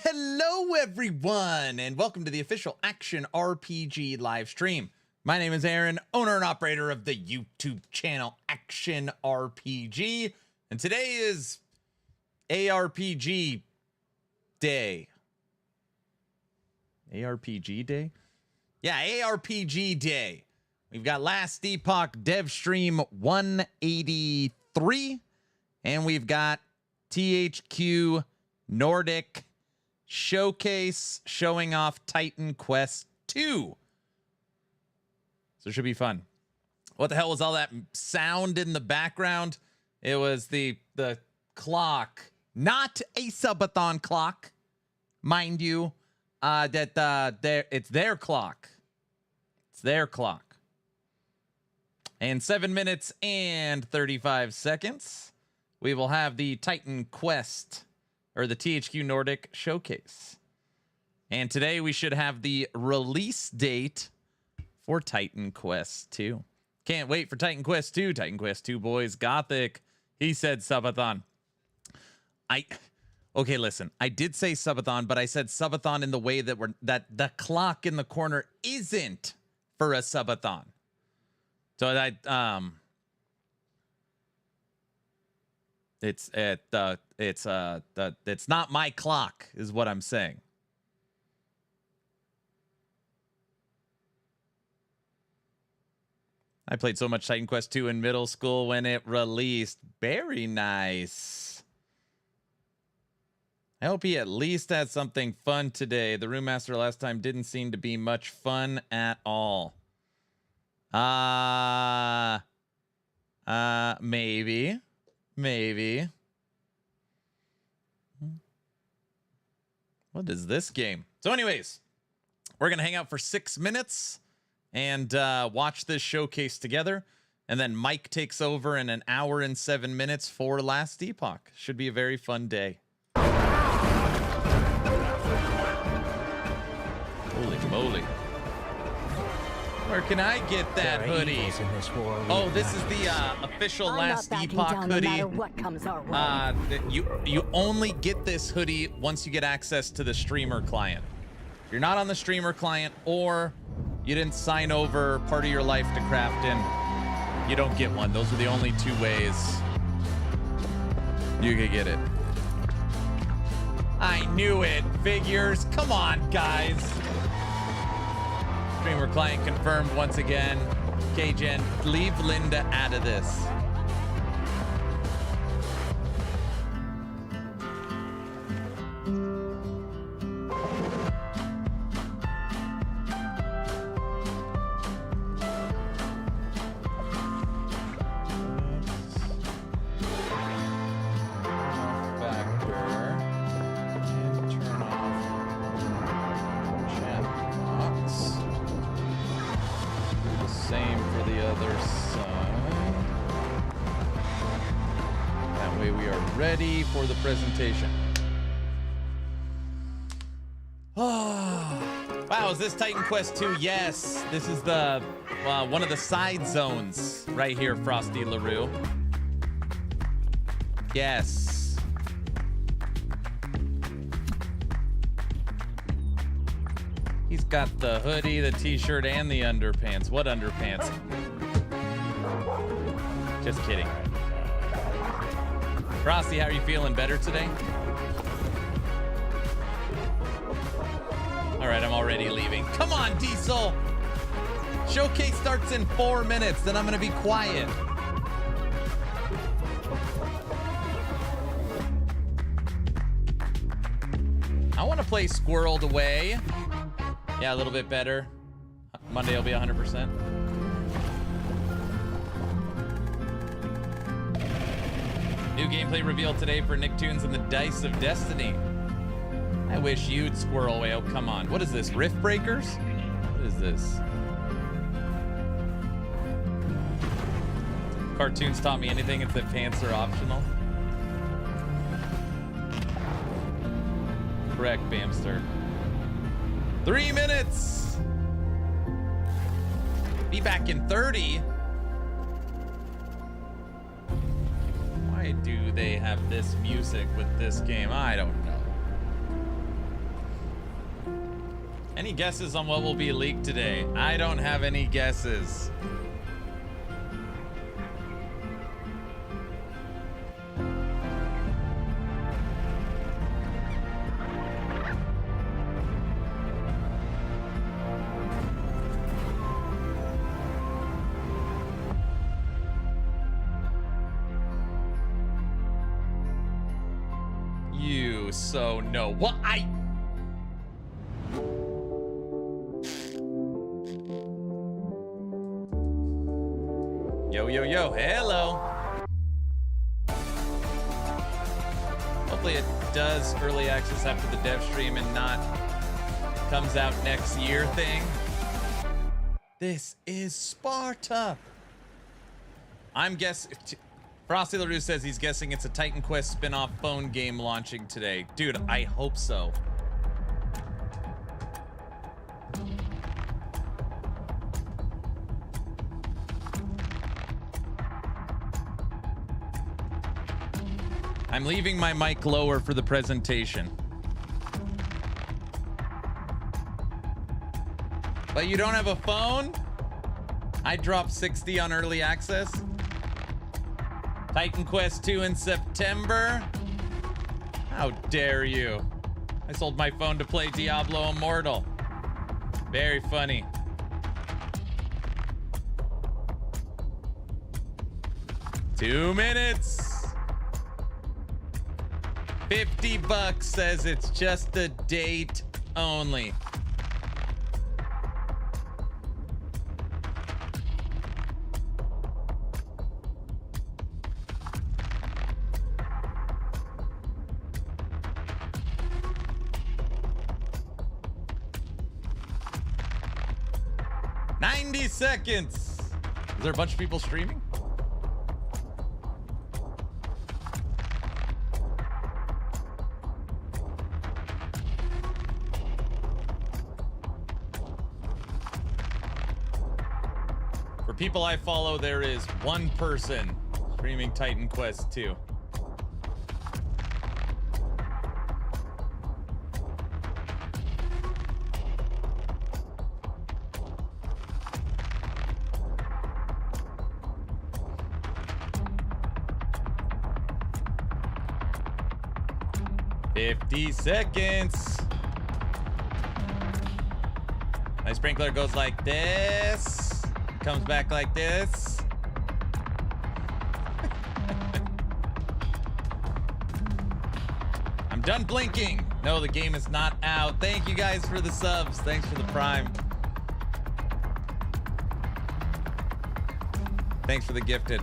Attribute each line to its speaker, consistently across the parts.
Speaker 1: Hello everyone, and welcome to the official Action RPG live stream. My name is Aaron, owner and operator of the YouTube channel Action RPG, and today is ARPG Day. ARPG Day? Yeah, ARPG Day. We've got Last Epoch Dev Stream 183, and we've got THQ Nordic Showcase showing off Titan Quest 2. So it should be fun. What the hell was all that sound in the background? It was the clock, not a subathon clock, mind you. It's their clock. It's their clock. And 7 minutes and 35 seconds, we will have the Titan Quest, or the THQ Nordic Showcase. And today we should have the release date for Titan Quest 2. Can't wait for Titan Quest 2. Titan Quest 2, boys. Gothic. He said subathon. Okay, listen. I did say subathon, but I said subathon in the way that the clock in the corner isn't for a subathon. So it's not my clock, is what I'm saying. I played so much Titan Quest 2 in middle school when it released. Very nice. I hope he at least had something fun today. The Room Master last time didn't seem to be much fun at all. Maybe. What is this game? So anyways, we're going to hang out for 6 minutes and watch this showcase together. And then Mike takes over in an hour and 7 minutes for Last Epoch. Should be a very fun day. Holy moly. Where can I get that hoodie? Oh, this is the official Last Epoch hoodie.
Speaker 2: What comes our way.
Speaker 1: You only get this hoodie once you get access to the streamer client. If you're not on the streamer client, or you didn't sign over part of your life to craft in, you don't get one. Those are the only two ways you could get it. I knew it. Figures. Come on, guys. Streamer client confirmed once again. KGen, leave Linda out of this. For the presentation. Oh, wow, is this Titan Quest 2? Yes, this is the one of the side zones right here, Frosty LaRue. Yes. He's got the hoodie, the t-shirt, and the underpants. What underpants? Just kidding. Frosty, how are you feeling? Better today? All right, I'm already leaving. Come on, Diesel. Showcase starts in 4 minutes, then I'm going to be quiet. I want to play Squirreled Away. Yeah, a little bit better. Monday will be 100%. New gameplay revealed today for Nicktoons and the Dice of Destiny. I wish you'd squirrel away. Oh, come on. What is this? Rift Breakers? What is this? Cartoons taught me anything. It's that pants are optional. Correct, Bamster. 3 minutes. Be back in 30. Why do they have this music with this game? I don't know. Any guesses on what will be leaked today? I don't have any guesses. You so know what I. Yo, yo, yo, hello. Hopefully it does early access after the dev stream and not comes out next year thing. This is Sparta. I'm guessing. Frosty LaRue says he's guessing it's a Titan Quest spin-off phone game launching today. Dude, I hope so. I'm leaving my mic lower for the presentation. But you don't have a phone? I dropped 60 on early access. Titan Quest 2 in September? How dare you? I sold my phone to play Diablo Immortal. Very funny. Two minutes. 50 bucks says it's just a date only. Seconds. Is there a bunch of people streaming? For people I follow, there is one person streaming Titan Quest 2. Seconds. My sprinkler goes like this, comes back like this. I'm done blinking. No, the game is not out. Thank you guys for the subs. Thanks for the prime. Thanks for the gifted.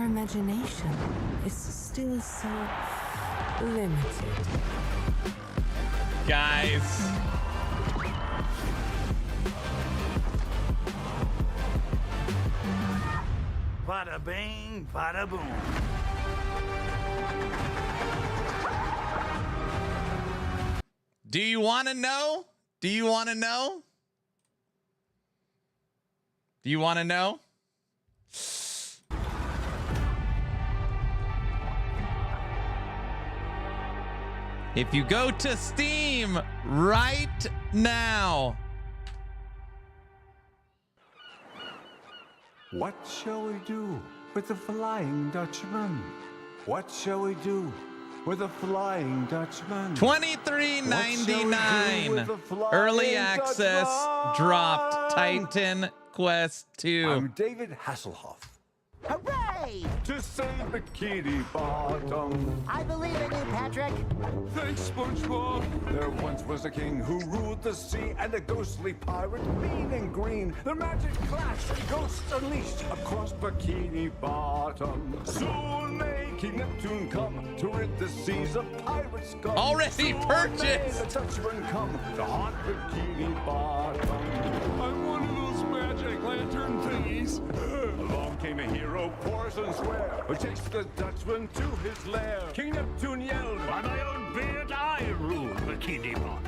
Speaker 2: Imagination is still so limited.
Speaker 1: Guys.
Speaker 3: Bada bing, bada boom.
Speaker 1: Do you want to know? Do you want to know? Do you want to know? If you go to Steam right now.
Speaker 4: What shall we do with the Flying Dutchman? What shall we do with the Flying Dutchman?
Speaker 1: $23.99 early access dropped Titan Quest 2.
Speaker 4: I'm David Hasselhoff.
Speaker 3: Hooray!
Speaker 5: brave.
Speaker 4: to save Bikini Bottom.
Speaker 5: I believe in you, Patrick.
Speaker 4: Thanks, SpongeBob. There once was a king who ruled the sea, and a ghostly pirate, mean and green. The magic clashed and ghosts unleashed across Bikini Bottom. Soon may King Neptune come to rid the seas of pirates scum.
Speaker 1: Already
Speaker 4: Soon
Speaker 1: purchased.
Speaker 4: may the Dutchman come to haunt Bikini Bottom. I'm one of those magic lantern thingies. Along came a hero, pours and swear, who takes the Dutchman to his lair. King Neptune yelled,
Speaker 3: By my own beard, I rule Bikini Bottom.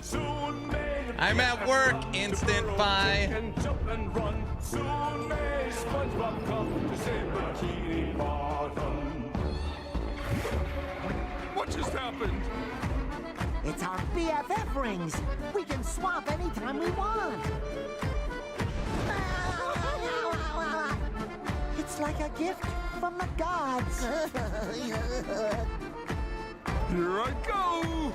Speaker 4: soon may the
Speaker 1: I'm at work, instant buy.
Speaker 4: and jump and run. Soon may SpongeBob come to save Bikini Bottom. What just happened?
Speaker 5: It's our BFF rings. We can swap anytime we want. It's like a gift from the gods.
Speaker 4: Here I go!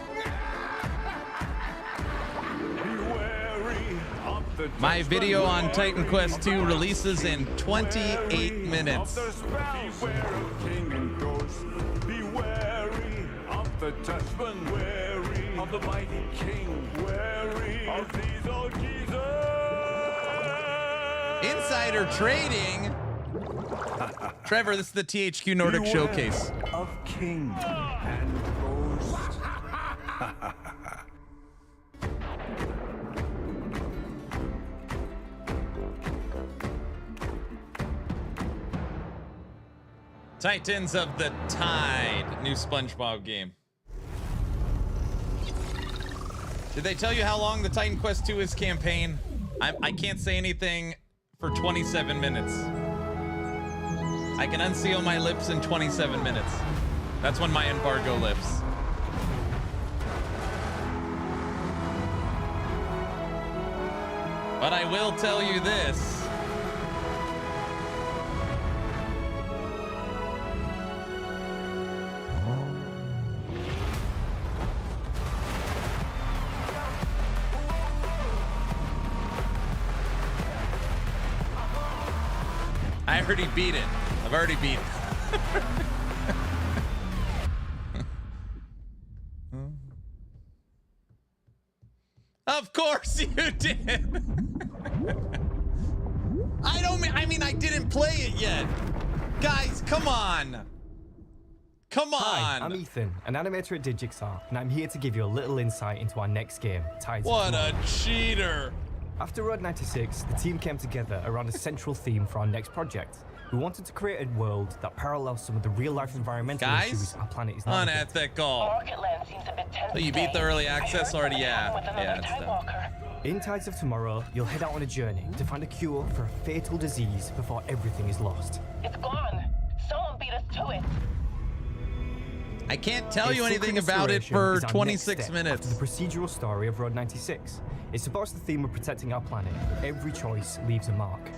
Speaker 4: Be wary of the
Speaker 1: My
Speaker 4: Dutchman,
Speaker 1: video on
Speaker 4: wary
Speaker 1: Titan Quest
Speaker 4: of
Speaker 1: 2
Speaker 4: the
Speaker 1: releases in 28
Speaker 4: wary
Speaker 1: minutes.
Speaker 4: Of the spells. Beware of king and ghost. Be wary of the Dutchman. Wary of the mighty king. Wary of these old geezers.
Speaker 1: Insider trading. Trevor, this is the THQ Nordic
Speaker 4: Beware
Speaker 1: Showcase.
Speaker 4: of king and ghost.
Speaker 1: Titans of the Tide, new SpongeBob game. Did they tell you how long the Titan Quest 2 is campaign? I can't say anything for 27 minutes. I can unseal my lips in 27 minutes. That's when my embargo lifts. But I will tell you this. I already beat it. I've already beat it. Of course you did. I mean I didn't play it yet. Guys, come on. Come on.
Speaker 6: Hi, I'm Ethan, an animator at Digixar, and I'm here to give you a little insight into our next game, Tides of
Speaker 1: What
Speaker 6: Tomorrow.
Speaker 1: a cheater.
Speaker 6: After Road 96, the team came together around a central theme for our next project. We wanted to create a world that parallels some of the real-life environmental
Speaker 1: Guys,
Speaker 6: issues our planet is navigating.
Speaker 1: unethical.
Speaker 7: Market land seems a bit tense
Speaker 1: So you beat the
Speaker 7: today.
Speaker 1: early
Speaker 7: I
Speaker 1: access
Speaker 7: heard
Speaker 1: already?
Speaker 7: something
Speaker 1: Yeah.
Speaker 7: wrong with another
Speaker 1: Yeah, it's
Speaker 7: Tide
Speaker 1: done.
Speaker 7: Walker.
Speaker 6: In Tides of Tomorrow, you'll head out on a journey to find a cure for a fatal disease before everything is lost.
Speaker 7: It's gone. Someone beat us to it.
Speaker 1: I can't tell you
Speaker 6: Its
Speaker 1: anything
Speaker 6: Sacred
Speaker 1: about it
Speaker 6: Inspiration
Speaker 1: for
Speaker 6: is our next
Speaker 1: 26
Speaker 6: step
Speaker 1: minutes.
Speaker 6: after the procedural story of Road 96. It supports the theme of protecting our planet. Every choice leaves a mark.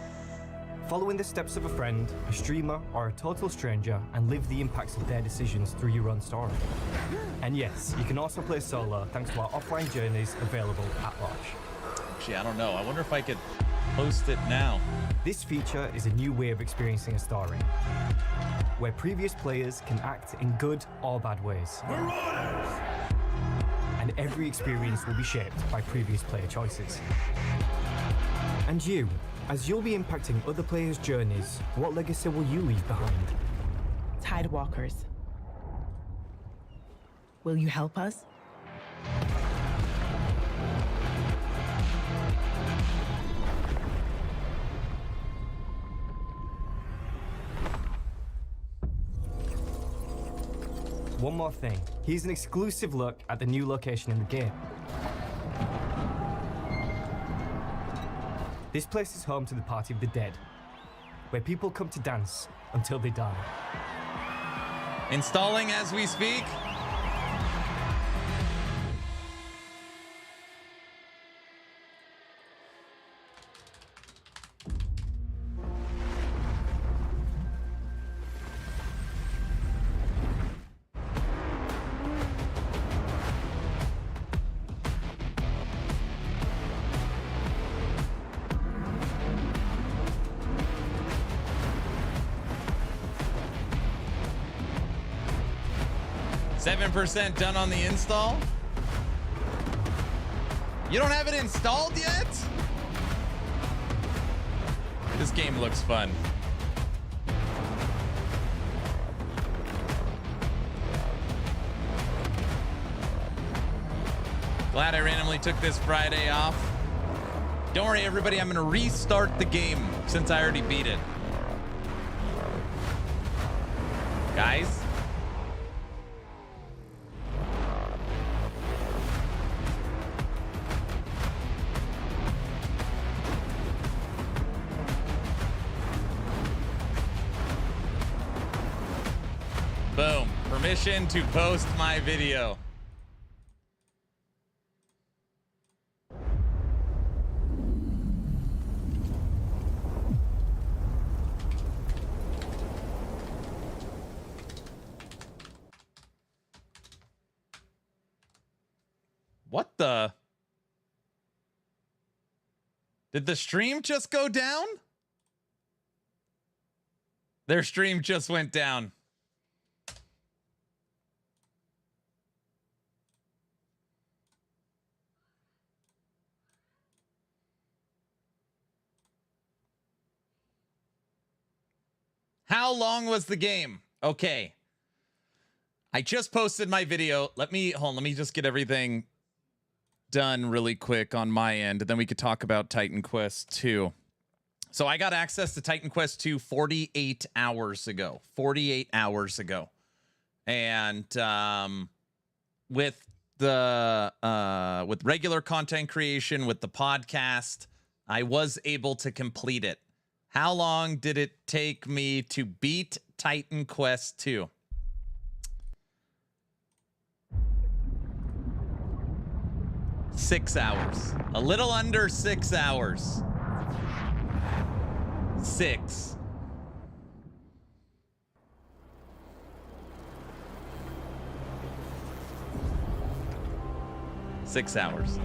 Speaker 6: Follow in the steps of a friend, a streamer, or a total stranger and live the impacts of their decisions through your own story. And yes, you can also play solo thanks to our offline journeys available at launch.
Speaker 1: Actually, I don't know. I wonder if I could post it now.
Speaker 6: This feature is a new way of experiencing a story, where previous players can act in good or bad ways. And every experience will be shaped by previous player choices. And you, as you'll be impacting other players' journeys, what legacy will you leave behind?
Speaker 8: Tide Walkers. Will you help us?
Speaker 6: One more thing. Here's an exclusive look at the new location in the game. This place is home to the Party of the Dead, where people come to dance until they die.
Speaker 1: Installing as we speak. 7% done on the install. You don't have it installed yet? This game looks fun. Glad I randomly took this Friday off. Don't worry, everybody. I'm going to restart the game since I already beat it. Guys. Boom. Permission to post my video. What the? Did the stream just go down? Their stream just went down. How long was the game? Okay. I just posted my video. Let me just get everything done really quick on my end, and then we could talk about Titan Quest 2. So I got access to Titan Quest 2 48 hours ago. 48 hours ago. And with regular content creation, with the podcast, I was able to complete it. How long did it take me to beat Titan Quest 2? Six hours. A little under 6 hours. 6. Six hours.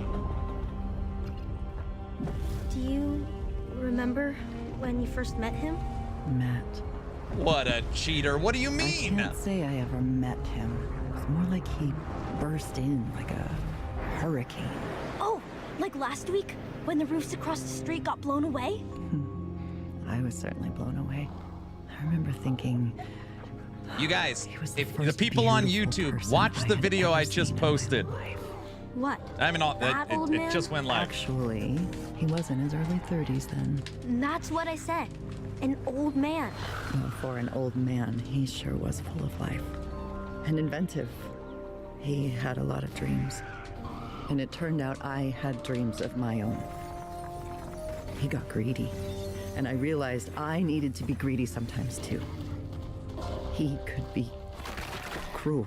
Speaker 9: Do you remember when you first met him?
Speaker 2: Matt.
Speaker 1: What a cheater. What do you
Speaker 2: I
Speaker 1: mean?
Speaker 2: can't say I ever met him. It was more like he burst in like a hurricane.
Speaker 9: Oh, like last week when the roofs across the street got blown away?
Speaker 2: I was certainly blown away. I remember thinking,
Speaker 1: You guys,
Speaker 2: he was
Speaker 1: if the
Speaker 2: first
Speaker 1: people on
Speaker 2: beautiful
Speaker 1: YouTube,
Speaker 2: person
Speaker 1: watch
Speaker 2: I
Speaker 1: the
Speaker 2: had
Speaker 1: video
Speaker 2: ever
Speaker 1: I just
Speaker 2: seen in my
Speaker 1: posted.
Speaker 2: life.
Speaker 9: What?
Speaker 1: I mean,
Speaker 9: That old
Speaker 1: it
Speaker 9: man?
Speaker 1: just went live.
Speaker 2: Actually, he was in his early 30s then.
Speaker 9: That's what I said. An old man.
Speaker 2: Well, for an old man, he sure was full of life. And inventive. He had a lot of dreams. And it turned out I had dreams of my own. He got greedy. And I realized I needed to be greedy sometimes too. He could be cruel.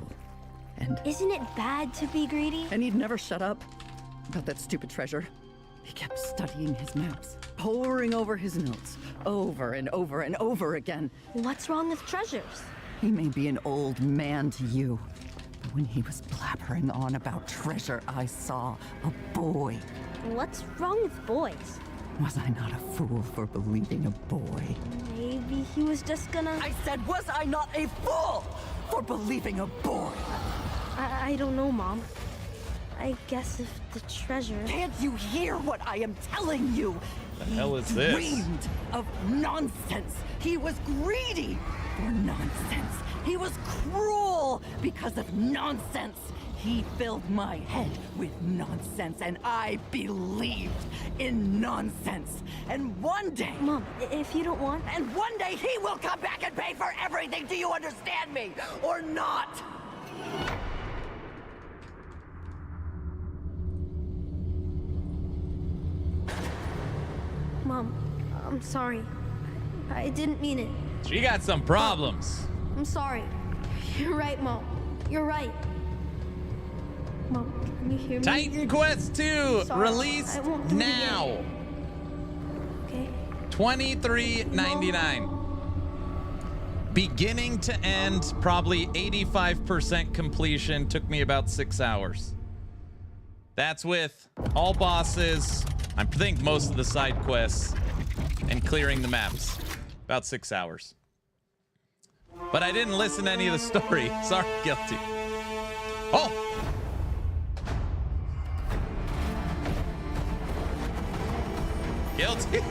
Speaker 2: And
Speaker 9: Isn't it bad to be greedy?
Speaker 2: he'd never shut up about that stupid treasure. He kept studying his maps, poring over his notes, over and over and over again.
Speaker 9: What's wrong with treasures?
Speaker 2: He may be an old man to you, but when he was blabbering on about treasure, I saw a boy.
Speaker 9: What's wrong with boys?
Speaker 2: Was I not a fool for believing a boy?
Speaker 9: Maybe he was just gonna...
Speaker 2: I said, was I not a fool for believing a boy?
Speaker 9: I don't know, Mom. I guess if the treasure...
Speaker 2: Can't you hear what I am telling you?
Speaker 1: The hell is this?
Speaker 2: He dreamed of nonsense. He was greedy for nonsense. He was cruel because of nonsense. He filled my head with nonsense, and I believed in nonsense. And one day...
Speaker 9: Mom, if you don't want...
Speaker 2: And one day he will come back and pay for everything. Do you understand me? Or not?
Speaker 9: Mom, I'm sorry. I didn't mean it.
Speaker 1: She got some problems.
Speaker 9: I'm sorry. You're right, Mom. You're right. Mom, can you hear me?
Speaker 1: Titan Quest 2
Speaker 9: Sorry,
Speaker 1: released
Speaker 9: I won't do it
Speaker 1: now.
Speaker 9: Okay.
Speaker 1: $23.99. Beginning to end, probably 85% completion. Took me about 6 hours. That's with all bosses, I think most of the side quests, and clearing the maps. About 6 hours. But I didn't listen to any of the story. Sorry, guilty. Oh! Guilty.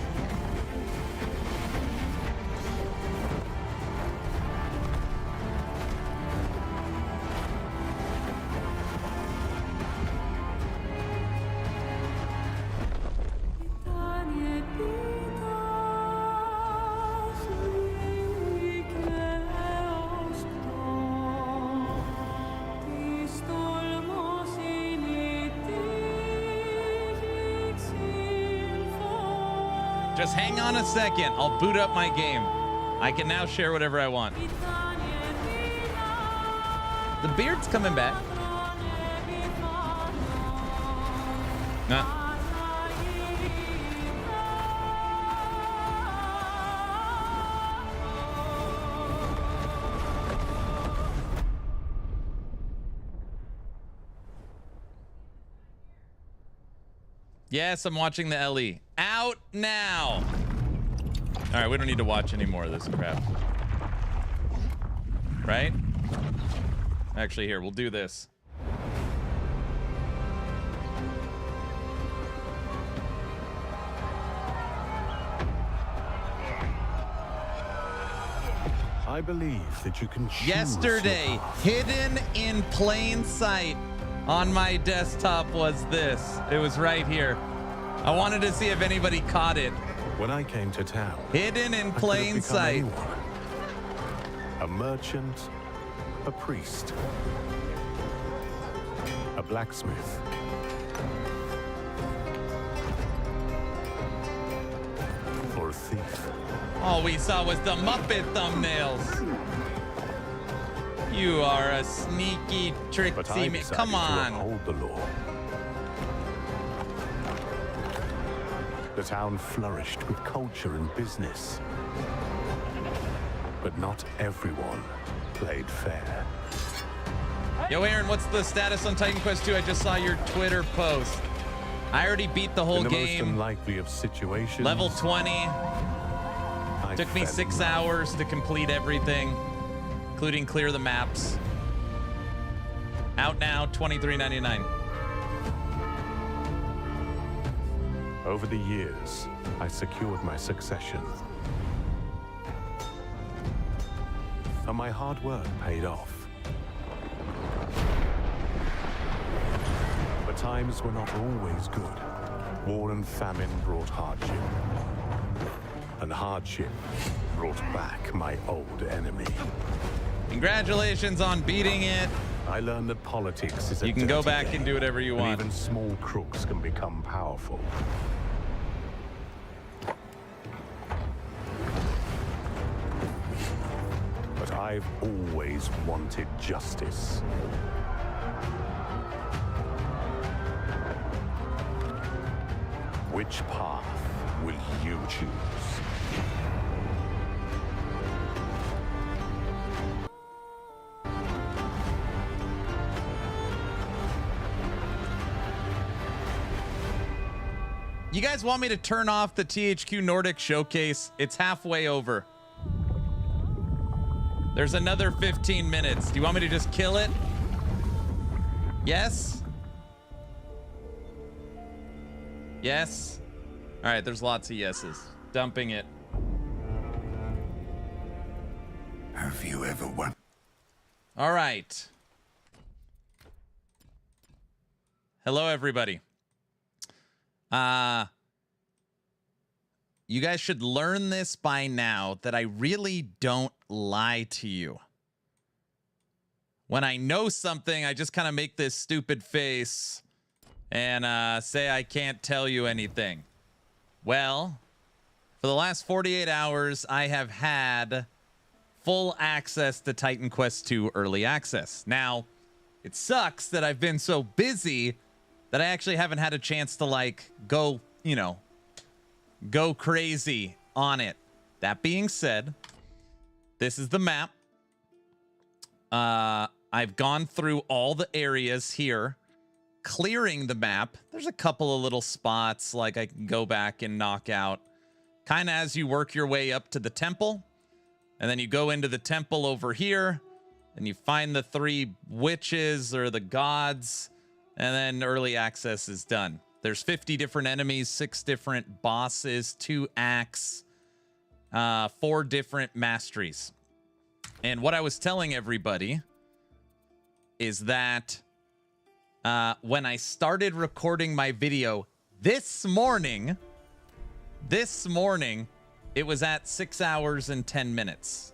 Speaker 1: Just hang on a second. I'll boot up my game. I can now share whatever I want. The beard's coming back. Nah. Yes, I'm watching the LE. Out now. All right, we don't need to watch any more of this crap. Right? Actually, here, we'll do this.
Speaker 10: I believe that you can choose.
Speaker 1: Yesterday, hidden in plain sight on my desktop was this. It was right here. I wanted to see if anybody caught it.
Speaker 10: When I came to town,
Speaker 1: hidden in plain sight.
Speaker 10: Anyone. A merchant, a priest, a blacksmith, or a thief.
Speaker 1: All we saw was the Muppet thumbnails. You are a sneaky, tricksy man. Come on.
Speaker 10: To uphold the law. The town flourished with culture and business. But not everyone played fair.
Speaker 1: Yo, Aaron, what's the status on Titan Quest 2? I just saw your Twitter post. I already beat the whole
Speaker 10: In the
Speaker 1: game.
Speaker 10: most unlikely of situations,
Speaker 1: Level 20. Took me 6 hours to complete everything, including clear the maps. Out now, $23.99.
Speaker 10: Over the years, I secured my succession. And my hard work paid off. But times were not always good. War and famine brought hardship. And hardship brought back my old enemy.
Speaker 1: Congratulations on beating it.
Speaker 10: I learned that politics is a
Speaker 1: You can go
Speaker 10: dirty
Speaker 1: back
Speaker 10: game,
Speaker 1: and do whatever you
Speaker 10: and
Speaker 1: want.
Speaker 10: even small crooks can become powerful. But I've always wanted justice. Which path will you choose?
Speaker 1: You guys want me to turn off the THQ Nordic showcase? It's halfway over. There's another 15 minutes. Do you want me to just kill it? Yes? Yes? All right, there's lots of yeses. Dumping it.
Speaker 4: Have you ever won?
Speaker 1: All right. Hello, everybody. You guys should learn this by now that I really don't lie to you. When I know something, I just kind of make this stupid face and say I can't tell you anything. Well, for the last 48 hours, I have had full access to Titan Quest 2 Early Access. Now, it sucks that I've been so busy that I actually haven't had a chance to, like, go, you know, go crazy on it. That being said, this is the map. I've gone through all the areas here, clearing the map. There's a couple of little spots like I can go back and knock out, kind of as you work your way up to the temple. And then you go into the temple over here. and you find the 3 witches or the gods, and then early access is done. There's 50 different enemies, 6 different bosses, 2 acts, 4 different masteries. And what I was telling everybody is that when I started recording my video this morning, it was at 6 hours and 10 minutes.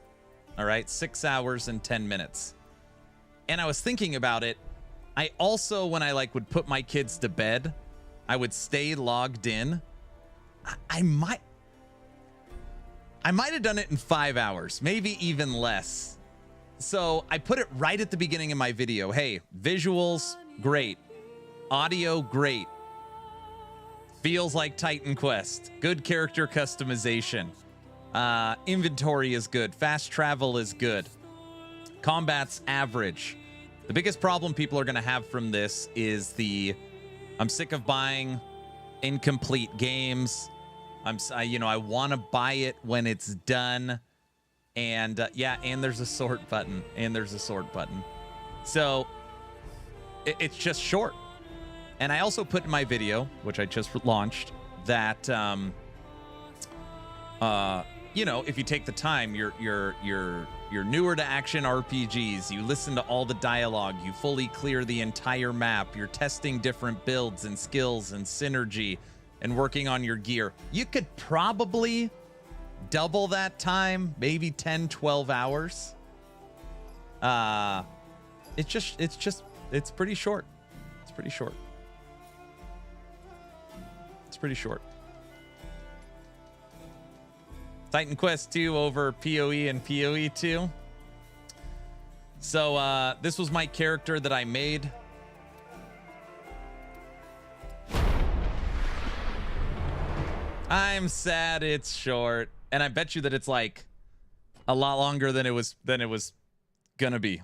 Speaker 1: All right, 6 hours and 10 minutes. And I was thinking about it. I also, when I would put my kids to bed, I would stay logged in. I might have done it in 5 hours, maybe even less. So I put it right at the beginning of my video. Hey, visuals, great. Audio, great. Feels like Titan Quest. Good character customization. Inventory is good. Fast travel is good. Combat's average. The biggest problem people are going to have from this is I'm sick of buying incomplete games. I want to buy it when it's done. And and there's a sort button. So it's just short. And I also put in my video, which I just launched, that if you take the time, you're newer to action RPGs, you listen to all the dialogue, you fully clear the entire map, you're testing different builds and skills and synergy and working on your gear. You could probably double that time, maybe 10, 12 hours. It's pretty short. It's pretty short. Titan Quest 2 over PoE and PoE 2. So this was my character that I made. I'm sad it's short, and I bet you that it's like a lot longer than it was gonna be.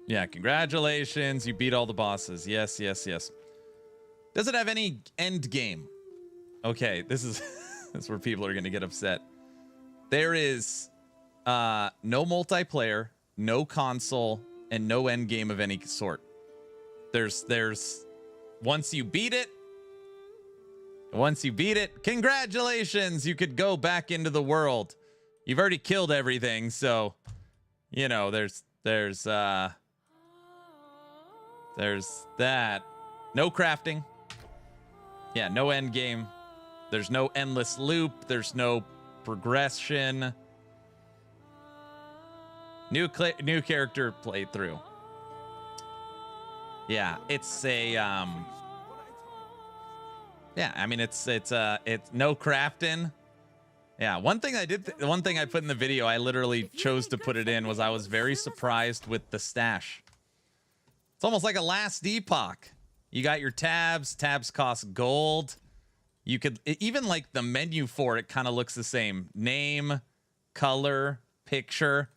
Speaker 1: Yeah, congratulations, you beat all the bosses. Yes. Does it have any end game? Okay, this is that's where people are gonna get upset. There is no multiplayer, no console, and no end game of any sort. There's once you beat it, congratulations, you could go back into the world. You've already killed everything, so there's that. No crafting. Yeah, no end game. There's no endless loop. There's no progression. New character playthrough. Yeah, it's a it's no crafting. Yeah, one thing I put in the video, I literally chose to put it in, was I was very surprised with the stash. It's almost like a last Epoch. You got your tabs. Tabs cost gold. You could even like the menu for it kind of looks the same. Name, color, picture.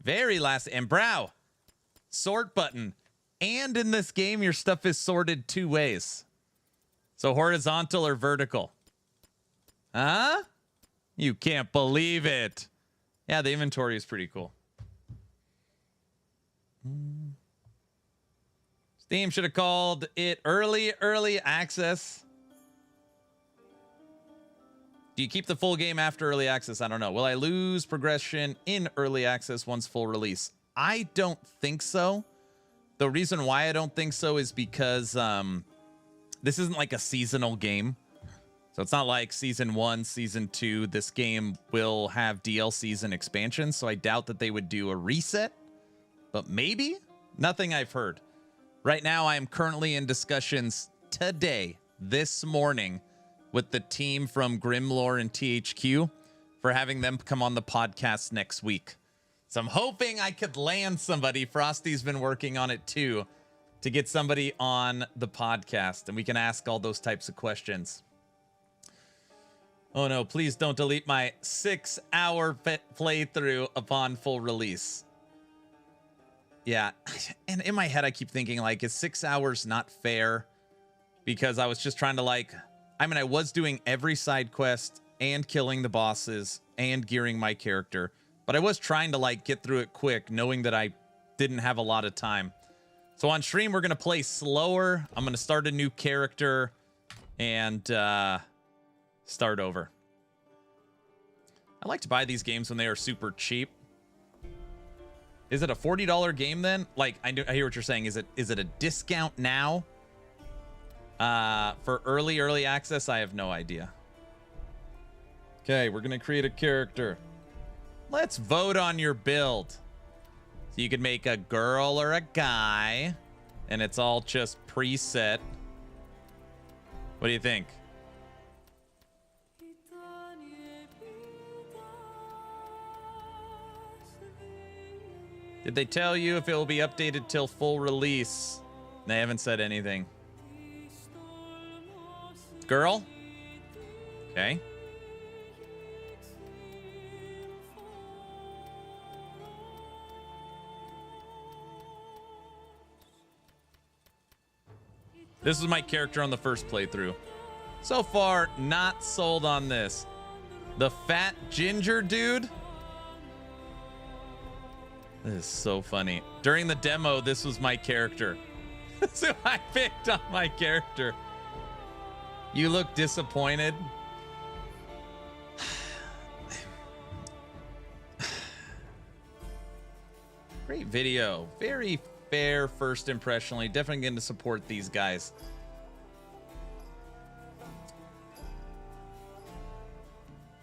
Speaker 1: Very last. And brow. Sort button. And in this game, your stuff is sorted 2 ways. So horizontal or vertical. Huh? You can't believe it. Yeah, the inventory is pretty cool. Steam should have called it early access. Do you keep the full game after early access? I don't know. Will I lose progression in early access once full release? I don't think so. The reason why I don't think so is because this isn't like a seasonal game. So it's not like season 1, season 2. This game will have DLCs and expansions, so I doubt that they would do a reset. But maybe? Nothing I've heard. Right now, I am currently in discussions today, this morning, with the team from Grimlore and THQ for having them come on the podcast next week. So I'm hoping I could land somebody. Frosty's been working on it too, to get somebody on the podcast and we can ask all those types of questions. Oh no, please don't delete my 6-hour playthrough upon full release. Yeah, and in my head I keep thinking like, is 6 hours not fair? Because I was just trying to I was doing every side quest and killing the bosses and gearing my character, but I was trying to get through it quick, knowing that I didn't have a lot of time. So on stream, we're going to play slower. I'm going to start a new character and start over. I like to buy these games when they are super cheap. Is it a $40 game then? Like, I hear what you're saying. Is it a discount now? For early access, I have no idea. Okay, we're going to create a character. Let's vote on your build. So you can make a girl or a guy, and it's all just preset. What do you think? Did they tell you if it will be updated till full release? They haven't said anything. Girl? Okay. This is my character on the first playthrough. So far, not sold on this. The fat ginger dude? This is so funny. During the demo, this was my character. So I picked on my character. You look disappointed. Great video. Very fair first impression. Definitely going to support these guys.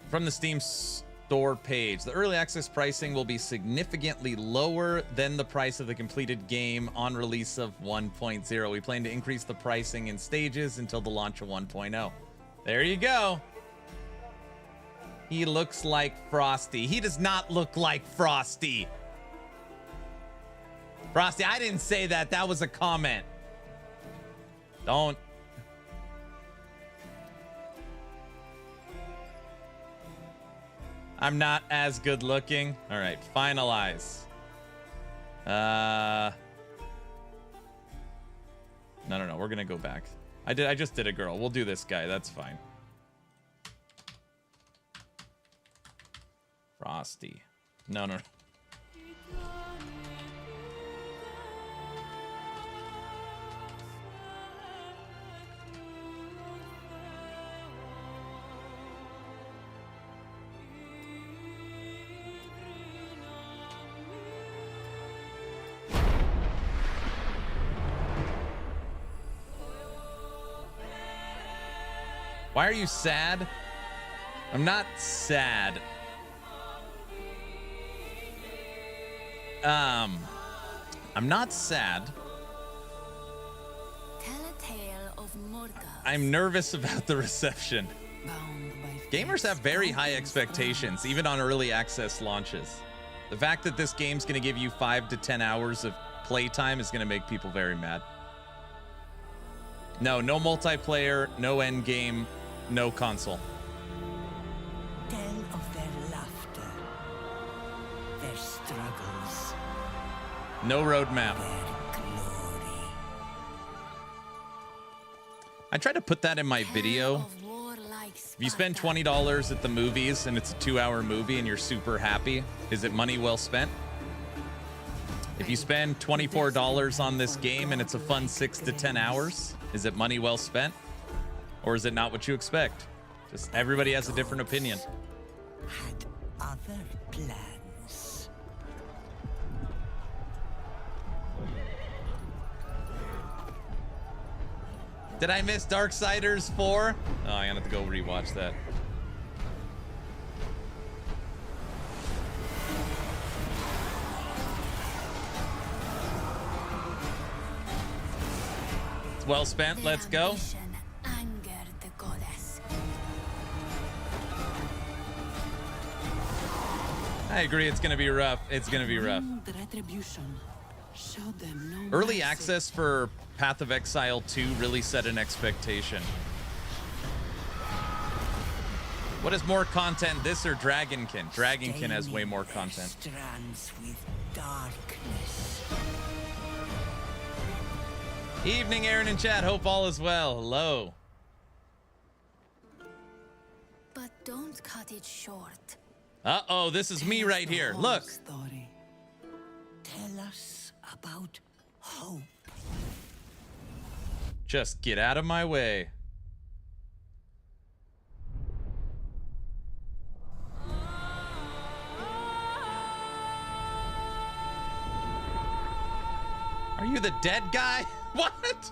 Speaker 1: From the Steam store page, the early access pricing will be significantly lower than the price of the completed game on release of 1.0. We plan to increase the pricing in stages until the launch of 1.0. There you go. He looks like Frosty. He does not look like Frosty. Frosty, I didn't say that. That was a comment. Don't. I'm not as good looking. All right, finalize. No. We're gonna go back. I just did a girl. We'll do this guy. That's fine. Frosty. No. Why are you sad? I'm not sad. I'm not sad. I'm nervous about the reception. Gamers have very high expectations, even on early access launches. The fact that this game's going to give you 5 to 10 hours of playtime is going to make people very mad. No multiplayer, no end game, no console.
Speaker 5: Tell of their laughter, their struggles,
Speaker 1: no roadmap.
Speaker 5: their glory.
Speaker 1: I tried to put that in my video. If you spend $20 at the movies and it's a 2-hour movie and you're super happy, is it money well spent? If you spend $24 on this game and it's a fun 6 to 10 hours, is it money well spent? Or is it not what you expect? Just everybody has a different opinion.
Speaker 5: Had other plans.
Speaker 1: Did I miss Darksiders 4? Oh, I'm gonna have to go rewatch that. It's well spent. Let's go. I agree. It's gonna be rough. It's gonna be rough.
Speaker 8: Retribution. Show them no
Speaker 1: Early access for Path of Exile 2 really set an expectation. What is more content, this or Dragonkin? Dragonkin has way more content.
Speaker 5: Strands with darkness.
Speaker 1: Evening, Aaron and chat. Hope all is well. Hello.
Speaker 9: But don't cut it short.
Speaker 1: Uh-oh, this is me right here. Look.
Speaker 5: Story. Tell us
Speaker 8: about hope.
Speaker 1: Just get out of my way. Are you the dead guy? What?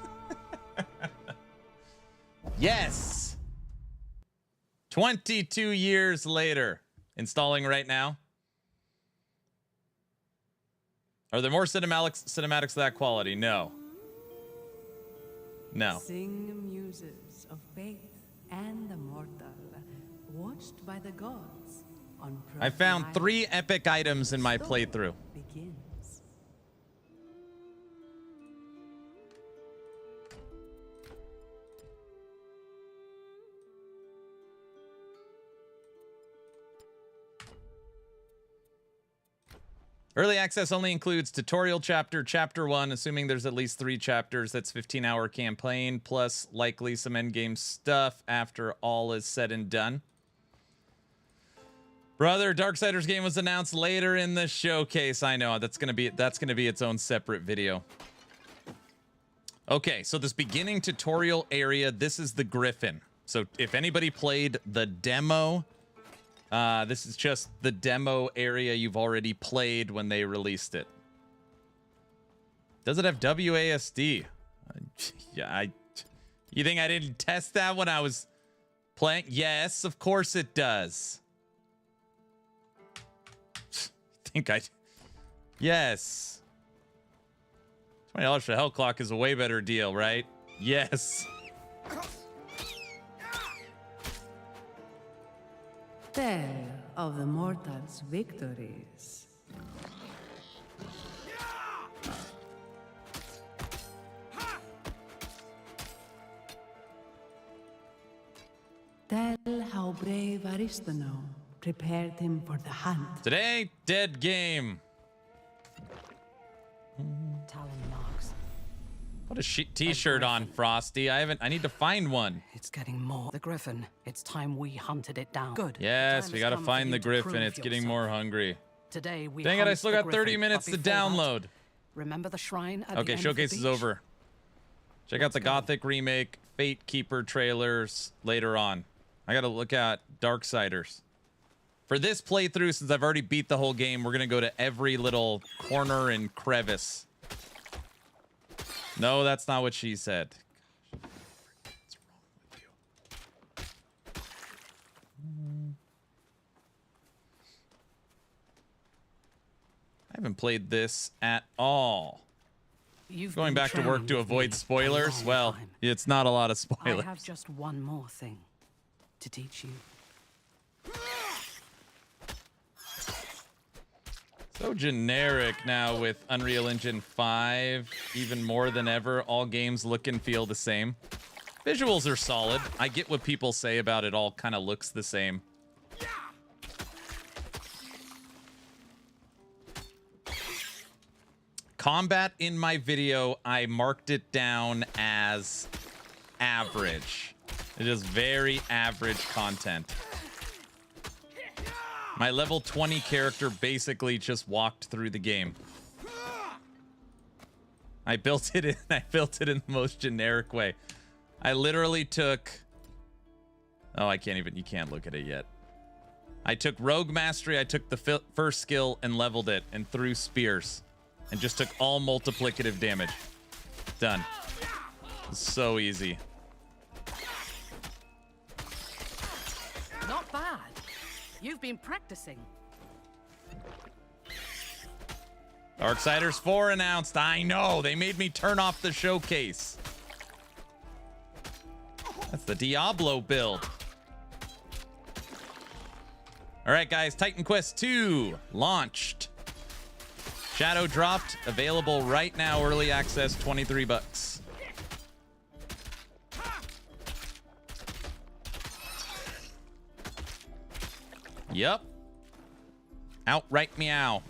Speaker 1: Yes. 22 years later. Installing right now. Are there more cinematics of that quality? No. No.
Speaker 8: Sing muses of faith and the mortal, watched by the gods on
Speaker 1: I found 3 epic items in my playthrough.
Speaker 8: begins.
Speaker 1: Early access only includes tutorial chapter, chapter 1, assuming there's at least 3 chapters. That's 15-hour campaign, plus likely some endgame stuff after all is said and done. Brother, Darksiders game was announced later in the showcase. I know, that's gonna be its own separate video. Okay, so this beginning tutorial area, this is the Griffin. So if anybody played the demo, this is just the demo area you've already played when they released it. Does it have WASD? Yeah, you think I didn't test that when I was playing? Yes, of course it does. Yes. $20 for Hell Clock is a way better deal, right? Yes.
Speaker 8: Tale of the mortals' victories. Tell how brave Aristano prepared him for the hunt.
Speaker 1: Today, dead game.
Speaker 8: Talon marks.
Speaker 1: What a t-shirt on, Frosty. I need to find one.
Speaker 8: It's getting more. The griffin. It's time we hunted it down. Good.
Speaker 1: Yes,
Speaker 8: Time
Speaker 1: we
Speaker 8: has
Speaker 1: gotta
Speaker 8: come for
Speaker 1: find
Speaker 8: you
Speaker 1: the
Speaker 8: to
Speaker 1: griffin.
Speaker 8: prove
Speaker 1: It's getting
Speaker 8: yourself.
Speaker 1: more hungry.
Speaker 8: Today we
Speaker 1: Dang it, I
Speaker 8: hunt
Speaker 1: still
Speaker 8: the
Speaker 1: got 30
Speaker 8: griffin,
Speaker 1: minutes
Speaker 8: but
Speaker 1: to
Speaker 8: before that,
Speaker 1: download.
Speaker 8: remember the shrine at the
Speaker 1: Okay,
Speaker 8: end
Speaker 1: showcase
Speaker 8: of
Speaker 1: is
Speaker 8: the beach?
Speaker 1: over. Check out the Gothic remake, Fate Keeper trailers later on. I gotta look at Darksiders. For this playthrough, since I've already beat the whole game, we're gonna go to every little corner and crevice. No, that's not what she said. What's wrong with you? I haven't played this at all.
Speaker 8: You've
Speaker 1: Going
Speaker 8: been
Speaker 1: back to work
Speaker 8: trained
Speaker 1: to
Speaker 8: with
Speaker 1: avoid
Speaker 8: me a
Speaker 1: spoilers?
Speaker 8: long
Speaker 1: Well,
Speaker 8: time.
Speaker 1: it's not a lot of
Speaker 8: I
Speaker 1: spoilers.
Speaker 8: have just one more thing to teach you.
Speaker 1: So generic now with Unreal Engine 5, even more than ever. All games look and feel the same. Visuals are solid. I get what people say about it all kind of looks the same. Combat in my video, I marked it down as average. It is very average content. My level 20 character basically just walked through the game. I built it in the most generic way. I literally took... Oh, I can't even... You can't look at it yet. I took Rogue Mastery, I took the first skill and leveled it and threw spears. And just took all multiplicative damage. Done. So easy.
Speaker 8: Not bad. You've been practicing.
Speaker 1: Darksiders 4 announced. I know, they made me turn off the showcase. That's the Diablo build. All right, guys, Titan Quest 2 launched. Shadow dropped, available right now, early access, 23 bucks. Yep. Outright meow.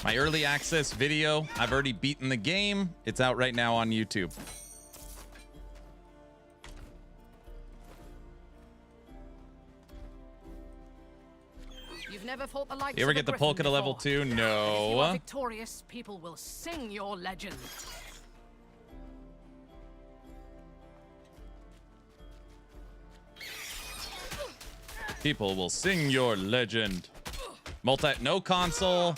Speaker 1: My early access video, I've already beaten the game. It's out right now on YouTube.
Speaker 11: You've never fought the likes
Speaker 1: You ever
Speaker 11: of a
Speaker 1: get the
Speaker 11: griffin
Speaker 1: polka to level
Speaker 11: before.
Speaker 1: 2?
Speaker 11: But if you
Speaker 1: No.
Speaker 11: are victorious, people will sing your legend.
Speaker 1: People will sing your legend. No console,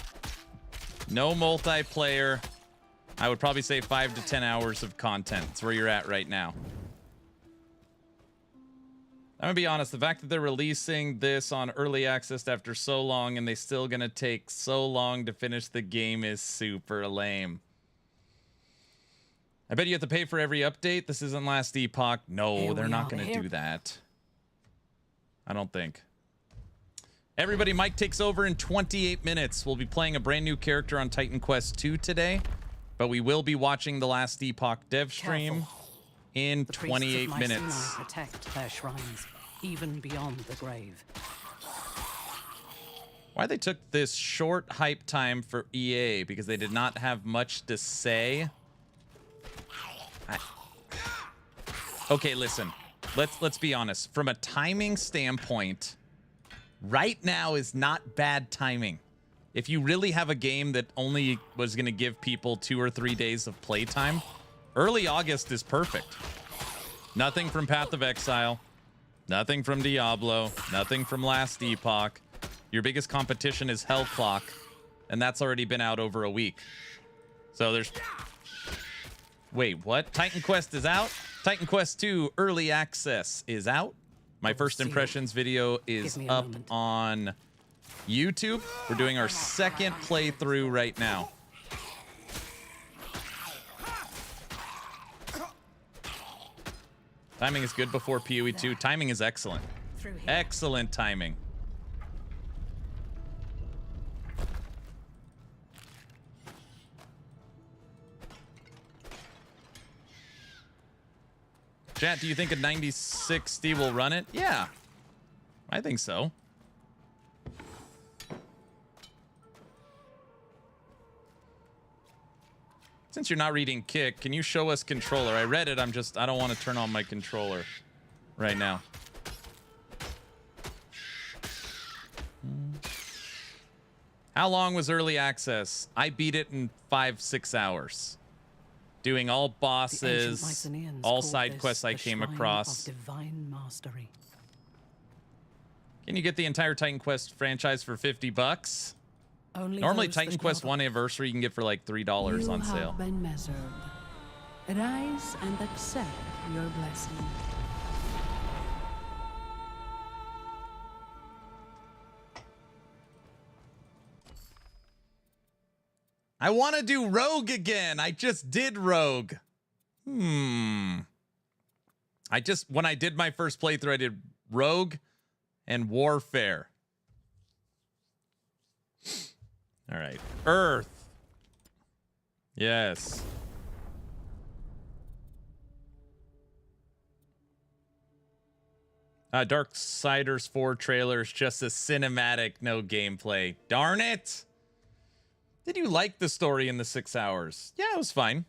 Speaker 1: no multiplayer. I would probably say 5 to 10 hours of content. That's where you're at right now. I'm gonna be honest, the fact that they're releasing this on early access after so long and they still gonna take so long to finish the game is super lame. I bet you have to pay for every update. This isn't Last Epoch. No, they're not gonna do that. I don't think. Everybody, Mike takes over in 28 minutes. We'll be playing a brand new character on Titan Quest 2 today, but we will be watching the Last Epoch dev stream in 28 minutes.
Speaker 8: Protect their shrines, even beyond the grave.
Speaker 1: Why they took this short hype time for EA? Because they did not have much to say. Okay, listen. Let's be honest. From a timing standpoint, right now is not bad timing. If you really have a game that only was going to give people 2 or 3 days of playtime, early August is perfect. Nothing from Path of Exile, nothing from Diablo, nothing from Last Epoch. Your biggest competition is Hell Clock, and that's already been out over a week. So there's... Wait, what? Titan Quest is out? Titan Quest 2 early access is out. My first impressions video is up on YouTube. We're doing our second playthrough right now. Timing is good before PoE 2. Timing is excellent. Excellent timing. Chat, do you think a 9060 will run it? Yeah, I think so. Since you're not reading Kick, can you show us controller? I read it, I don't want to turn on my controller right now. How long was early access? I beat it in 5-6 hours. Doing all bosses, all side quests I came across.
Speaker 8: Divine mastery.
Speaker 1: Can you get the entire Titan Quest franchise for $50? Normally Titan Quest 1 Anniversary you can get for like $3 on sale.
Speaker 8: You have been measured. Rise and accept your blessing.
Speaker 1: I want to do Rogue again. I just did Rogue. When I did my first playthrough, I did Rogue and Warfare. All right. Earth. Yes. Darksiders 4 trailers, just a cinematic, no gameplay. Darn it. Did you like the story in the 6 hours? Yeah, it was fine.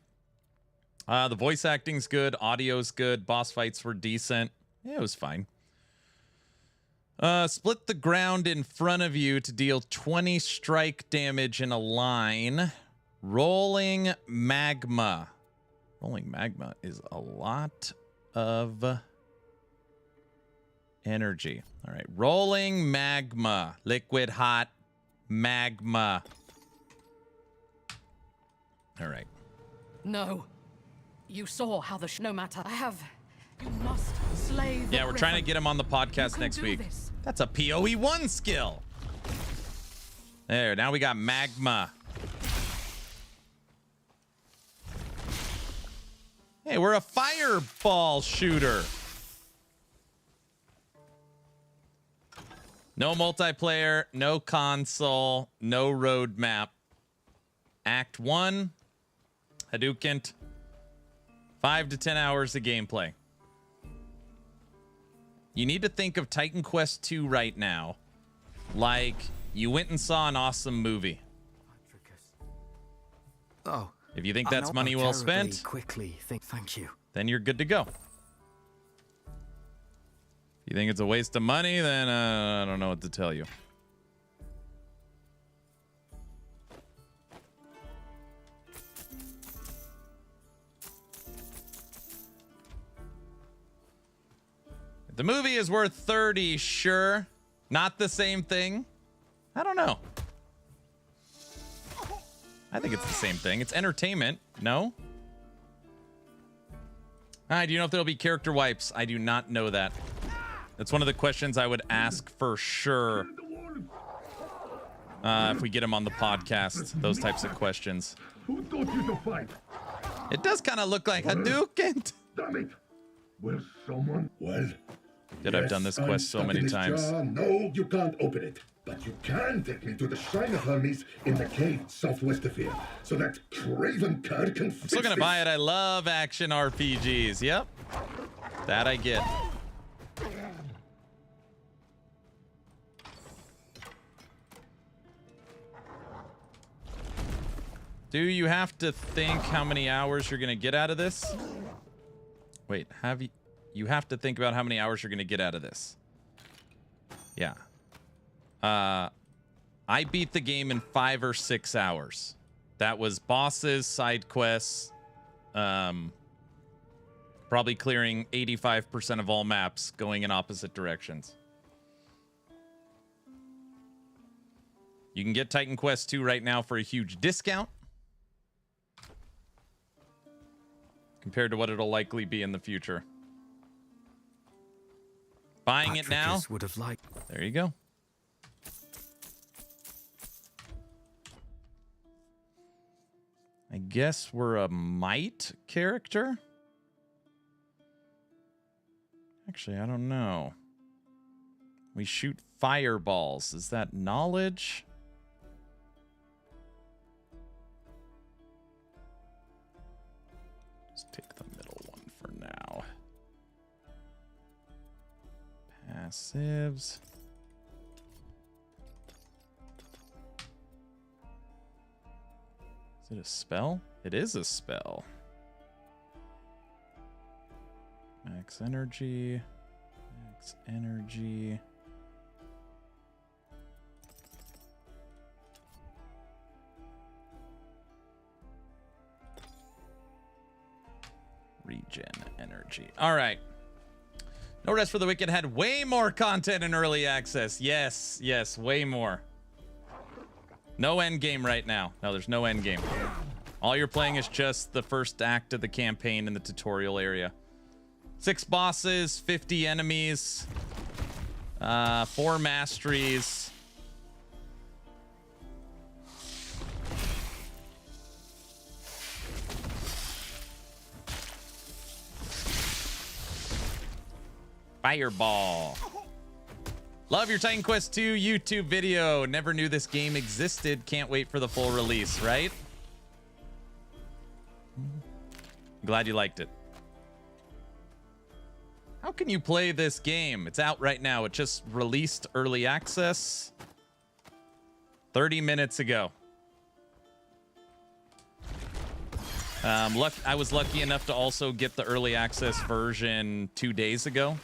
Speaker 1: The voice acting's good. Audio's good. Boss fights were decent. Yeah, it was fine. Split the ground in front of you to deal 20 strike damage in a line. Rolling magma. Rolling magma is a lot of energy. All right. Rolling magma. Liquid hot magma. All right.
Speaker 11: No. You saw how no matter. You must slay the
Speaker 1: Yeah, we're trying to get him on the podcast next week.
Speaker 11: This.
Speaker 1: That's a PoE 1 skill. There, now we got magma. Hey, we're a fireball shooter. No multiplayer, no console, no roadmap. Act 1, Hadouken, 5 to 10 hours of gameplay. You need to think of Titan Quest 2 right now like you went and saw an awesome movie.
Speaker 12: Oh.
Speaker 1: If you think that's money well spent,
Speaker 12: thank you.
Speaker 1: then you're good to go. If you think it's a waste of money, then I don't know what to tell you. The movie is worth 30, sure. Not the same thing. I don't know. I think it's the same thing. It's entertainment. No? Do you know if there'll be character wipes? I do not know that. That's one of the questions I would ask for sure. If we get him on the podcast, those types of questions.
Speaker 12: Who taught you to fight?
Speaker 1: It does kind of look like Hadouken.
Speaker 12: Damn it! Will someone? Well,
Speaker 1: Dude, I've done this quest so many times.
Speaker 12: No, you can't open it. But you can take me to the Shrine of Hermes in the cave southwest of here, so that craven cur can fix
Speaker 1: I'm still gonna buy it. I love action RPGs. Yep. That I get. Do you have to think how many hours you're gonna get out of this? Wait, you have to think about how many hours you're gonna get out of this. Yeah. I beat the game in 5 or 6 hours. That was bosses, side quests, probably clearing 85% of all maps going in opposite directions. You can get Titan Quest 2 right now for a huge discount compared to what it'll likely be in the future. Buying it now?
Speaker 6: Would have liked.
Speaker 1: There you go. I guess we're a might character? Actually, I don't know. We shoot fireballs. Is that knowledge? Let's take the middle one for now. Passives. Is it a spell? It is a spell. Max energy. Max energy. Regen energy. All right. No Rest for the Wicked had way more content in early access. Yes, yes, way more. No end game right now. No, there's no end game. All you're playing is just the first act of the campaign in the tutorial area. 6 bosses, 50 enemies, 4 masteries. Fireball. Love your Titan Quest 2 YouTube video. Never knew this game existed. Can't wait for the full release, right? Glad you liked it. How can you play this game? It's out right now. It just released early access 30 minutes ago. I was lucky enough to also get the early access version 2 days ago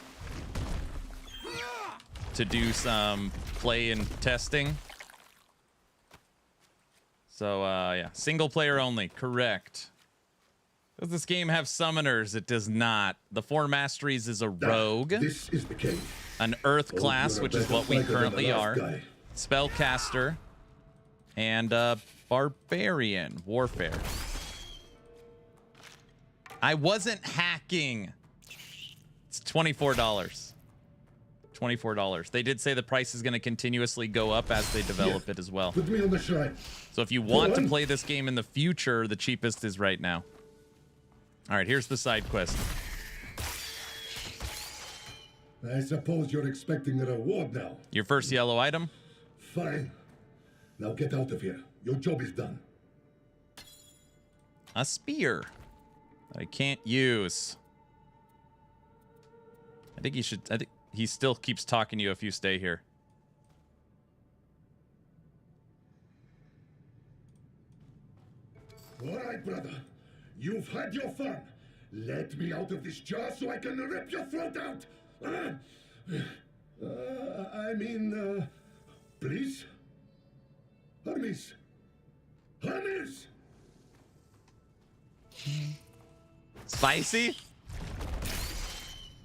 Speaker 1: to do some play and testing. So, yeah, single player only, correct. Does this game have summoners? It does not. The 4 masteries is a rogue,
Speaker 12: This is the cave.
Speaker 1: an earth class, which is what we currently are, spellcaster, and barbarian, warfare. I wasn't hacking. It's $24. $24. They did say the price is going to continuously go up as they develop it as well.
Speaker 12: Put me on the shrine.
Speaker 1: So if you want to play this game in the future, the cheapest is right now. All right, here's the side quest.
Speaker 12: I suppose you're expecting a reward now.
Speaker 1: Your first yellow item.
Speaker 12: Fine. Now get out of here. Your job is done.
Speaker 1: A spear that I can't use. I think he still keeps talking to you if you stay here.
Speaker 12: All right, brother. You've had your fun. Let me out of this jar so I can rip your throat out. Please? Hermes. Hermes!
Speaker 1: Spicy?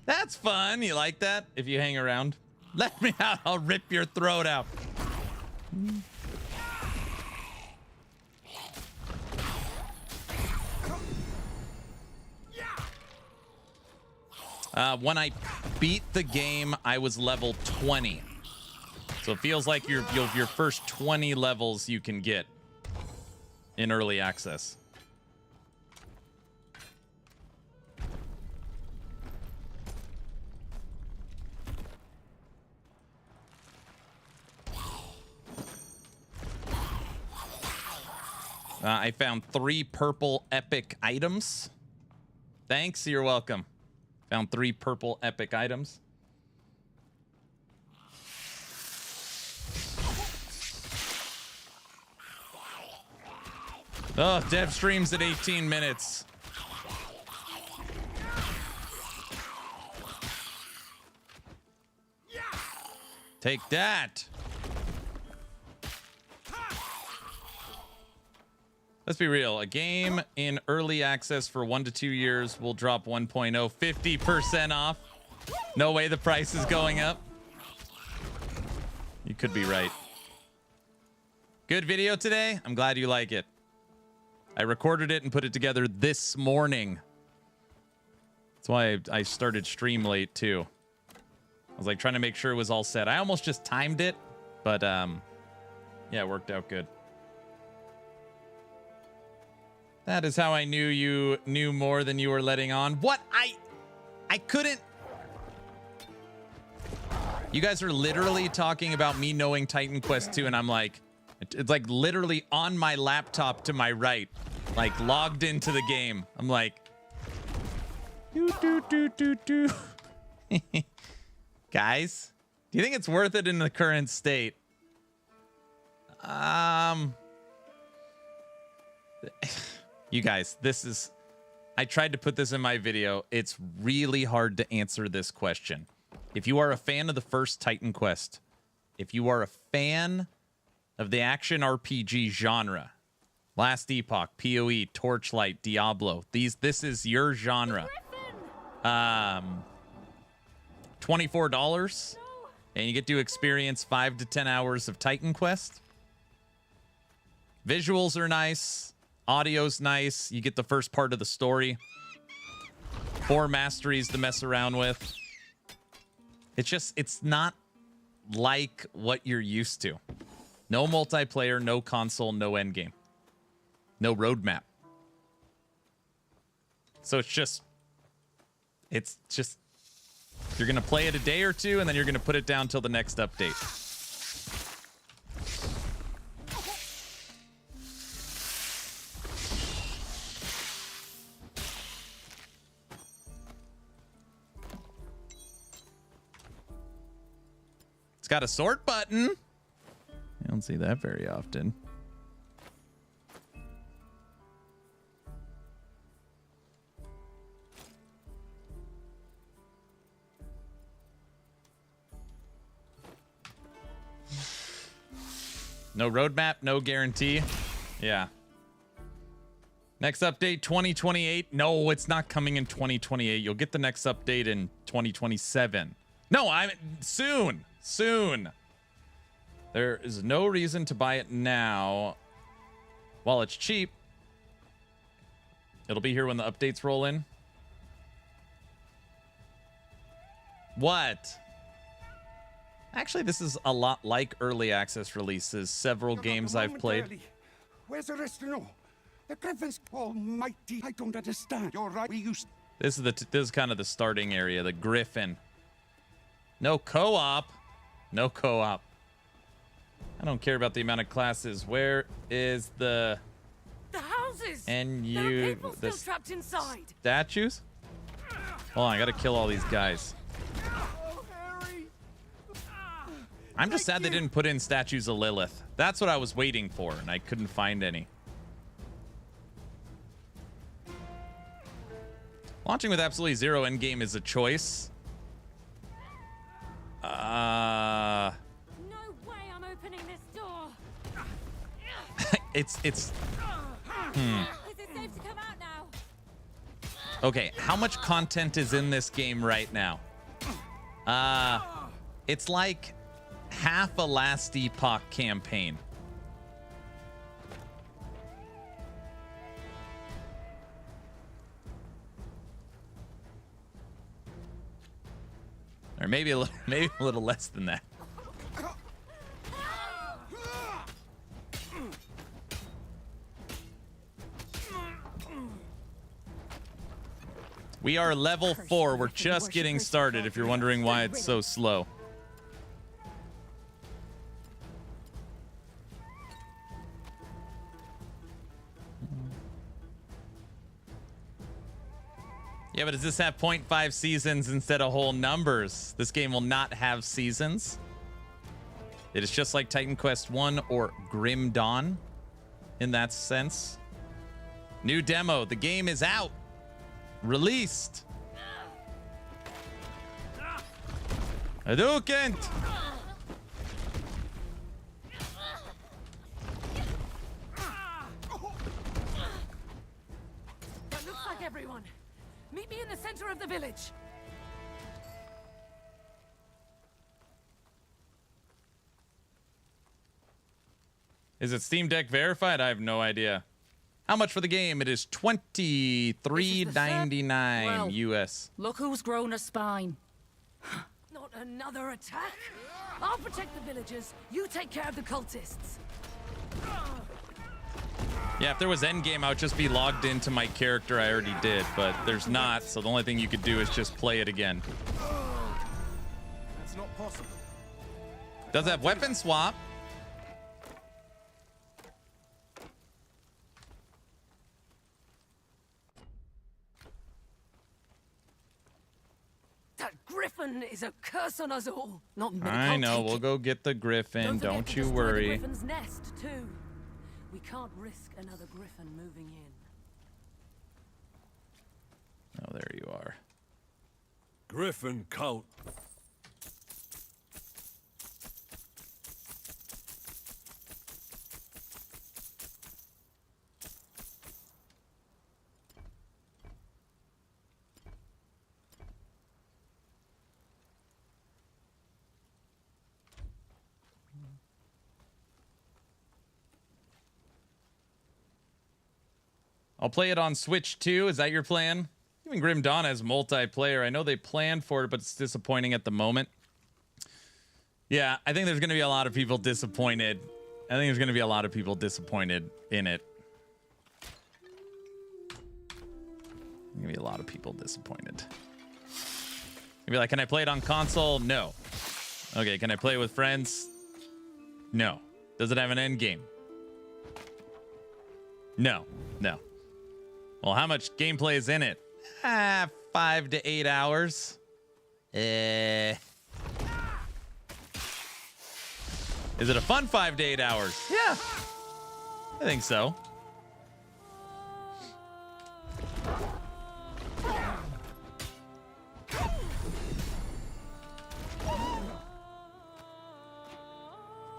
Speaker 1: That's fun. You like that? If you hang around. Let me out. I'll rip your throat out. When I beat the game, I was level 20. So it feels like your first 20 levels you can get in early access. I found 3 purple epic items. Thanks, you're welcome. Found 3 purple epic items. Oh, dev streams at 18 minutes. Take that. Let's be real. A game in early access for 1 to 2 years will drop 1.0, 50% off. No way the price is going up. You could be right. Good video today. I'm glad you like it. I recorded it and put it together this morning. That's why I started stream late too. I was like trying to make sure it was all set. I almost just timed it, but yeah, it worked out good. That is how I knew you knew more than you were letting on. What? I couldn't. You guys are literally talking about me knowing Titan Quest 2, and I'm like, it's like literally on my laptop to my right, like logged into the game. I'm like, guys, do you think it's worth it in the current state? You guys, I tried to put this in my video. It's really hard to answer this question. If you are a fan of the first Titan Quest, if you are a fan of the action RPG genre, Last Epoch, PoE, Torchlight, Diablo, this is your genre. $24, and you get to experience 5 to 10 hours of Titan Quest. Visuals are nice. Audio's nice. You get the first part of the story. 4 masteries to mess around with. It's not like what you're used to. No multiplayer, no console, no endgame. No roadmap. So it's just you're going to play it a day or two, and then you're going to put it down till the next update. It's got a sort button. I don't see that very often. No roadmap, no guarantee. Yeah. Next update, 2028. No, it's not coming in 2028. You'll get the next update in 2027. No, soon. Soon. There is no reason to buy it now. While it's cheap, it'll be here when the updates roll in. What? Actually, this is a lot like early access releases. Several games I've played.
Speaker 4: Where's the rest to know? The Griffins, almighty, I don't understand. You're right.
Speaker 1: This is kind of the starting area, the Griffin. No co-op. No co-op. I don't care about the amount of classes. Where is the
Speaker 11: houses?
Speaker 1: And
Speaker 11: there are people still trapped inside.
Speaker 1: Statues? Hold on, I gotta kill all these guys. I'm just sad they didn't put in statues of Lilith. That's what I was waiting for, and I couldn't find any. Launching with absolutely zero endgame is a choice.
Speaker 11: No way I'm opening this door.
Speaker 1: It's
Speaker 11: Is it safe to come out now?
Speaker 1: Okay, how much content is in this game right now? It's like half a last Epoch campaign. Or maybe a little less than that. We are level 4. We're just getting started, if you're wondering why it's so slow. Yeah, but does this have 0.5 seasons instead of whole numbers? This game will not have seasons. It is just like Titan Quest 1 or Grim Dawn in that sense. New demo. The game is out. Released. Hadouken!
Speaker 11: That looks like everyone. Meet me in the center of the village.
Speaker 1: Is it Steam Deck verified? I have no idea. How much for the game? It is $23.99
Speaker 11: Well,
Speaker 1: US.
Speaker 11: Look who's grown a spine. Not another attack. I'll protect the villagers. You take care of the cultists.
Speaker 1: Yeah, if there was endgame, I would just be logged into my character I already did, but there's not, so the only thing you could do is just play it again.
Speaker 13: That's not possible.
Speaker 1: Does have weapon swap.
Speaker 11: That griffin is a curse on us all. Not me.
Speaker 1: I know, we'll go get the griffin, don't you worry.
Speaker 11: The griffin's nest too. We can't risk another griffin moving in.
Speaker 1: Oh, there you are.
Speaker 13: Griffin coat.
Speaker 1: I'll play it on Switch too. Is that your plan? Even Grim Dawn has multiplayer. I know they planned for it, but it's disappointing at the moment. Yeah, I think there's going to be a lot of people disappointed. I think there's going to be a lot of people disappointed in it. There's going to be a lot of people disappointed. You'll be like, can I play it on console? No. Okay, can I play it with friends? No. Does it have an end game? No. No. Well, how much gameplay is in it? 5 to 8 hours. Is it a fun 5 to 8 hours? Yeah. I think so.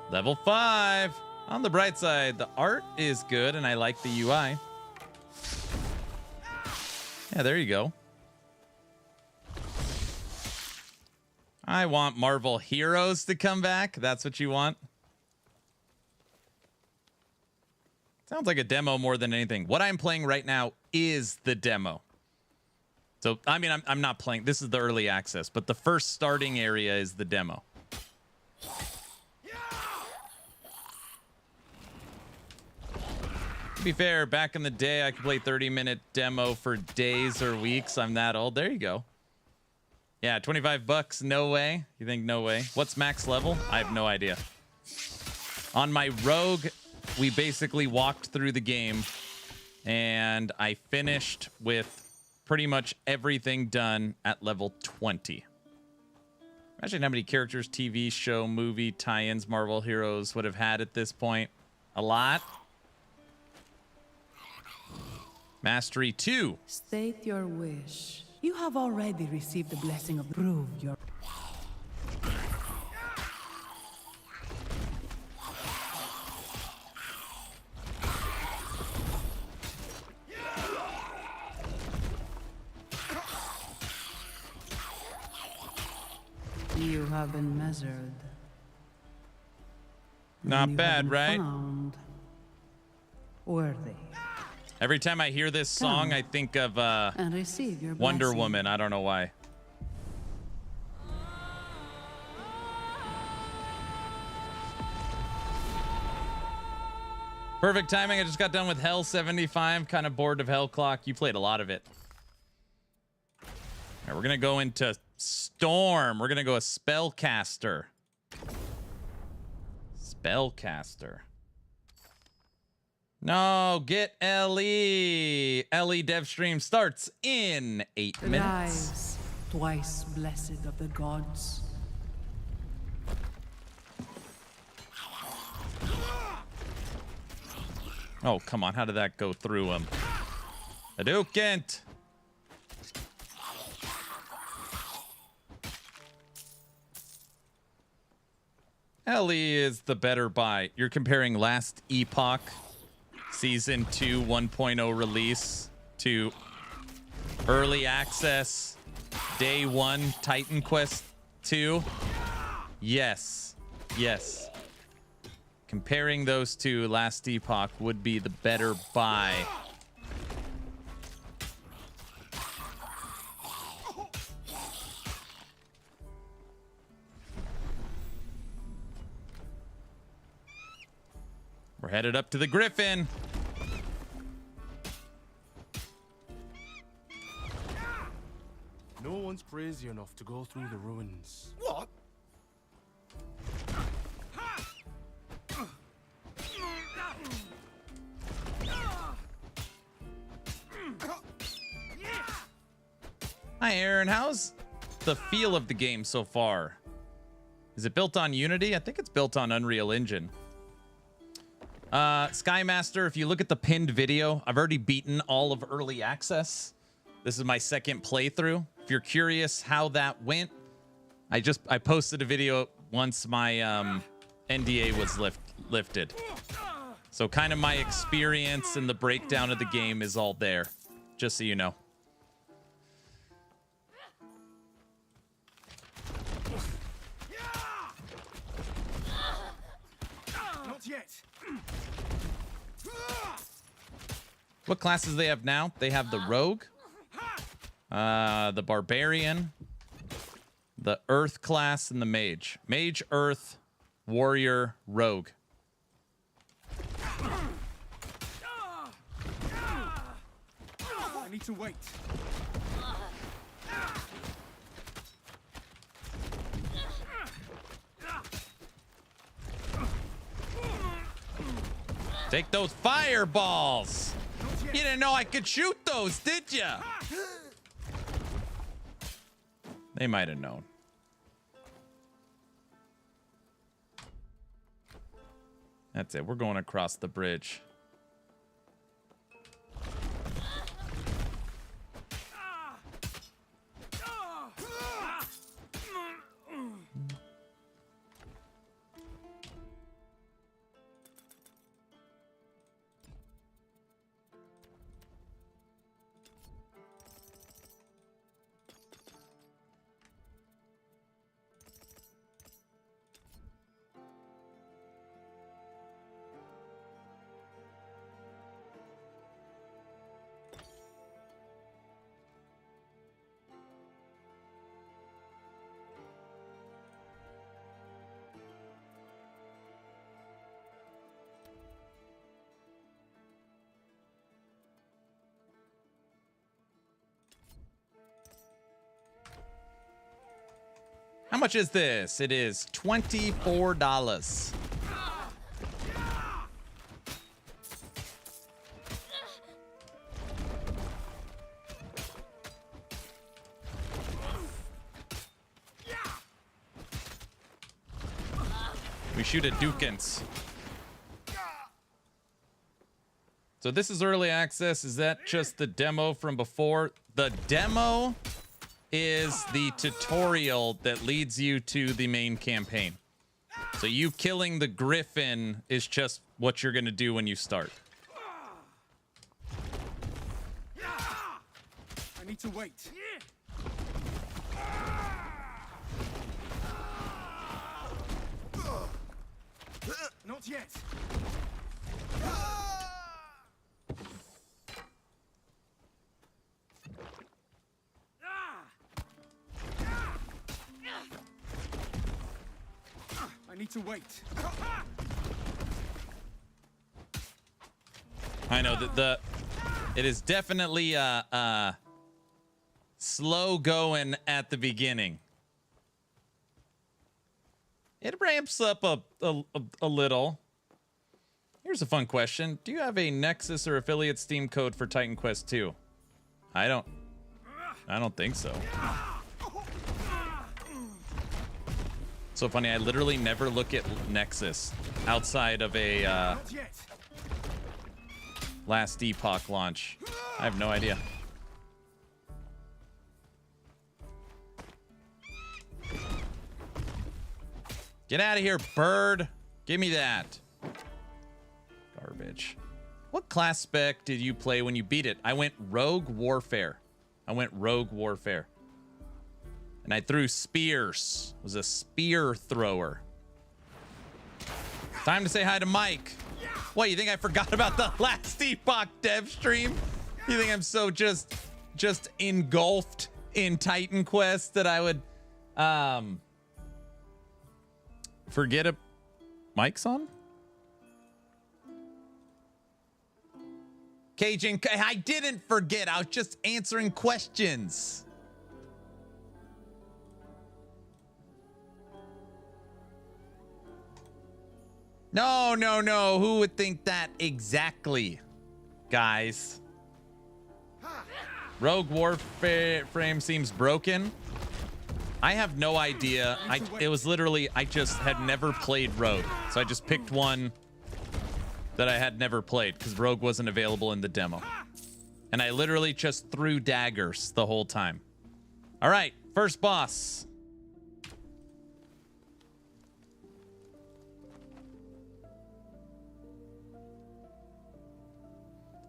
Speaker 1: Level 5. On the bright side, the art is good and I like the UI. Yeah, there you go. I want Marvel Heroes to come back. That's what you want? Sounds like a demo more than anything. What I'm playing right now is the demo. So, I mean, I'm not playing. This is the early access, but the first starting area is the demo. To be fair, back in the day, I could play 30-minute demo for days or weeks. I'm that old. There you go. Yeah, $25. No way. You think no way? What's max level? I have no idea. On my rogue, we basically walked through the game, and I finished with pretty much everything done at level 20. Imagine how many characters, TV show, movie, tie-ins, Marvel Heroes would have had at this point. A lot. Mastery 2.
Speaker 8: State your wish. You have already received the blessing of prove your... You have been measured.
Speaker 1: Not
Speaker 8: You have
Speaker 1: bad,
Speaker 8: been
Speaker 1: right?
Speaker 8: found worthy.
Speaker 1: Every time I hear this song, I think of
Speaker 8: And receive your
Speaker 1: Wonder
Speaker 8: blessing.
Speaker 1: Woman. I don't know why. Perfect timing. I just got done with Hell 75. Kind of bored of Hell Clock. You played a lot of it. All right, we're going to go into Storm. We're going to go a Spellcaster. Spellcaster. No, get Ellie. Ellie dev stream starts in 8 minutes.
Speaker 8: Rise, twice blessed of the gods.
Speaker 1: Oh, come on. How did that go through him? Hadouken! Ellie is the better buy. You're comparing last Epoch Season 2 1.0 release to early access Day 1 Titan Quest 2? Yes. Yes. Comparing those two, last Epoch would be the better buy. We're headed up to the Griffin.
Speaker 14: No one's crazy enough to go through the ruins.
Speaker 4: What?
Speaker 1: Hi, Aaron. How's the feel of the game so far? Is it built on Unity? I think it's built on Unreal Engine. Skymaster, if you look at the pinned video, I've already beaten all of early access. This is my second playthrough. If you're curious how that went, I posted a video once my NDA was lifted. So kind of my experience and the breakdown of the game is all there, just so you know.
Speaker 14: Not yet.
Speaker 1: What classes they have now? They have the Rogue, the Barbarian, the Earth class, and the Mage. Mage, Earth, Warrior, Rogue.
Speaker 14: I need to wait.
Speaker 1: Take those fireballs! You didn't know I could shoot those, did ya? They might have known. That's it. We're going across the bridge. How much is this? It is $24. We shoot at Dukins. So this is early access. Is that just the demo from before? The demo is the tutorial that leads you to the main campaign. So you killing the Griffin is just what you're going to do when you start.
Speaker 14: I need to wait. Not yet. I need to wait.
Speaker 1: I know that it is definitely slow going at the beginning. It ramps up a little. Here's a fun question. Do you have a Nexus or affiliate Steam code for Titan Quest 2? I don't think so. So funny, I literally never look at Nexus outside of a last Epoch launch. I have no idea. Get out of here, bird. Give me that. Garbage. What class spec did you play when you beat it? I went Rogue Warfare. And I threw spears. Was a spear thrower. Time to say hi to Mike. What, you think I forgot about the last Epoch dev stream? You think I'm so just engulfed in Titan Quest that I would forget a Mike's on? Cajun, I didn't forget. I was just answering questions. No. Who would think that exactly, guys? Rogue Warfare frame seems broken. I have no idea. It was literally, I just had never played Rogue. So I just picked one that I had never played because Rogue wasn't available in the demo. And I literally just threw daggers the whole time. All right, first boss.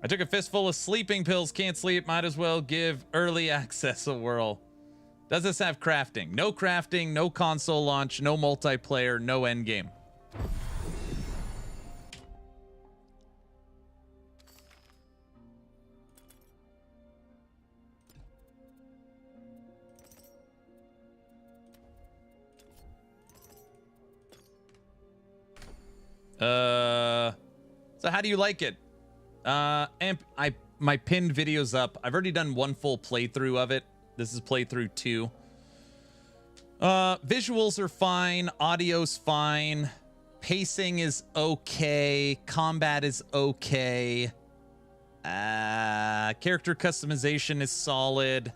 Speaker 1: I took a fistful of sleeping pills, can't sleep, might as well give early access a whirl. Does this have crafting? No crafting, no console launch, no multiplayer, no endgame. So how do you like it? My pinned video's up. I've already done one full playthrough of it. This is playthrough 2. Visuals are fine. Audio's fine. Pacing is okay. Combat is okay. Character customization is solid.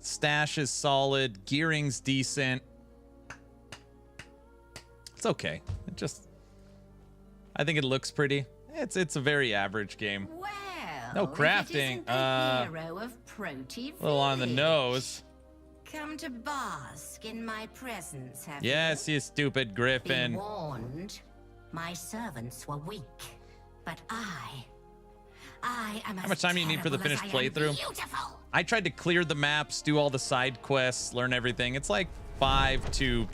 Speaker 1: Stash is solid. Gearing's decent. It's okay. I think it looks pretty. It's a very average game.
Speaker 15: Well,
Speaker 1: no crafting.
Speaker 15: Hero of Proti
Speaker 1: a little on the nose.
Speaker 15: Come to bask in my presence, have
Speaker 1: Yes, you stupid griffin.
Speaker 15: Be warned, my servants were weak, but I am as
Speaker 1: How much time do you need for the
Speaker 15: terrible as
Speaker 1: finished
Speaker 15: I am
Speaker 1: playthrough?
Speaker 15: beautiful.
Speaker 1: I tried to clear the maps, do all the side quests, learn everything. It's like 5 to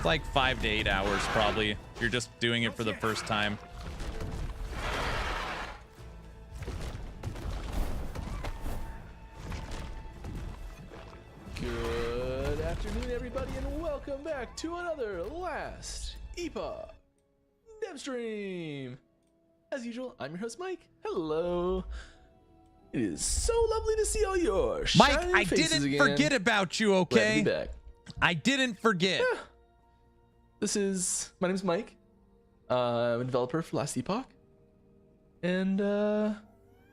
Speaker 1: 8 hours probably. If you're just doing it for the first time.
Speaker 16: Good afternoon, everybody, and welcome back to another Last Epoch dev stream. As usual, I'm your host, Mike. Hello. It is so lovely to see all your
Speaker 1: Mike,
Speaker 16: shining
Speaker 1: I
Speaker 16: faces
Speaker 1: didn't
Speaker 16: again.
Speaker 1: forget about you, okay?
Speaker 16: Glad to be back.
Speaker 1: I didn't forget.
Speaker 16: Yeah. My name's Mike. I'm a developer for Last Epoch. And we're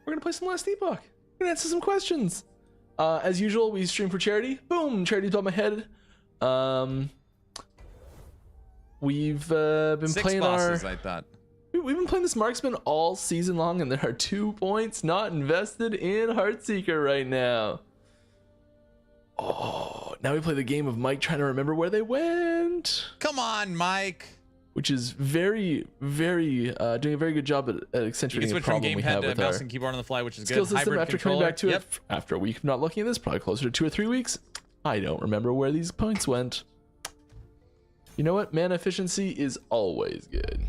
Speaker 16: gonna play some Last Epoch. We're gonna answer some questions. As usual, we stream for charity. Boom, charity's above my head. We've been
Speaker 1: 6
Speaker 16: playing
Speaker 1: bosses, I thought.
Speaker 16: We've been playing this marksman all season long, and there are 2 points not invested in Heartseeker right now. Oh, now we play the game of Mike trying to remember where they went.
Speaker 1: Come on, Mike.
Speaker 16: which is very, very doing a very good job at accentuating the problem we have with
Speaker 1: mouse
Speaker 16: our
Speaker 1: and keyboard on the fly, which is
Speaker 16: skill
Speaker 1: good.
Speaker 16: system.
Speaker 1: Hybrid
Speaker 16: After
Speaker 1: controller.
Speaker 16: coming back to it after a week of not looking at this, probably closer to 2 or 3 weeks. I don't remember where these points went. You know what? Mana efficiency is always good.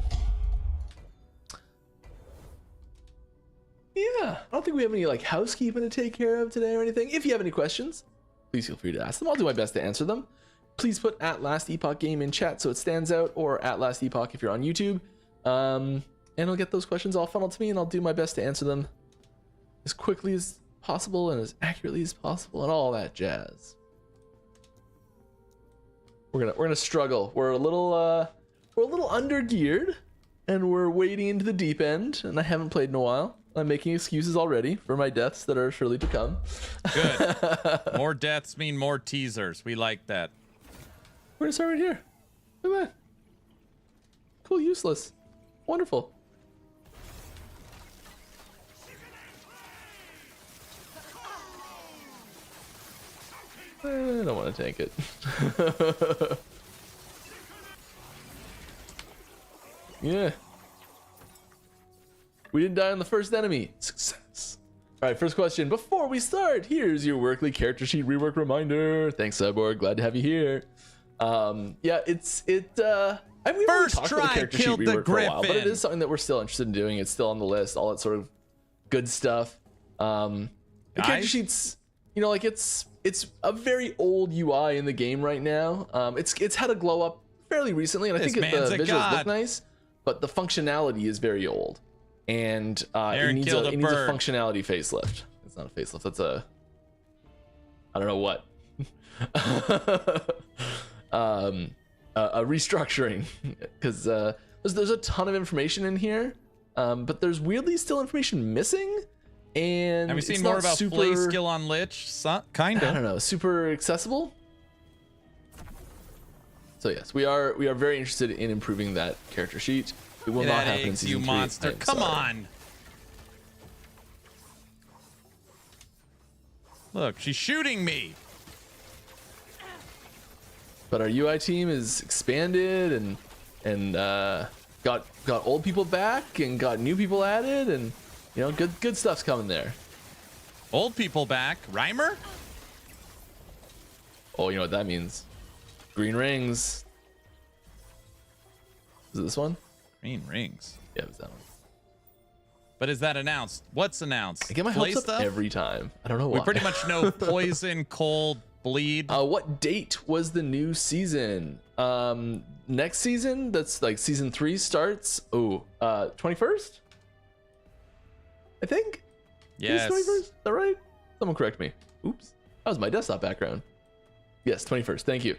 Speaker 16: Yeah, I don't think we have any like housekeeping to take care of today or anything. If you have any questions, please feel free to ask them. I'll do my best to answer them. Please put @LastEpochGame in chat so it stands out, or @LastEpoch if you're on YouTube. And I'll get those questions all funneled to me, and I'll do my best to answer them as quickly as possible and as accurately as possible, and all that jazz. We're gonna struggle. We're a little under geared, and we're wading into the deep end. And I haven't played in a while. I'm making excuses already for my deaths that are surely to come.
Speaker 1: Good. More deaths mean more teasers. We like that.
Speaker 16: We're gonna start right here. Look at that. Cool, useless. Wonderful. I don't want to tank it. Yeah. We didn't die on the first enemy. Success. All right, first question. Before we start, here's your Workly character sheet rework reminder. Thanks, Cyborg. Glad to have you here. Yeah, I mean, we haven't talked about the character sheet rework for a while, but it is something that we're still interested in doing. It's still on the list, all that sort of good stuff. The character sheets, you know, like it's a very old UI in the game right now. It's had a glow up fairly recently, and I think the visuals look nice, but the functionality is very old, and it needs a functionality facelift. It's not a facelift. That's I don't know what. A restructuring, because there's a ton of information in here, but there's weirdly still information missing. And
Speaker 1: have you seen more about Flay skill on Lich? Kind of.
Speaker 16: I don't know. Super accessible. So yes, we are very interested in improving that character sheet. It will not happen in season 3.
Speaker 1: You monster! Come on. Look, she's shooting me.
Speaker 16: But our UI team is expanded and got old people back and got new people added, and you know, good stuff's coming there.
Speaker 1: Old people back. Reimer?
Speaker 16: Oh, you know what that means. Green rings. Is it this one?
Speaker 1: Green rings.
Speaker 16: Yeah, it was that one.
Speaker 1: But is that announced? What's announced?
Speaker 16: I get my hopes up every time. I don't know why.
Speaker 1: We pretty much know poison, cold, bleed.
Speaker 16: What date was the new season? Next season, that's like season 3 starts. 21st? I think.
Speaker 1: Yes.
Speaker 16: 21st? Is that right? Someone correct me. Oops. That was my desktop background. Yes, 21st. Thank you.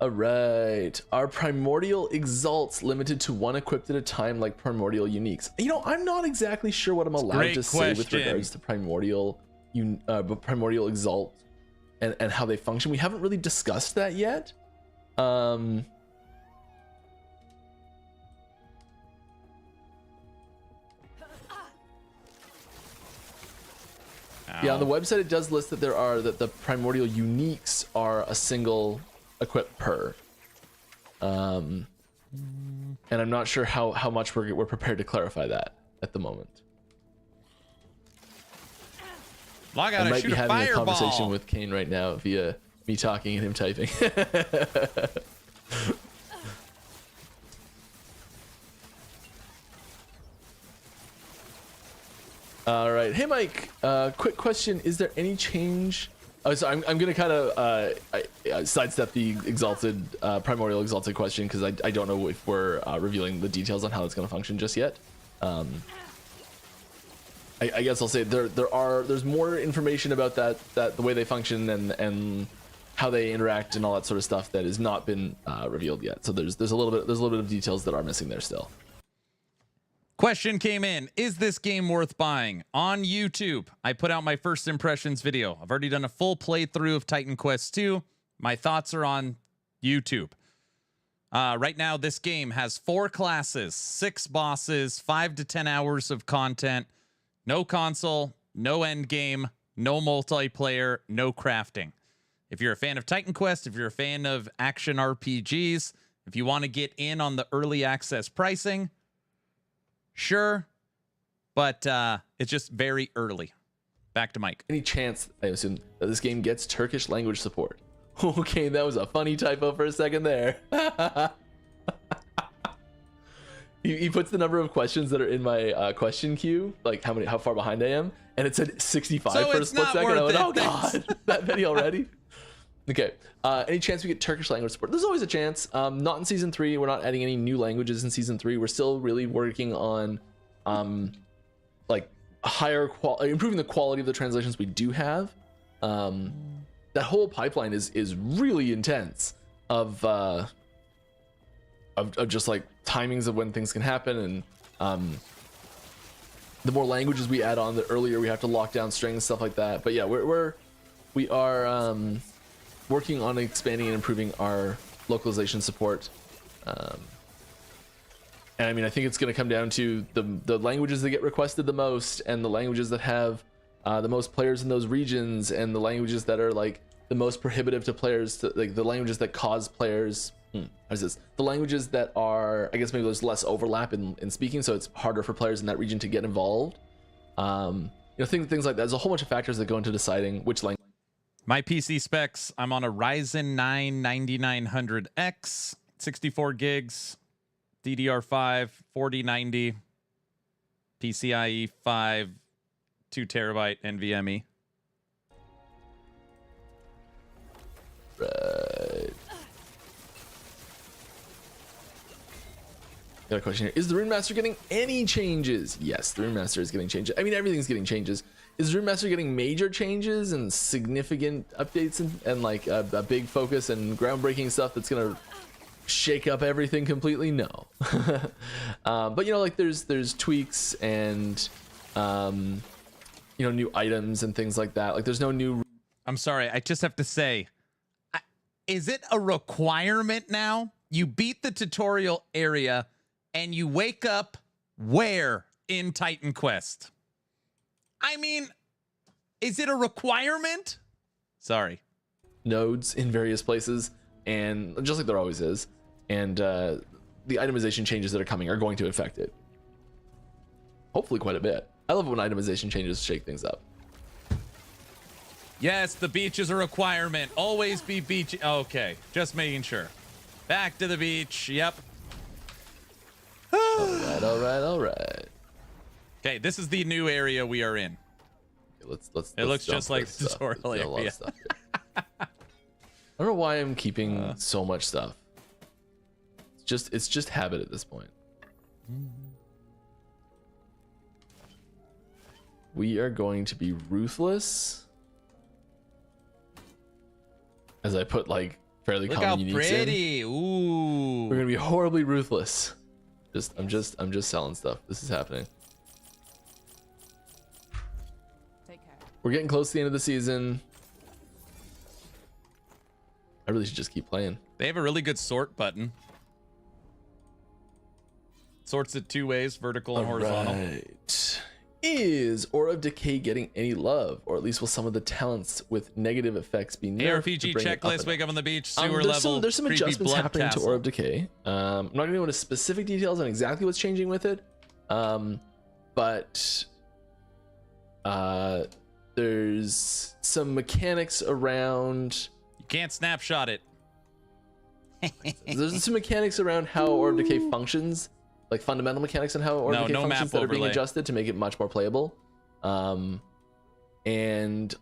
Speaker 16: All right. Are primordial exalts limited to 1 equipped at a time like primordial uniques? You know, I'm not exactly sure what I'm allowed to say with regards to primordial exalt and how they function. We haven't really discussed that yet. Yeah, on the website it does list that the primordial uniques are a single equip per. And I'm not sure how much we're prepared to clarify that at the moment.
Speaker 1: Log out,
Speaker 16: I might
Speaker 1: shoot
Speaker 16: be
Speaker 1: a
Speaker 16: having
Speaker 1: fireball.
Speaker 16: a conversation with Kane right now via me talking and him typing. All right. Hey, Mike. Quick question. Is there any change? Oh, so I'm going to kind of sidestep the primordial exalted question because I don't know if we're revealing the details on how it's going to function just yet. I guess I'll say there's more information about that the way they function and how they interact and all that sort of stuff that has not been revealed yet. So there's a little bit of details that are missing there still.
Speaker 1: Question came in. Is this game worth buying? On YouTube, I put out my first impressions video. I've already done a full playthrough of Titan Quest 2. My thoughts are on YouTube. Right now, this game has 4 classes, 6 bosses, 5 to 10 hours of content, no console, no end game, no multiplayer, no crafting. If you're a fan of Titan Quest, if you're a fan of action RPGs, If you want to get in on the early access pricing, sure, but it's just very early. Back to Mike.
Speaker 16: Any chance, I assume, that this game gets Turkish language support? Okay, that was a funny typo for a second there. He puts the number of questions that are in my question queue, like how far behind I am, and it said 65
Speaker 1: so
Speaker 16: for a split second. I went, oh god, that many already? Okay, any chance we get Turkish language support? There's always a chance. Not in season 3. We're not adding any new languages in season 3. We're still really working on like higher quality, improving the quality of the translations we do have. That whole pipeline is really intense of just like timings of when things can happen, and the more languages we add on, the earlier we have to lock down strings, stuff like that. But yeah, we are working on expanding and improving our localization support. And I mean, I think it's going to come down to the languages that get requested the most, and the languages that have the most players in those regions, and the languages that are like the most prohibitive to players, like the languages that cause players. How's this? The languages that are, I guess maybe there's less overlap in speaking, so it's harder for players in that region to get involved. Things like that. There's a whole bunch of factors that go into deciding which language.
Speaker 1: My PC specs, I'm on a Ryzen 9 9900X, 64 gigs, DDR5, 4090, PCIe 5, 2 terabyte NVMe.
Speaker 16: Right. Got a question here. Is the Rune Master getting any changes? Yes, the Rune Master is getting changes. I mean, everything's getting changes. Is Rune Master getting major changes and significant updates and like a big focus and groundbreaking stuff that's gonna shake up everything completely? No. But like there's tweaks and new items and things like that. Like there's no new.
Speaker 1: I'm sorry, I just have to say, is it a requirement now? You beat the tutorial area and you wake up where in Titan Quest? I mean, is it a requirement? Sorry.
Speaker 16: Nodes in various places, and just like there always is, and the itemization changes that are coming are going to affect it. Hopefully quite a bit. I love it when itemization changes shake things up.
Speaker 1: Yes, the beach is a requirement. Always be beach. Okay, just making sure. Back to the beach. Yep.
Speaker 16: All right.
Speaker 1: Okay, this is the new area we are in.
Speaker 16: Okay, let's
Speaker 1: it looks just like the tutorial area.
Speaker 16: A lot of stuff here. I don't know why I'm keeping so much stuff. It's just habit at this point. We are going to be ruthless. As I put like fairly
Speaker 1: Look
Speaker 16: common
Speaker 1: how
Speaker 16: uniques
Speaker 1: pretty.
Speaker 16: in.
Speaker 1: Ooh.
Speaker 16: We're gonna be horribly ruthless. I'm just selling stuff. This is happening.
Speaker 11: Take care.
Speaker 16: We're getting close to the end of the season. I really should just keep playing.
Speaker 1: They have a really good sort button. Sorts it 2 ways, vertical and horizontal.
Speaker 16: Right. Is Aura of Decay getting any love, or at least will some of the talents with negative effects be nerfed?
Speaker 1: ARPG checklist, wake up on the beach, sewer level.
Speaker 16: There's some adjustments happening
Speaker 1: castle.
Speaker 16: to Aura of Decay. I'm not going to go into specific details on exactly what's changing with it, but there's some mechanics around.
Speaker 1: You can't snapshot it.
Speaker 16: There's some mechanics around how Aura of Decay functions. Like fundamental mechanics on how Aura of Decay functions that are being adjusted to make it much more playable, and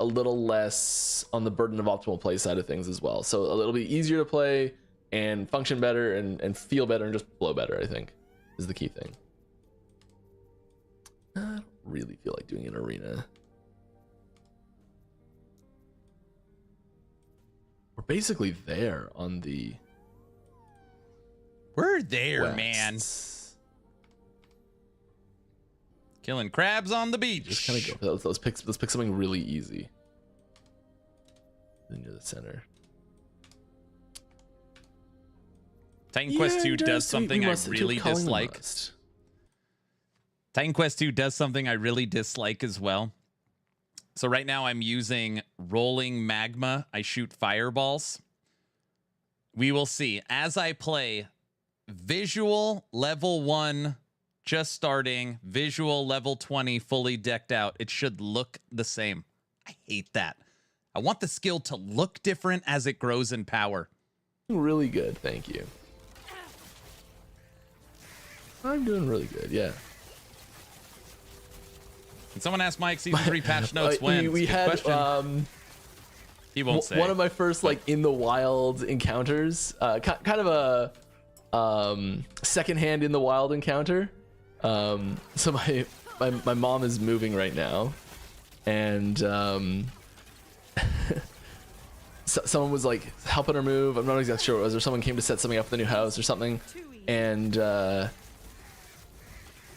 Speaker 16: a little less on the burden of optimal play side of things as well. So it'll be easier to play and function better and feel better and just flow better, I think, is the key thing. I don't really feel like doing an arena. We're basically there on the.
Speaker 1: We're there,
Speaker 16: west.
Speaker 1: Man. Killing crabs on the beach.
Speaker 16: Just kind of go. Let's pick something really easy. Into the center.
Speaker 1: Titan Quest 2 does something I really dislike. Titan Quest 2 does something I really dislike as well. So right now I'm using rolling magma. I shoot fireballs. We will see. As I play, visual level 1 just starting, visual level 20 fully decked out. It should look the same. I hate that. I want the skill to look different as it grows in power.
Speaker 16: Really good, thank you. I'm doing really good, yeah.
Speaker 1: Can someone ask Mike season 3 patch notes when?
Speaker 16: We had
Speaker 1: he won't say.
Speaker 16: One of my first like in the wild encounters, kind of a secondhand in the wild encounter. So my mom is moving right now, and someone was like helping her move. I'm not exactly sure what it was, or someone came to set something up for the new house or something, and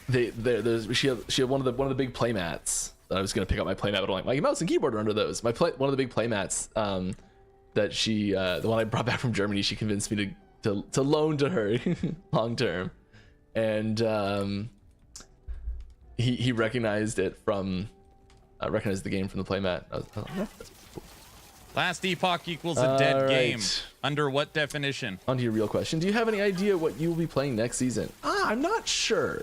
Speaker 16: she had one of the big play mats that I was gonna pick up my play mat, but I'm like, my mouse and keyboard are under those. One of the big play mats that she the one I brought back from Germany, she convinced me to loan to her long term, and he recognized it from recognized the game from the play mat. I was like, oh, that's cool.
Speaker 1: Last Epoch equals a dead game. Under what definition?
Speaker 16: On to your real question. Do you have any idea what you will be playing next season? I'm not sure.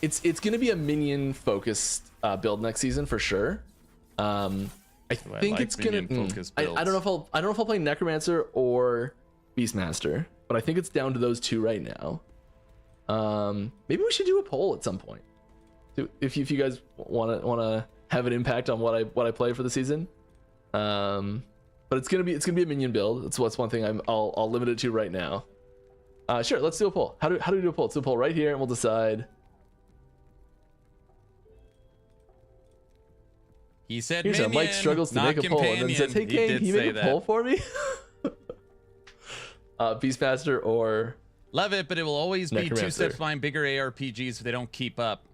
Speaker 16: It's going to be a minion focused build next season for sure. I think
Speaker 1: like
Speaker 16: it's going
Speaker 1: to.
Speaker 16: I don't know if I'll play Necromancer or Beastmaster, but I think it's down to those two right now. Maybe we should do a poll at some point. If you guys want to have an impact on what I play for the season. But it's gonna be a minion build. That's one thing I'll limit it to right now. Sure, let's do a poll. How do we do a poll? Let's do a poll right here, and we'll decide.
Speaker 1: He said
Speaker 16: Here's
Speaker 1: minion,
Speaker 16: how Mike struggles to make a poll, and then says, "Hey, Kane, can you make a poll for me?" Beastmaster or
Speaker 1: love it, but it will always be 2 steps behind bigger ARPGs if they don't keep up.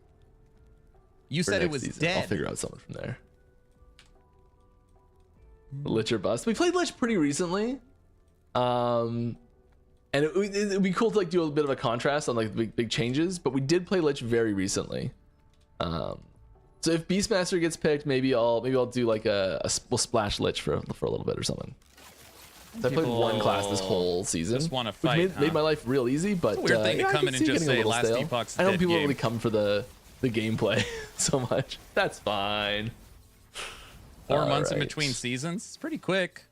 Speaker 1: You said it was dead.
Speaker 16: I'll figure out something from there. Lich or bust. We played Lich pretty recently, and it'd be cool to like do a bit of a contrast on like big changes. But we did play Lich very recently. So if Beastmaster gets picked, maybe I'll do like we'll splash Lich for a little bit or something. I played one class this whole season,
Speaker 1: just want to fight,
Speaker 16: which made my life real easy. But
Speaker 1: it's a weird thing to come in and just say last
Speaker 16: stale.
Speaker 1: Epoch's
Speaker 16: I know
Speaker 1: dead
Speaker 16: people
Speaker 1: game.
Speaker 16: really come for the gameplay so much. That's fine.
Speaker 1: 4 months in between seasons. It's pretty quick.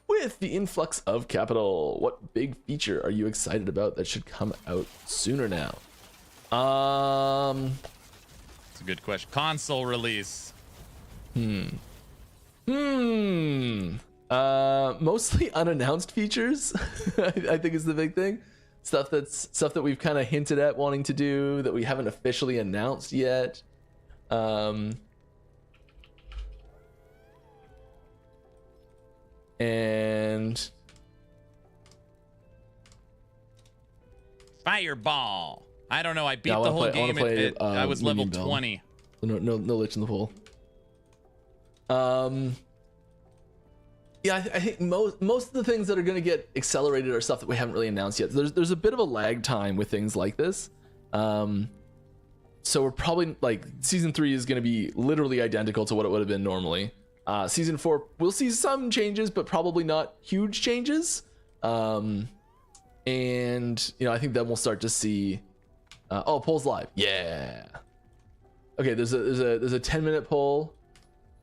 Speaker 16: With the influx of capital, what big feature are you excited about that should come out sooner now?
Speaker 1: It's a good question. Console release.
Speaker 16: Mostly unannounced features. I think is the big thing. Stuff that we've kind of hinted at wanting to do that we haven't officially announced yet. And
Speaker 1: Fireball. I don't know. I beat the whole game. I was level 20.
Speaker 16: No Lich in the pool. Yeah, I think most of the things that are going to get accelerated are stuff that we haven't really announced yet. There's a bit of a lag time with things like this. So we're probably like season 3 is going to be literally identical to what it would have been normally. Season 4 we'll see some changes, but probably not huge changes. And I think then we'll start to see. Poll's live. Yeah. Okay, there's a 10-minute poll.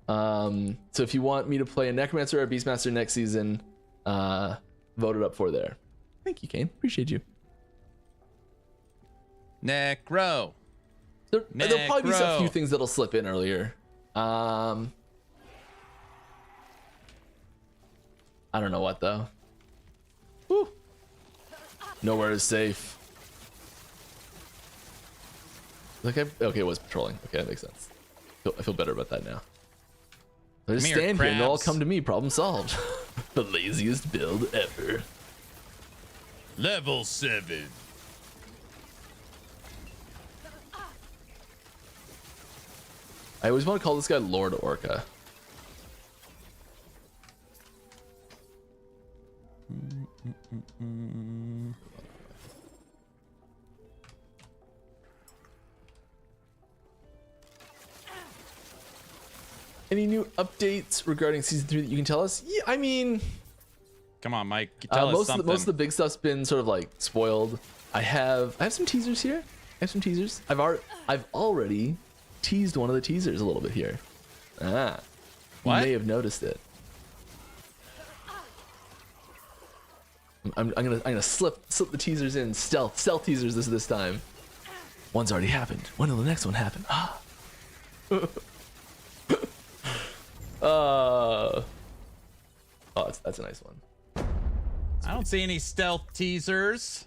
Speaker 16: So if you want me to play a Necromancer or a Beastmaster next season, vote it up for there. Thank you, Kane. Appreciate you.
Speaker 1: Necro.
Speaker 16: There'll probably be a few things that'll slip in earlier. I don't know what though. Woo. Nowhere is safe. Okay, it was patrolling. Okay, that makes sense. I feel better about that now. I just stand here and they'll all come to me. Problem solved. The laziest build ever.
Speaker 1: Level 7.
Speaker 16: I always want to call this guy Lord Orca. Any new updates regarding season 3 that you can tell us? Yeah, I mean,
Speaker 1: Come on, Mike. Tell us something.
Speaker 16: Most of the big stuff's been sort of like spoiled. I have some teasers here. I have some teasers. I've already teased one of the teasers a little bit here. You may have noticed it. I'm gonna slip the teasers in. Stealth teasers this time. One's already happened. When will the next one happen? That's a nice one.
Speaker 1: I don't see any stealth teasers.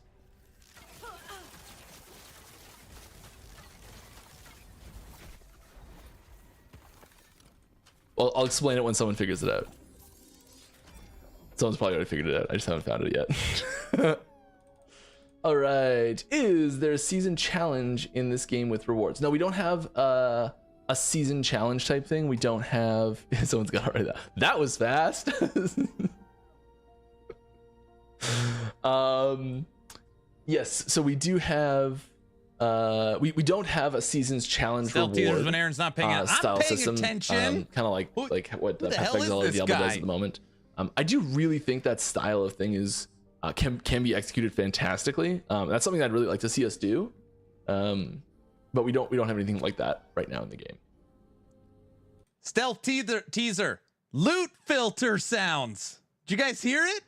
Speaker 16: Well, I'll explain it when someone figures it out. Someone's probably already figured it out. I just haven't found it yet. All right. Is there a season challenge in this game with rewards? No, we don't have a season challenge type thing. We don't have. Someone's got it right there. That was fast. Yes. So we do have. We don't have a season's challenge
Speaker 1: Stealth
Speaker 16: reward.
Speaker 1: teasers when Aaron's not paying attention.
Speaker 16: Style
Speaker 1: I'm paying
Speaker 16: system.
Speaker 1: attention.
Speaker 16: Kind of like what
Speaker 1: the hell is this
Speaker 16: Diablo
Speaker 1: guy?
Speaker 16: does at the moment. I do really think that style of thing is can be executed fantastically. That's something I'd really like to see us do, but we don't have anything like that right now in the game.
Speaker 1: Stealth teaser. Loot filter sounds. Did you guys hear it?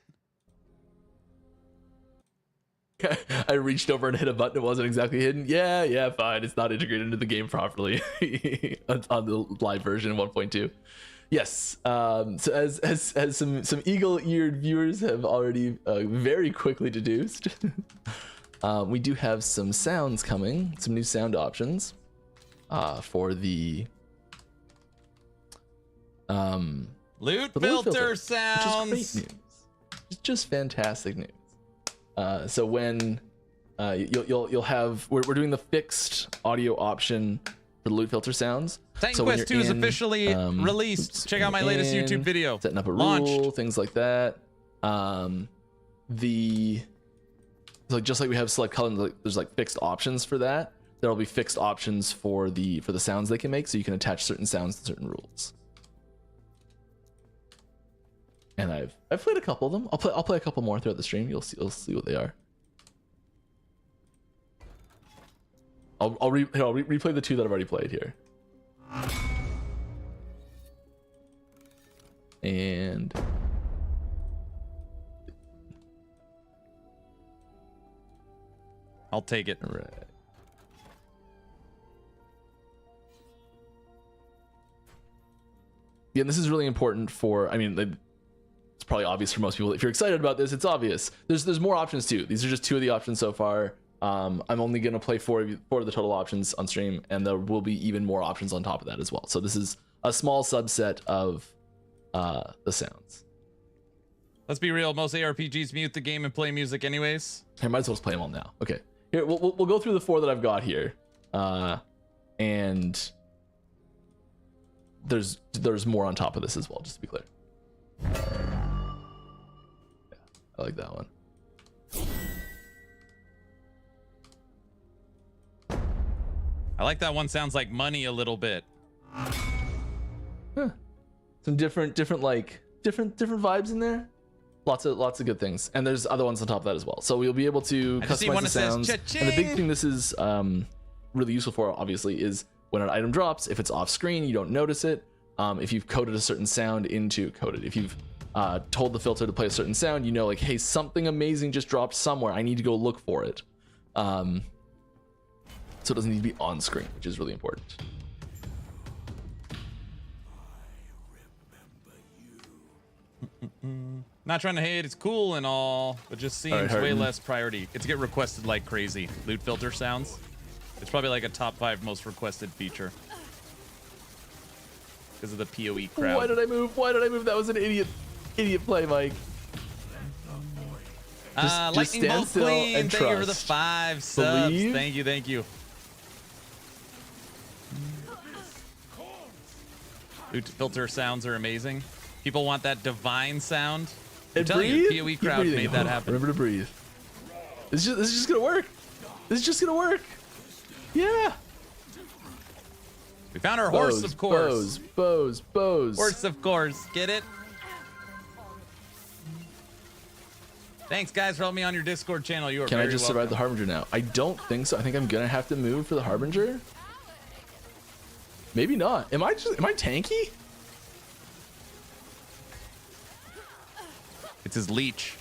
Speaker 16: I reached over and hit a button. It wasn't exactly hidden. Yeah, fine. It's not integrated into the game properly on the live version 1.2. Yes. So as some eagle-eared viewers have already very quickly deduced, we do have some sounds coming, some new sound options for the
Speaker 1: loot filter sounds.
Speaker 16: Which is great news. It's just fantastic news. So when you'll have we're doing the fixed audio option for the loot filter sounds.
Speaker 1: Titan
Speaker 16: so
Speaker 1: Quest 2 is officially released. Check out my latest YouTube video.
Speaker 16: Setting up a
Speaker 1: Launched.
Speaker 16: rule, things like that. Just like we have select color, there's like fixed options for that. There'll be fixed options for the sounds they can make, so you can attach certain sounds to certain rules. And I've played a couple of them. I'll play a couple more throughout the stream. You'll see what they are. I'll replay the two that I've already played here. And
Speaker 1: I'll take it.
Speaker 16: All right. Yeah, and this is really important for. I mean, it's probably obvious for most people. If you're excited about this, it's obvious. There's more options too. These are just two of the options so far. I'm only gonna play four of the total options on stream, and there will be even more options on top of that as well. So this is a small subset of the sounds.
Speaker 1: Let's be real. Most ARPGs mute the game and play music anyways.
Speaker 16: I might as well just play them all now. Okay, here we'll go through the four that I've got here, and there's more on top of this as well. Just to be clear. Yeah, I like that one.
Speaker 1: I like that one. Sounds like money a little bit.
Speaker 16: Huh. Some different vibes in there. Lots of good things, and there's other ones on top of that as well. So we'll be able to customize the sounds. And the big thing this is really useful for, obviously, is when an item drops. If it's off screen, you don't notice it. If you've coded a certain sound into if you've told the filter to play a certain sound, you know, like, hey, something amazing just dropped somewhere. I need to go look for it. So it doesn't need to be on screen, which is really important.
Speaker 1: Not trying to hate, it's cool and all, but just seems way less priority. It's get requested like crazy. Loot filter sounds. It's probably like a top 5 most requested feature. Because of the PoE crowd.
Speaker 16: Why did I move? That was an idiot play, Mike.
Speaker 1: Lightning Bolt Queen, thank you for the 5 subs. Thank you. Loot filter sounds are amazing. People want that divine sound. I'm telling you, PoE crowd made that happen.
Speaker 16: Remember to breathe. This is just gonna work. Yeah.
Speaker 1: We found our horse, of course.
Speaker 16: Bows.
Speaker 1: Horse, of course. Get it? Thanks, guys, for helping me on your Discord channel. You are
Speaker 16: Can I
Speaker 1: very
Speaker 16: just
Speaker 1: welcome.
Speaker 16: survive the Harbinger now? I don't think so. I think I'm gonna have to move for the Harbinger. Maybe not. Am I tanky?
Speaker 1: It's his leech.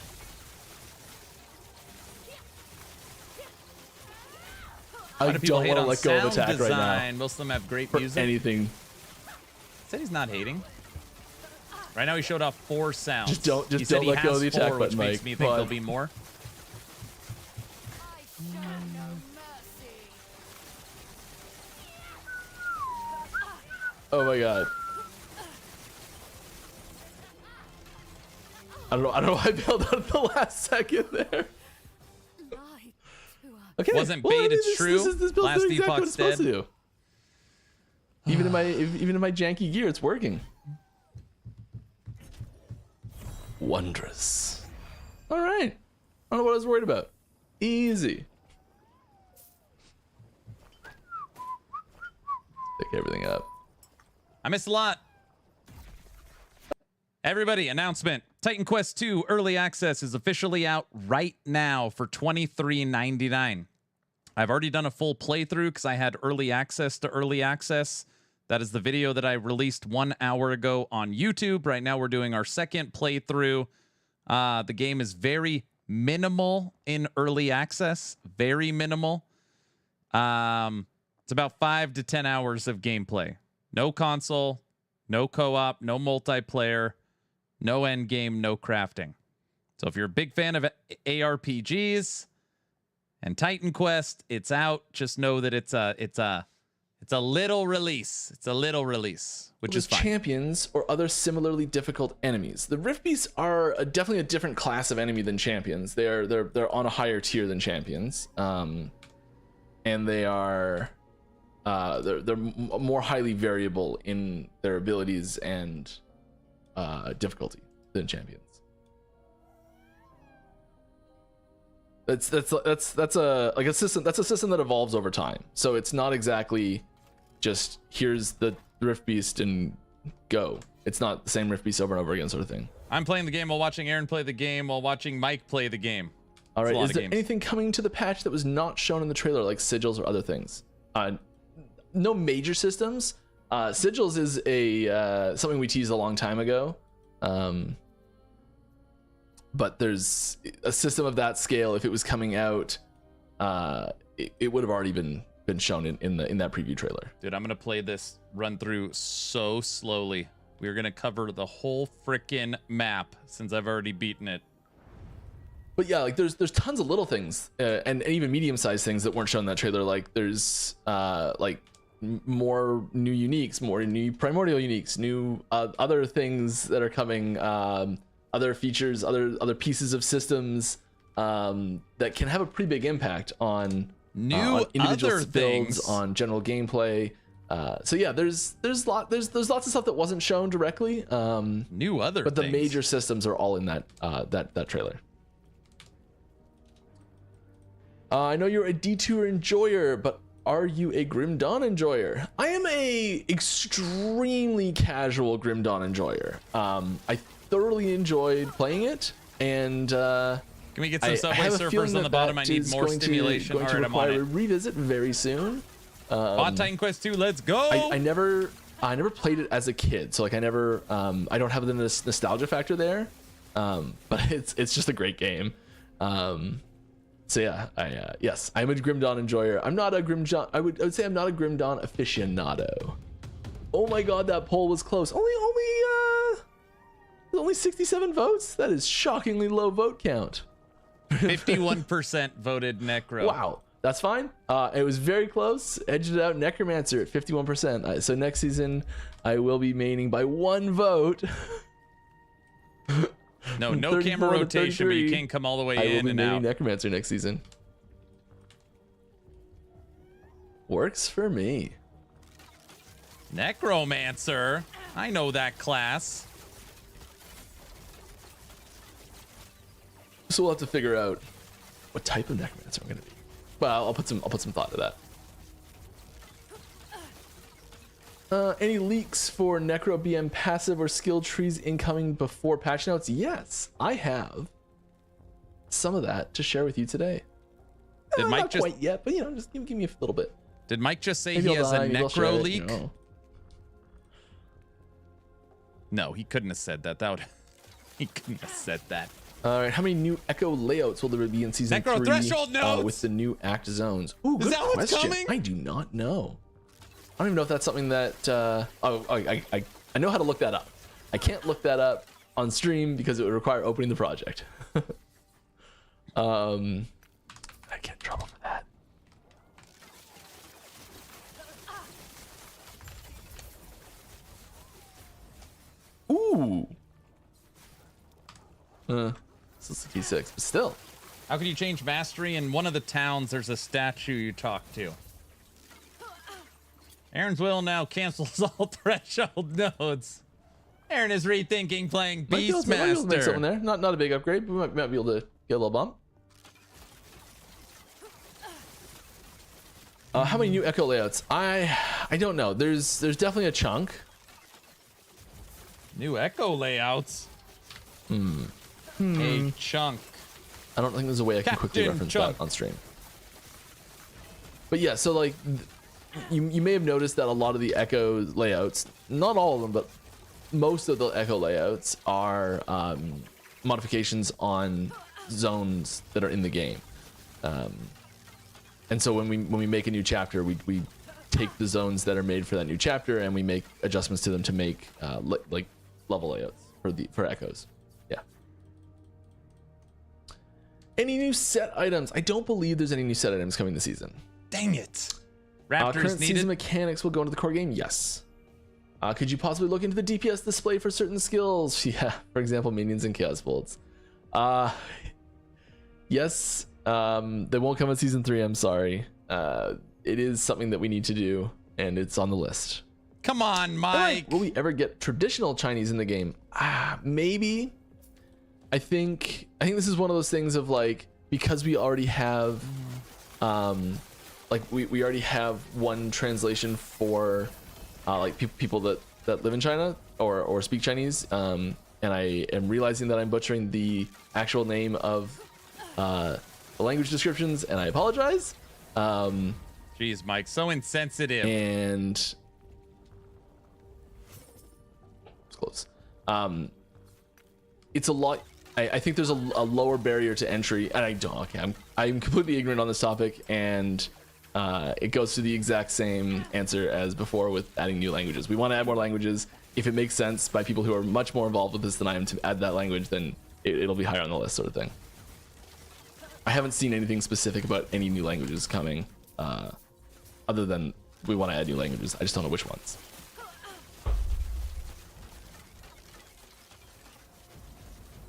Speaker 16: I don't want to let go of attack right now.
Speaker 1: Most of them have great
Speaker 16: For
Speaker 1: music.
Speaker 16: anything.
Speaker 1: Said he's not hating. Right now he showed off 4 sounds.
Speaker 16: Just don't
Speaker 1: He said he
Speaker 16: let go of the
Speaker 1: has
Speaker 16: attack
Speaker 1: 4, which
Speaker 16: button,
Speaker 1: makes
Speaker 16: Mike.
Speaker 1: me think
Speaker 16: But-
Speaker 1: there'll be more.
Speaker 16: Oh my god. I don't know why I bailed out at the last second there. Okay.
Speaker 1: Wasn't
Speaker 16: well,
Speaker 1: bait,
Speaker 16: I mean,
Speaker 1: it's true.
Speaker 16: This build's
Speaker 1: Last
Speaker 16: doing exactly what
Speaker 1: Epoch's
Speaker 16: it's supposed to
Speaker 1: dead.
Speaker 16: do. Even in my janky gear, it's working. Wondrous. All right. I don't know what I was worried about. Easy. Pick everything up.
Speaker 1: I missed a lot. Everybody, announcement. Titan Quest 2 Early Access is officially out right now for $23.99. I've already done a full playthrough because I had early access to Early Access. That is the video that I released 1 hour ago on YouTube. Right now we're doing our second playthrough. The game is very minimal in Early Access. Very minimal. It's about 5 to 10 hours of gameplay. No console, no co-op, no multiplayer, no end game, no crafting. So if you're a big fan of ARPGs and Titan Quest, it's out. Just know that it's a little release. It's a little release, which is fine.
Speaker 16: Champions or other similarly difficult enemies. The Rift Beasts are definitely a different class of enemy than champions. They're on a higher tier than champions, and they are they're more highly variable in their abilities and difficulty than champions. That's a system. That's a system that evolves over time. So it's not exactly just here's the Rift Beast and go. It's not the same Rift Beast over and over again sort of thing.
Speaker 1: I'm playing the game while watching Aaron play the game while watching Mike play the game.
Speaker 16: All right.
Speaker 1: It's a lot
Speaker 16: Is
Speaker 1: of
Speaker 16: there
Speaker 1: games.
Speaker 16: anything coming to the patch that was not shown in the trailer, like sigils or other things? No major systems. Sigils is a something we teased a long time ago. But there's a system of that scale. If it was coming out, it would have already been shown in that preview trailer.
Speaker 1: Dude, I'm gonna play this run through so slowly. We're gonna cover the whole frickin' map since I've already beaten it.
Speaker 16: But yeah, like there's tons of little things and even medium-sized things that weren't shown in that trailer. Like there's like more new uniques, more new primordial uniques, new other things that are coming. Other features, other pieces of systems that can have a pretty big impact on
Speaker 1: new
Speaker 16: individual
Speaker 1: other
Speaker 16: builds,
Speaker 1: things,
Speaker 16: on general gameplay. So yeah, there's lots of stuff that wasn't shown directly.
Speaker 1: New other,
Speaker 16: but the
Speaker 1: things.
Speaker 16: major systems are all in that trailer. I know you're a detour enjoyer, but are you a Grim Dawn enjoyer? I am a extremely casual Grim Dawn enjoyer. I thoroughly enjoyed playing it, and
Speaker 1: can we get some Subway Surfers on the bottom? I need more stimulation.
Speaker 16: Going to require a revisit very soon.
Speaker 1: Bought Titan Quest 2, let's go.
Speaker 16: I never played it as a kid, so like I don't have the nostalgia factor there. But it's just a great game. So yeah, yes, I'm a Grim Dawn enjoyer. I'm not a Grim Dawn. I would say I'm not a Grim Dawn aficionado. Oh my god, that poll was close. Only 67 votes. That is shockingly low vote count.
Speaker 1: 51% voted Necro.
Speaker 16: Wow, that's fine. It was very close. Edged it out. Necromancer at 51%. So next season, I will be maining by 1 vote.
Speaker 1: No camera rotation, but you can't come all the way in and out.
Speaker 16: I will be maining Necromancer next season. Works for me.
Speaker 1: Necromancer? I know that class.
Speaker 16: So we'll have to figure out what type of Necromancer I'm gonna be. Well, I'll put some thought to that. Any leaks for Necro BM passive or skill trees incoming before patch notes? Yes, I have. some of that to share with you today.
Speaker 1: Did Mike
Speaker 16: not
Speaker 1: just
Speaker 16: quite yet, but you know, just give me a little bit.
Speaker 1: Did Mike just say
Speaker 16: Maybe
Speaker 1: he
Speaker 16: I'll
Speaker 1: has
Speaker 16: die,
Speaker 1: a
Speaker 16: maybe I'll share
Speaker 1: necro
Speaker 16: it,
Speaker 1: leak?
Speaker 16: you know.
Speaker 1: No, he couldn't have said that. He couldn't have said that.
Speaker 16: All right, how many new Echo layouts will there be in season
Speaker 1: Necro
Speaker 16: 3
Speaker 1: threshold nodes!
Speaker 16: With the new act zones? Ooh, good
Speaker 1: Is that what's
Speaker 16: question.
Speaker 1: coming?
Speaker 16: I do not know. I don't even know if that's something that. I know how to look that up. I can't look that up on stream because it would require opening the project. I get in trouble for that. Ooh. This is the T6, but still.
Speaker 1: How can you change mastery? In one of the towns, there's a statue you talk to. Aaron's will now cancels all threshold nodes. Aaron is rethinking playing
Speaker 16: Might be able to make
Speaker 1: Beastmaster.
Speaker 16: something there. Not a big upgrade, but we might be able to get a little bump. How many new Echo layouts? I don't know. There's definitely a chunk.
Speaker 1: New Echo layouts. A chunk.
Speaker 16: I don't think there's a way I can quickly
Speaker 1: Captain
Speaker 16: reference
Speaker 1: Chunk.
Speaker 16: that on stream. But yeah, so like you may have noticed that a lot of the Echo layouts, not all of them, but most of the Echo layouts are modifications on zones that are in the game. And so when we make a new chapter, we take the zones that are made for that new chapter and we make adjustments to them to make like level layouts for Echoes. Yeah. Any new set items? I don't believe there's any new set items coming this season.
Speaker 1: Dang it. Raptors
Speaker 16: current
Speaker 1: needed.
Speaker 16: season mechanics will go into the core game? Yes. Could you possibly look into the DPS display for certain skills? Yeah, for example, minions and chaos bolts. Yes. They won't come in season 3, I'm sorry. It is something that we need to do, and it's on the list.
Speaker 1: Come on, Mike.
Speaker 16: Will we ever get traditional Chinese in the game? Maybe. I think this is one of those things of like, because we already have we already have one translation for like people that live in China or speak Chinese, and I am realizing that I'm butchering the actual name of the language descriptions, and I apologize.
Speaker 1: Jeez, Mike, so insensitive.
Speaker 16: And it's close. It's a lot. I think there's a lower barrier to entry, and I'm completely ignorant on this topic, and it goes to the exact same answer as before with adding new languages. We want to add more languages. If it makes sense by people who are much more involved with this than I am to add that language, then it'll be higher on the list, sort of thing. I haven't seen anything specific about any new languages coming, other than we want to add new languages. I just don't know which ones.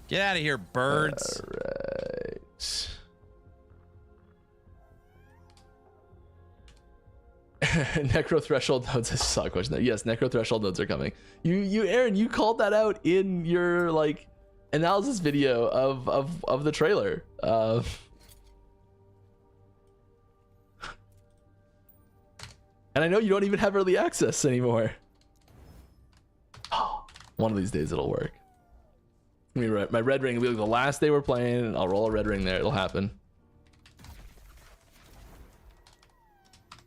Speaker 1: Get out of here, birds.
Speaker 16: All right. Necro threshold nodes. I saw a question there. Yes, necro threshold nodes are coming. You Aaron, you called that out in your like analysis video of the trailer. And I know you don't even have early access anymore. Oh, one of these days it'll work. My red ring will be like the last day we're playing, and I'll roll a red ring there. It'll happen.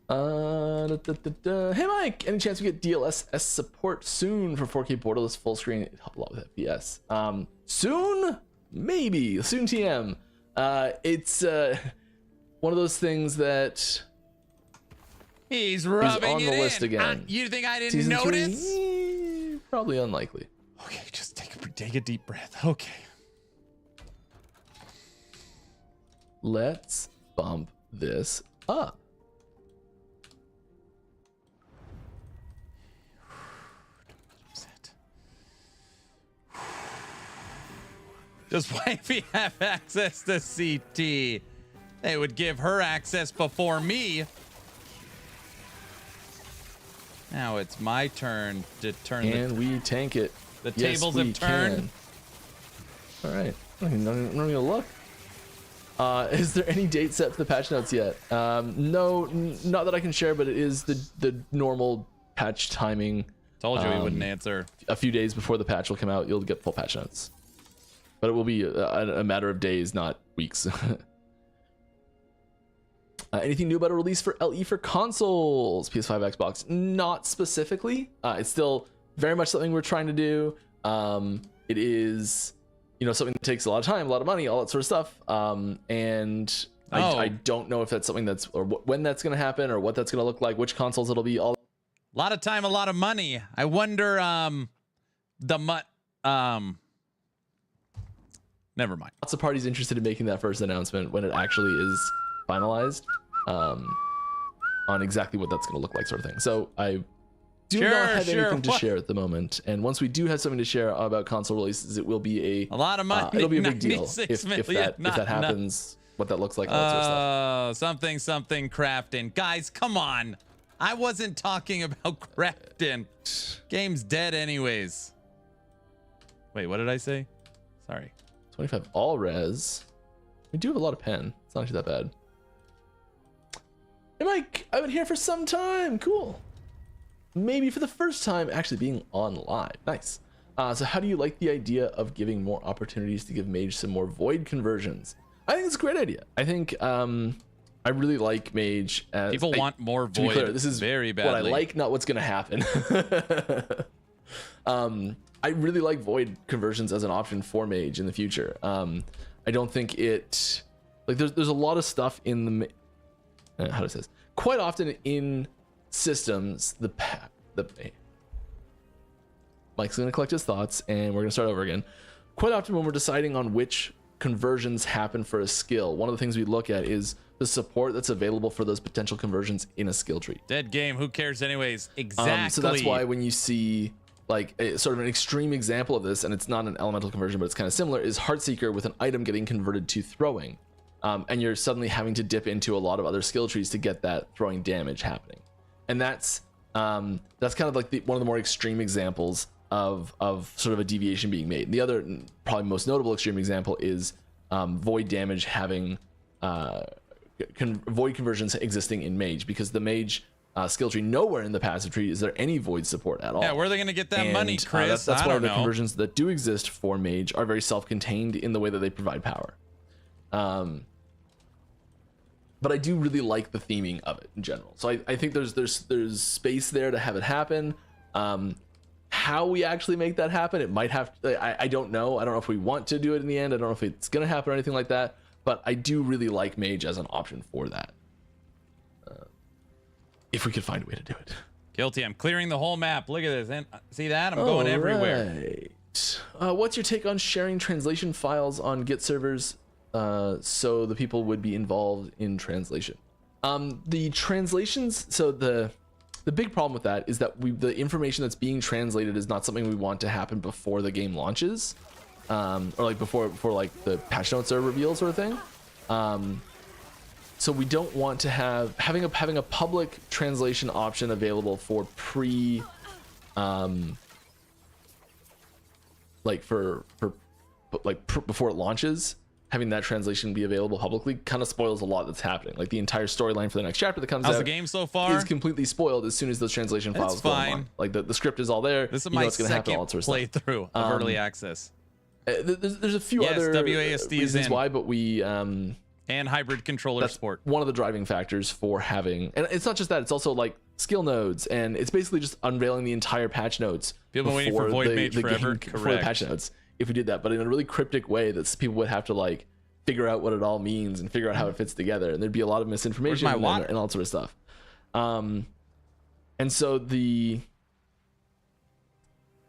Speaker 16: Hey Mike, any chance we get DLSS support soon for 4K borderless full screen? It'd help a lot with FPS. Soon? Maybe. Soon TM. It's one of those things that
Speaker 1: he's rubbing
Speaker 16: on the list again.
Speaker 1: You think I didn't
Speaker 16: Season
Speaker 1: notice?
Speaker 16: 3? Probably unlikely.
Speaker 1: Okay, just take a deep breath. Okay.
Speaker 16: Let's bump this up.
Speaker 1: Does wifey have access to CT? They would give her access before me. Now it's my turn to turn.
Speaker 16: And we tank it.
Speaker 1: The
Speaker 16: Yes,
Speaker 1: tables
Speaker 16: we
Speaker 1: have turned.
Speaker 16: Can. All right. I'm not even gonna look. Is there any date set for the patch notes yet? No, not that I can share, but it is the normal patch timing.
Speaker 1: Told you he wouldn't answer.
Speaker 16: A few days before the patch will come out, you'll get full patch notes. But it will be a matter of days, not weeks. weeks. Anything new about a release for LE for consoles? PS5, Xbox? Not specifically. It's still very much something we're trying to do. It is, something that takes a lot of time, a lot of money, all that sort of stuff. And I don't know if that's something that's, or when that's going to happen, or what that's going to look like, which consoles it'll be. A
Speaker 1: lot of time, a lot of money. I wonder, never mind.
Speaker 16: Lots of parties interested in making that first announcement when it actually is finalized, on exactly what that's going to look like, sort of thing. So I do not have anything to share at the moment. And once we do have something to share about console releases, it will be a
Speaker 1: lot of money.
Speaker 16: It'll be a big deal if that happens. What that looks like, all that sort of stuff.
Speaker 1: Something crafting. Guys, come on. I wasn't talking about crafting. Game's dead anyways. Wait, what did I say? Sorry.
Speaker 16: 25 all res. We do have a lot of pen. It's not actually that bad. Hey Mike, I've been here for some time. Cool. Maybe for the first time actually being on live. Nice. So how do you like the idea of giving more opportunities to give mage some more void conversions? I think it's a great idea. I think I really like mage as
Speaker 1: people want more void.
Speaker 16: To be clear, this is
Speaker 1: very badly
Speaker 16: what I like, not what's going to happen. I really like void conversions as an option for mage in the future. I don't think it there's a lot of stuff in the how do I say this? Quite often in systems, Mike's going to collect his thoughts and we're going to start over again. Quite often when we're deciding on which conversions happen for a skill, one of the things we look at is the support that's available for those potential conversions in a skill tree.
Speaker 1: Dead game, who cares anyways? Exactly.
Speaker 16: So that's why when you see like a sort of an extreme example of this, and it's not an elemental conversion but it's kind of similar, is Heartseeker with an item getting converted to throwing, and you're suddenly having to dip into a lot of other skill trees to get that throwing damage happening. And that's kind of like one of the more extreme examples of sort of a deviation being made. And the other probably most notable extreme example is void damage having void conversions existing in mage, because the mage skill tree, nowhere in the passive tree is there any void support at all.
Speaker 1: Yeah, where are they going to get that money, Chris?
Speaker 16: That's why the conversions that do exist for mage are very self-contained in the way that they provide power. But I do really like the theming of it in general. So I think there's space there to have it happen. How we actually make that happen, it might have I don't know. I don't know if we want to do it in the end. I don't know if it's gonna happen or anything like that, but I do really like mage as an option for that, if we could find a way to do it.
Speaker 1: Guilty. I'm clearing the whole map. Look at this. And see that? I'm going everywhere.
Speaker 16: What's your take on sharing translation files on Git servers, so the people would be involved in translation? The translations, so the big problem with that is that the information that's being translated is not something we want to happen before the game launches, or like before like the patch notes are revealed, sort of thing. So we don't want to having a public translation option available for before it launches. Having that translation be available publicly kind of spoils a lot that's happening. Like the entire storyline for the next chapter that comes out.
Speaker 1: How's the game so far?
Speaker 16: Is completely spoiled as soon as those translation files go online. Like the script is all there.
Speaker 1: This is my second playthrough of early access.
Speaker 16: There's a few other
Speaker 1: WASD
Speaker 16: reasons why, but we
Speaker 1: and hybrid controller support.
Speaker 16: One of the driving factors for having, and it's not just that, it's also like skill nodes, and it's basically just unveiling the entire patch notes.
Speaker 1: People waiting for Void Mage forever.
Speaker 16: Before the patch notes. If we did that, but in a really cryptic way that people would have to like figure out what it all means and figure out how it fits together, and there'd be a lot of misinformation and all sort of stuff. And so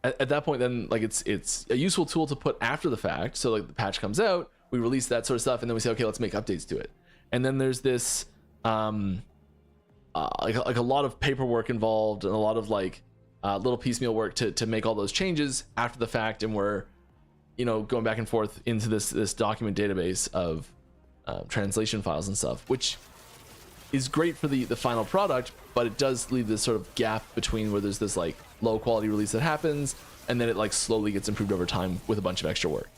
Speaker 16: at that point, then like it's a useful tool to put after the fact. So like the patch comes out, we release that sort of stuff, and then we say, okay, let's make updates to it. And then there's this like a lot of paperwork involved and a lot of like little piecemeal work to make all those changes after the fact, and we're going back and forth into this document database of translation files and stuff, which is great for the final product, but it does leave this sort of gap between where there's this like low quality release that happens and then it like slowly gets improved over time with a bunch of extra work.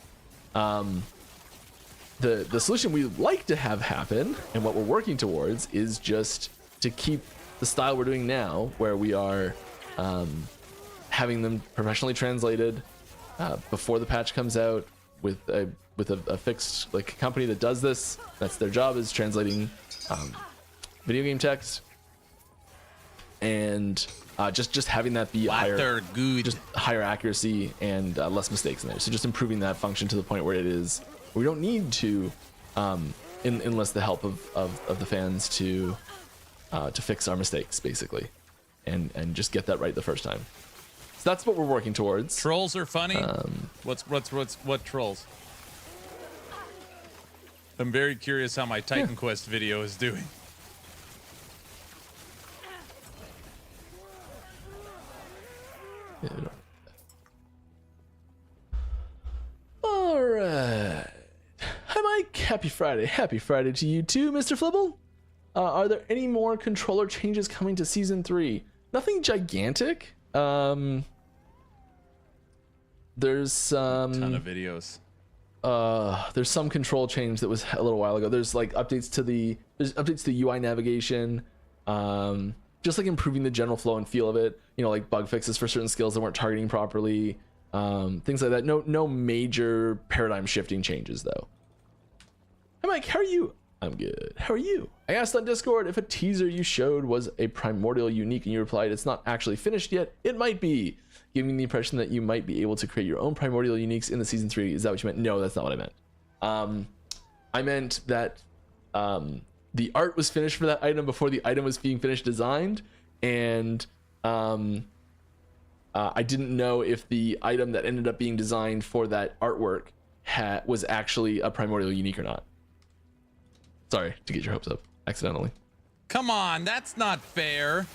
Speaker 16: The solution we like to have happen and what we're working towards is just to keep the style we're doing now, where we are having them professionally translated before the patch comes out, with a with a fixed like company that does this. That's their job, is translating video game text, and just having that be higher accuracy and less mistakes in there. So just improving that function to the point where it is we don't need to enlist the help of the fans to fix our mistakes, basically, and just get that right the first time. So that's what we're working towards.
Speaker 1: Trolls are funny. What trolls? I'm very curious how my Titan Quest video is doing.
Speaker 16: All right. Hi, Mike. Happy Friday. Happy Friday to you too, Mr. Flibble. Are there any more controller changes coming to Season 3? Nothing gigantic. There's some...
Speaker 1: ton of videos.
Speaker 16: There's some control change that was a little while ago. There's like updates to the UI navigation, just like improving the general flow and feel of it. You know, like bug fixes for certain skills that weren't targeting properly, things like that. No major paradigm shifting changes though. Hey Mike, how are you? I'm good. How are you? I asked on Discord if a teaser you showed was a primordial unique, and you replied it's not actually finished yet. It might be, giving the impression that you might be able to create your own primordial uniques in the Season 3. Is that what you meant? No, that's not what I meant. I meant that the art was finished for that item before the item was being finished designed, and I didn't know if the item that ended up being designed for that artwork was actually a primordial unique or not. Sorry to get your hopes up accidentally.
Speaker 1: Come on, that's not fair.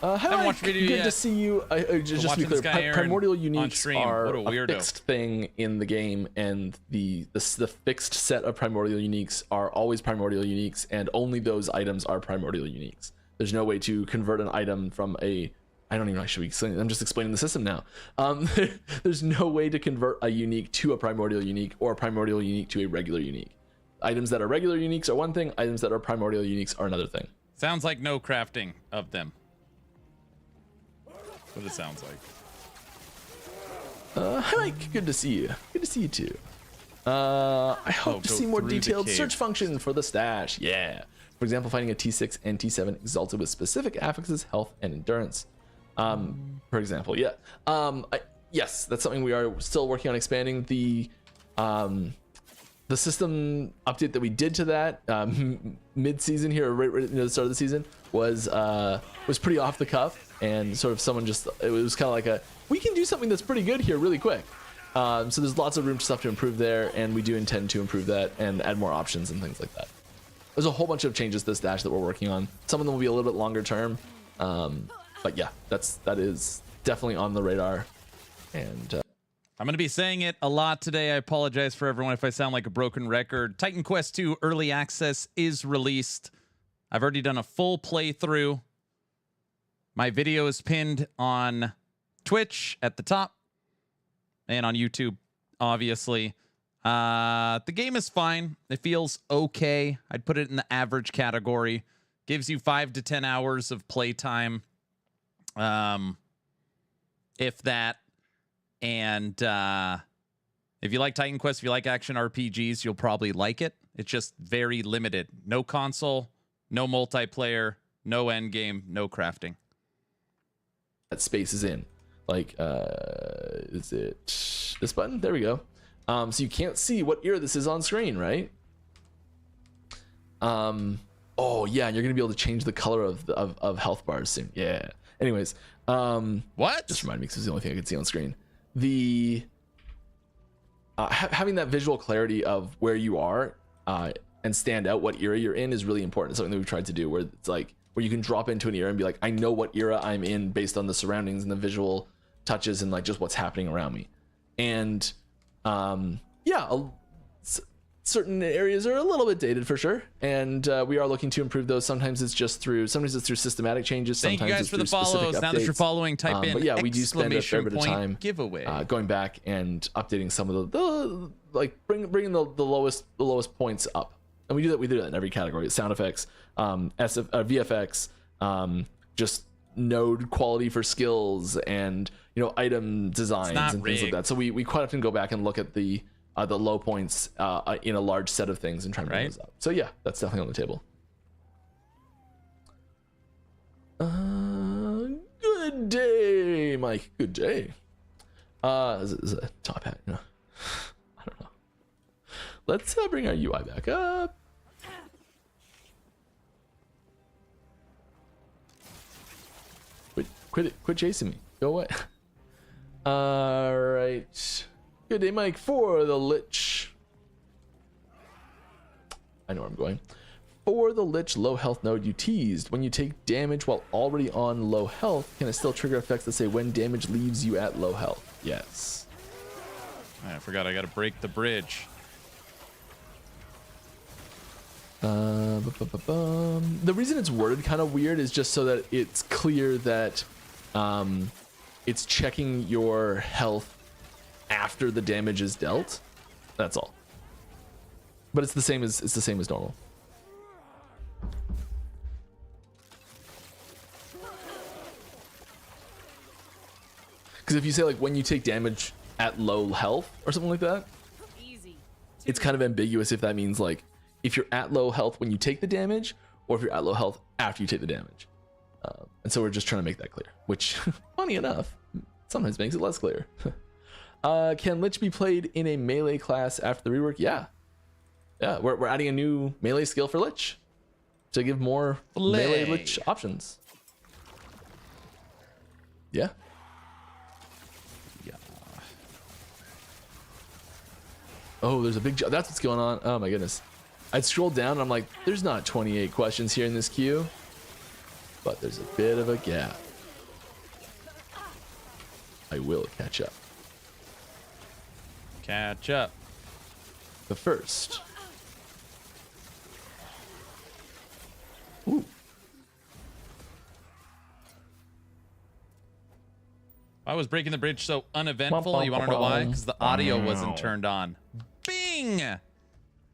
Speaker 16: Hi, Mike. Good to see you. Just to be clear, primordial uniques are a fixed thing in the game, and the fixed set of primordial uniques are always primordial uniques, and only those items are primordial uniques. There's no way to convert an item from a... I don't even know I should be explaining. I'm just explaining the system now. There's no way to convert a unique to a primordial unique, or a primordial unique to a regular unique. Items that are regular uniques are one thing. Items that are primordial uniques are another thing.
Speaker 1: Sounds like no crafting of them. That's what it sounds like.
Speaker 16: Hi Mike, good to see you. Good to see you too. I hope to see more detailed search function for the stash. Yeah. For example, finding a T6 and T7 exalted with specific affixes, health, and endurance. For example, yeah. Yes, that's something we are still working on expanding. The system update that we did to that mid-season here, right near the start of the season, was pretty off the cuff, and sort of it was kind of like we can do something that's pretty good here really quick. So there's lots of room stuff to improve there, and we do intend to improve that and add more options and things like that. There's a whole bunch of changes to this dash that we're working on. Some of them will be a little bit longer term, but yeah, that is definitely on the radar. And
Speaker 1: I'm going to be saying it a lot today. I apologize for everyone if I sound like a broken record. Titan Quest 2 Early Access is released. I've already done a full playthrough. My video is pinned on Twitch at the top and on YouTube, obviously. The game is fine. It feels okay. I'd put it in the average category. Gives you 5 to 10 hours of playtime, if that. And if you like Titan Quest, if you like action RPGs, you'll probably like it. It's just very limited. No console, no multiplayer, no endgame, no crafting.
Speaker 16: That space is in. Like, is it this button? There we go. So you can't see what era this is on screen, right? Oh yeah, and you're gonna be able to change the color of health bars soon. Yeah. Anyways,
Speaker 1: what?
Speaker 16: Just remind me, because it's the only thing I could see on screen. The having that visual clarity of where you are and stand out what era you're in is really important. It's something that we've tried to do, where it's like where you can drop into an era and be like, I know what era I'm in based on the surroundings and the visual touches and like just what's happening around me. And certain areas are a little bit dated for sure, and we are looking to improve those. Sometimes it's through systematic changes.
Speaker 1: Thank you guys for the follows. Now that you're following, type in.
Speaker 16: But yeah, we do spend a fair bit of time
Speaker 1: giveaway
Speaker 16: going back and updating some of the like bringing the lowest points up, and we do that in every category. Sound effects, VFX, just node quality for skills, and item designs and things like that. So we quite often go back and look at the the low points in a large set of things and try and bring those up. So yeah, that's definitely on the table. Good day, Mike. Good day. Is it a top hat? No. I don't know. Let's bring our UI back up. Quit chasing me. Go away. All right. Good day, Mike. For the Lich. I know where I'm going. For the Lich low health node you teased, when you take damage while already on low health, can it still trigger effects that say when damage leaves you at low health? Yes.
Speaker 1: I forgot I got to break the bridge.
Speaker 16: The reason it's worded kind of weird is just so that it's clear that it's checking your health after the damage is dealt. That's all. But it's the same as normal. Because if you say like when you take damage at low health or something like that, it's kind of ambiguous if that means like if you're at low health when you take the damage or if you're at low health after you take the damage. And so we're just trying to make that clear, which funny enough, sometimes makes it less clear. Can Lich be played in a melee class after the rework? Yeah. Yeah, we're adding a new melee skill for Lich to give more melee Lich options. Yeah. Oh, there's a big job. That's what's going on. Oh my goodness. I'd scroll down and I'm like, there's not 28 questions here in this queue, but there's a bit of a gap. I will catch up.
Speaker 1: Catch up.
Speaker 16: The first. Ooh.
Speaker 1: I was breaking the bridge so uneventful. You want to know why? Because the audio wasn't turned on. Bing! Did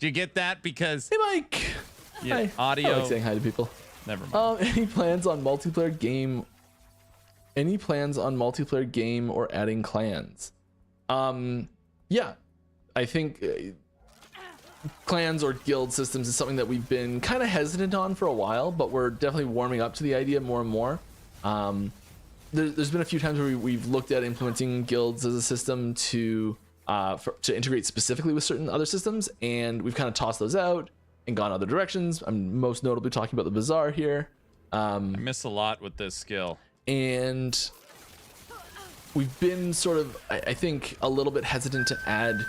Speaker 1: you get that? Because
Speaker 16: hey, Mike.
Speaker 1: Yeah,
Speaker 16: hi.
Speaker 1: Audio.
Speaker 16: I like saying hi to people.
Speaker 1: Never mind.
Speaker 16: Any plans on multiplayer game? Any plans on multiplayer game or adding clans? Yeah, I think clans or guild systems is something that we've been kind of hesitant on for a while, but we're definitely warming up to the idea more and more. There's been a few times where we've looked at implementing guilds as a system to integrate specifically with certain other systems, and we've kind of tossed those out and gone other directions. I'm most notably talking about the Bazaar here.
Speaker 1: I miss a lot with this skill.
Speaker 16: And we've been sort of, I think, a little bit hesitant to add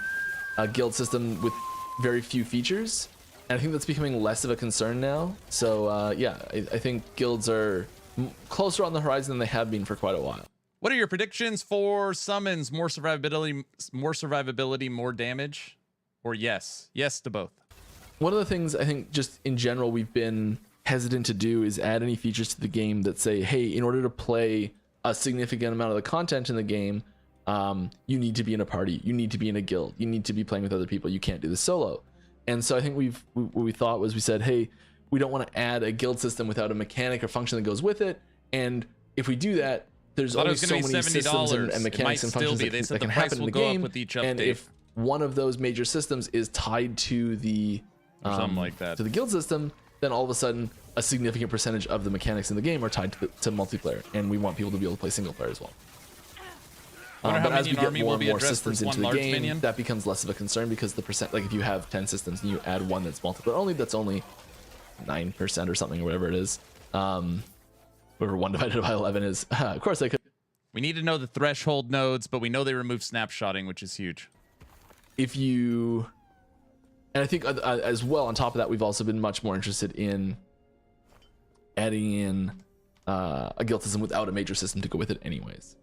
Speaker 16: a guild system with very few features. And I think that's becoming less of a concern now. So yeah, I think guilds are closer on the horizon than they have been for quite a while.
Speaker 1: What are your predictions for summons? More survivability, more damage? Or yes? Yes to both.
Speaker 16: One of the things I think just in general we've been hesitant to do is add any features to the game that say, hey, in order to play a significant amount of the content in the game, you need to be in a party, you need to be in a guild, you need to be playing with other people, you can't do this solo. And so I think what we thought was we said, hey, we don't want to add a guild system without a mechanic or function that goes with it. And if we do that, there's only so many systems and mechanics and functions that can happen in the game. And if one of those major systems is tied to the
Speaker 1: something like that,
Speaker 16: to the guild system, then all of a sudden a significant percentage of the mechanics in the game are tied to multiplayer, and we want people to be able to play single player as well. But as we get more and more systems into the game, that becomes less of a concern, because the percent, like if you have 10 systems and you add one that's multiplayer only, that's only 9% or something, or whatever it is. Whatever 1 divided by 11 is. Of course I could.
Speaker 1: We need to know the threshold nodes, but we know they removed snapshotting, which is huge.
Speaker 16: If you, and I think as well, on top of that, we've also been much more interested in adding in a guild system without a major system to go with it anyways.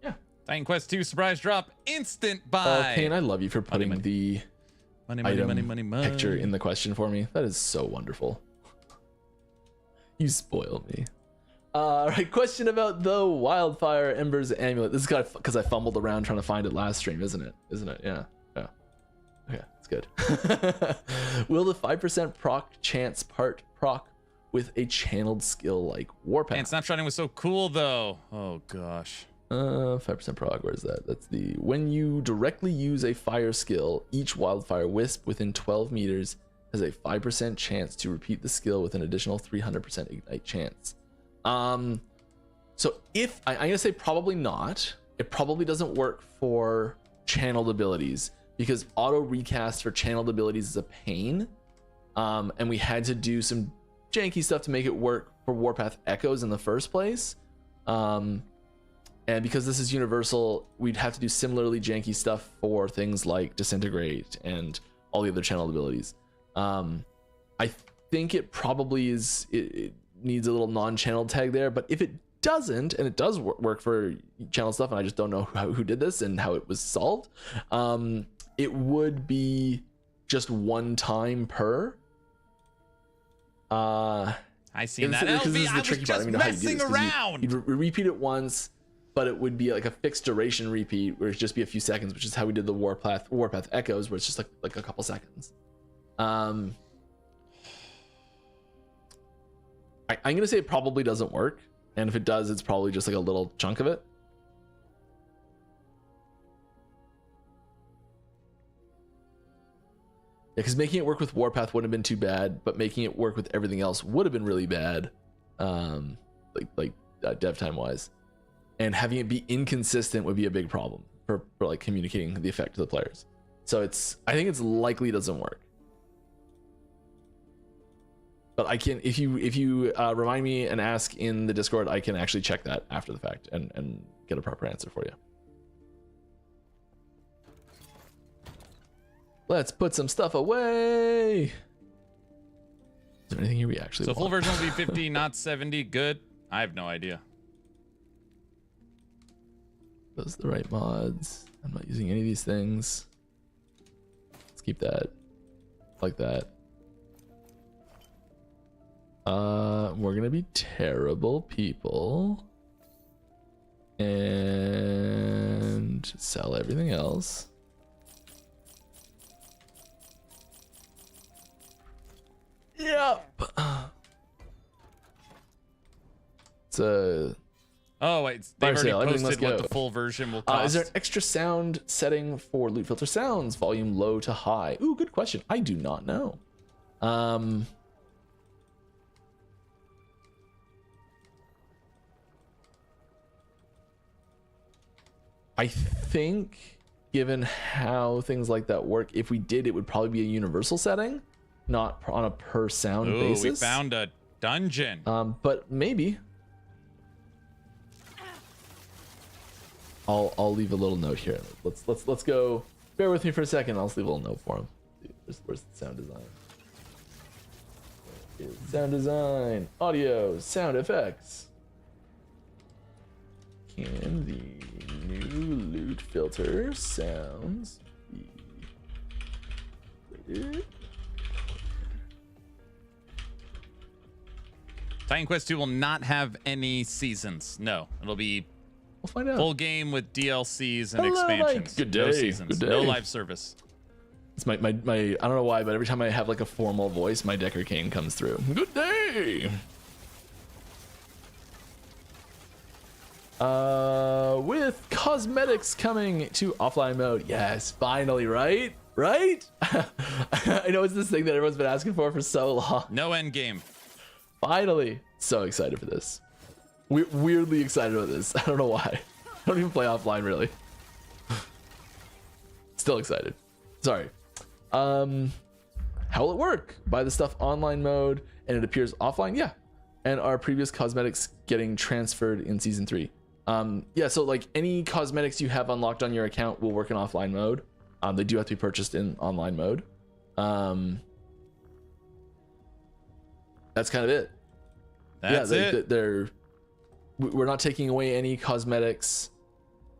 Speaker 16: Yeah.
Speaker 1: Titan Quest 2 surprise drop, instant buy.
Speaker 16: Kane, I love you for putting the
Speaker 1: money
Speaker 16: picture in the question for me. That is so wonderful. You spoiled me. All right, question about the Wildfire Embers Amulet. This is because I fumbled around trying to find it last stream, isn't it? Yeah. Okay, it's good. Will the 5% proc chance part proc with a channeled skill like Warpath?
Speaker 1: And snapshotting was so cool though. Oh gosh.
Speaker 16: 5% prog, where's that? That's the when you directly use a fire skill, each wildfire wisp within 12 meters has a 5% chance to repeat the skill with an additional 300% ignite chance. So if I'm gonna say probably not, it probably doesn't work for channeled abilities because auto recast for channeled abilities is a pain. And we had to do some janky stuff to make it work for Warpath Echoes in the first place. And because this is universal, we'd have to do similarly janky stuff for things like Disintegrate and all the other channeled abilities. I think it probably is, it needs a little non-channeled tag there, but if it doesn't, and it does work for channel stuff, and I just don't know who did this and how it was solved, it would be just one time per.
Speaker 1: I see that. LV, I was just messing around.
Speaker 16: You'd repeat it once, but it would be like a fixed duration repeat where it'd just be a few seconds, which is how we did the Warpath Echoes, where it's just like a couple seconds. I'm gonna say it probably doesn't work, and if it does, it's probably just like a little chunk of it. Yeah, because making it work with Warpath wouldn't have been too bad, but making it work with everything else would have been really bad, dev time wise, and having it be inconsistent would be a big problem for like communicating the effect to the players. So I think it's likely doesn't work. But I can, if you remind me and ask in the Discord, I can actually check that after the fact and get a proper answer for you. Let's put some stuff away. Is there anything here we actually want?
Speaker 1: Full version will be 50, not 70. Good. I have no idea.
Speaker 16: Those are the right mods. I'm not using any of these things. Let's keep that like that. We're gonna be terrible people and sell everything else. Yep. It's a
Speaker 1: they've already posted what the full version will cost.
Speaker 16: Is there an extra sound setting for loot filter sounds, volume low to high? Ooh, good question. I do not know. I think given how things like that work, if we did, it would probably be a universal setting, not on a per sound basis.
Speaker 1: We found a dungeon.
Speaker 16: But maybe. I'll leave a little note here. Let's go. Bear with me for a second. I'll just leave a little note for him. Where's the sound design? Sound design, audio, sound effects. Can the new loot filter sounds be played?
Speaker 1: Titan Quest 2 will not have any seasons. No, it'll be
Speaker 16: we'll find out.
Speaker 1: Full game with DLCs and expansions.
Speaker 16: Good day.
Speaker 1: No seasons.
Speaker 16: Good day.
Speaker 1: No live service.
Speaker 16: It's my I don't know why, but every time I have like a formal voice, my Decker cane comes through. Good day. With cosmetics coming to offline mode. Yes, finally, right? I know it's this thing that everyone's been asking for so long.
Speaker 1: No end game.
Speaker 16: Finally. So excited for this. We're weirdly excited about this. I don't know why. I don't even play offline really. Still excited. Sorry. How will it work? Buy the stuff online mode and it appears offline? Yeah. And are previous cosmetics getting transferred in season 3? Yeah, so like any cosmetics you have unlocked on your account will work in offline mode. They do have to be purchased in online mode. That's kind of it.
Speaker 1: That's it.
Speaker 16: We're not taking away any cosmetics.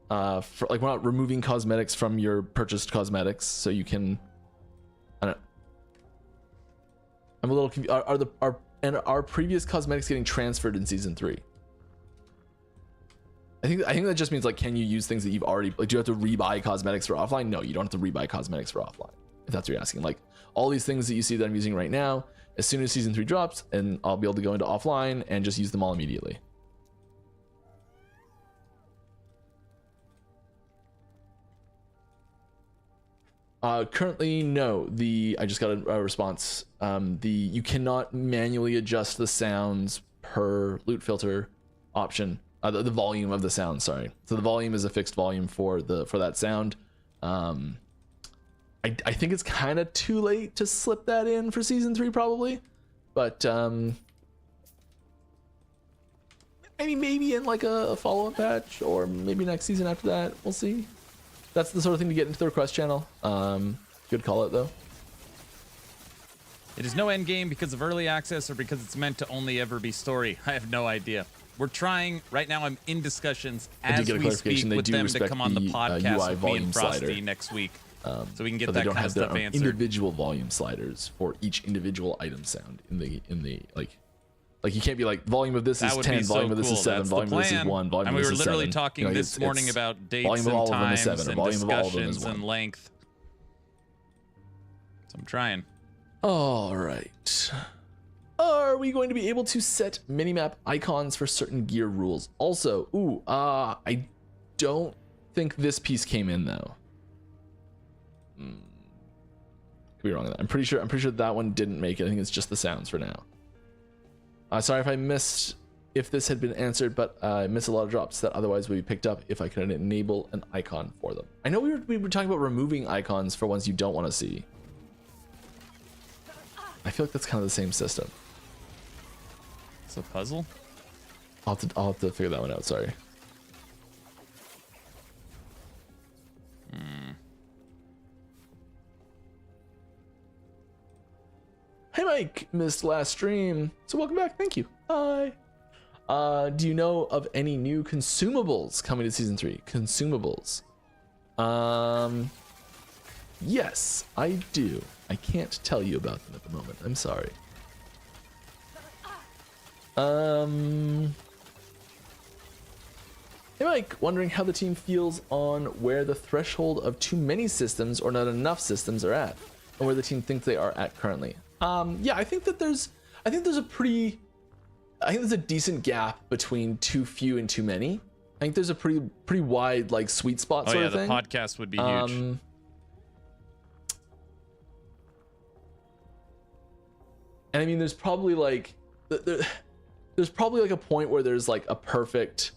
Speaker 16: We're not removing cosmetics from your purchased cosmetics, so you can. I'm a little confused. Are previous cosmetics getting transferred in season 3? I think that just means like, can you use things that you've already like? Do you have to rebuy cosmetics for offline? No, you don't have to rebuy cosmetics for offline. If that's what you're asking, like all these things that you see that I'm using right now, as soon as season 3 drops, and I'll be able to go into offline and just use them all immediately. Currently, no. I just got a response. You cannot manually adjust the sounds per loot filter option. The volume of the sound, sorry. So the volume is a fixed volume for that sound. I think it's kind of too late to slip that in for season 3 probably, but maybe in like a follow-up patch, or maybe next season after that. We'll see. That's the sort of thing to get into the request channel. Good call it though.
Speaker 1: It is no end game because of early access or because it's meant to only ever be story. I have no idea. We're trying right now. I'm in discussions as we speak with them to come on the podcast with me and Frosty next week, so we can get that kind of stuff answered.
Speaker 16: Individual volume sliders for each individual item sound in the like you can't be like volume of this is 10, volume of this is 7, volume of this is 1, volume of this is 7.
Speaker 1: And we were literally talking this morning about dates and times and discussions and length. So I'm trying.
Speaker 16: All right. Are we going to be able to set minimap icons for certain gear rules? Also, I don't think this piece came in though. Could be wrong on that. I'm pretty sure that one didn't make it. I think it's just the sounds for now. Sorry if I missed if this had been answered, but I missed a lot of drops that otherwise would be picked up if I could enable an icon for them. I know we were talking about removing icons for ones you don't want to see. I feel like that's kind of the same system.
Speaker 1: It's a puzzle?
Speaker 16: I'll have to figure that one out, sorry. Hey Mike, missed last stream, so welcome back. Thank you. Hi. Do you know of any new consumables coming to season 3? Consumables. Yes, I do. I can't tell you about them at the moment. I'm sorry. Hey Mike, wondering how the team feels on where the threshold of too many systems or not enough systems are at, and where the team thinks they are at currently. Yeah, I think there's a decent gap between too few and too many. I think there's a pretty wide like sweet spot sort of thing.
Speaker 1: The podcast would be huge.
Speaker 16: And I mean, there's probably like a point where there's like a perfect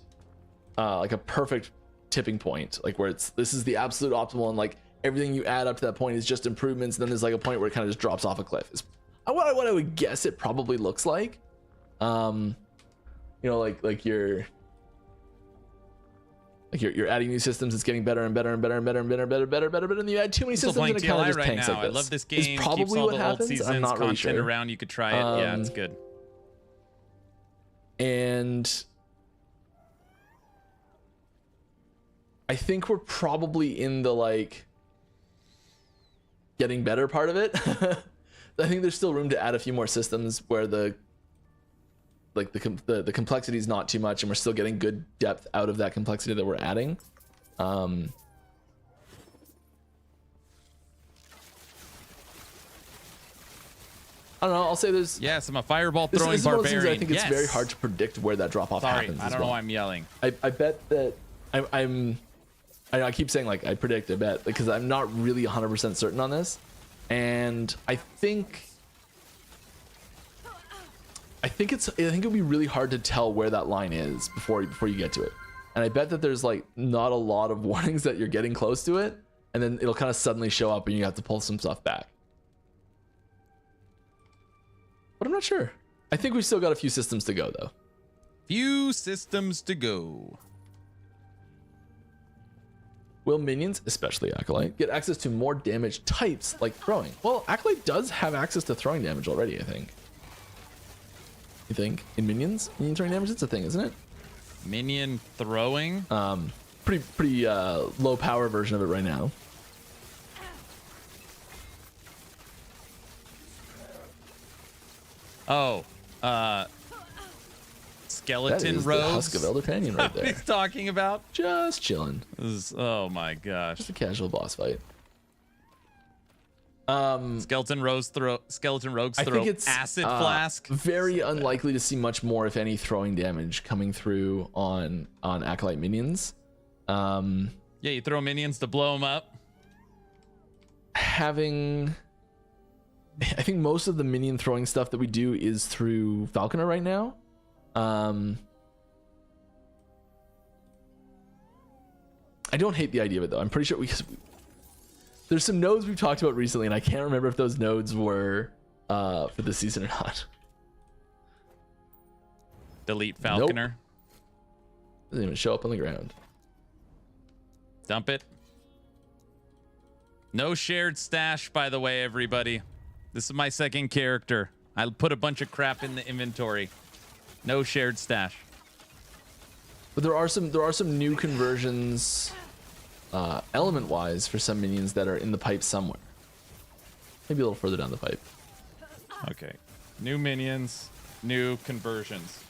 Speaker 16: tipping point, like where this is the absolute optimal, and like everything you add up to that point is just improvements. And then there's like a point where it kind of just drops off a cliff. Is what I would guess it probably looks like. You know, like you're adding new systems, it's getting better and better and better and better and better and better, but then you add too many systems and it kind of just tanks like this.
Speaker 1: I love this game.
Speaker 16: It's probably
Speaker 1: keeps all
Speaker 16: what
Speaker 1: the
Speaker 16: happens.
Speaker 1: Old seasons,
Speaker 16: I'm not really
Speaker 1: content
Speaker 16: sure.
Speaker 1: around. You could try it. Yeah, it's good.
Speaker 16: And I think we're probably in the like getting better part of it. I think there's still room to add a few more systems where the complexity is not too much, and we're still getting good depth out of that complexity that we're adding. I don't know. I'll say there's
Speaker 1: I'm a fireball throwing barbarian.
Speaker 16: I think it's very hard to predict where that drop off happens.
Speaker 1: I don't know why I'm yelling.
Speaker 16: I bet that I keep saying like I predict. I bet because I'm not really 100% certain on this, and I think it'll be really hard to tell where that line is before you get to it. And I bet that there's like not a lot of warnings that you're getting close to it, and then it'll kind of suddenly show up and you have to pull some stuff back. But I'm not sure. I think we've still got a few systems to go though.
Speaker 1: Few systems to go.
Speaker 16: Will minions, especially Acolyte, get access to more damage types like throwing? Well, Acolyte does have access to throwing damage already, I think. You think? In minions? Minion throwing damage? It's a thing, isn't it?
Speaker 1: Minion throwing?
Speaker 16: Pretty low power version of it right now.
Speaker 1: Oh, skeleton
Speaker 16: that is
Speaker 1: rogues.
Speaker 16: The Husk of Elder Canyon right there.
Speaker 1: He's talking about
Speaker 16: just chilling.
Speaker 1: Oh my gosh!
Speaker 16: Just a casual boss fight.
Speaker 1: Skeleton rogues throw
Speaker 16: I think it's
Speaker 1: acid flask.
Speaker 16: Very unlikely to see much more, if any, throwing damage coming through on Acolyte minions.
Speaker 1: Yeah, you throw minions to blow them up.
Speaker 16: having, I think most of the minion throwing stuff that we do is through Falconer right now. I don't hate the idea of it though. I'm pretty sure there's some nodes we've talked about recently, and I can't remember if those nodes were for this season or not.
Speaker 1: Delete Falconer.
Speaker 16: Nope. Doesn't even show up on the ground.
Speaker 1: Dump it. No shared stash, by the way, everybody. This is my second character. I put a bunch of crap in the inventory. No shared stash.
Speaker 16: But there are some new conversions, element-wise, for some minions that are in the pipe somewhere. Maybe a little further down the pipe.
Speaker 1: Okay. New minions, new conversions.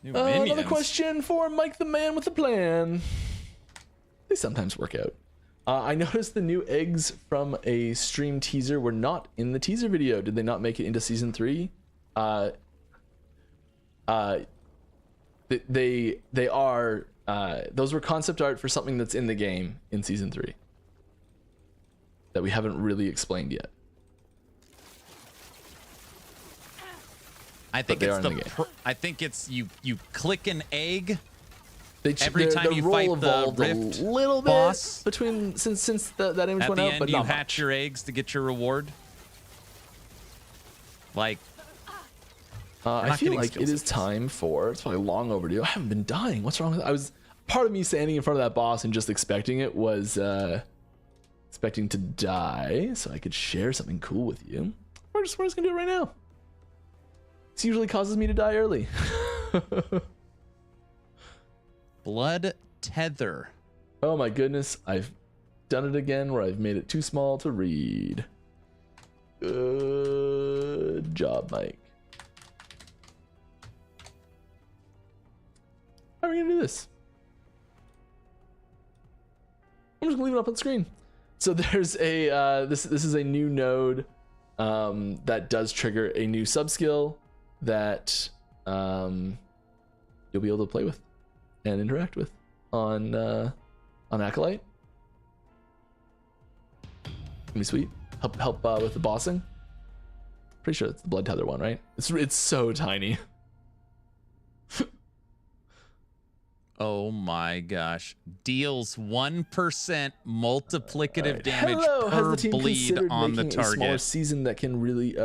Speaker 1: New minions.
Speaker 16: Another question for Mike the Man with a plan. They sometimes work out. I noticed the new eggs from a stream teaser were not in the teaser video. Did they not make it into season 3? They are. Those were concept art for something that's in the game in season 3 that we haven't really explained yet.
Speaker 1: I think I think it's you click an egg.
Speaker 16: Every time you fight the Rift a little bit boss between since that image went out, but
Speaker 1: you hatch your eggs to get your reward. Like,
Speaker 16: I feel like it is time for. It's probably long overdue. I haven't been dying. What's wrong with? I was part of me standing in front of that boss and just expecting it was expecting to die so I could share something cool with you. We're just gonna do it right now. This usually causes me to die early.
Speaker 1: Blood Tether.
Speaker 16: Oh my goodness, I've done it again where I've made it too small to read. Good job, Mike. How are we gonna do this? I'm just gonna leave it up on the screen. So there's a this is a new node that does trigger a new subskill that you'll be able to play with and interact with on Acolyte. Gonna be sweet. Help with the bossing. Pretty sure it's the Blood Tether one, right? It's so tiny.
Speaker 1: Oh my gosh. Deals 1% multiplicative damage per bleed on the target.
Speaker 16: A smaller season that can really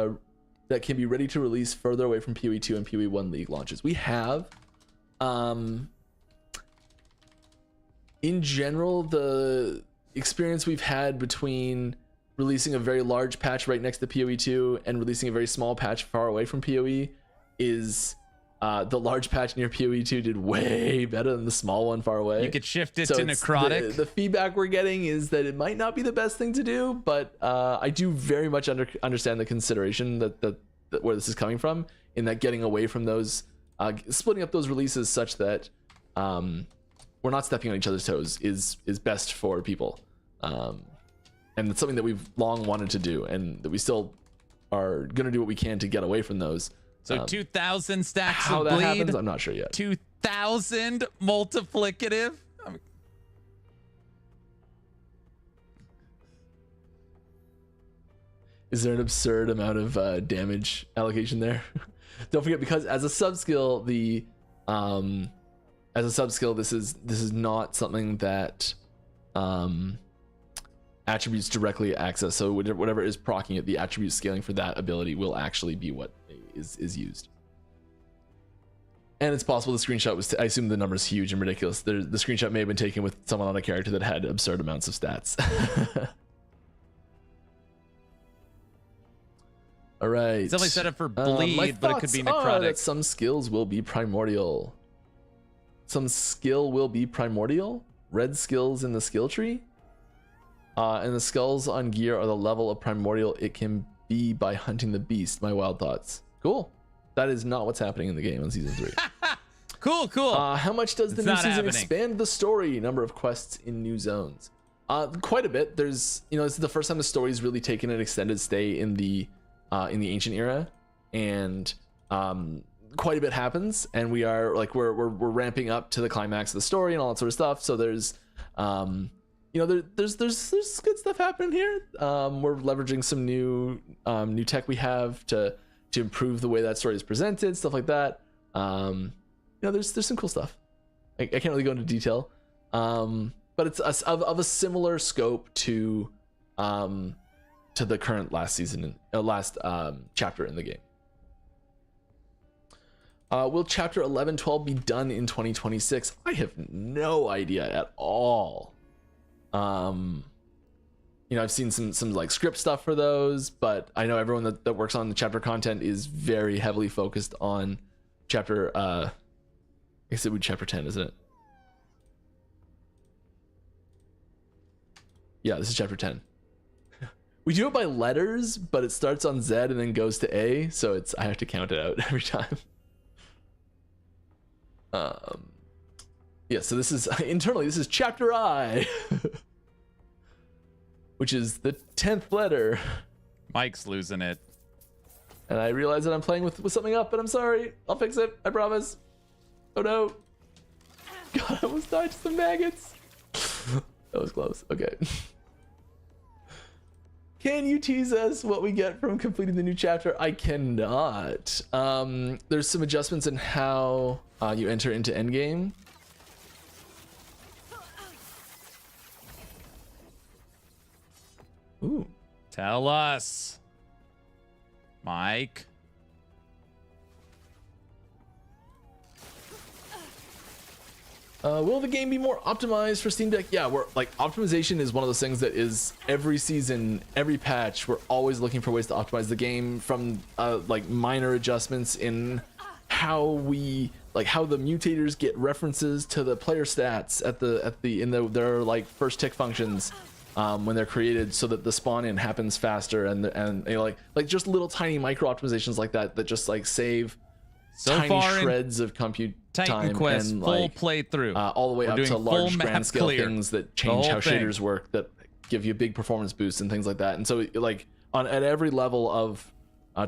Speaker 16: that can be ready to release further away from PoE 2 and PoE 1 League launches. We have in general, the experience we've had between releasing a very large patch right next to PoE 2 and releasing a very small patch far away from PoE is the large patch near PoE 2 did way better than the small one far away.
Speaker 1: You could shift it to necrotic.
Speaker 16: The feedback we're getting is that it might not be the best thing to do, but I do very much understand the consideration that where this is coming from, in that getting away from those, splitting up those releases such that we're not stepping on each other's toes is best for people. And it's something that we've long wanted to do, and that we still are going to do what we can to get away from those.
Speaker 1: So 2,000 stacks
Speaker 16: how
Speaker 1: of
Speaker 16: that
Speaker 1: bleed.
Speaker 16: happens, I'm not sure yet.
Speaker 1: 2,000 multiplicative.
Speaker 16: Is there an absurd amount of damage allocation there? Don't forget, because as a subskill, this is not something that attributes directly access. So whatever is proccing it, the attribute scaling for that ability will actually be what is used. And it's possible the screenshot was, I assume the number is huge and ridiculous. The screenshot may have been taken with someone on a character that had absurd amounts of stats. All right.
Speaker 1: It's definitely set up for bleed, but it could be necrotic.
Speaker 16: That some skills will be primordial. Some skill will be primordial. Red skills in the skill tree. And the skulls on gear are the level of primordial it can be by hunting the beast. My wild thoughts. Cool. That is not what's happening in the game on season 3.
Speaker 1: Cool.
Speaker 16: How much does the new season expand the story? Number of quests in new zones. Quite a bit. There's, this is the first time the story's really taken an extended stay in the ancient era, and quite a bit happens, and we're ramping up to the climax of the story and all that sort of stuff. So there's you know, there's good stuff happening here. We're leveraging some new tech we have to improve the way that story is presented, stuff like that. You know, there's some cool stuff. I can't really go into detail, but it's of a similar scope to the current last chapter in the game. Will chapter 11, 12 be done in 2026? I have no idea at all. You know, I've seen some like script stuff for those, but I know everyone that works on the chapter content is very heavily focused on chapter, I guess it would be chapter 10, isn't it? Yeah, this is chapter 10. We do it by letters, but it starts on Z and then goes to A, so I have to count it out every time. Yeah, so this is internally, this is chapter I, which is the 10th letter.
Speaker 1: Mike's losing it.
Speaker 16: And I realize that I'm playing with something up, but I'm sorry. I'll fix it, I promise. Oh no. God, I almost died to some maggots. That was close. Okay. Can you tease us what we get from completing the new chapter? I cannot. There's some adjustments in how you enter into endgame. Ooh.
Speaker 1: Tell us, Mike.
Speaker 16: Will the game be more optimized for Steam Deck? Yeah, we're like, optimization is one of those things that is every season, every patch, we're always looking for ways to optimize the game, from like minor adjustments in how how the mutators get references to the player stats in their like first tick functions when they're created, so that the spawn in happens faster, and you know, like just little tiny micro optimizations like that just like save tiny shreds of compute
Speaker 1: Titan Quest
Speaker 16: and
Speaker 1: full
Speaker 16: like
Speaker 1: playthrough,
Speaker 16: all the way up to large grand scale things that change how shaders work, that give you a big performance boost and things like that. And so like at every level of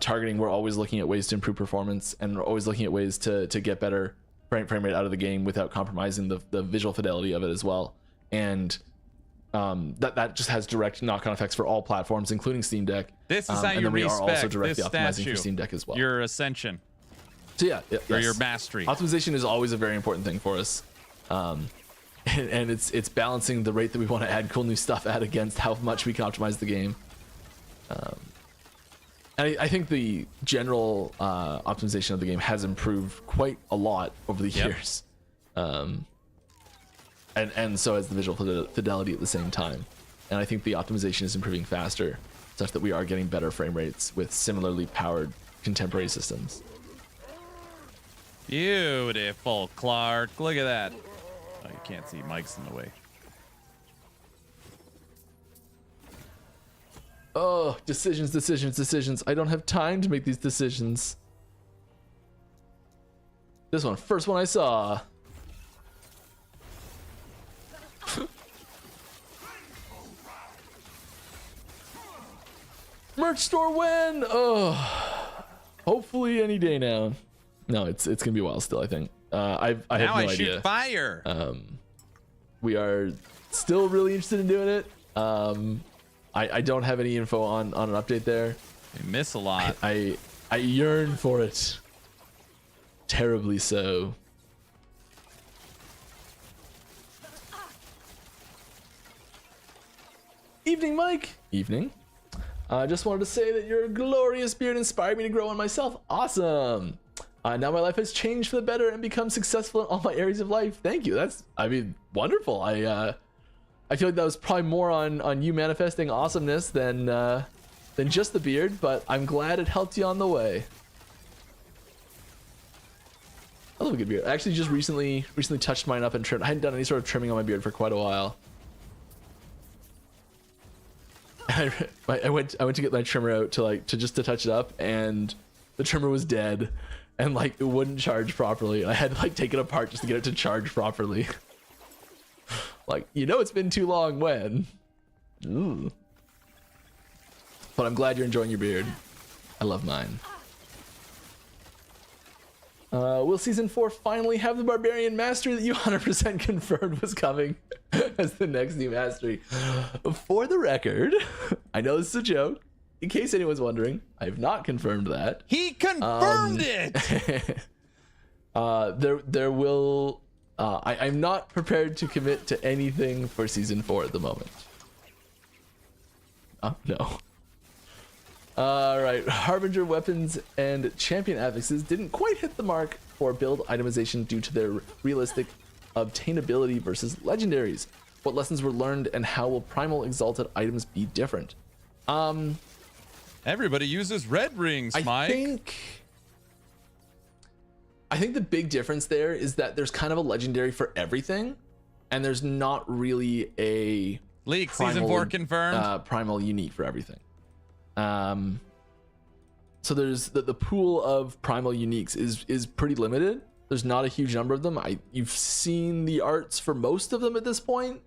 Speaker 16: targeting, we're always looking at ways to improve performance, and we're always looking at ways to get better frame rate out of the game without compromising the visual fidelity of it as well. And that just has direct knock-on effects for all platforms, including Steam Deck.
Speaker 1: This is how you
Speaker 16: we are also
Speaker 1: respect
Speaker 16: directly
Speaker 1: this
Speaker 16: optimizing
Speaker 1: statue,
Speaker 16: for Steam Deck as well.
Speaker 1: your ascension.
Speaker 16: So
Speaker 1: or your mastery.
Speaker 16: Optimization is always a very important thing for us, and it's balancing the rate that we want to add cool new stuff at against how much we can optimize the game. And I think the general optimization of the game has improved quite a lot over the years, and so has the visual fidelity at the same time. And I think the optimization is improving faster, such that we are getting better frame rates with similarly powered contemporary systems.
Speaker 1: Beautiful, Clark. Look at that. Oh, you can't see. Mike's in the way.
Speaker 16: Oh, decisions. I don't have time to make these decisions. This one, first one I saw. Merch store win! Oh, hopefully any day now. No, it's gonna be a while still, I think. I have no idea.
Speaker 1: Shoot fire.
Speaker 16: We are still really interested in doing it. I don't have any info on an update there.
Speaker 1: We miss a lot.
Speaker 16: I yearn for it. Terribly so. Evening, Mike. Evening. I just wanted to say that your glorious beard inspired me to grow one myself. Awesome. Now my life has changed for the better and become successful in all my areas of life. Thank you. That's, I mean, wonderful. I feel like that was probably more on you manifesting awesomeness than just the beard, but I'm glad it helped you on the way. I love a good beard. I actually just recently touched mine up and trimmed. I hadn't done any sort of trimming on my beard for quite a while. I went to get my trimmer out to touch it up, and the trimmer was dead, and like it wouldn't charge properly. I had to like take it apart just to get it to charge properly. Like, you know, it's been too long when. Ooh. But I'm glad you're enjoying your beard. I love mine. Will season 4 finally have the barbarian mastery that you 100% confirmed was coming? as the next new mastery. For the record, I know this is a joke. In case anyone's wondering, I have not confirmed that.
Speaker 1: He confirmed it.
Speaker 16: There will. I'm not prepared to commit to anything for season 4 at the moment. No. All right, Harbinger weapons and champion affixes didn't quite hit the mark for build itemization due to their realistic obtainability versus legendaries. What lessons were learned and how will primal exalted items be different?
Speaker 1: Everybody uses red rings, Mike.
Speaker 16: I think the big difference there is that there's kind of a legendary for everything, and there's not really a
Speaker 1: leak season 4 confirmed
Speaker 16: primal unique for everything. So there's the pool of primal uniques is pretty limited. There's not a huge number of them. You've seen the arts for most of them at this point.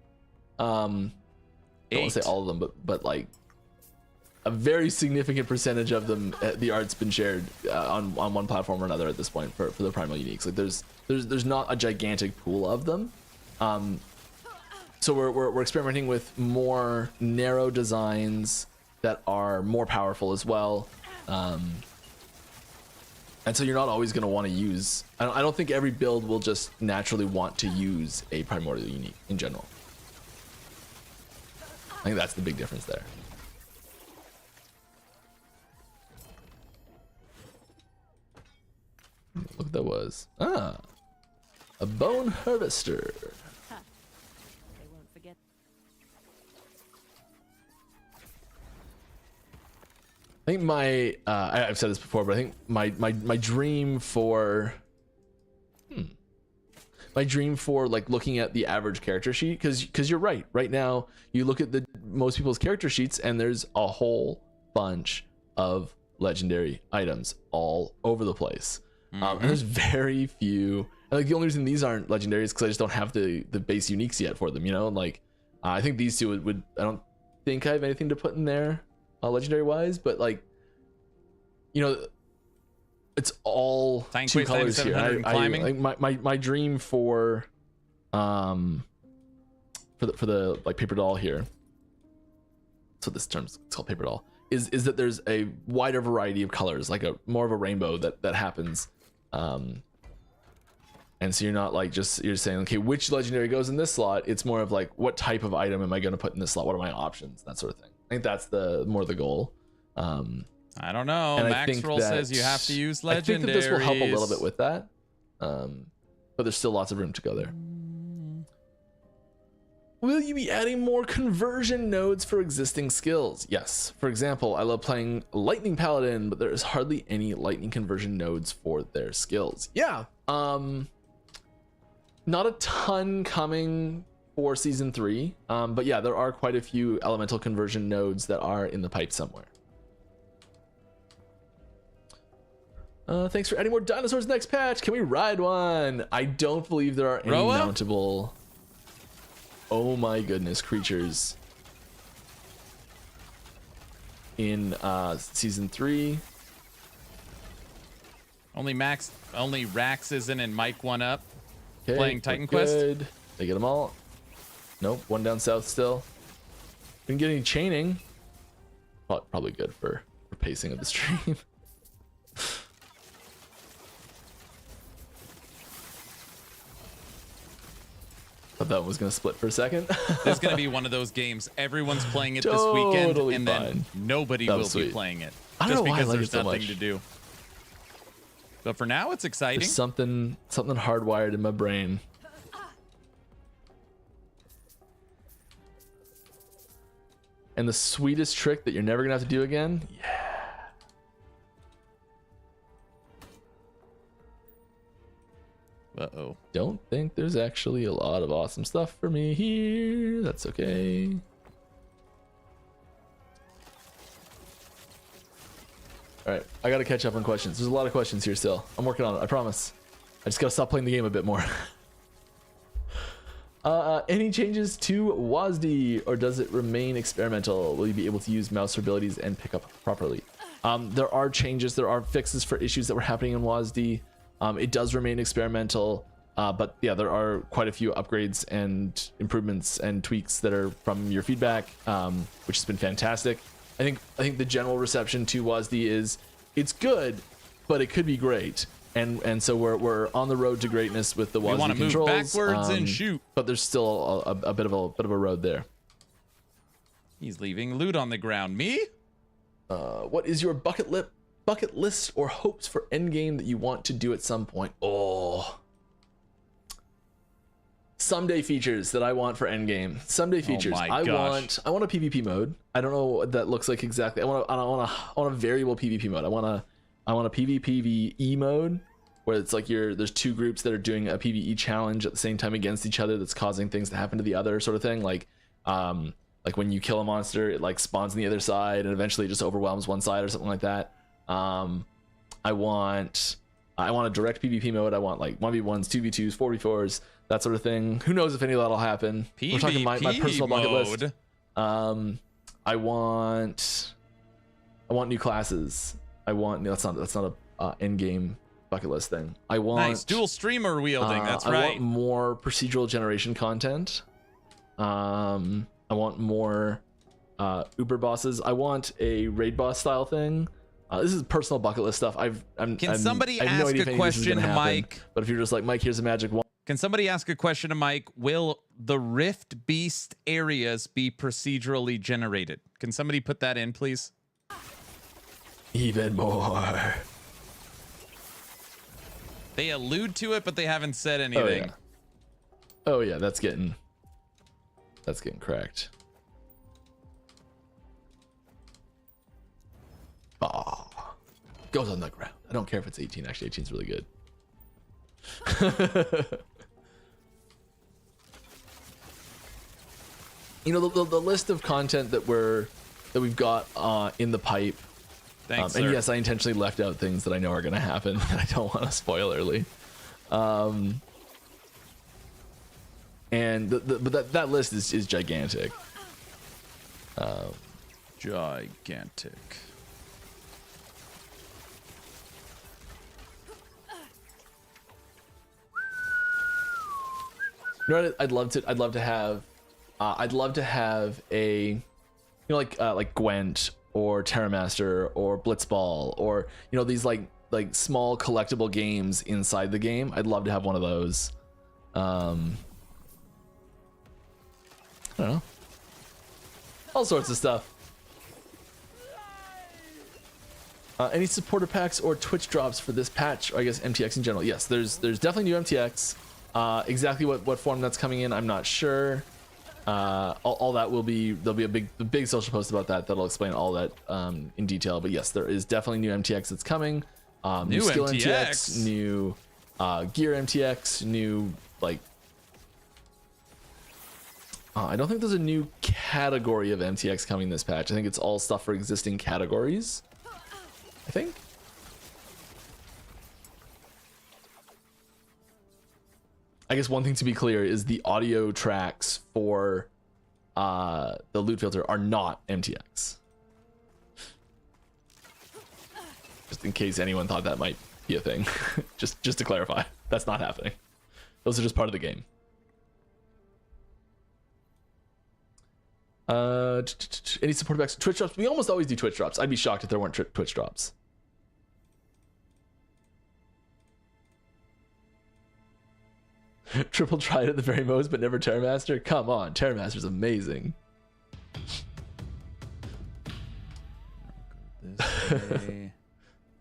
Speaker 16: Don't want to say all of them, but like a very significant percentage of them, the art's been shared on one platform or another at this point for the primal uniques. Like there's not a gigantic pool of them. So we're experimenting with more narrow designs that are more powerful as well. And so you're not always going to want to use, I don't think every build will just naturally want to use a primordial unique in general. I think that's the big difference there. Look what that was. A bone harvester.
Speaker 11: They won't forget.
Speaker 16: I think I've said this before, but I think my dream for like looking at the average character sheet, because you're right now you look at most people's character sheets and there's a whole bunch of legendary items all over the place. And there's very few, like the only reason these aren't legendary is because I just don't have the base uniques yet for them, you know. Like I think these two would I don't think I have anything to put in there legendary wise, but like, you know, it's all two colors here. My dream for the like paper doll here, so this term's called paper doll, is that there's a wider variety of colors, like more of a rainbow that happens. And so you're not like you're saying, okay, which legendary goes in this slot. It's more of like, what type of item am I going to put in this slot? What are my options? That sort of thing. I think that's more the goal.
Speaker 1: I don't know. Maxroll says you have to use legendaries. I think that this will help a little bit with that. But there's still lots of room to go there. Will you be adding more conversion nodes for existing skills? Yes. For example, I love playing Lightning Paladin, but there is hardly any lightning conversion nodes for their skills. Yeah. Not a ton coming for season 3. But yeah, there are quite a few elemental conversion nodes that are in the pipe somewhere. Thanks for adding more dinosaurs next patch. Can we ride one? I don't believe there are any mountable, oh my goodness, creatures in season 3. Only Rax isn't in Mike 1-up.
Speaker 16: Okay,
Speaker 1: playing Titan Quest.
Speaker 16: Good. They get them all. Nope, one down south still. Been getting chaining. Probably good for pacing of the stream. Thought that one was gonna split for a second.
Speaker 1: There's gonna be one of those games. Everyone's playing it this weekend, and then nobody will be playing it just because there's nothing to do. But for now, it's exciting.
Speaker 16: There's something hardwired in my brain. And the sweetest trick that you're never gonna have to do again. Yeah.
Speaker 1: Uh-oh.
Speaker 16: Don't think there's actually a lot of awesome stuff for me here. That's okay. All right, I gotta catch up on questions. There's a lot of questions here still. I'm working on it, I promise. I just gotta stop playing the game a bit more. Any changes to WASD, or does it remain experimental? Will you be able to use mouse abilities and pick up properly? There are changes, there are fixes for issues that were happening in WASD. It does remain experimental. But yeah, there are quite a few upgrades and improvements and tweaks that are from your feedback, which has been fantastic. I think the general reception to WASD is it's good, but it could be great. And so we're on the road to greatness with the WASD controls.
Speaker 1: We want to move backwards and shoot,
Speaker 16: but there's still a bit of a road there.
Speaker 1: He's leaving loot on the ground. Me?
Speaker 16: What is your bucket list or hopes for endgame that you want to do at some point? Oh, someday features that I want for endgame. Someday features. I want a PvP mode. I don't know what that looks like exactly. I want a variable PvP mode. I want a PvPvE mode where it's like there's two groups that are doing a PvE challenge at the same time against each other that's causing things to happen to the other, sort of thing. Like when you kill a monster, it like spawns on the other side and eventually it just overwhelms one side or something like that. I want a direct PvP mode. I want like 1v1s, 2v2s, 4v4s, that sort of thing. Who knows if any of that'll happen.
Speaker 1: PvP
Speaker 16: We're talking my personal bucket
Speaker 1: mode.
Speaker 16: list. I want new classes. That's not a end game bucket list thing. I want
Speaker 1: nice dual streamer wielding. That's right.
Speaker 16: I want more procedural generation content. I want more Uber bosses. I want a raid boss style thing. This is personal bucket list stuff.
Speaker 1: Can somebody ask a question to Mike?
Speaker 16: But if you're just like, Mike, here's a magic wand.
Speaker 1: Can somebody ask a question to Mike? Will the Rift Beast areas be procedurally generated? Can somebody put that in, please?
Speaker 16: Even more.
Speaker 1: They allude to it, but they haven't said anything.
Speaker 16: Oh yeah, that's getting cracked. Oh, goes on the ground. I don't care if it's 18. Actually, 18's really good. You know, the list of content that we've got in the pipe.
Speaker 1: Thanks,
Speaker 16: and
Speaker 1: sir.
Speaker 16: yes, I intentionally left out things that I know are going to happen that I don't want to spoil early. And but that list is gigantic.
Speaker 1: Gigantic.
Speaker 16: You know what I'd love to have a, you know, like Gwent or Terramaster or Blitzball or, you know, these like small collectible games inside the game. I'd love to have one of those. I don't know. All sorts of stuff. Any supporter packs or Twitch drops for this patch, or I guess MTX in general? Yes, there's definitely new MTX. Exactly what form that's coming in, I'm not sure. All that there'll be a big social post about that'll explain all that in detail. But yes, there is definitely new MTX that's coming. New skill MTX, new gear MTX, new like. I don't think there's a new category of MTX coming this patch. I think it's all stuff for existing categories. I think. I guess one thing to be clear is the audio tracks for the loot filter are not MTX. Just in case anyone thought that might be a thing. just to clarify, that's not happening. Those are just part of the game. Any support backs? Twitch drops? We almost always do Twitch drops. I'd be shocked if there weren't Twitch drops. Triple tried at the very most, but never Terramaster. Come on, Terramaster's amazing.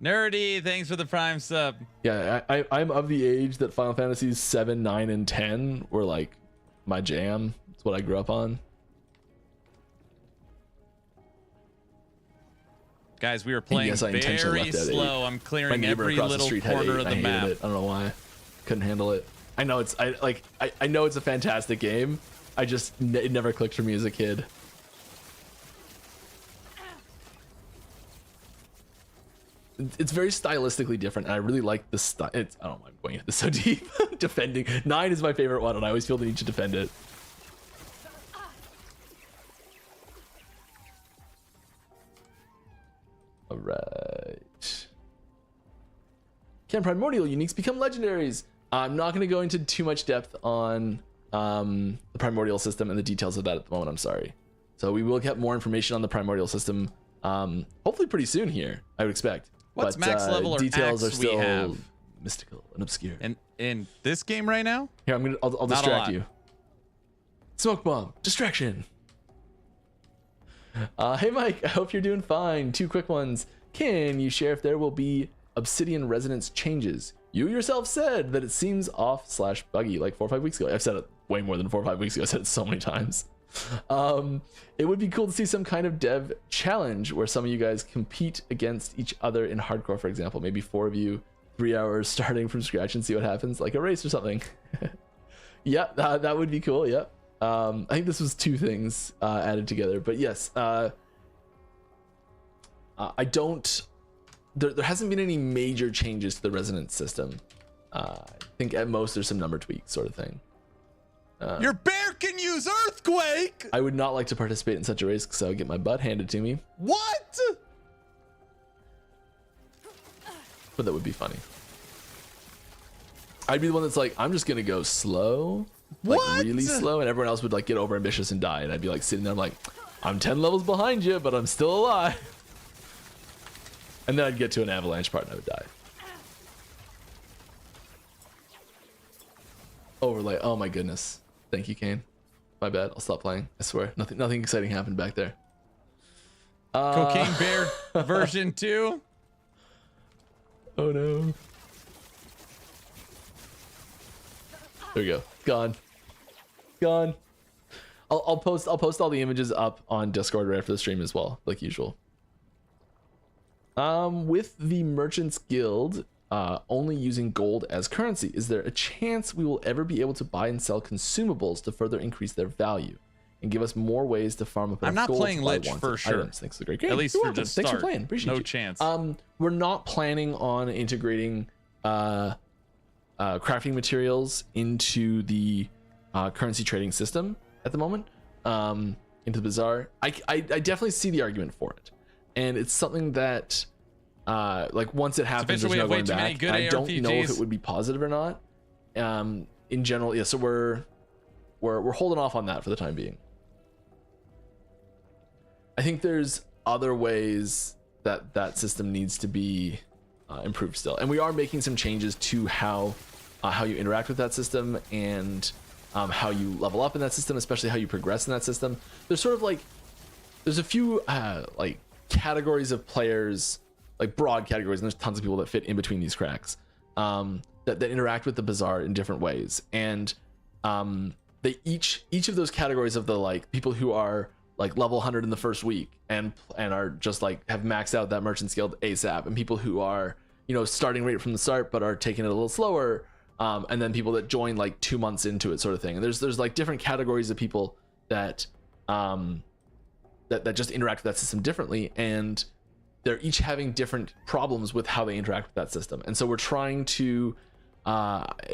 Speaker 1: Nerdy, thanks for the Prime sub.
Speaker 16: Yeah, I'm of the age that Final Fantasies 7, 9, and 10 were like my jam. It's what I grew up on.
Speaker 1: Guys, we were playing very slow. I'm clearing every little corner of the map.
Speaker 16: I don't know why. Couldn't handle it. I know I know it's a fantastic game. It never clicked for me as a kid. It's very stylistically different, and I really like the style. I don't know why I'm going into this so deep. Defending 9 is my favorite one, and I always feel the need to defend it. All right. Can primordial uniques become legendaries? I'm not going to go into too much depth on the primordial system and the details of that at the moment. I'm sorry. So we will get more information on the primordial system hopefully pretty soon here, I would expect.
Speaker 1: What's
Speaker 16: but,
Speaker 1: max level or
Speaker 16: details
Speaker 1: axe
Speaker 16: are still
Speaker 1: we have
Speaker 16: mystical and obscure.
Speaker 1: And in this game right now?
Speaker 16: Here, I'll distract you. Smoke bomb, distraction. Hey Mike, I hope you're doing fine. 2 quick ones. Can you share if there will be Obsidian Resonance changes? You yourself said that it seems off/buggy like 4 or 5 weeks ago. I've said it way more than 4 or 5 weeks ago. I said it so many times. It would be cool to see some kind of dev challenge where some of you guys compete against each other in hardcore, for example. Maybe 4 of you, 3 hours starting from scratch and see what happens, like a race or something. Yeah, that would be cool. Yeah. I think this was 2 things added together, but yes, I don't. There hasn't been any major changes to the resonance system. I think at most there's some number tweaks, sort of thing.
Speaker 1: Your bear can use earthquake.
Speaker 16: I would not like to participate in such a race because I would get my butt handed to me.
Speaker 1: What?
Speaker 16: But that would be funny. I'd be the one that's like, I'm just gonna go slow, like really slow, and everyone else would like get over ambitious and die, and I'd be like sitting there, I'm like, I'm 10 levels behind you, but I'm still alive. And then I'd get to an avalanche part and I would die. Overlay. Oh my goodness. Thank you, Kane. My bad. I'll stop playing. I swear. Nothing exciting happened back there.
Speaker 1: Cocaine Bear version 2.
Speaker 16: Oh no. There we go. Gone. Gone. I'll post all the images up on Discord right after the stream as well, like usual. With the Merchants Guild only using gold as currency, is there a chance we will ever be able to buy and sell consumables to further increase their value and give us more ways to farm up enough
Speaker 1: I'm not
Speaker 16: gold
Speaker 1: playing
Speaker 16: to buy
Speaker 1: Lich
Speaker 16: wanted
Speaker 1: for sure.
Speaker 16: items? Thanks for the great game.
Speaker 1: At least
Speaker 16: You're
Speaker 1: for
Speaker 16: welcome.
Speaker 1: the
Speaker 16: Thanks
Speaker 1: start.
Speaker 16: for playing. Appreciate
Speaker 1: No
Speaker 16: you.
Speaker 1: chance.
Speaker 16: We're not planning on integrating crafting materials into the currency trading system at the moment, into the bazaar. I definitely see the argument for it, and it's something that like once it happens there's no going back. I don't know if it would be positive or not. In general, yeah, so we're holding off on that for the time being. I think there's other ways that system needs to be improved still, and we are making some changes to how you interact with that system and how you level up in that system, especially how you progress in that system. There's sort of like there's a few like categories of players, like broad categories, and there's tons of people that fit in between these cracks that interact with the bazaar in different ways, and they each of those categories of the like people who are like level 100 in the first week and are just like have maxed out that Merchants Guild ASAP, and people who are, you know, starting right from the start but are taking it a little slower, and then people that join like 2 months into it, sort of thing. And there's like different categories of people that that just interact with that system differently, and they're each having different problems with how they interact with that system. And so we're trying to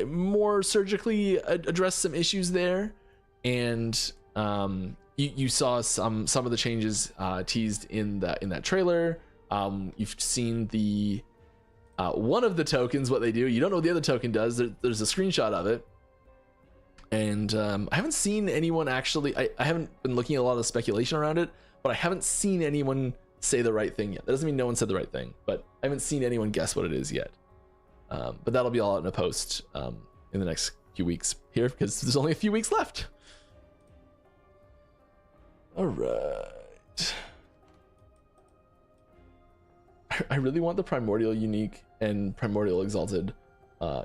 Speaker 16: more surgically address some issues there. And you saw some of the changes teased in that trailer. You've seen the one of the tokens, what they do. You don't know what the other token does. There's a screenshot of it, and I haven't seen anyone actually. I haven't been looking at a lot of speculation around it, but I haven't seen anyone say the right thing yet. That doesn't mean no one said the right thing, but I haven't seen anyone guess what it is yet. But that'll be all out in a post in the next few weeks here, because there's only a few weeks left. All right. I really want the Primordial Unique and Primordial Exalted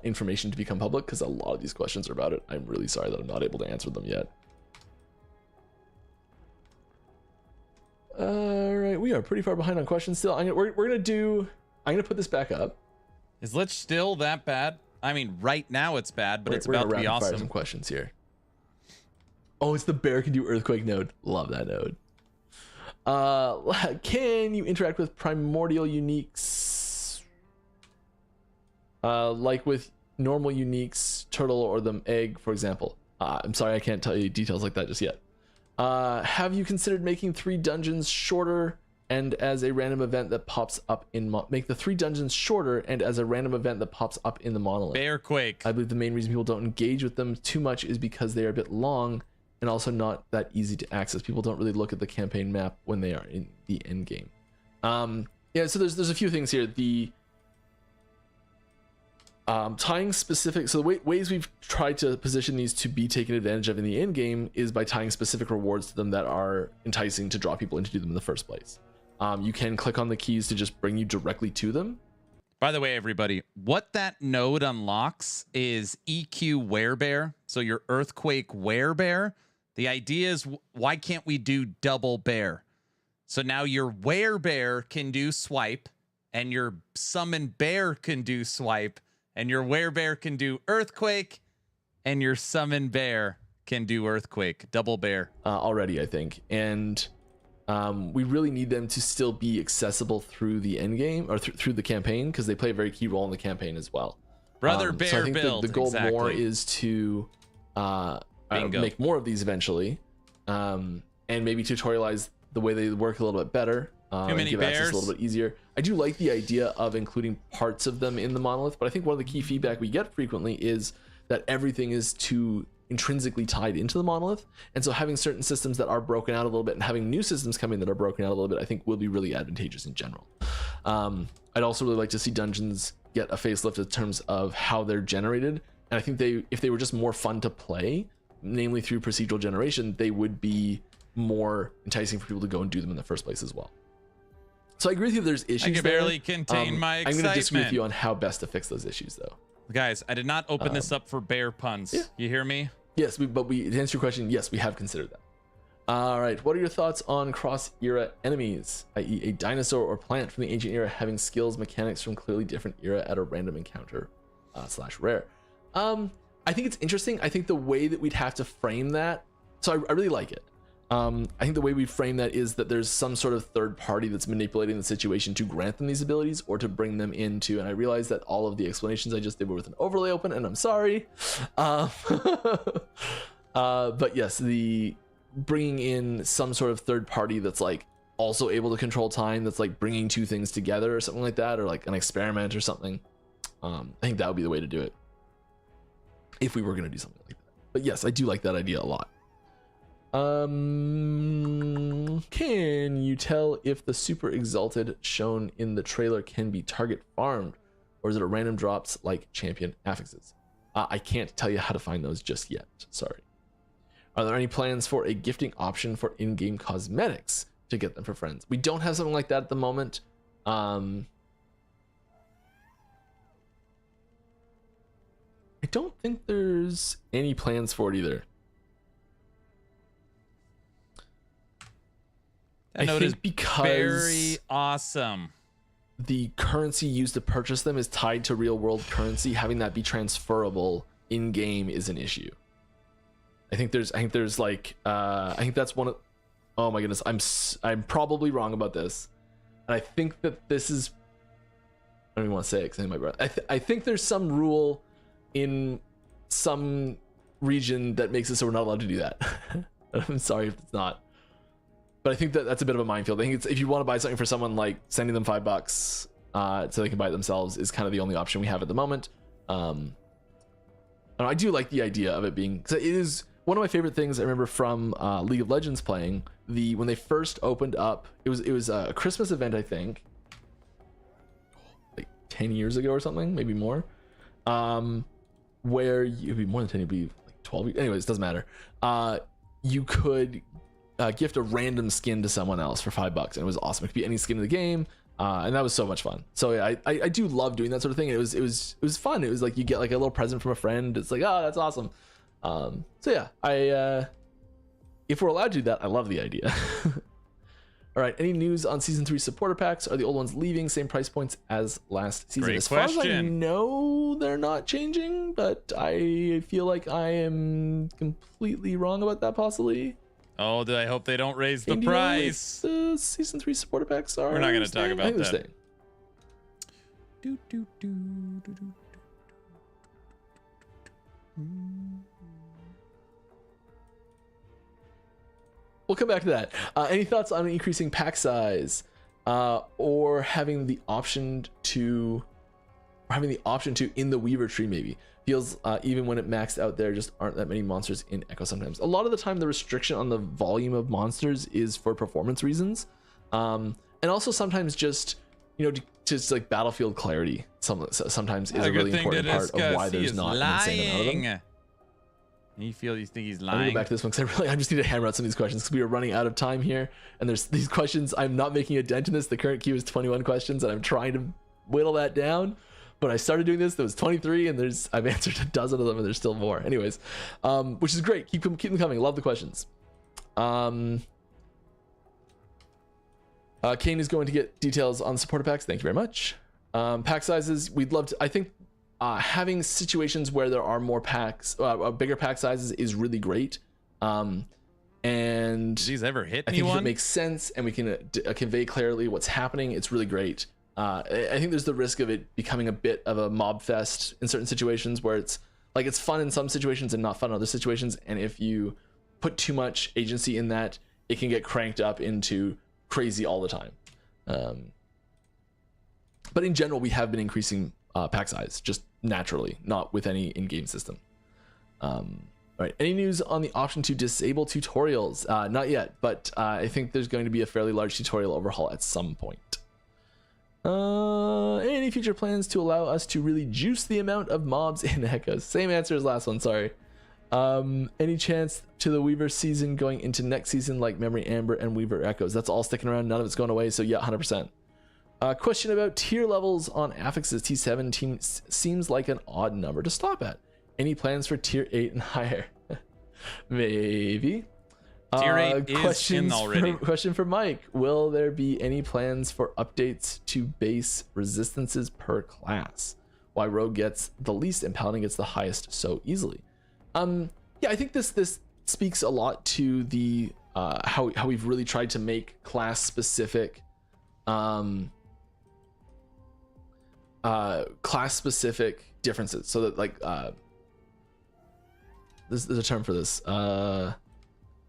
Speaker 16: information to become public, because a lot of these questions are about it. I'm really sorry that I'm not able to answer them yet. All right, we are pretty far behind on questions still. We're gonna put this back up.
Speaker 1: Is Lich still that bad? I mean, right now it's bad, but it's about to be awesome.
Speaker 16: Some questions here. Oh, it's the bear can do earthquake node. Love that node. Can you interact with primordial uniques like with normal uniques, turtle or the egg, for example? I'm sorry, I can't tell you details like that just yet. Have you considered making 3 dungeons shorter and as a random event that pops up in make the 3 dungeons shorter and as a random event that pops up in the monolith.
Speaker 1: Bearquake.
Speaker 16: I believe the main reason people don't engage with them too much is because they are a bit long and also not that easy to access. People don't really look at the campaign map when they are in the end game. Yeah, so there's a few things here. The tying specific, so the ways we've tried to position these to be taken advantage of in the end game is by tying specific rewards to them that are enticing to draw people in to do them in the first place. You can click on the keys to just bring you directly to them.
Speaker 1: By the way, everybody, what that node unlocks is EQ Werebear. So your Earthquake Werebear. The idea is, why can't we do double bear? So now your Werebear can do swipe, and your Summon Bear can do swipe, and your Werebear can do Earthquake, and your Summon Bear can do Earthquake. Double bear.
Speaker 16: Already, I think. And we really need them to still be accessible through the end game or through the campaign, because they play a very key role in the campaign as well.
Speaker 1: Brother Bear
Speaker 16: so I think
Speaker 1: build.
Speaker 16: The goal
Speaker 1: exactly.
Speaker 16: more is to make more of these eventually, and maybe tutorialize the way they work a little bit better.
Speaker 1: Too many
Speaker 16: give
Speaker 1: bears.
Speaker 16: access a little bit easier. I do like the idea of including parts of them in the monolith, but I think one of the key feedback we get frequently is that everything is too intrinsically tied into the monolith, and so having certain systems that are broken out a little bit and having new systems come in that are broken out a little bit, I think will be really advantageous in general. I'd also really like to see dungeons get a facelift in terms of how they're generated, and I think if they were just more fun to play, namely through procedural generation, they would be more enticing for people to go and do them in the first place as well. So I agree with you, there's issues.
Speaker 1: I can barely contain my excitement.
Speaker 16: I'm going to disagree with you on how best to fix those issues, though.
Speaker 1: Guys, I did not open this up for bear puns. Yeah. You hear me?
Speaker 16: Yes, to answer your question, yes, we have considered that. All right, what are your thoughts on cross-era enemies, i.e. a dinosaur or plant from the ancient era having skills mechanics from clearly different era at a random encounter / rare? I think it's interesting. I think the way that we'd have to frame that, so I really like it. I think the way we frame that is that there's some sort of third party that's manipulating the situation to grant them these abilities or to bring them into, and I realize that all of the explanations I just did were with an overlay open, and I'm sorry. But yes, the bringing in some sort of third party that's like also able to control time, that's like bringing two things together or something like that, or like an experiment or something. I think that would be the way to do it if we were going to do something like that. But yes, I do like that idea a lot. Can you tell if the super exalted shown in the trailer can be target farmed, or is it a random drops like champion affixes? I can't tell you how to find those just yet, sorry. Are there any plans for a gifting option for in-game cosmetics to get them for friends? We don't have something like that at the moment. I don't think there's any plans for it either.
Speaker 1: That note is because very awesome.
Speaker 16: The currency used to purchase them is tied to real world currency. Having that be transferable in game is an issue. I think there's like I think that's one of, oh my goodness, I'm probably wrong about this, and I think that this is, I don't even want to say it because I my breath. I think there's some rule in some region that makes it so we're not allowed to do that. I'm sorry if it's not. But I think that's a bit of a minefield. I think it's, if you want to buy something for someone, like sending them $5 so they can buy it themselves is kind of the only option we have at the moment. And I do like the idea of it being, because it is one of my favorite things I remember from League of Legends playing. When they first opened up, it was a Christmas event, I think, like 10 years ago or something, maybe more. Where it'd be more than 10, it'd be like 12. Anyways, it doesn't matter. You could gift a random skin to someone else for $5, and it was awesome. It could be any skin in the game, and that was so much fun. So yeah, I do love doing that sort of thing. It was fun. It was like you get like a little present from a friend. It's like, oh, that's awesome. So yeah, if we're allowed to do that, I love the idea. All right, any news on season 3 supporter packs? Are the old ones leaving? Same price points as last season? As far as I know, they're not changing, but I feel like I am completely wrong about that, possibly.
Speaker 1: Oh, I hope they don't raise the price.
Speaker 16: The season 3 supporter packs are.
Speaker 1: We're not going to talk about that.
Speaker 16: We'll come back to that. Any thoughts on increasing pack size? or having the option to in the Weaver tree maybe. Feels even when it maxed out there just aren't that many monsters in Echo sometimes. A lot of the time the restriction on the volume of monsters is for performance reasons. And also sometimes just, you know, just like battlefield clarity sometimes is a really important part of why there's not an insane amount of them.
Speaker 1: You think he's
Speaker 16: Let me
Speaker 1: lying?
Speaker 16: go back to this one because I just need to hammer out some of these questions because we are running out of time here. And there's these questions. I'm not making a dent in this. The current queue is 21 questions and I'm trying to whittle that down. But I started doing this, there was 23 and I've answered a dozen of them and there's still more. Anyways, which is great. Keep them coming. Love the questions. Kane is going to get details on the supporter packs. Thank you very much. Pack sizes, we'd love to, I think having situations where there are more packs, bigger pack sizes is really great. And
Speaker 1: he's ever hit
Speaker 16: I think
Speaker 1: anyone?
Speaker 16: if it makes sense and we can convey clearly what's happening, it's really great. I think there's the risk of it becoming a bit of a mob fest in certain situations where it's like it's fun in some situations and not fun in other situations. And if you put too much agency in that, it can get cranked up into crazy all the time. But in general, we have been increasing pack size just naturally, not with any in-game system. All right, any news on the option to disable tutorials? Not yet, but I think there's going to be a fairly large tutorial overhaul at some point. Any future plans to allow us to really juice the amount of mobs in Echoes? Same answer as last one, sorry. Any chance to the Weaver season going into next season like Memory Amber and Weaver Echoes? That's all sticking around, none of it's going away, so yeah, 100%. Question about tier levels on affixes. T7 seems like an odd number to stop at. Any plans for tier 8 and higher? Maybe.
Speaker 1: Tier 8 is in already.
Speaker 16: Question for Mike. Will there be any plans for updates to base resistances per class? Why Rogue gets the least and Paladin gets the highest so easily? Yeah, I think this speaks a lot to the how we've really tried to make class specific differences, so that like there's a term for this.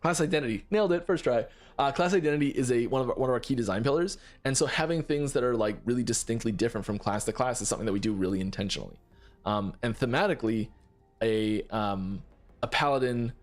Speaker 16: Class identity, nailed it, first try. Class identity is one of our key design pillars, and so having things that are like really distinctly different from class to class is something that we do really intentionally. And thematically, a paladin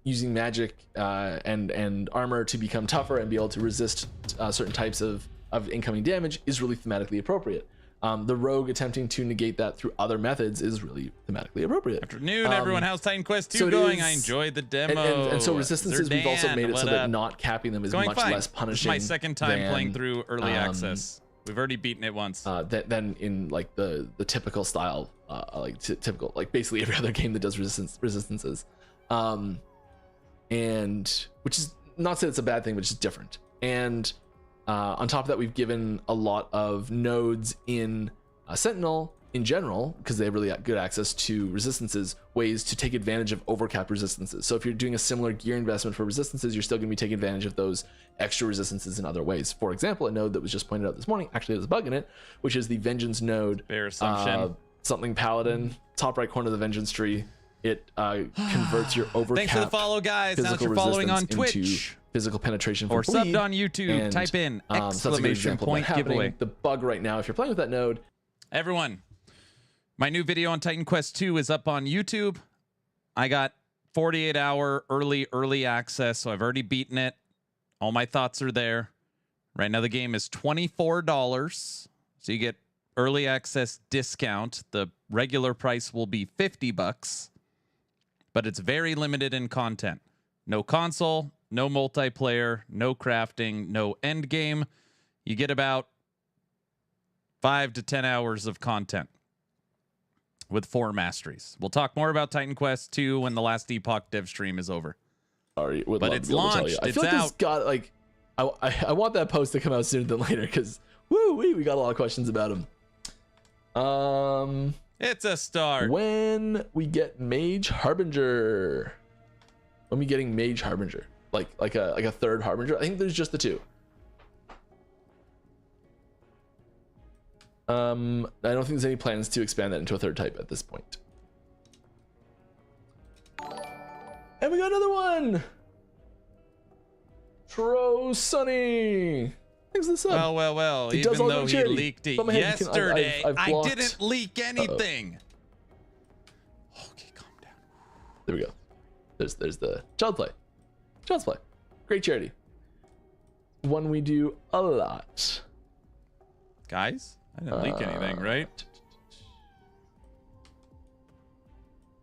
Speaker 16: using magic and armor to become tougher and be able to resist certain types of incoming damage is really thematically appropriate. The rogue attempting to negate that through other methods is really thematically appropriate.
Speaker 1: Afternoon, everyone. How's Titan Quest 2 going? I enjoyed the demo.
Speaker 16: And so resistances, we've also made it so that not capping them is much less punishing.
Speaker 1: This is my second time playing through early access. We've already beaten it once.
Speaker 16: Than in like the typical style, typical like basically every other game that does resistances, and which is not that it's a bad thing, but it's just different. And on top of that, we've given a lot of nodes in Sentinel in general, because they have really good access to resistances, ways to take advantage of overcapped resistances. So if you're doing a similar gear investment for resistances, you're still going to be taking advantage of those extra resistances in other ways. For example, a node that was just pointed out this morning actually has a bug in it, which is the Vengeance node.
Speaker 1: Fair assumption.
Speaker 16: Something Paladin, top right corner of the Vengeance tree. It converts your overcapped.
Speaker 1: Thanks for the follow, guys. Now that you're following on Twitch,
Speaker 16: physical penetration for
Speaker 1: or
Speaker 16: bleed,
Speaker 1: subbed on YouTube, type in exclamation point giveaway.
Speaker 16: The bug right now, if you're playing with that node.
Speaker 1: Everyone, my new video on Titan Quest 2 is up on YouTube. I got 48-hour early access, so I've already beaten it. All my thoughts are there. Right now the game is $24, so you get early access discount. The regular price will be $50, but it's very limited in content. No console, no multiplayer, no crafting, no end game. You get about 5 to 10 hours of content with 4 masteries. We'll talk more about Titan Quest 2 when the last Epoch dev stream is over.
Speaker 16: Sorry,
Speaker 1: but it's launched.
Speaker 16: I feel like this got like I want that post to come out sooner than later because we got a lot of questions about him.
Speaker 1: It's a start.
Speaker 16: When we get Mage Harbinger. When we getting Mage Harbinger, like a third Harbinger. I think there's just the 2. I don't think there's any plans to expand that into a third type at this point. And we got another one. Tro Sunny. Thanks for the sub.
Speaker 1: Well.
Speaker 16: It does
Speaker 1: Even
Speaker 16: all go
Speaker 1: though
Speaker 16: to
Speaker 1: he
Speaker 16: charity.
Speaker 1: leaked it
Speaker 16: But my head,
Speaker 1: yesterday,
Speaker 16: I've
Speaker 1: I
Speaker 16: blocked-
Speaker 1: didn't leak anything.
Speaker 16: Okay, calm down. There we go. There's the Child's Play. Child's Play. Great charity. One we do a lot.
Speaker 1: Guys, I didn't leak anything, right?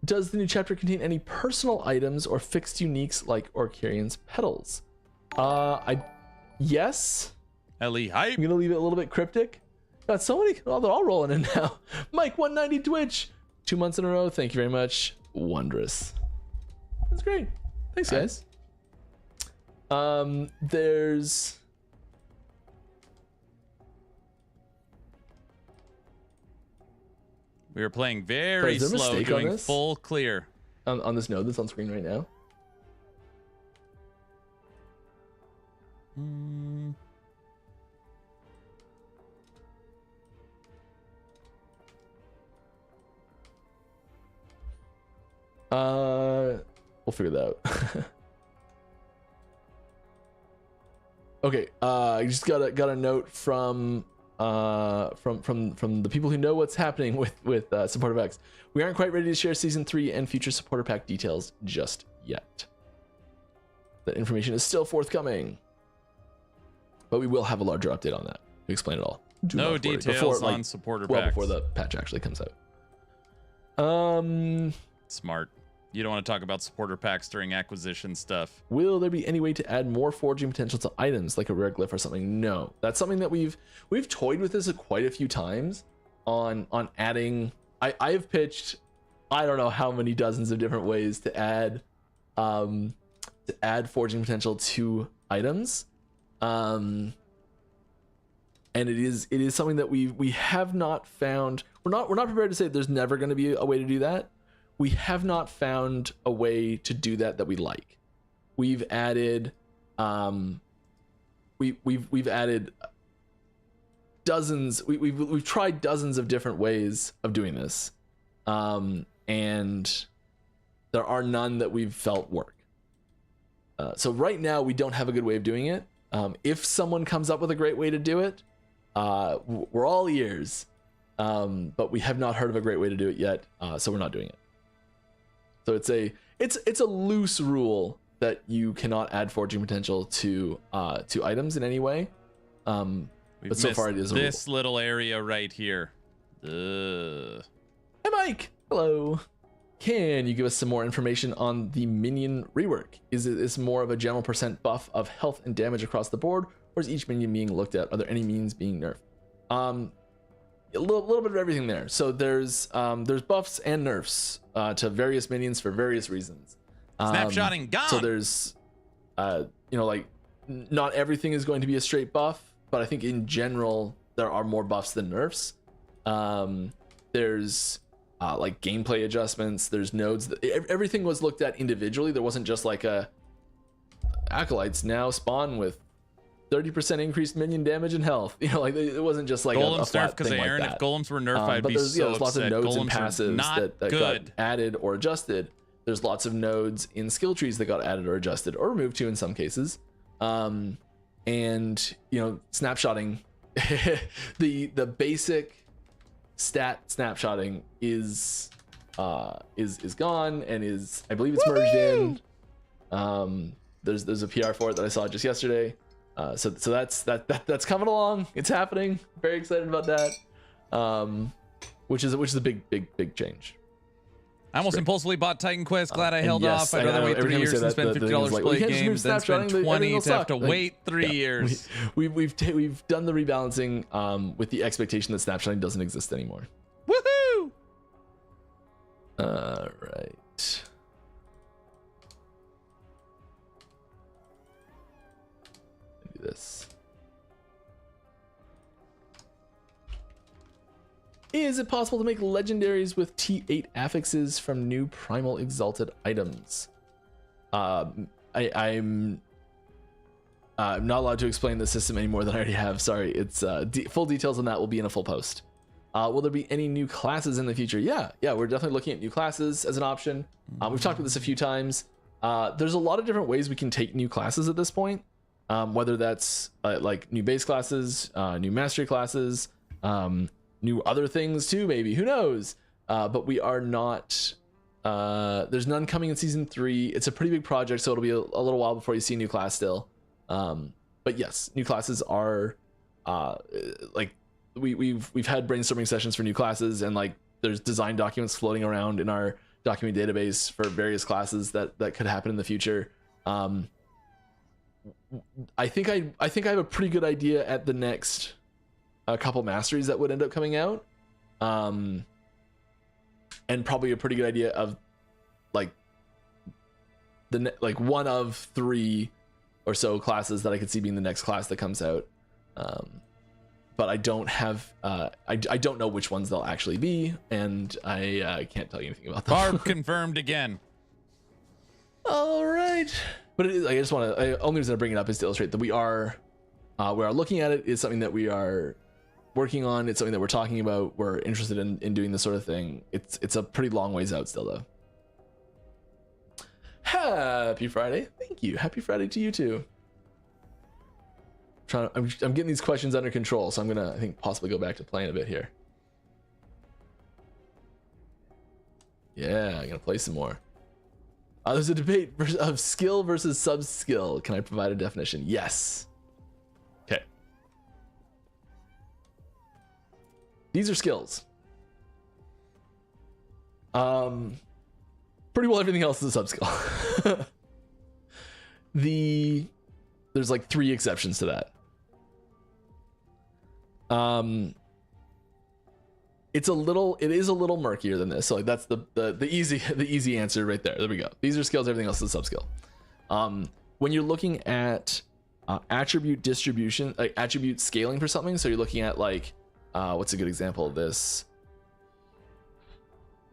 Speaker 16: Does the new chapter contain any personal items or fixed uniques like Orcarion's petals? Yes.
Speaker 1: Ellie hype.
Speaker 16: I'm gonna leave it a little bit cryptic. Got so many. Oh, they're all rolling in now. Mike 190 Twitch. 2 months in a row. Thank you very much. Wondrous. That's great. Thanks, guys. There's.
Speaker 1: We were playing very slow, doing full clear.
Speaker 16: On this node that's on screen right now. We'll figure that out. Okay, I just got a note from the people who know what's happening with supporter packs. We aren't quite ready to share season 3 and future supporter pack details just yet. That information is still forthcoming, but we will have a larger update on that. We explain it all.
Speaker 1: No details on supporter packs.
Speaker 16: Before the patch actually comes out.
Speaker 1: Smart. You don't want to talk about supporter packs during acquisition stuff.
Speaker 16: Will there be any way to add more foraging potential to items, like a rare glyph or something? No. That's something that we've toyed with this quite a few times on adding. I have pitched, I don't know how many dozens of different ways to add foraging potential to items. And it is something that we have not found. We're not prepared to say there's never going to be a way to do that. We have not found a way to do that we like. We've added we've added dozens. We've tried dozens of different ways of doing this, and there are none that we've felt work. So right now we don't have a good way of doing it. If someone comes up with a great way to do it, we're all ears. But we have not heard of a great way to do it yet, so we're not doing it. So it's a loose rule that you cannot add foraging potential to items in any way. But so far it is a
Speaker 1: this
Speaker 16: rule.
Speaker 1: Little area right here.
Speaker 16: Hey Mike, hello. Can you give us some more information on the minion rework? Is this more of a general % buff of health and damage across the board, or is each minion being looked at? Are there any minions being nerfed? A little bit of everything there. So there's buffs and nerfs to various minions for various reasons.
Speaker 1: Snapshotting gone.
Speaker 16: So there's like not everything is going to be a straight buff, but I think in general there are more buffs than nerfs. There's like gameplay adjustments. There's nodes. Everything was looked at individually. There wasn't just like acolytes now spawn with 30% increased minion damage and health. It wasn't just like
Speaker 1: golems
Speaker 16: a flat
Speaker 1: nerfed because
Speaker 16: thing
Speaker 1: Aaron.
Speaker 16: Like that.
Speaker 1: If golems were nerfed, I'd
Speaker 16: but
Speaker 1: be
Speaker 16: there's,
Speaker 1: so
Speaker 16: there's lots
Speaker 1: upset.
Speaker 16: of nodes
Speaker 1: Golems
Speaker 16: and passives
Speaker 1: not
Speaker 16: that
Speaker 1: good.
Speaker 16: got added or adjusted. There's lots of nodes in skill trees that got added or adjusted or removed too in some cases. And snapshotting, the basic stat snapshotting is gone and is, I believe it's merged in. There's a PR for it that I saw just yesterday. So that's coming along. It's happening. Very excited about that. Which is a big change.
Speaker 1: I almost impulsively bought Titan Quest. Glad I held off. I'd rather wait 3 years and spend $50 to play games than spend 20 to have to wait 3 years.
Speaker 16: We've done the rebalancing with the expectation that snapshotting doesn't exist anymore.
Speaker 1: Woohoo!
Speaker 16: All right. Do this. Is it possible to make legendaries with T8 affixes from new primal exalted items? I'm not allowed to explain the system any more than I already have. Sorry. It's full details on that will be in a full post. Will there be any new classes in the future? Yeah, we're definitely looking at new classes as an option. We've talked about this a few times. There's a lot of different ways we can take new classes at this point. whether that's like new base classes, new mastery classes, new other things too, maybe, who knows. But we are not, there's none coming in season 3. It's a pretty big project, so it'll be a little while before you see a new class still. But yes, new classes are like we've had brainstorming sessions for new classes, and like there's design documents floating around in our document database for various classes that could happen in the future. I think I have a pretty good idea at the next couple masteries that would end up coming out, and probably a pretty good idea of like like one of 3 or so classes that I could see being the next class that comes out. But I don't have I don't know which ones they'll actually be, and I can't tell you anything about them.
Speaker 1: Barb confirmed again.
Speaker 16: All right, but it is, I just want to. Only reason I bring it up is to illustrate that we are looking at it. It's something that we are working on. It's something that we're talking about. We're interested in doing this sort of thing. It's a pretty long ways out still, though. Happy Friday! Thank you. Happy Friday to you too. I'm getting these questions under control, so I'm gonna, I think, possibly go back to playing a bit here. Yeah, I'm gonna play some more. There's a debate of skill versus sub-skill. Can I provide a definition? Yes. Okay. These are skills. Pretty well everything else is a sub-skill. There's like 3 exceptions to that. It is a little murkier than this. So like that's the easy answer right there. There we go. These are skills, everything else is a sub-skill. When you're looking at attribute distribution, like attribute scaling for something, so you're looking at like what's a good example of this?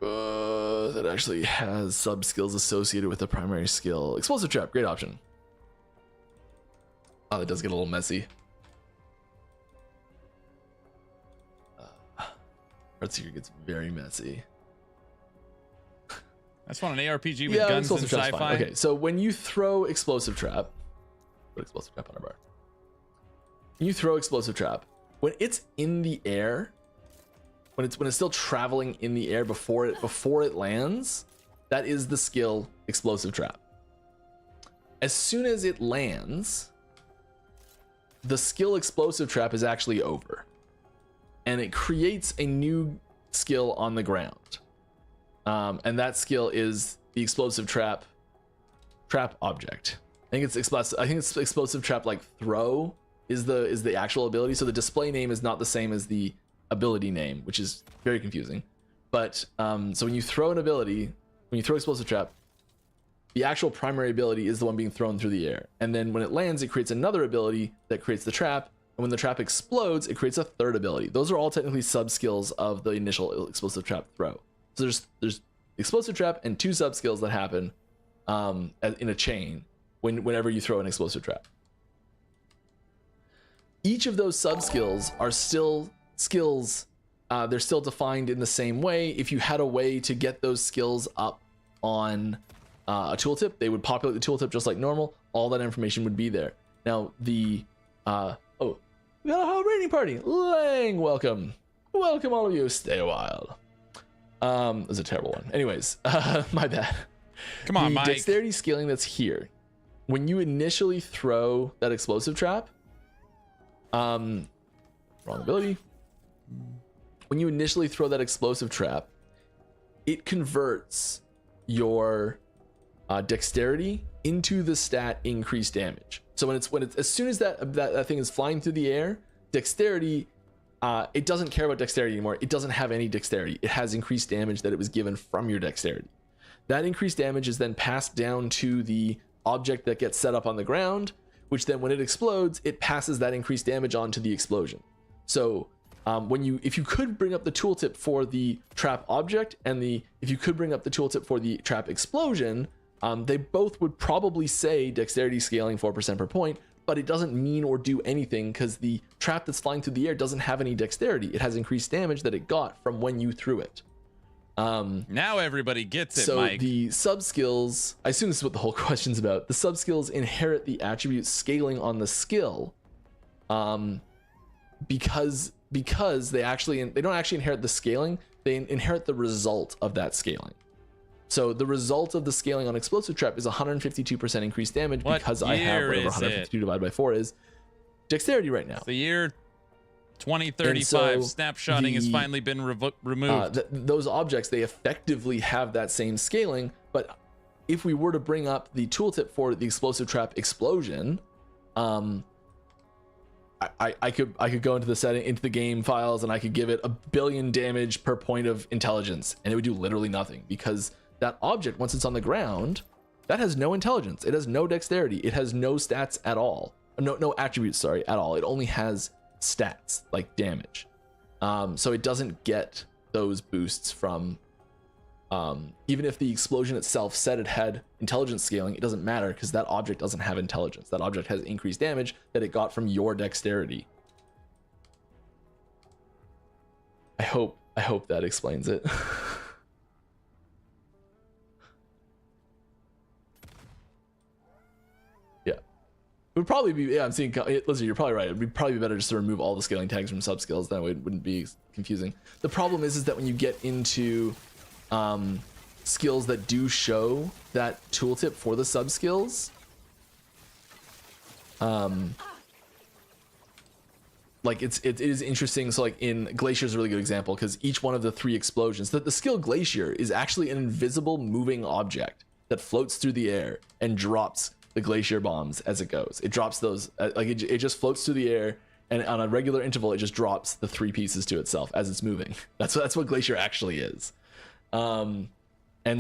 Speaker 16: That actually has sub-skills associated with the primary skill. Explosive trap, great option. Oh, it does get a little messy. Red Secret gets very messy.
Speaker 1: That's one, an ARPG with guns and sci-fi.
Speaker 16: Okay, so when you throw explosive trap, put explosive trap on our bar. When you throw explosive trap, when it's in the air, when it's still traveling in the air before it lands, that is the skill explosive trap. As soon as it lands, the skill explosive trap is actually over, and it creates a new skill on the ground, and that skill is the explosive trap object. I think it's explosive trap like throw is the actual ability. So the display name is not the same as the ability name, which is very confusing. But so when you throw an ability, when you throw explosive trap, the actual primary ability is the one being thrown through the air. And then when it lands, it creates another ability that creates the trap. And when the trap explodes, it creates a third ability. Those are all technically sub-skills of the initial explosive trap throw. So there's explosive trap and 2 sub-skills that happen in a chain whenever you throw an explosive trap. Each of those sub-skills are still skills. They're still defined in the same way. If you had a way to get those skills up on a tooltip, they would populate the tooltip just like normal. All that information would be there. Now we got a whole raiding party. Lang, welcome all of you. Stay a while. It was a terrible one. Anyways, my bad.
Speaker 1: Come on, Mike.
Speaker 16: Dexterity scaling that's here. When you initially throw that explosive trap, wrong ability. When you initially throw that explosive trap, it converts your dexterity into the stat increased damage. So when it's as soon as that thing is flying through the air, dexterity, it doesn't care about dexterity anymore. It doesn't have any dexterity. It has increased damage that it was given from your dexterity. That increased damage is then passed down to the object that gets set up on the ground, which then when it explodes, it passes that increased damage on to the explosion. So if you could bring up the tooltip for the trap object and if you could bring up the tooltip for the trap explosion, they both would probably say dexterity scaling 4% per point, but it doesn't mean or do anything because the trap that's flying through the air doesn't have any dexterity. It has increased damage that it got from when you threw it.
Speaker 1: Now everybody gets it,
Speaker 16: so
Speaker 1: Mike.
Speaker 16: the sub skills, I assume this is what the whole question's about. The sub skills inherit the attribute scaling on the skill, because they don't actually inherit the scaling. They inherit the result of that scaling. So the result of the scaling on explosive trap is 152% increased damage because I have whatever 152 divided by 4 is dexterity right now.
Speaker 1: It's the year 2035. Snapshotting has finally been removed.
Speaker 16: Those objects, they effectively have that same scaling, but if we were to bring up the tooltip for the explosive trap explosion, I could go into the game files and I could give it 1 billion damage per point of intelligence, and it would do literally nothing because that object, once it's on the ground, that has no intelligence. It has no dexterity. It has no stats at all. No attributes, sorry, at all. It only has stats like damage. So it doesn't get those boosts from, even if the explosion itself said it had intelligence scaling, it doesn't matter because that object doesn't have intelligence. That object has increased damage that it got from your dexterity. I hope that explains it. It would probably be, yeah, I'm seeing, listen, you're probably right. It would probably be better just to remove all the scaling tags from sub skills. That way it wouldn't be confusing. The problem is that when you get into skills that do show that tooltip for the sub skills, like it is interesting. So like in Glacier is a really good example because each one of the 3 explosions, the skill Glacier is actually an invisible moving object that floats through the air and drops the glacier bombs as it goes. It drops those, like it just floats through the air, and on a regular interval, it just drops the 3 pieces to itself as it's moving. That's what Glacier actually is. And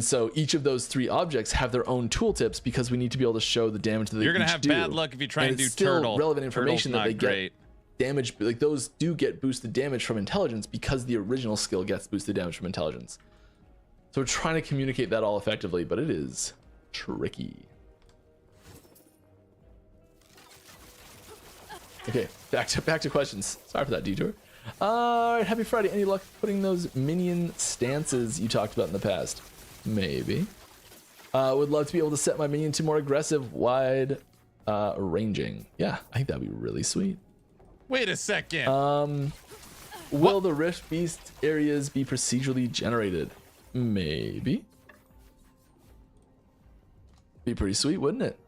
Speaker 16: so each of those 3 objects have their own tooltips because we need to be able to show the damage that they
Speaker 1: You're gonna have
Speaker 16: do.
Speaker 1: Bad luck if you try and do
Speaker 16: still
Speaker 1: turtle.
Speaker 16: Relevant information
Speaker 1: Turtle's
Speaker 16: that they
Speaker 1: not
Speaker 16: get
Speaker 1: great.
Speaker 16: damage, like those do get boosted damage from intelligence because the original skill gets boosted damage from intelligence. So we're trying to communicate that all effectively, but it is tricky. Okay, back to questions. Sorry for that detour. All right, happy Friday. Any luck putting those minion stances you talked about in the past? Maybe. Would love to be able to set my minion to more aggressive, wide ranging. Yeah, I think that'd be really sweet.
Speaker 1: Wait a second.
Speaker 16: Will the Rift Beast areas be procedurally generated? Maybe. Be pretty sweet, wouldn't it?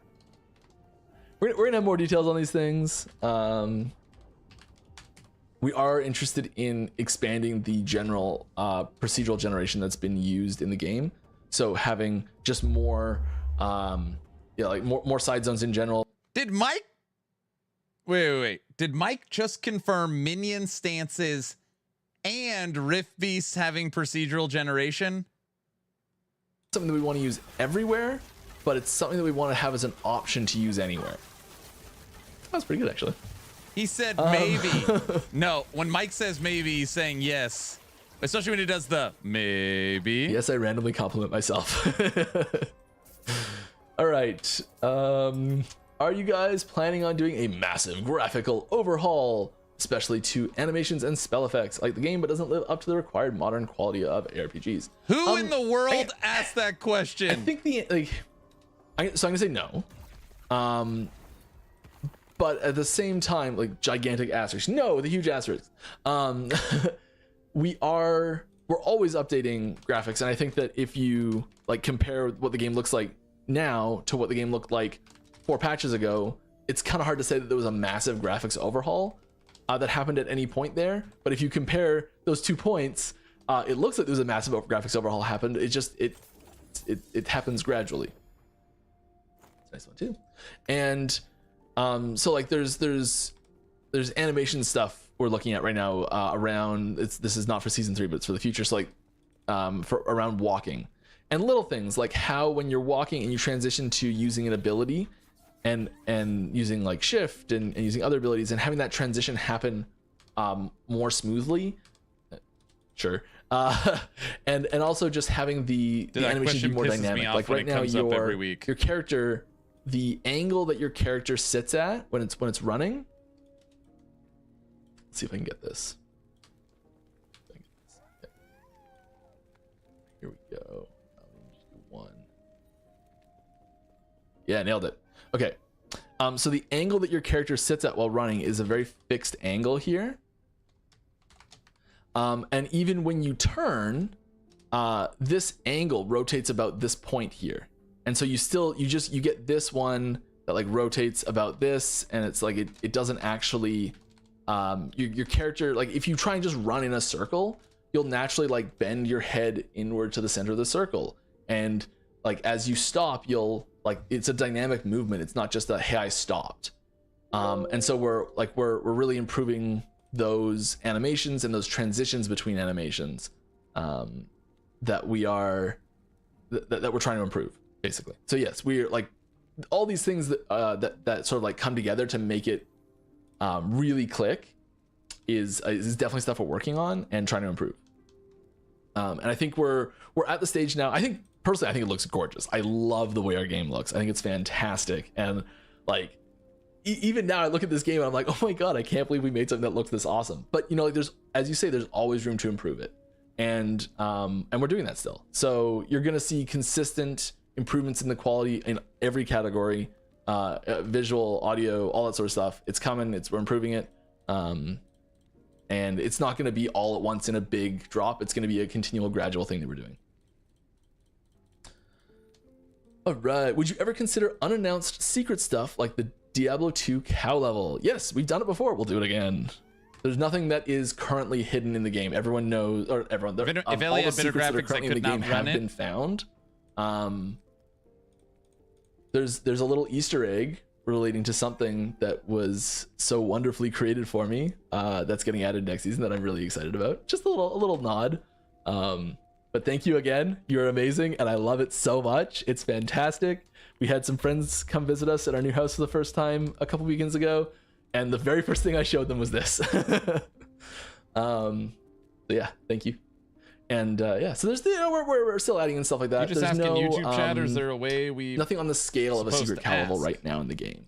Speaker 16: We're gonna have more details on these things. We are interested in expanding the general procedural generation that's been used in the game. So having just more, like more side zones in general.
Speaker 1: Did Mike? Wait. Did Mike just confirm minion stances and Rift Beasts having procedural generation?
Speaker 16: Something that we want to use everywhere, but it's something that we want to have as an option to use anywhere. That's pretty good, actually.
Speaker 1: He said maybe. No, when Mike says maybe, he's saying yes. Especially when he does the maybe.
Speaker 16: Yes, I randomly compliment myself. All right. Are you guys planning on doing a massive graphical overhaul, especially to animations and spell effects, like the game, but doesn't live up to the required modern quality of ARPGs?
Speaker 1: Who in the world asked that question?
Speaker 16: I think so I'm gonna say no. But at the same time, like gigantic asterisk. No, the huge asterisk. We're always updating graphics, and I think that if you like compare what the game looks like now to what the game looked like 4 patches ago, it's kind of hard to say that there was a massive graphics overhaul that happened at any point there. But if you compare those 2 points, it looks like there's a massive graphics overhaul happened. It just it happens gradually. Nice one too. And so like there's animation stuff we're looking at right now around this is not for season 3, but it's for the future. So like for around walking and little things like how when you're walking and you transition to using an ability and using like shift and using other abilities and having that transition happen more smoothly. Sure. And also just having the animation be more dynamic. Like right now your character, the angle that your character sits at when it's running. Let's see if I can get this. Yeah, nailed it. Okay. So the angle that your character sits at while running is a very fixed angle here. And even when you turn, this angle rotates about this point here. And so you get this one that like rotates about this, and it's like it doesn't actually your character, like if you try and just run in a circle, you'll naturally like bend your head inward to the center of the circle. And like as you stop, you'll like, it's a dynamic movement. It's not just a hey, I stopped. And so we're really improving those animations and those transitions between animations that we're trying to improve, basically. So yes, we're like all these things that sort of like come together to make it really click is definitely stuff we're working on and trying to improve. And I think we're at the stage now. I think personally, it looks gorgeous. I love the way our game looks. I think it's fantastic. And like even now I look at this game and I'm like, oh my god, I can't believe we made something that looks this awesome. But you know, like there's, as you say, there's always room to improve it. And we're doing that still. So you're gonna see consistent improvements in the quality in every category, visual, audio, all that sort of stuff. It's coming, we're improving it. And it's not gonna be all at once in a big drop. It's gonna be a continual gradual thing that we're doing. All right, would you ever consider unannounced secret stuff like the Diablo 2 cow level? Yes, we've done it before. We'll do it again. There's nothing that is currently hidden in the game. Everyone knows, or everyone.
Speaker 1: If
Speaker 16: all
Speaker 1: Ellie
Speaker 16: the
Speaker 1: had better
Speaker 16: secrets that are
Speaker 1: graphics,
Speaker 16: currently in the game have been found. There's a little Easter egg relating to something that was so wonderfully created for me. That's getting added next season that I'm really excited about. Just a little nod. But thank you again. You're amazing, and I love it so much. It's fantastic. We had some friends come visit us at our new house for the first time a couple weekends ago, and the very first thing I showed them was this. So yeah, thank you. And yeah, so there's we're still adding in stuff like that.
Speaker 1: You just
Speaker 16: there's
Speaker 1: asking
Speaker 16: no
Speaker 1: YouTube chat, or is there a way
Speaker 16: nothing on the scale of a secret cow level right now in the game.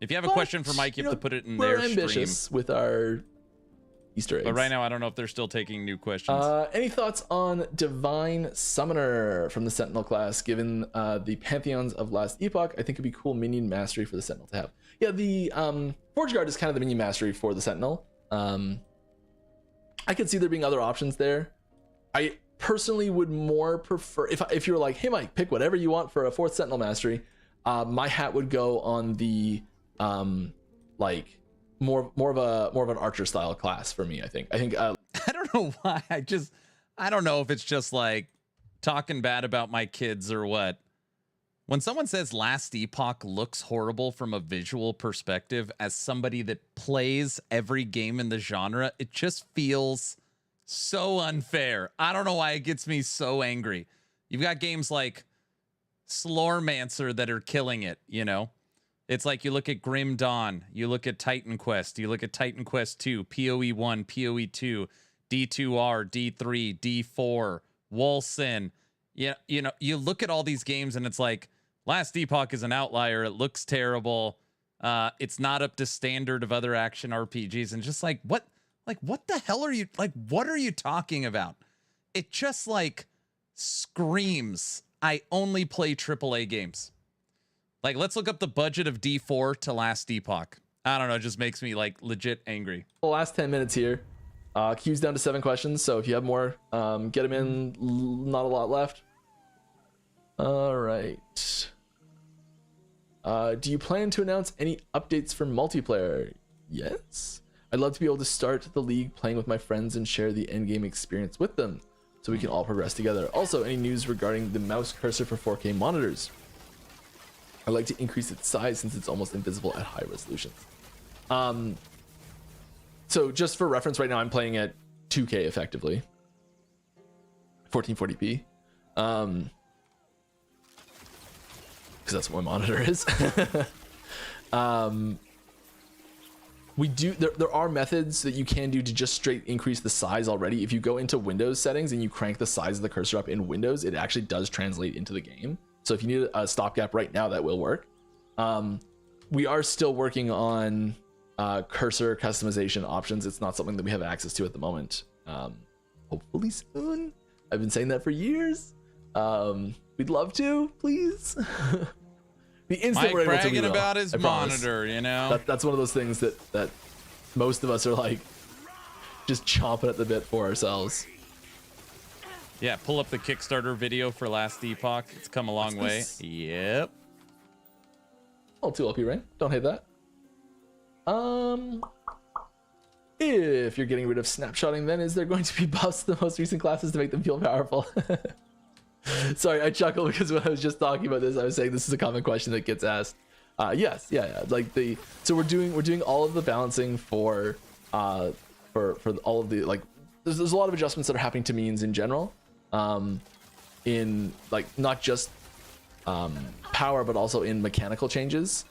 Speaker 1: If you have a question for Mike, you have to put it in their stream.
Speaker 16: We're ambitious with our Easter eggs.
Speaker 1: But right now, I don't know if they're still taking new questions.
Speaker 16: Any thoughts on Divine Summoner from the Sentinel class? Given the Pantheons of Last Epoch, I think it'd be cool minion mastery for the Sentinel to have. Yeah, the Forge Guard is kind of the minion mastery for the Sentinel. I could see there being other options there. I personally would more prefer, if you're like, hey Mike, pick whatever you want for a 4th Sentinel mastery, my hat would go on the like more of an archer style class for me. I think I
Speaker 1: don't know why. I don't know if it's just like talking bad about my kids or what. When someone says Last Epoch looks horrible from a visual perspective, as somebody that plays every game in the genre, it just feels so unfair. I don't know why it gets me so angry. You've got games like Slormancer that are killing it, you know? It's like you look at Grim Dawn, you look at Titan Quest, you look at Titan Quest 2, PoE 1, PoE 2, D2R, D3, D4, Wolcen. Yeah, you know, you look at all these games and it's like Last Epoch is an outlier. It looks terrible. It's not up to standard of other action RPGs, and just like what the hell are you, like, what are you talking about? It just like screams, I only play AAA games. Like, let's look up the budget of D4 to Last Epoch. I don't know, it just makes me like legit angry.
Speaker 16: The last 10 minutes here. Queue's down to 7 questions, so if you have more, get them in. Not a lot left. All right. Do you plan to announce any updates for multiplayer? Yes. I'd love to be able to start the league playing with my friends and share the endgame experience with them, so we can all progress together. Also, any news regarding the mouse cursor for 4K monitors? I'd like to increase its size since it's almost invisible at high resolutions. So just for reference, right now I'm playing at 2K effectively, 1440p, because that's what my monitor is. We do, there are methods that you can do to just straight increase the size already. If you go into Windows settings and you crank the size of the cursor up in Windows, it actually does translate into the game. So if you need a stopgap right now, that will work. We are still working on cursor customization options. It's not something that we have access to at the moment. Hopefully soon. I've been saying that for years. We'd love to, please. The instant
Speaker 1: Mike
Speaker 16: we're able to,
Speaker 1: bragging
Speaker 16: we will,
Speaker 1: about his
Speaker 16: I promise.
Speaker 1: monitor, you know.
Speaker 16: That's one of those things that most of us are like just chomping at the bit for ourselves.
Speaker 1: Yeah, pull up the Kickstarter video for Last Epoch. It's come a long way. Yep.
Speaker 16: Oh, 2 LP rain. Don't hate that. If you're getting rid of snapshotting, then is there going to be buffs to the most recent classes to make them feel powerful? Sorry, I chuckle because when I was just talking about this, I was saying this is a common question that gets asked. Yes, yeah. Like so we're doing all of the balancing for all of the, like, there's a lot of adjustments that are happening to minions in general, in like not just power but also in mechanical changes,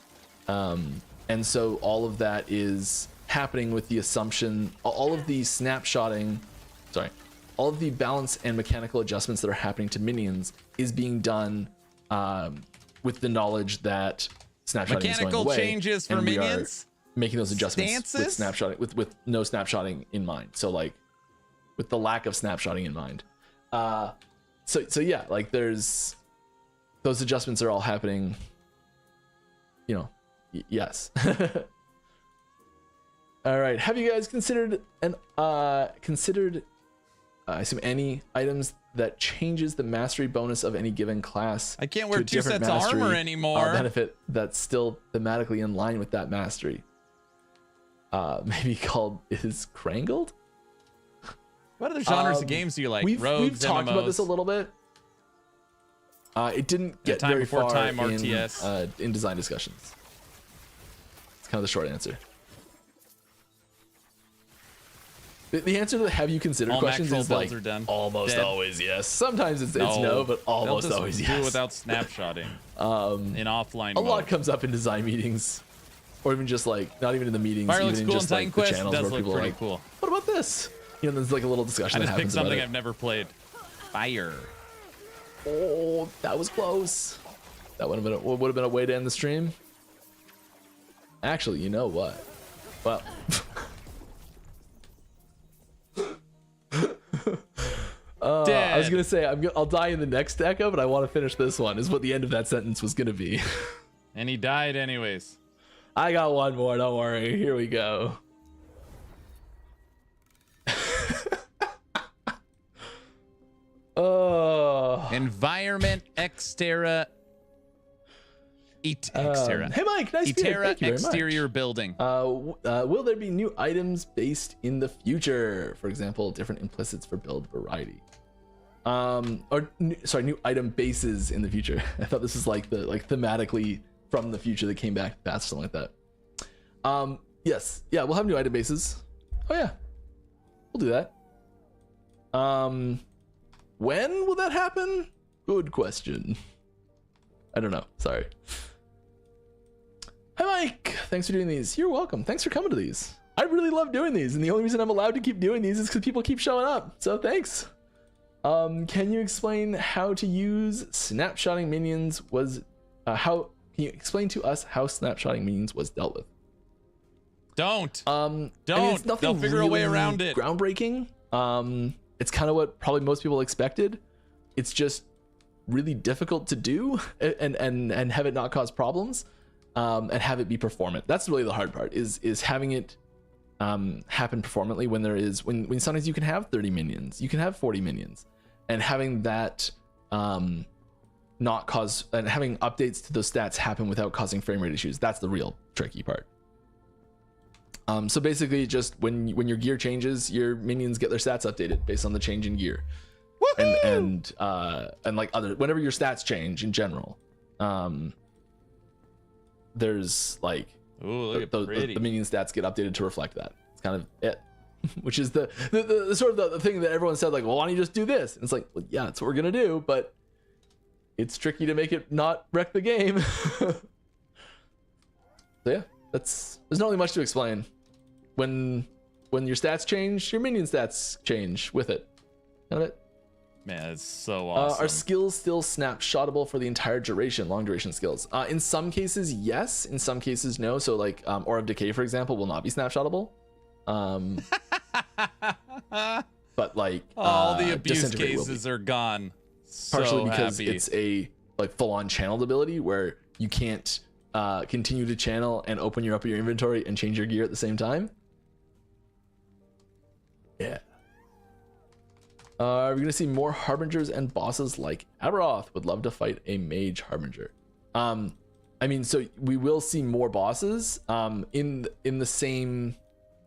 Speaker 16: and so all of that is happening with the assumption, all of the snapshotting, all of the balance and mechanical adjustments that are happening to minions is being done with the knowledge that snapshotting is going away.
Speaker 1: Mechanical changes for minions?
Speaker 16: Making those adjustments
Speaker 1: Stances?
Speaker 16: with snapshotting, with no snapshotting in mind. So like with the lack of snapshotting in mind. So yeah, like there's those adjustments are all happening, you know, yes. All right. Have you guys considered I assume any items that changes the mastery bonus of any given class?
Speaker 1: I can't wear 2 sets of armor anymore.
Speaker 16: Benefit that's still thematically in line with that mastery. Maybe called is Krangled?
Speaker 1: What other genres of games do you like?
Speaker 16: We've talked
Speaker 1: MMOs?
Speaker 16: about this a little bit. It didn't get
Speaker 1: Time
Speaker 16: very
Speaker 1: Before
Speaker 16: far
Speaker 1: Time,
Speaker 16: in,
Speaker 1: RTS.
Speaker 16: In design discussions. It's kind of the short answer. The answer to the have you considered
Speaker 1: All
Speaker 16: questions is like
Speaker 1: are done.
Speaker 16: almost
Speaker 1: Dead.
Speaker 16: always yes. Sometimes it's no, but almost
Speaker 1: They'll just
Speaker 16: always
Speaker 1: do
Speaker 16: yes.
Speaker 1: it without snapshotting. In offline
Speaker 16: A
Speaker 1: mode.
Speaker 16: lot comes up in design meetings, or even just like not even in the meetings,
Speaker 1: Fire
Speaker 16: even
Speaker 1: looks
Speaker 16: in
Speaker 1: cool in
Speaker 16: just
Speaker 1: Titan
Speaker 16: like the
Speaker 1: Quest.
Speaker 16: channels
Speaker 1: Does
Speaker 16: where
Speaker 1: look
Speaker 16: people are
Speaker 1: pretty
Speaker 16: like,
Speaker 1: cool.
Speaker 16: "What about this?" You know, there's like a little discussion
Speaker 1: I
Speaker 16: that
Speaker 1: just picked
Speaker 16: happens about
Speaker 1: something
Speaker 16: it.
Speaker 1: I've never played. Fire.
Speaker 16: Oh, that was close. That would have been a way to end the stream. Actually, you know what? Well. I was gonna say I'll die in the next echo, but I want to finish this one. Is what the end of that sentence was gonna be.
Speaker 1: And he died anyways.
Speaker 16: I got one more. Don't worry. Here we go. Oh.
Speaker 1: Environment Xterra. Xterra.
Speaker 16: Hey Mike, nice to meet you.
Speaker 1: Xterra
Speaker 16: Thank you very much.
Speaker 1: exterior building.
Speaker 16: Will there be new items based in the future? For example, different implicits for build variety. New item bases in the future. I thought this was like thematically from the future that came back fast, something like that. Yes, yeah, we'll have new item bases. Oh yeah, we'll do that. When will that happen? Good question. I don't know. Sorry. Hi Mike, thanks for doing these. You're welcome. Thanks for coming to these. I really love doing these, and the only reason I'm allowed to keep doing these is because people keep showing up. So thanks. Can you explain how to use snapshotting minions was can you explain to us how snapshotting minions was dealt with?
Speaker 1: Don't.
Speaker 16: I mean, it's nothing
Speaker 1: They'll figure
Speaker 16: really
Speaker 1: a way around it.
Speaker 16: Groundbreaking. It's kind of what probably most people expected. It's just really difficult to do and have it not cause problems, and have it be performant. That's really the hard part is having it happen performantly when sometimes you can have 30 minions, you can have 40 minions, and having that not cause, and having updates to those stats happen without causing frame rate issues. That's the real tricky part. So basically just when your gear changes, your minions get their stats updated based on the change in gear. And like whenever your stats change in general, there's like the minion stats get updated to reflect that. It's kind of it, which is the sort of the thing that everyone said, like, well, why don't you just do this? And it's like, well, yeah, that's what we're gonna do, but it's tricky to make it not wreck the game. So yeah, there's not really much to explain. When your stats change, your minion stats change with it. Kind of it.
Speaker 1: Man, it's so awesome.
Speaker 16: Are skills still snapshotable for the entire duration, long duration skills? In some cases, yes. In some cases, no. So like Aura of Decay, for example, will not be snapshotable. But like
Speaker 1: all the abuse
Speaker 16: Disintegrate
Speaker 1: cases are gone.
Speaker 16: Partially
Speaker 1: So
Speaker 16: because
Speaker 1: happy.
Speaker 16: it's a like full-on channeled ability where you can't continue to channel and open up your inventory and change your gear at the same time. Yeah. We're gonna see more harbingers and bosses like Aberoth. Would love to fight a mage harbinger. I mean, so we will see more bosses in the same.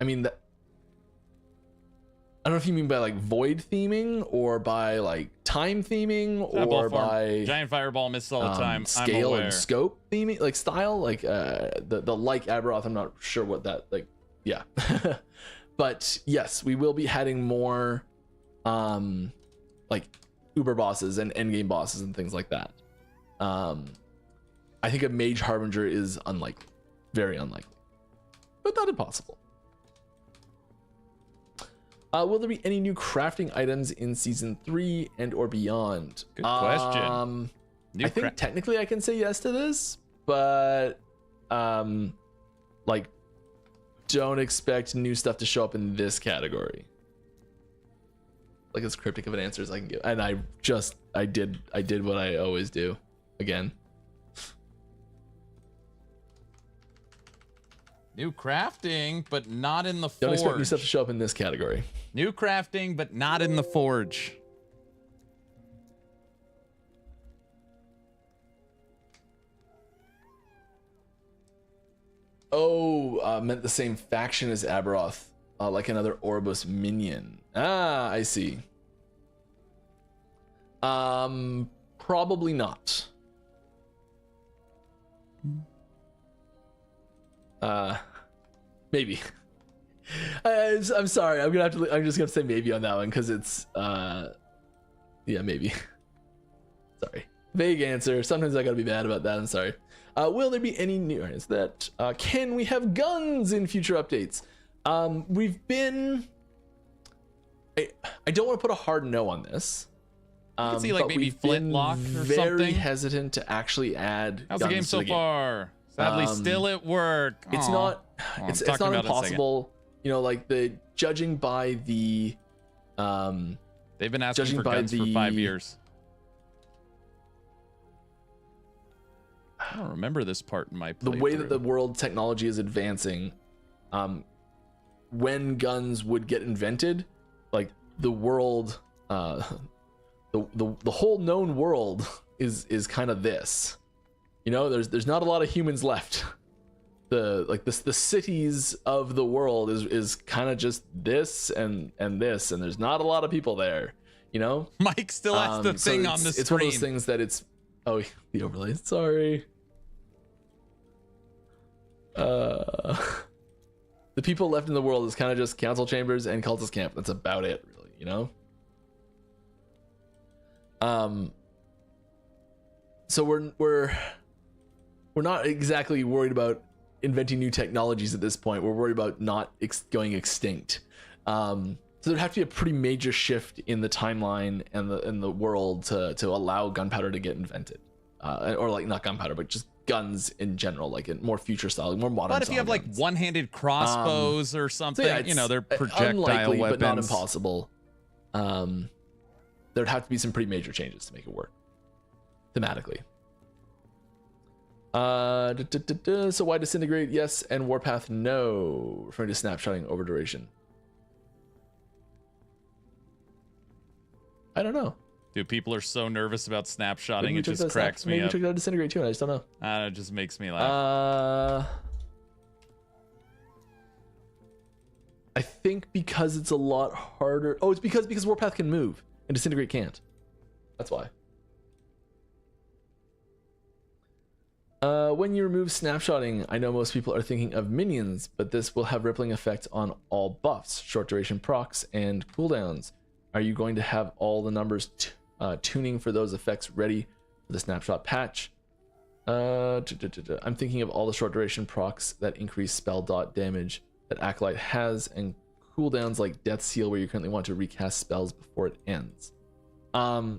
Speaker 16: I mean, I don't know if you mean by like void theming or by like time theming or by
Speaker 1: giant fireball misses all the time.
Speaker 16: Scale and scope theming, like style, like the like Aberoth. I'm not sure what that like. Yeah, but yes, we will be adding more like uber bosses and endgame bosses and things like that. I think a mage harbinger is unlikely, very unlikely, but not impossible. Will there be any new crafting items in season 3 and or beyond?
Speaker 1: Good question.
Speaker 16: I think technically I can say yes to this, but like don't expect new stuff to show up in this category. Like as cryptic of an answer as I can give, and I did what I always do again.
Speaker 1: New crafting, but not in the forge.
Speaker 16: Don't expect new stuff to show up in this category.
Speaker 1: New crafting, but not in the forge.
Speaker 16: Oh, meant the same faction as Aberoth, like another Oribus minion. Ah, I see. Probably not. Maybe. I'm sorry. I'm just gonna say maybe on that one because it's yeah, maybe. Sorry, vague answer. Sometimes I gotta be bad about that. I'm sorry. Will there be any new items that can we have guns in future updates? We've been. I don't want to put a hard no on this.
Speaker 1: You can see like maybe flintlock or
Speaker 16: very
Speaker 1: something.
Speaker 16: Hesitant to actually add.
Speaker 1: How's
Speaker 16: guns
Speaker 1: the game
Speaker 16: to
Speaker 1: so
Speaker 16: the game.
Speaker 1: far? Sadly, still at work.
Speaker 16: It's
Speaker 1: Aw.
Speaker 16: not.
Speaker 1: Oh,
Speaker 16: It's
Speaker 1: I'm talking
Speaker 16: not
Speaker 1: about it in a second.
Speaker 16: impossible. You know, like the judging by the.
Speaker 1: They've been asking
Speaker 16: judging
Speaker 1: for
Speaker 16: by
Speaker 1: guns for 5 years. I don't remember this part in my playthrough.
Speaker 16: The way that the world technology is advancing, when guns would get invented, like the world, the whole known world is kind of this. You know, there's not a lot of humans left. The cities of the world is kind of just this and this, and there's not a lot of people there. You know,
Speaker 1: Mike still has the
Speaker 16: so
Speaker 1: thing on the
Speaker 16: it's one of those
Speaker 1: screen.
Speaker 16: things that it's the overlay. Sorry. The people left in the world is kind of just council chambers and cultist camp. That's about it, really. You know. So we're not exactly worried about inventing new technologies at this point. We're worried about not going extinct. So there'd have to be a pretty major shift in the timeline and the world to allow gunpowder to get invented, or like not gunpowder, but just guns in general, like in more future style, more modern.
Speaker 1: But if you have like one-handed crossbows or something,
Speaker 16: so yeah,
Speaker 1: you know, they're
Speaker 16: it's
Speaker 1: projectile
Speaker 16: unlikely,
Speaker 1: weapons.
Speaker 16: but not impossible. There'd have to be some pretty major changes to make it work thematically. So why disintegrate? Yes, and warpath? No. Referring to snapshotting over duration. I don't know.
Speaker 1: Dude, people are so nervous about snapshotting.
Speaker 16: Maybe
Speaker 1: It just cracks me
Speaker 16: maybe
Speaker 1: up.
Speaker 16: we took it out of disintegrate too, and I just don't know.
Speaker 1: It just makes me laugh.
Speaker 16: I think because it's a lot harder. Oh, it's because warpath can move and disintegrate can't. That's why. When you remove snapshotting, I know most people are thinking of minions, but this will have rippling effect on all buffs, short duration procs, and cooldowns. Are you going to have all the numbers tuning for those effects ready for the snapshot patch? I'm thinking of all the short duration procs that increase spell dot damage that Acolyte has, and cooldowns like Death Seal where you currently want to recast spells before it ends. Not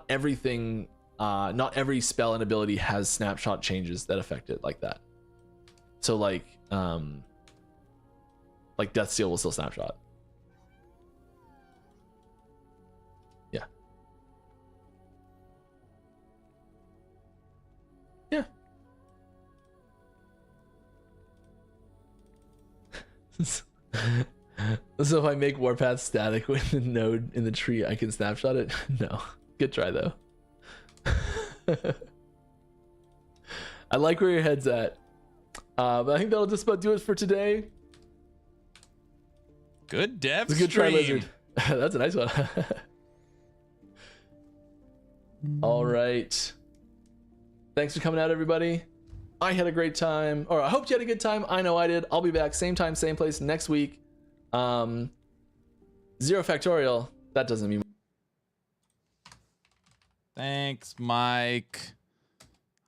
Speaker 16: everything. Not every spell and ability has snapshot changes that affect it like that. So like Death Seal will still snapshot. Yeah. So if I make Warpath static with the node in the tree, I can snapshot it? No. Good try though. I like where your head's at. But I think that'll just about do it for today.
Speaker 1: Good dev
Speaker 16: It's a good try,
Speaker 1: stream.
Speaker 16: Lizard. That's a nice one. All right. Thanks for coming out, everybody. I had a great time, or I hope you had a good time. I know I did. I'll be back same time, same place next week. 0 factorial. That doesn't mean.
Speaker 1: Thanks, Mike.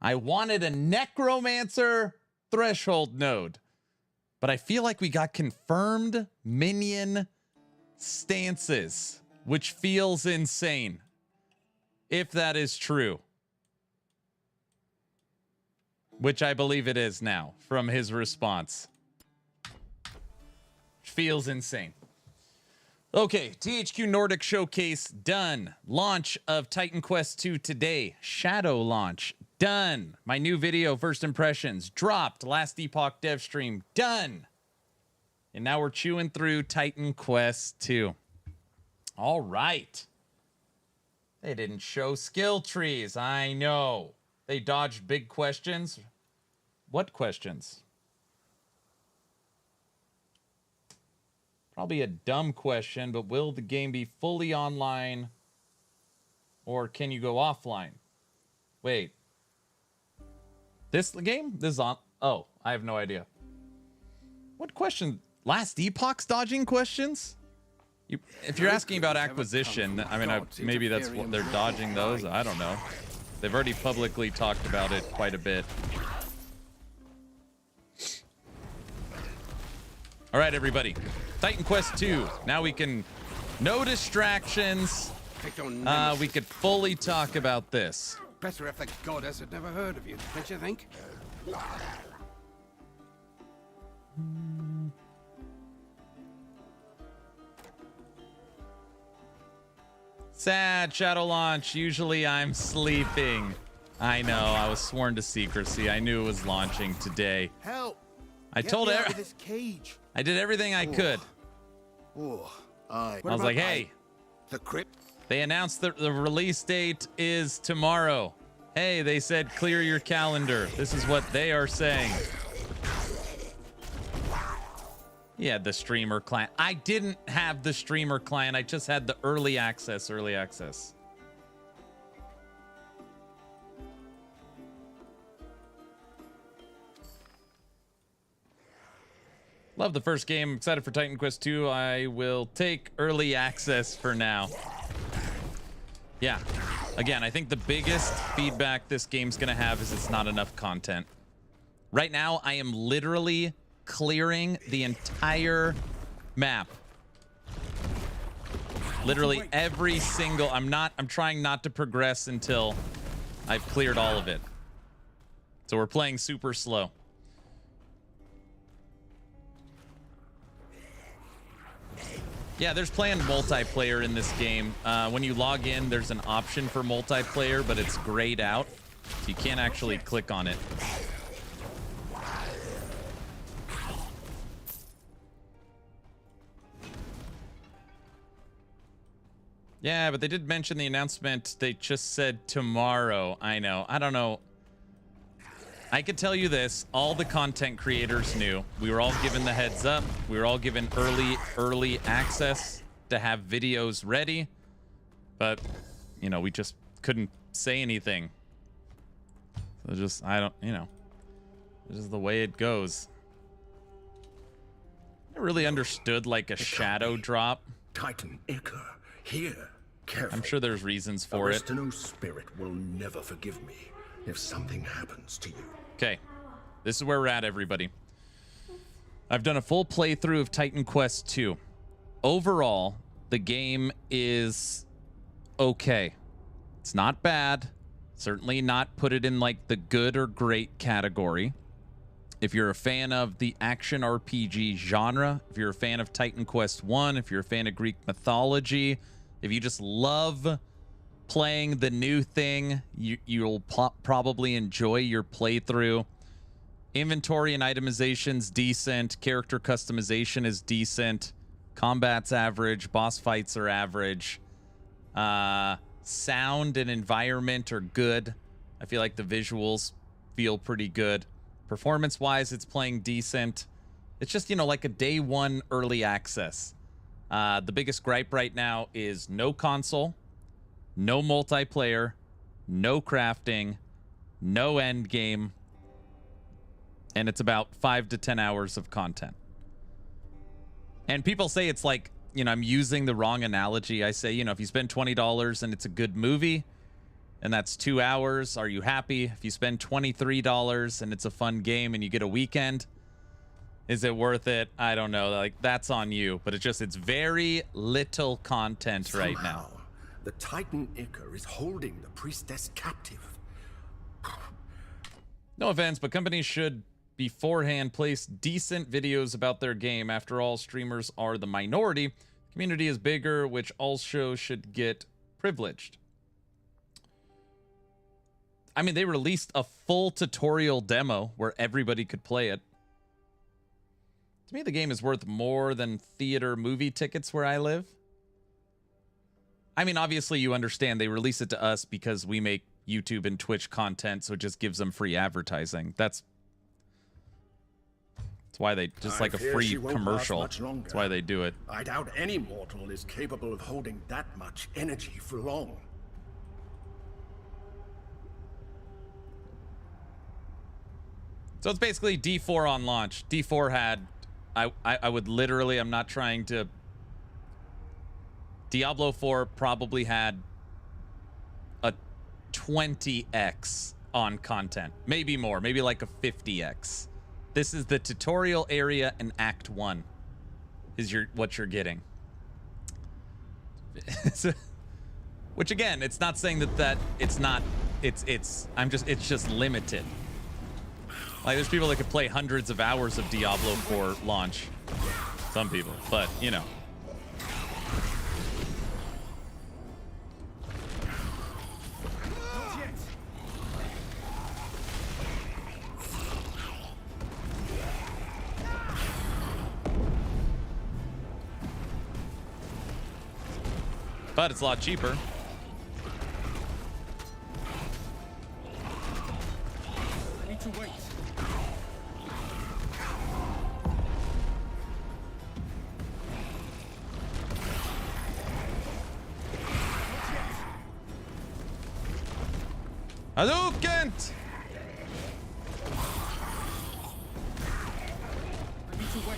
Speaker 1: I wanted a necromancer threshold node, but I feel like we got confirmed minion stances, which feels insane. If that is true. Which I believe it is now from his response. Which feels insane. Okay, THQ Nordic Showcase done. Launch of Titan Quest 2 today. Shadow launch done. My new video, First Impressions, dropped. Last Epoch dev stream done. And now we're chewing through Titan Quest 2. All right. They didn't show skill trees. I know. They dodged big questions. What questions? Probably a dumb question, but will the game be fully online or can you go offline? Wait. This game? This is on. Oh, I have no idea. What question? Last Epoch's dodging questions? If you're asking about acquisition, I mean, maybe that's what they're dodging those. I don't know. They've already publicly talked about it quite a bit. All right, everybody. Titan Quest 2. Now we can... No distractions. We could fully talk about this.
Speaker 17: Better if the goddess had never heard of you, don't you think?
Speaker 1: Sad shadow launch. Usually I'm sleeping. I know. I was sworn to secrecy. I knew it was launching today.
Speaker 17: Help!
Speaker 1: I told her.
Speaker 17: This cage.
Speaker 1: I did everything I could.
Speaker 17: I
Speaker 1: was like, hey.
Speaker 17: The crypt.
Speaker 1: They announced that the release date is tomorrow. Hey, they said clear your calendar. This is what they are saying. Yeah, the streamer client. I didn't have the streamer client. I just had the early access. Love the first game. Excited for Titan Quest 2. I will take early access for now. Yeah. Again, I think the biggest feedback this game's going to have is it's not enough content. Right now, I am literally clearing the entire map. Literally every single... I'm trying not to progress until I've cleared all of it. So we're playing super slow. Yeah, there's playing multiplayer in this game. When you log in, there's an option for multiplayer, but it's grayed out. So you can't actually click on it. Yeah, but they did mention the announcement. They just said tomorrow. I know. I don't know. I could tell you this. All the content creators knew. We were all given the heads up. We were all given early access to have videos ready. But, you know, we just couldn't say anything. So just, I don't, you know. This is the way it goes. I really understood, like, a shadow drop.
Speaker 18: Titan Ichor, here. Careful.
Speaker 1: I'm sure there's reasons for it.
Speaker 18: Aristino's spirit will never forgive me if something happens to you.
Speaker 1: Okay, this is where we're at, everybody. I've done a full playthrough of Titan Quest 2. Overall, the game is okay. It's not bad. Certainly not put it in like the good or great category. If you're a fan of the action RPG genre, if you're a fan of Titan Quest 1, if you're a fan of Greek mythology, if you just love playing the new thing, you'll probably enjoy your playthrough. Inventory and itemization's decent. Character customization is decent. Combat's average. Boss fights are average. Sound and environment are good. I feel like the visuals feel pretty good. Performance-wise, it's playing decent. It's just, like a day one early access. The biggest gripe right now is no console, no multiplayer, no crafting, no end game, and it's about 5 to 10 hours of content. And people say it's like, I'm using the wrong analogy. I say, if you spend $20 and it's a good movie, and that's 2 hours, are you happy? If you spend $23 and it's a fun game and you get a weekend, is it worth it? I don't know. Like, that's on you. But it's very little content right now.
Speaker 18: The Titan Ichor is holding the priestess captive.
Speaker 1: No offense, but companies should beforehand place decent videos about their game. After all, streamers are the minority. The community is bigger, which also should get privileged. I mean, they released a full tutorial demo where everybody could play it. To me, the game is worth more than theater movie tickets where I live. I mean, obviously, you understand they release it to us because we make YouTube and Twitch content, so it just gives them free advertising. That's why they just like a free commercial. That's why they do it.
Speaker 18: I doubt any mortal is capable of holding that much energy for long.
Speaker 1: So it's basically D4 on launch. D4 had, I would literally, I'm not trying to. Diablo 4 probably had a 20x on content. Maybe more, maybe like a 50x. This is the tutorial area in Act 1 is what you're getting. Which again, it's not saying that it's not, it's just limited. Like, there's people that could play hundreds of hours of Diablo 4 launch. Some people, but But it's a lot cheaper.
Speaker 14: I need to wait.
Speaker 1: Hadouken!
Speaker 14: I need to wait.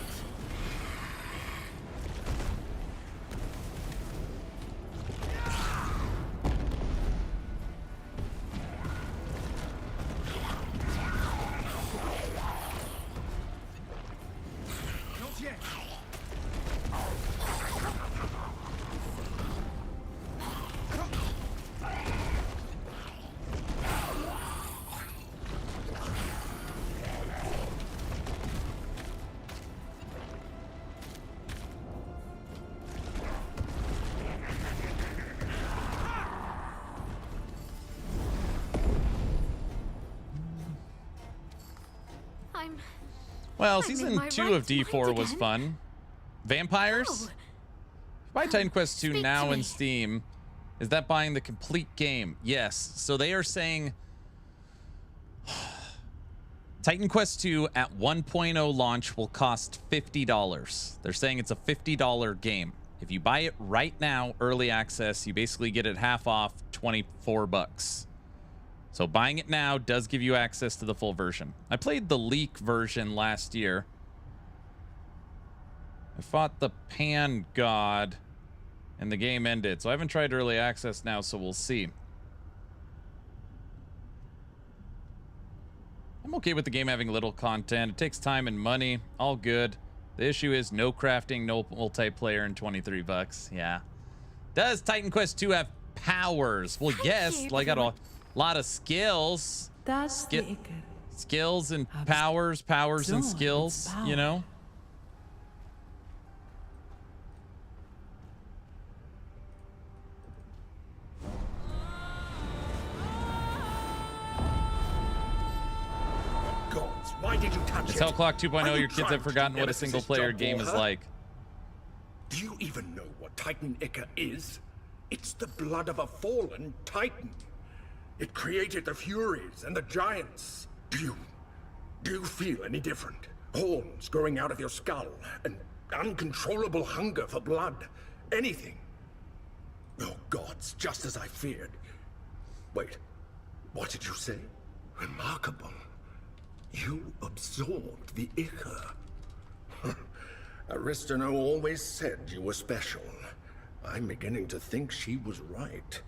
Speaker 14: Not yet.
Speaker 1: Well, season 2 of D4 was fun. Vampires? Buy Titan Quest 2 now in Steam. Is that buying the complete game? Yes. So they are saying Titan Quest 2 at 1.0 launch will cost $50. They're saying it's a $50 game. If you buy it right now, early access, you basically get it half off, 24 bucks. So buying it now does give you access to the full version. I played the leak version last year. I fought the Pan God, and the game ended. So I haven't tried early access now, so we'll see. I'm okay with the game having little content. It takes time and money. All good. The issue is no crafting, no multiplayer, and 23 bucks. Yeah. Does Titan Quest 2 have powers? Well, yes. Like, I got a lot of skills.
Speaker 8: That's the
Speaker 1: skills and powers and skills, you know?
Speaker 18: Gods Why did you touch
Speaker 1: It's
Speaker 18: it?
Speaker 1: Hell Clock 2.0.
Speaker 18: Are you
Speaker 1: Your kids
Speaker 18: trying
Speaker 1: have
Speaker 18: to
Speaker 1: forgotten
Speaker 18: do
Speaker 1: what a
Speaker 18: Nemesis's
Speaker 1: single-player
Speaker 18: job
Speaker 1: game
Speaker 18: for
Speaker 1: is
Speaker 18: her?
Speaker 1: like.
Speaker 18: Do you even know what Titan Ica is? It's the blood of a fallen Titan. It created the Furies and the Giants. Do you feel any different? Horns growing out of your skull, an uncontrollable hunger for blood. Anything. Oh gods, just as I feared. Wait, what did you say? Remarkable. You absorbed the Ica. Aristano always said you were special. I'm beginning to think she was right.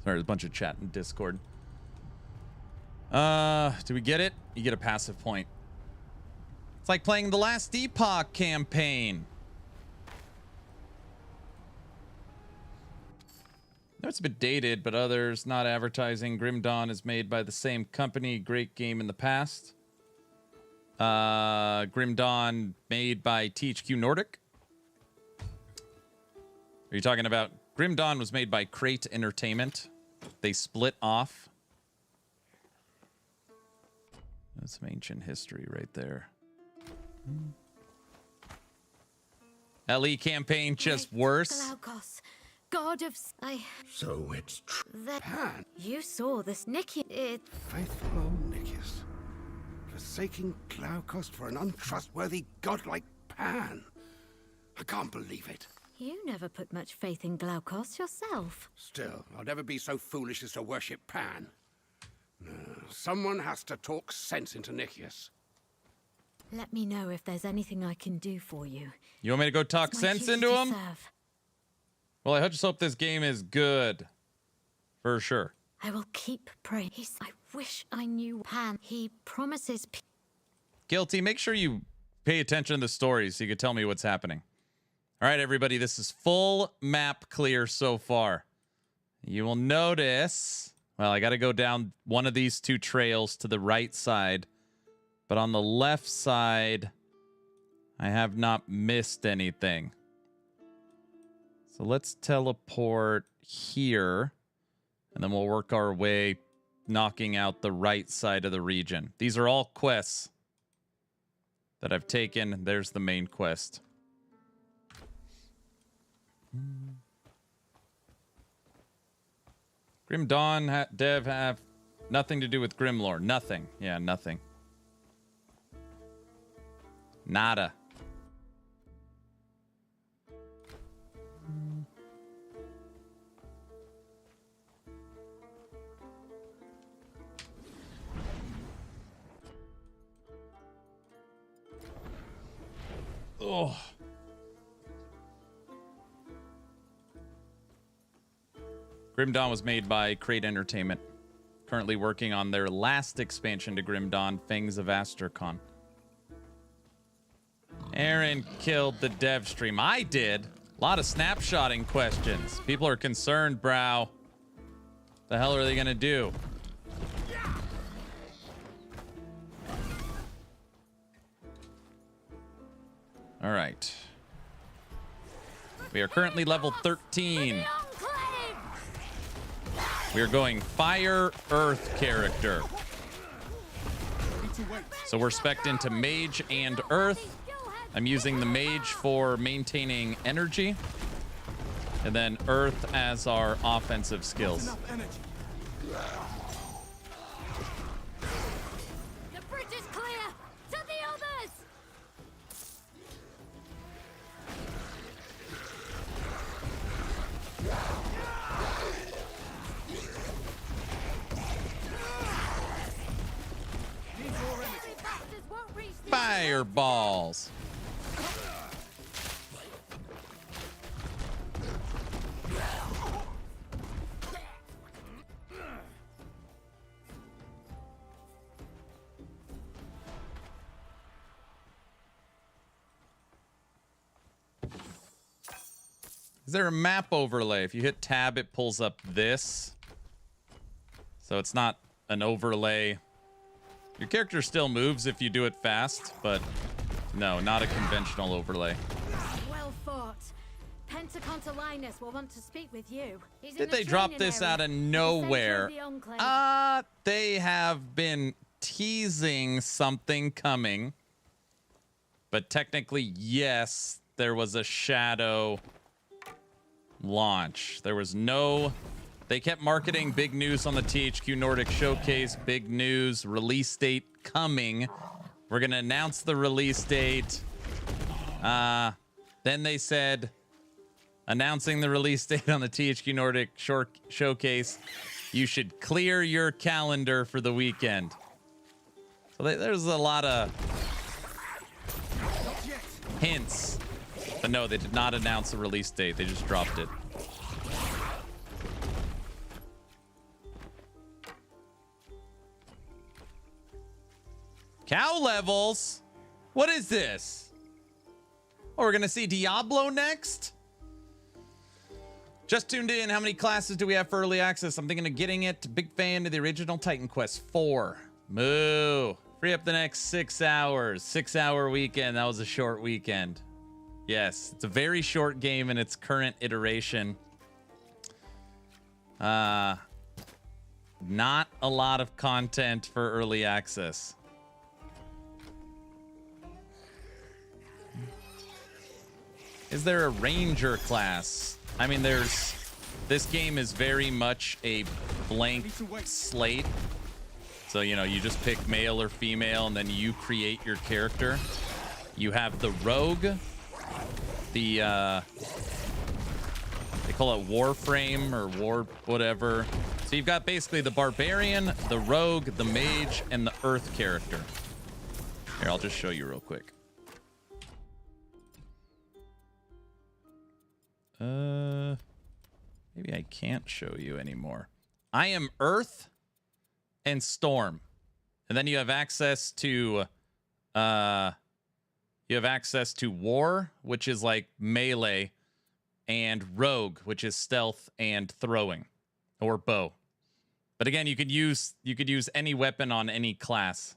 Speaker 1: Sorry, there's a bunch of chat in Discord. Do we get it? You get a passive point. It's like playing the last Epoch campaign. No, it's a bit dated, but others not advertising. Grim Dawn is made by the same company. Great game in the past. Grim Dawn made by THQ Nordic. Are you talking about Grim Dawn was made by Crate Entertainment. They split off. That's some ancient history right there. LE campaign just worse.
Speaker 19: Glaukos, god of
Speaker 18: So it's true.
Speaker 19: Pan. You saw this, Nikki.
Speaker 17: Faithful old Nicias. Forsaking Glaukos for an untrustworthy god like Pan. I can't believe it.
Speaker 19: You never put much faith in Glaukos yourself.
Speaker 17: Still, I'll never be so foolish as to worship Pan. No, someone has to talk sense into Nicias.
Speaker 19: Let me know if there's anything I can do for you.
Speaker 1: You want me to go talk
Speaker 19: It's my
Speaker 1: sense
Speaker 19: duty
Speaker 1: into
Speaker 19: to
Speaker 1: him?
Speaker 19: serve.
Speaker 1: Well, I just hope this game is good. For sure.
Speaker 19: I will keep praying. I wish I knew Pan. He promises.
Speaker 1: Guilty, make sure you pay attention to the story so you can tell me what's happening. All right, everybody, this is full map clear so far. You will notice, well, I got to go down one of these two trails to the right side. But on the left side, I have not missed anything. So let's teleport here, and then we'll work our way knocking out the right side of the region. These are all quests that I've taken. There's the main quest. Grim Dawn dev have nothing to do with Grimlore. Nothing. Yeah, nothing. Nada. Oh. Grim Dawn was made by Crate Entertainment. Currently working on their last expansion to Grim Dawn, Fangs of Astercon. Aaron killed the dev stream. I did. A lot of snapshotting questions. People are concerned, brow. The hell are they gonna do? All right. We are currently level 13. We are going Fire Earth character. So we're spec'd into Mage and Earth. I'm using the Mage for maintaining energy. And then Earth as our offensive skills.
Speaker 11: The bridge is clear! To the others!
Speaker 1: Fireballs. Is there a map overlay? If you hit tab, it pulls up this. So it's not an overlay. Your character still moves if you do it fast, but no, not a conventional overlay.
Speaker 19: Well fought. Pentaconta Linus will want to speak with you. He's
Speaker 1: Did they drop this out of nowhere? They have been teasing something coming. But technically, yes, there was a shadow launch. There was no... They kept marketing big news on the THQ Nordic Showcase. Big news, release date coming. We're going to announce the release date. Then they said, announcing the release date on the THQ Nordic Showcase, you should clear your calendar for the weekend. So there's a lot of hints. But no, they did not announce the release date. They just dropped it. Cow levels? What is this? Oh, we're going to see Diablo next? Just tuned in. How many classes do we have for early access? I'm thinking of getting it. Big fan of the original Titan Quest 4. Moo. Free up the next 6 hours. 6-hour weekend. That was a short weekend. Yes, it's a very short game in its current iteration. Not a lot of content for early access. Is there a ranger class? I mean, this game is very much a blank slate. So, you know, you just pick male or female and then you create your character. You have the rogue, the, they call it Warframe or War whatever. So you've got basically the barbarian, the rogue, the mage, and the earth character. Here, I'll just show you real quick. Maybe I can't show you anymore. I am Earth and Storm. And then you have access to War, which is like melee, and Rogue, which is stealth and throwing, or bow. But again, you could use any weapon on any class.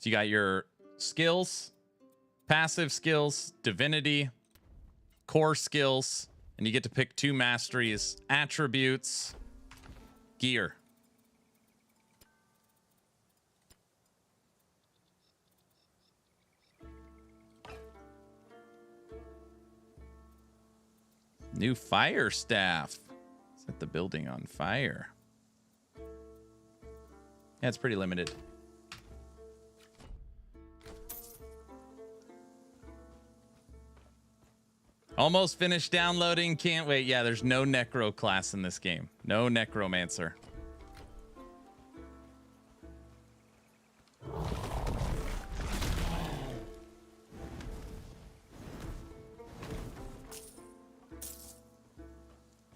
Speaker 1: So you got your skills, passive skills, divinity, core skills, and you get to pick 2 masteries, attributes, gear. New fire staff. Set the building on fire. Yeah, it's pretty limited. Almost finished downloading. Can't wait. Yeah, there's no necro class in this game. No necromancer.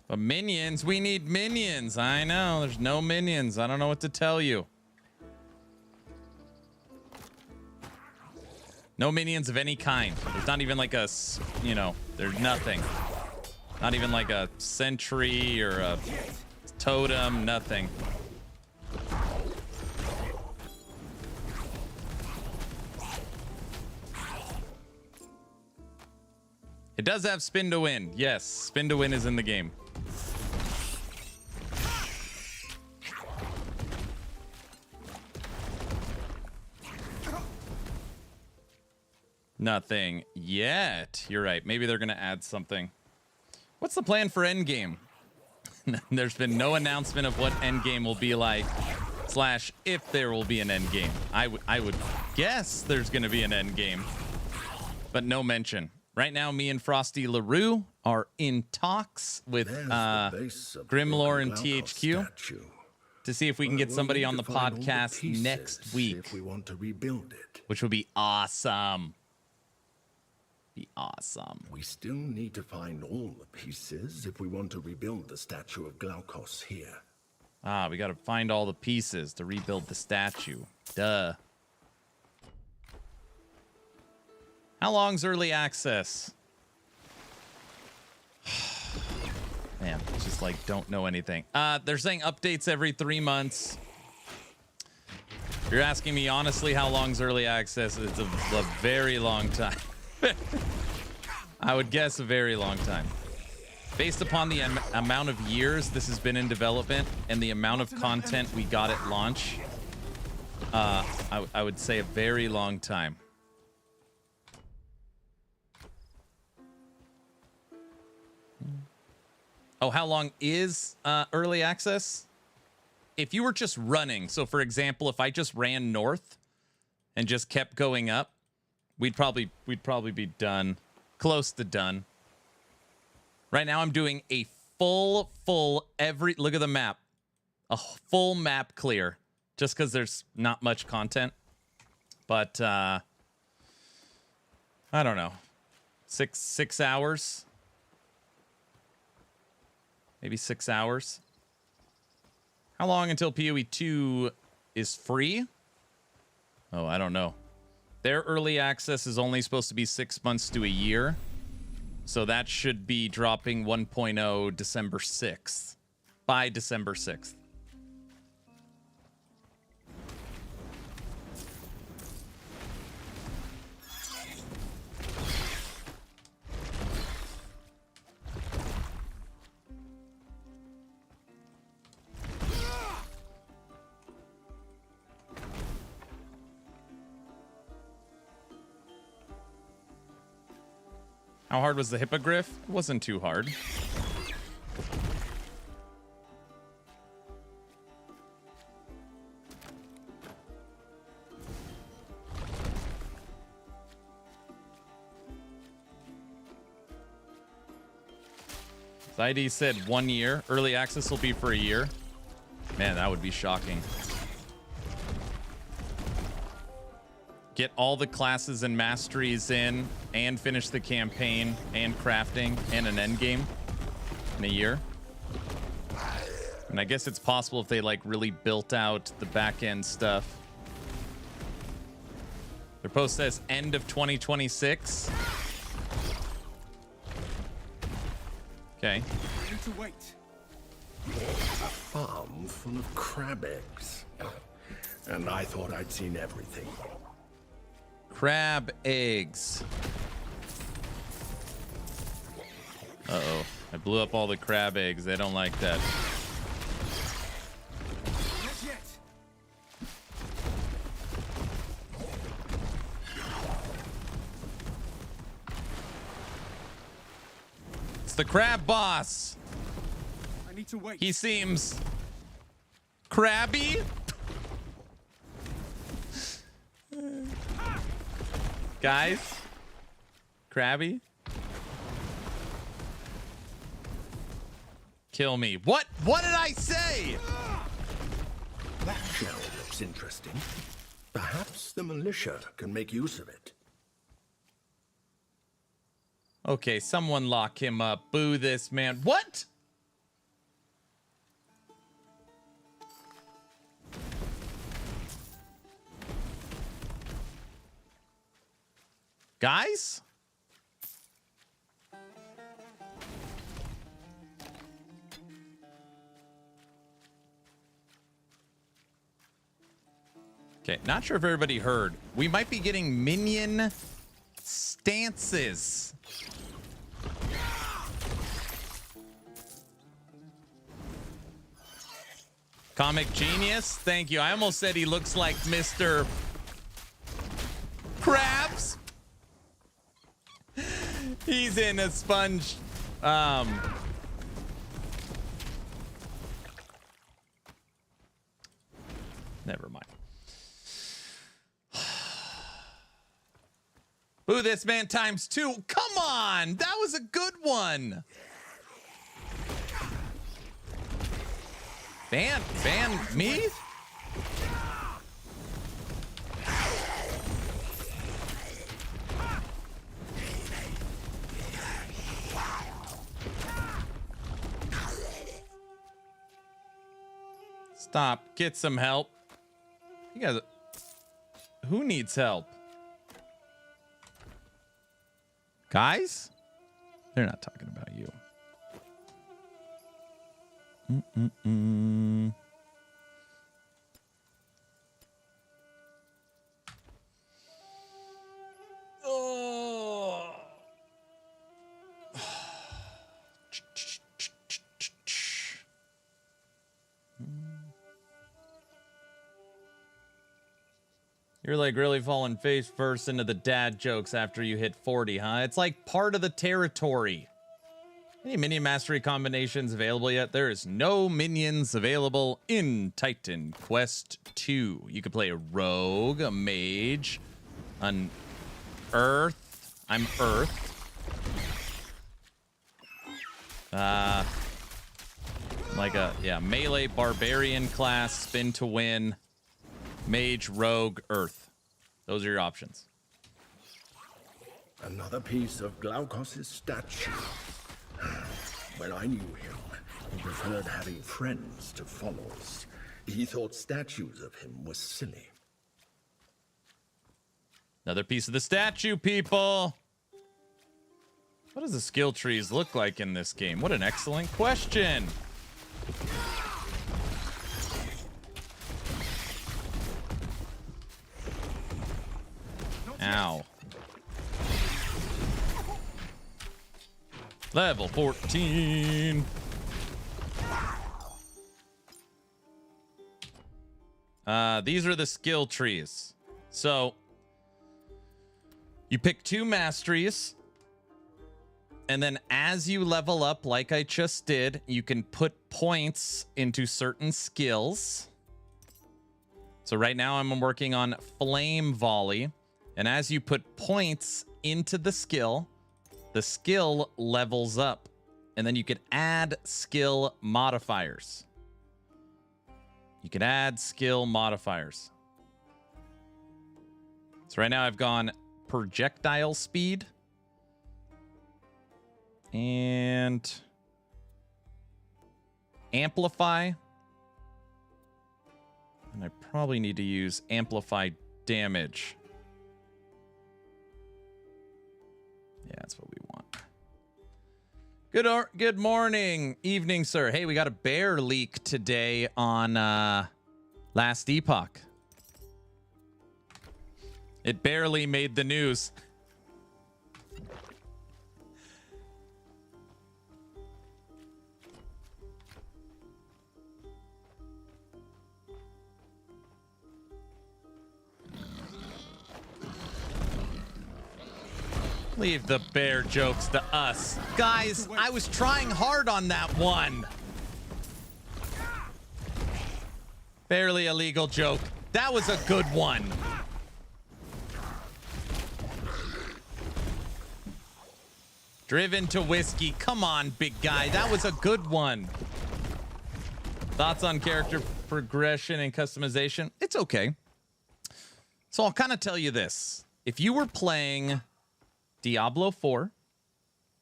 Speaker 1: But minions, we need minions. I know, there's no minions. I don't know what to tell you. No minions of any kind. There's not even like a, you know, there's nothing. Not even like a sentry or a totem, nothing. It does have spin to win. Yes, spin to win is in the game. Nothing yet. You're right. Maybe they're going to add something. What's the plan for Endgame? There's been no announcement of what Endgame will be like, / if there will be an Endgame. I would guess there's going to be an Endgame, but no mention. Right now, me and Frosty LaRue are in talks with Grimlore and THQ.
Speaker 18: Statue.
Speaker 1: to see if we can get somebody on the podcast next week.
Speaker 18: If we want to rebuild it.
Speaker 1: Which would be awesome. Be awesome.
Speaker 18: We still need to find all the pieces if we want to rebuild the statue of Glaukos here.
Speaker 1: Ah, we got to find all the pieces to rebuild the statue. Duh. How long's early access? Man, just like don't know anything. They're saying updates every 3 months. If you're asking me honestly how long's early access, it's a very long time. I would guess a very long time. Based upon the amount of years this has been in development and the amount of content we got at launch, I would say a very long time. Oh, how long is early access? If you were just running, so for example, if I just ran north and just kept going up, we'd probably be done, close to done. Right now I'm doing a full look at the map, a full map clear, just because there's not much content. But I don't know, 6 hours. Maybe 6 hours. How long until PoE 2 is free? Oh, I don't know. Their early access is only supposed to be 6 months to a year. So that should be dropping 1.0 December 6th. By December 6th. How hard was the hippogriff? It wasn't too hard. ID said 1 year. Early access will be for a year. Man, that would be shocking. Get all the classes and masteries in and finish the campaign and crafting and an end game in a year. And I guess it's possible if they like really built out the back end stuff. Their post says end of 2026. Okay.
Speaker 18: Need to wait. A farm full of crab eggs. And I thought I'd seen everything.
Speaker 1: Crab eggs. Uh-oh. I blew up all the crab eggs. They don't like that.
Speaker 18: Not yet.
Speaker 1: It's the crab boss.
Speaker 18: I need to wait.
Speaker 1: He seems crabby. Guys, crabby. Kill me. What did I say?
Speaker 18: That shell looks interesting. Perhaps the militia can make use of it.
Speaker 1: Okay, someone lock him up. Boo this man. What? Guys? Okay, not sure if everybody heard. We might be getting minion stances. Comic genius, thank you. I almost said he looks like Mr. Krabs. He's in a sponge. Never mind. Boo this man ×2. Come on, that was a good one. Ban me? Stop. Get some help. You guys, who needs help? Guys? They're not talking about you. Oh. You're like really falling face first into the dad jokes after you hit 40, huh? It's like part of the territory. Any minion mastery combinations available yet? There is no minions available in Titan Quest 2. You could play a rogue, a mage, an earth. I'm earth. Like a, yeah, melee barbarian class, spin to win, mage, rogue, earth. Those are your options.
Speaker 18: Another piece of Glaukos' statue. When I knew him, he preferred having friends to followers. He thought statues of him were silly.
Speaker 1: Another piece of the statue, people. What does the skill trees look like in this game? What an excellent question. Ow. Level 14. These are the skill trees. So you pick 2 masteries, and then as you level up, like I just did, you can put points into certain skills. So right now I'm working on Flame Volley, and as you put points into the skill levels up, and then you can add skill modifiers. You can add skill modifiers. So right now I've gone projectile speed and amplify. And I probably need to use amplify damage. Yeah, that's what we want. Good morning, evening, sir. Hey, we got a bear leak today on Last Epoch. It barely made the news. Leave the bear jokes to us. Guys, I was trying hard on that one. Barely a legal joke. That was a good one. Driven to whiskey. Come on, big guy. That was a good one. Thoughts on character progression and customization? It's okay. So I'll kind of tell you this. If you were playing Diablo 4,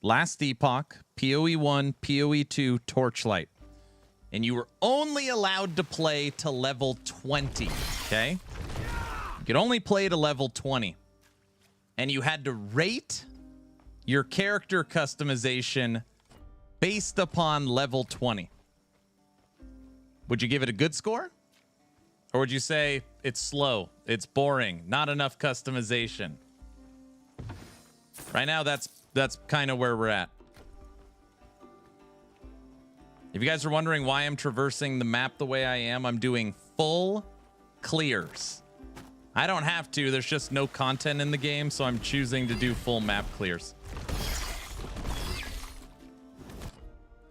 Speaker 1: Last Epoch, PoE 1, PoE 2, Torchlight, and you were only allowed to play to level 20, okay? You could only play to level 20. And you had to rate your character customization based upon level 20. Would you give it a good score? Or would you say it's slow, it's boring, not enough customization? Right now, that's kind of where we're at. If you guys are wondering why I'm traversing the map the way I am, I'm doing full clears. I don't have to. There's just no content in the game, so I'm choosing to do full map clears.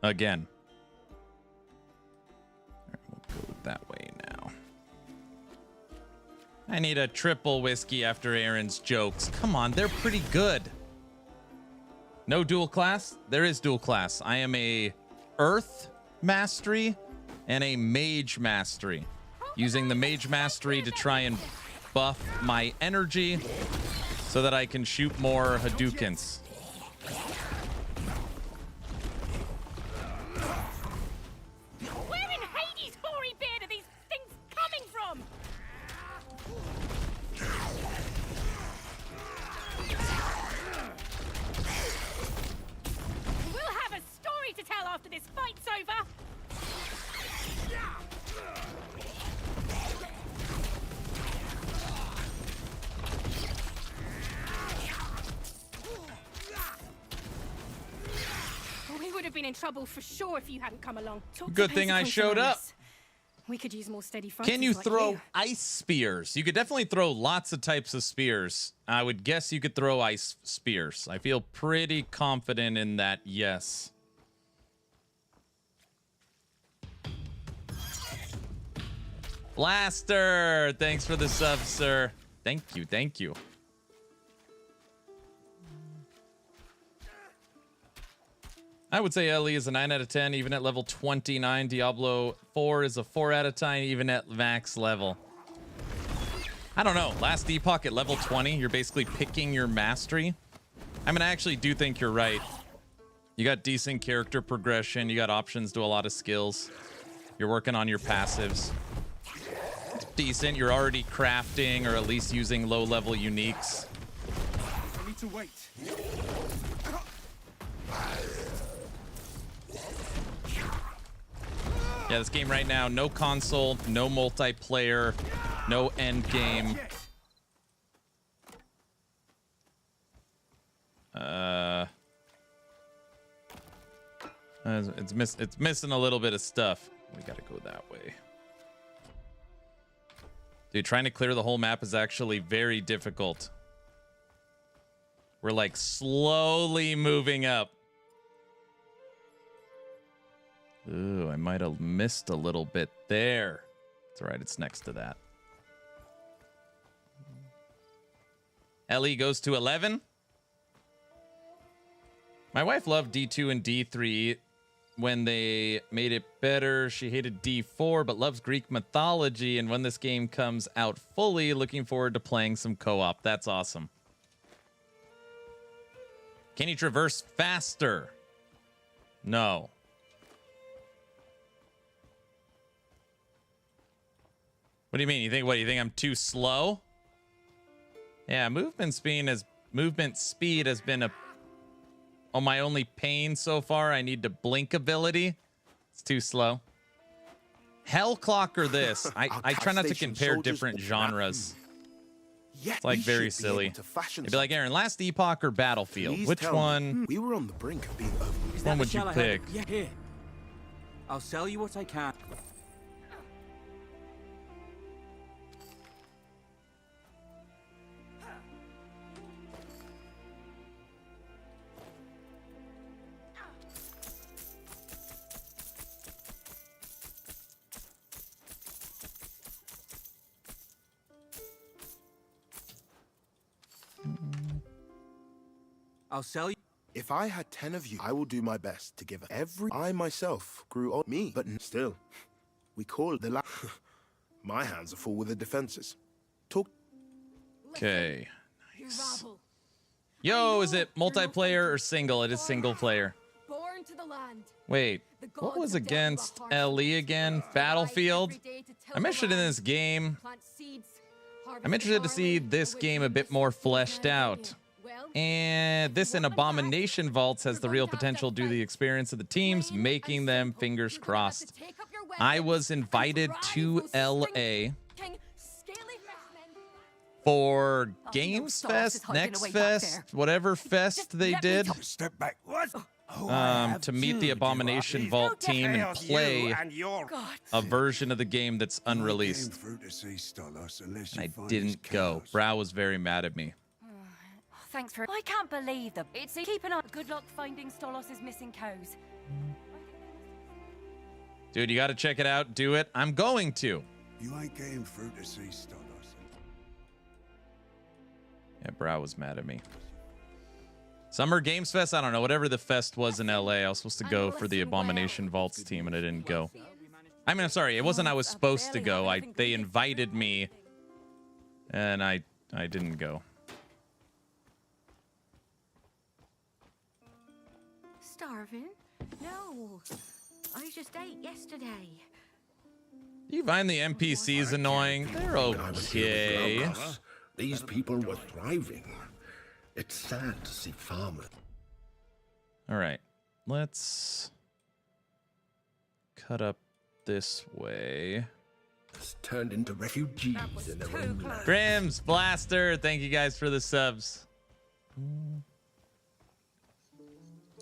Speaker 1: Again. All right, we'll go that way now. I need a triple whiskey after Aaron's jokes. Come on, they're pretty good. No dual class? There is dual class. I am a Earth Mastery, and a Mage Mastery. Using the Mage Mastery to try and buff my energy so that I can shoot more Hadoukens.
Speaker 11: Where in Hades' hoary beard are these things coming from? We'll have a story to tell after this fight's over. We would have been in trouble for sure if you hadn't come along.
Speaker 1: Good thing I showed up.
Speaker 11: We could use more steady fighters.
Speaker 1: Can you
Speaker 11: like
Speaker 1: throw
Speaker 11: you.
Speaker 1: ice spears? You could definitely throw lots of types of spears. I would guess you could throw ice spears. I feel pretty confident in that, yes. Blaster, thanks for the sub, sir. Thank you, thank you. I would say Ellie is a 9 out of 10, even at level 29. Diablo 4 is a 4 out of 10, even at max level. I don't know. Last Epoch at level 20, you're basically picking your mastery. I mean, I actually do think you're right. You got decent character progression. You got options to a lot of skills. You're working on your passives. It's decent. You're already crafting or at least using low-level uniques.
Speaker 14: I need to wait.
Speaker 1: Yeah, this game right now, no console, no multiplayer, no end game. It's missing a little bit of stuff. We gotta go that way. Dude, trying to clear the whole map is actually very difficult. We're like slowly moving up. Ooh, I might have missed a little bit there. It's all right. It's next to that. Ellie goes to 11. My wife loved D2 and D3 when they made it better. She hated D4, but loves Greek mythology. And when this game comes out fully, looking forward to playing some co-op. That's awesome. Can you traverse faster? No. What do you mean? What do you think I'm too slow? Yeah, movement speed has been my only pain so far. I need to blink ability. It's too slow. Hellclock or this? I try not to compare different genres. It's like very silly. It'd be like, Aaron, last Epoch or Battlefield? Which one?
Speaker 14: We were on the brink of being over.
Speaker 1: Which one would you pick?
Speaker 20: Yeah, here. I'll sell you what I can. I'll sell you.
Speaker 14: If I had 10 of you, I will do my best to give every. I myself grew on me, but still, we call it the my hands are full with the defenses. Talk.
Speaker 1: Okay. Nice. Yo, is it multiplayer or single? It is single player.
Speaker 11: Born to the land.
Speaker 1: Wait, what was against LE again? Battlefield? I'm interested in this game. I'm interested to see this game a bit more fleshed out. And this in Abomination Vaults has the real potential due to the experience of the teams, making them, fingers crossed. I was invited to LA for Games Fest, Next Fest, whatever fest they did,
Speaker 18: Step back. What?
Speaker 1: to meet the Abomination Vault team and play a version of the game that's unreleased. And I didn't go. Brow was very mad at me.
Speaker 21: Thanks for. I can't believe them. It's keeping up. Good luck finding Stolos' missing cows.
Speaker 1: Dude, you got to check it out. Do it. I'm going to.
Speaker 18: You ain't getting through to see Stolos.
Speaker 1: Yeah, Brow was mad at me. Summer Games Fest? I don't know. Whatever the fest was in LA, I was supposed to go for the Abomination Vaults team, and I didn't go. I mean, I'm sorry, it wasn't I was supposed to go. They invited me, and I didn't go.
Speaker 19: Starving? No. I just ate yesterday.
Speaker 1: You find the NPCs annoying? They're okay.
Speaker 18: These people were thriving. It's sad to see farmers.
Speaker 1: All right, let's cut up this way.
Speaker 18: It's turned into refugees in their own land.
Speaker 1: Grimm's Blaster, thank you guys for the subs.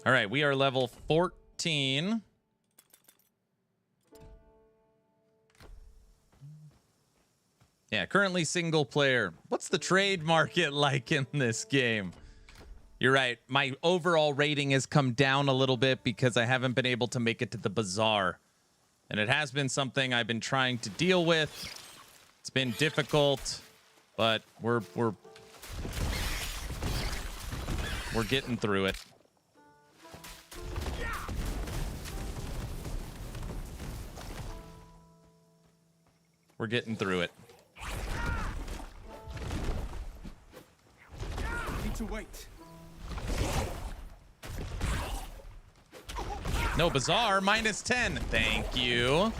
Speaker 1: All right, we are level 14. Yeah, currently single player. What's the trade market like in this game? You're right. My overall rating has come down a little bit because I haven't been able to make it to the bazaar. And it has been something I've been trying to deal with. It's been difficult, but we're getting through it. We're getting through it.
Speaker 20: Need to wait.
Speaker 1: No bazaar, -10. Thank you.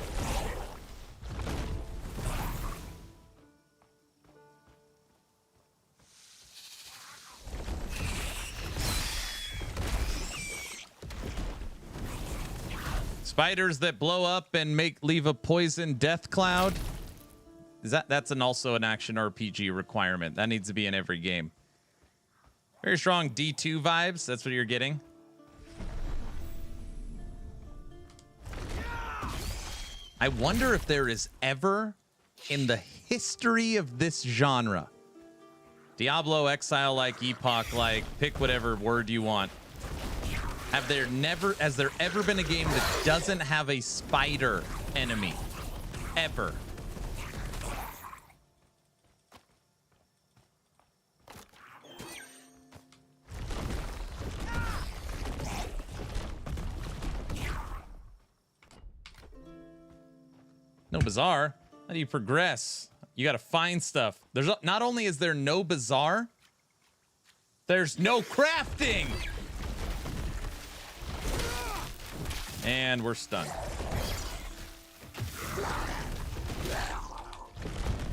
Speaker 1: Spiders that blow up and leave a poison death cloud. That's also an action RPG requirement. That needs to be in every game. Very strong D2 vibes. That's what you're getting. I wonder if there is ever in the history of this genre, Diablo, Exile-like, Epoch-like, pick whatever word you want. Has there ever been a game that doesn't have a spider enemy? Ever. No bazaar. How do you progress? You got to find stuff. There's not only is there no bazaar, there's no crafting. And we're stunned.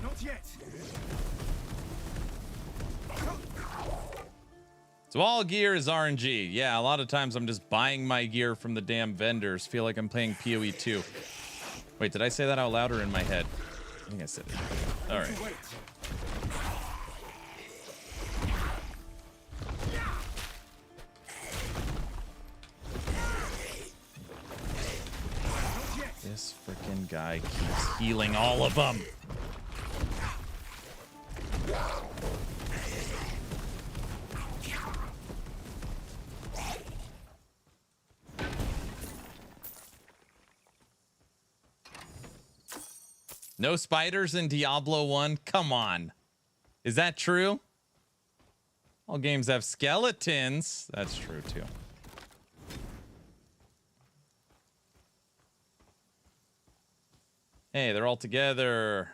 Speaker 20: Not yet.
Speaker 1: So all gear is RNG. Yeah, a lot of times I'm just buying my gear from the damn vendors. Feel like I'm playing PoE 2. Wait, did I say that out loud or in my head? I think I said it. All right. This freaking guy keeps healing all of them. No spiders in Diablo 1? Come on. Is that true? All games have skeletons. That's true, too. Hey, they're all together.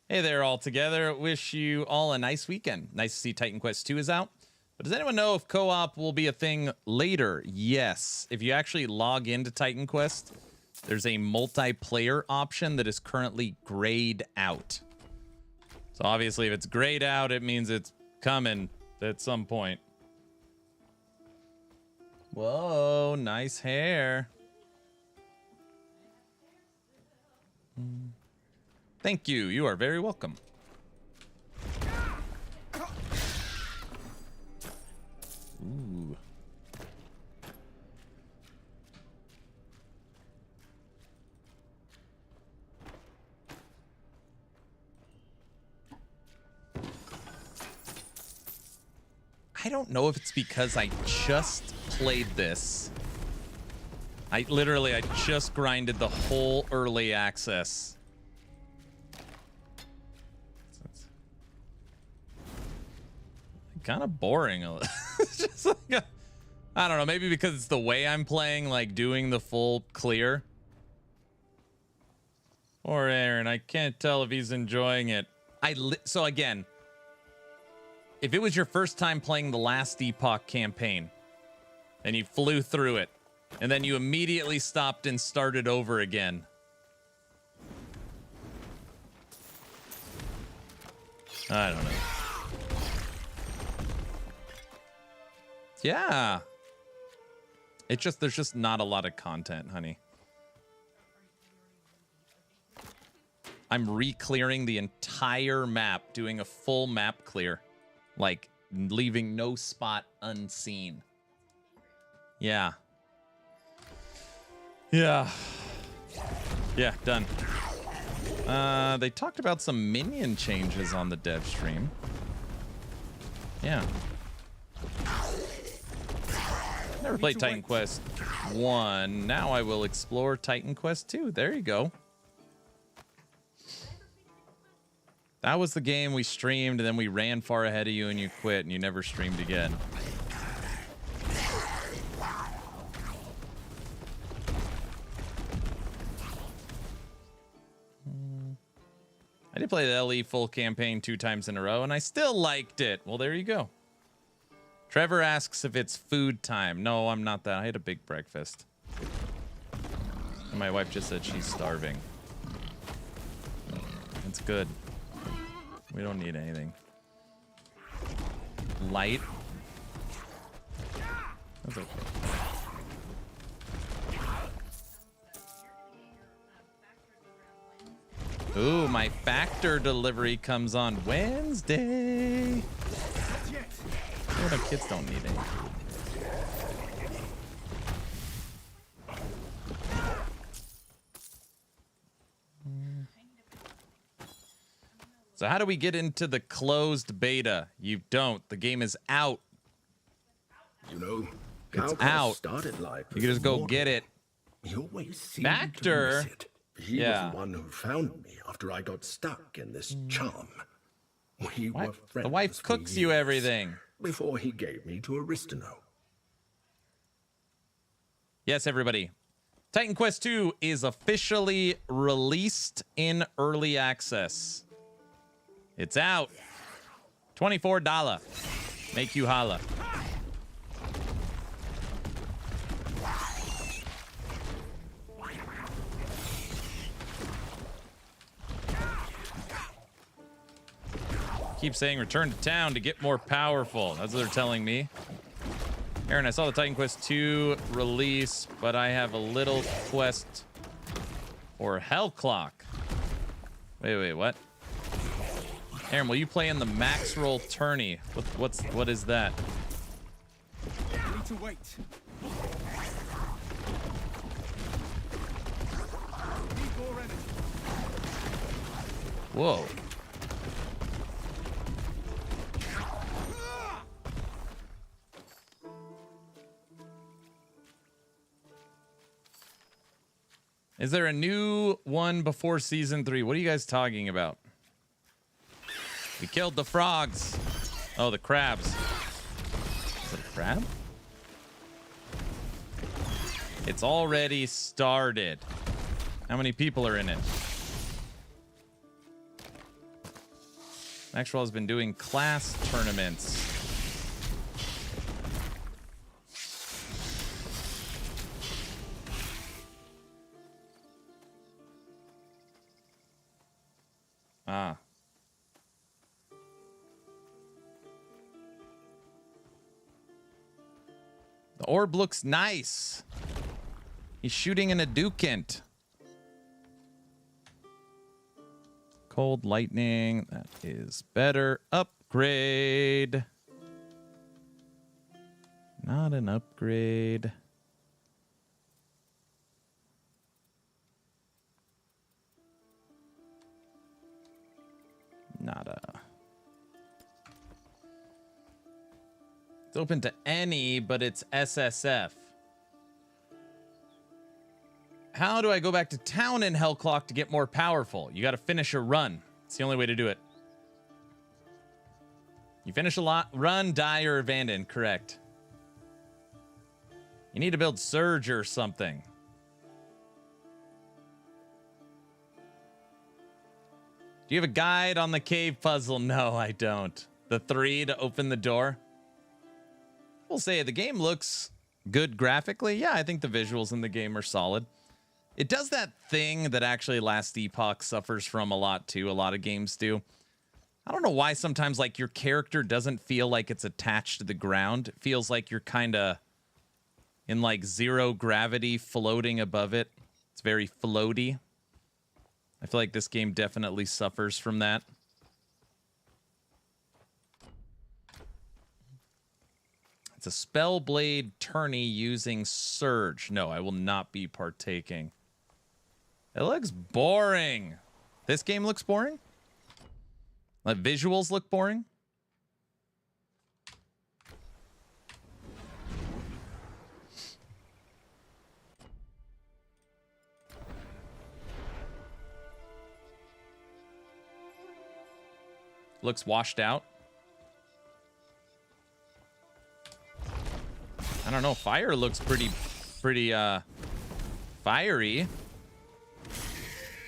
Speaker 1: Hey there, all together. Wish you all a nice weekend. Nice to see Titan Quest 2 is out. But does anyone know if co-op will be a thing later? Yes. If you actually log into Titan Quest, there's a multiplayer option that is currently grayed out. So obviously, if it's grayed out, it means it's coming at some point. Whoa, nice hair. Thank you. You are very welcome. Ooh. I don't know if it's because I just played this. I just grinded the whole early access. Kind of boring. It's just like I don't know, maybe because it's the way I'm playing, like doing the full clear. Poor Aaron. I can't tell if he's enjoying it. So again, if it was your first time playing the last Epoch campaign and you flew through it and then you immediately stopped and started over again, I don't know. Yeah. There's just not a lot of content, honey. I'm re-clearing the entire map, doing a full map clear. Like, leaving no spot unseen. Yeah. Yeah. Yeah, done. They talked about some minion changes on the dev stream. Yeah. Never played Titan Quest 1. Now I will explore Titan Quest 2. There you go. That was the game we streamed, and then we ran far ahead of you, and you quit, and you never streamed again. I did play the LE full campaign 2 times in a row, and I still liked it. Well, there you go. Trevor asks if it's food time. No, I'm not that. I had a big breakfast. And my wife just said she's starving. It's good. We don't need anything. Light. That's okay. Ooh, my factor delivery comes on Wednesday. Oh, the kids don't need it. So how do we get into the closed beta? You don't. The game is out.
Speaker 18: You know,
Speaker 1: it's
Speaker 18: how
Speaker 1: out.
Speaker 18: Started life
Speaker 1: You can just go get it.
Speaker 18: He always seemed
Speaker 1: Factor.
Speaker 18: to miss it. He was the one who found me after I got stuck in this charm. We were friends.
Speaker 1: The wife cooks you everything.
Speaker 18: Before he gave me to Aristino.
Speaker 1: Yes, everybody. Titan Quest 2 is officially released in early access. It's out. $24. Make you holla. Keep saying return to town to get more powerful. That's what they're telling me. Aaron, I saw the Titan Quest 2 release, but I have a little quest for Hell Clock. Wait, what? Aaron, will you play in the max roll tourney? What is that?
Speaker 20: Need to wait.
Speaker 1: Whoa. Is there a new one before season 3? What are you guys talking about? We killed the frogs. Oh, the crabs. Is it a crab? It's already started. How many people are in it? Maxwell has been doing class tournaments. Ah. The orb looks nice. He's shooting in a Dukant. Cold lightning. That is better. Upgrade. Not an upgrade. Nada. It's open to any, but it's SSF. How do I go back to town in Hellclock to get more powerful? You got to finish a run. It's the only way to do it. You finish a run, die, or abandon. Correct. You need to build Surge or something. Do you have a guide on the cave puzzle? No, I don't. The 3 to open the door. We'll say the game looks good graphically. Yeah, I think the visuals in the game are solid. It does that thing that actually Last Epoch suffers from a lot too. A lot of games do. I don't know why sometimes like your character doesn't feel like it's attached to the ground. It feels like you're kind of in like zero gravity floating above it. It's very floaty. I feel like this game definitely suffers from that. It's a Spellblade tourney using Surge. No, I will not be partaking. It looks boring. This game looks boring? Like visuals look boring? Looks washed out. I don't know. Fire looks pretty fiery. You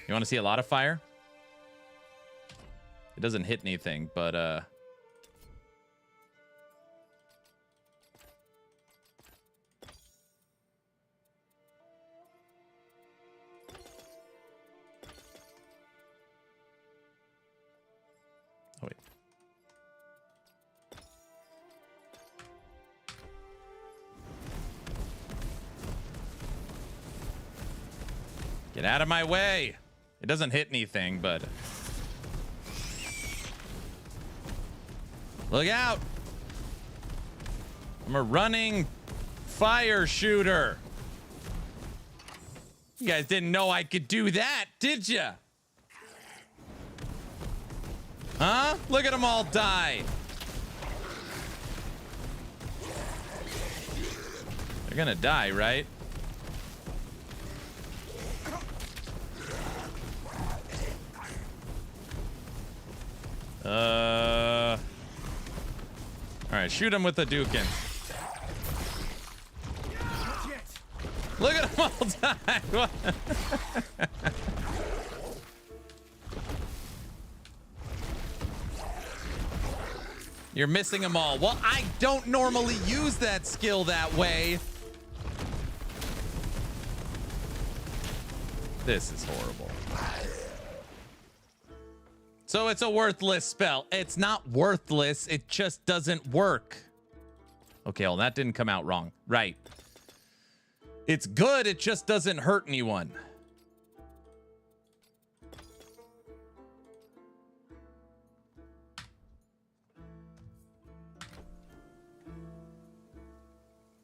Speaker 1: want to see a lot of fire? It doesn't hit anything, but oh wait. Get out of my way. It doesn't hit anything, but look out. I'm a running fire shooter. You guys didn't know I could do that, did ya? Huh? Look at them all die. They're gonna die, right? All right, shoot him with the Dukin. Look at them all die. You're missing them all. Well, I don't normally use that skill that way. This is horrible. So it's a worthless spell. It's not worthless. It just doesn't work. Okay, well, that didn't come out wrong. Right. It's good. It just doesn't hurt anyone.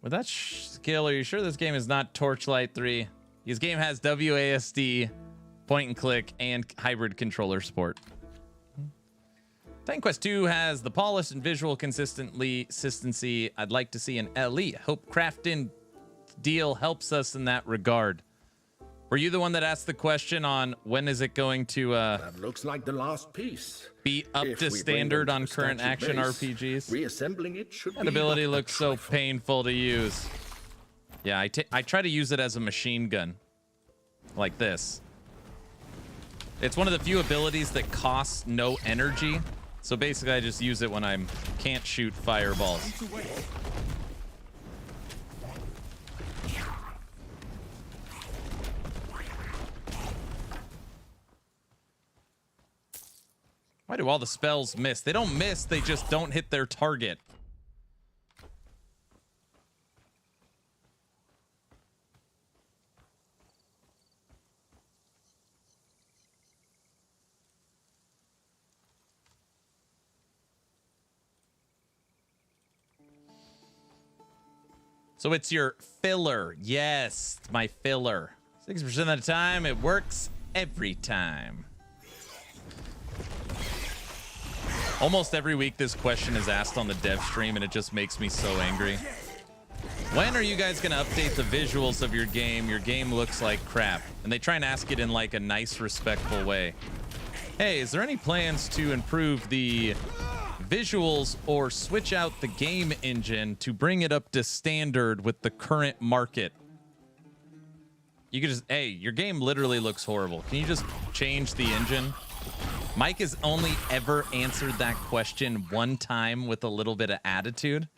Speaker 1: With that skill, are you sure this game is not Torchlight 3? This game has WASD, point and click, and hybrid controller support. Titan Quest 2 has the polished and visual consistency I'd like to see in LE. Hope Crafton deal helps us in that regard. Were you the one that asked the question on when is it going to
Speaker 18: that looks like the last piece.
Speaker 1: Be up to standard on current action RPGs?
Speaker 18: Reassembling it should
Speaker 1: that ability looks so painful to use. Yeah, I try to use it as a machine gun. Like this. It's one of the few abilities that costs no energy. So basically, I just use it when I can't shoot fireballs. Why do all the spells miss? They don't miss, they just don't hit their target. So it's your filler. Yes, it's my filler. 6% of the time, it works every time. Almost every week this question is asked on the dev stream, and it just makes me so angry. When are you guys going to update the visuals of your game? Your game looks like crap. And they try and ask it in like a nice, respectful way. Hey, is there any plans to improve the visuals or switch out the game engine to bring it up to standard with the current market? You could just, hey, your game literally looks horrible. Can you just change the engine? Mike has only ever answered that question one time with a little bit of attitude.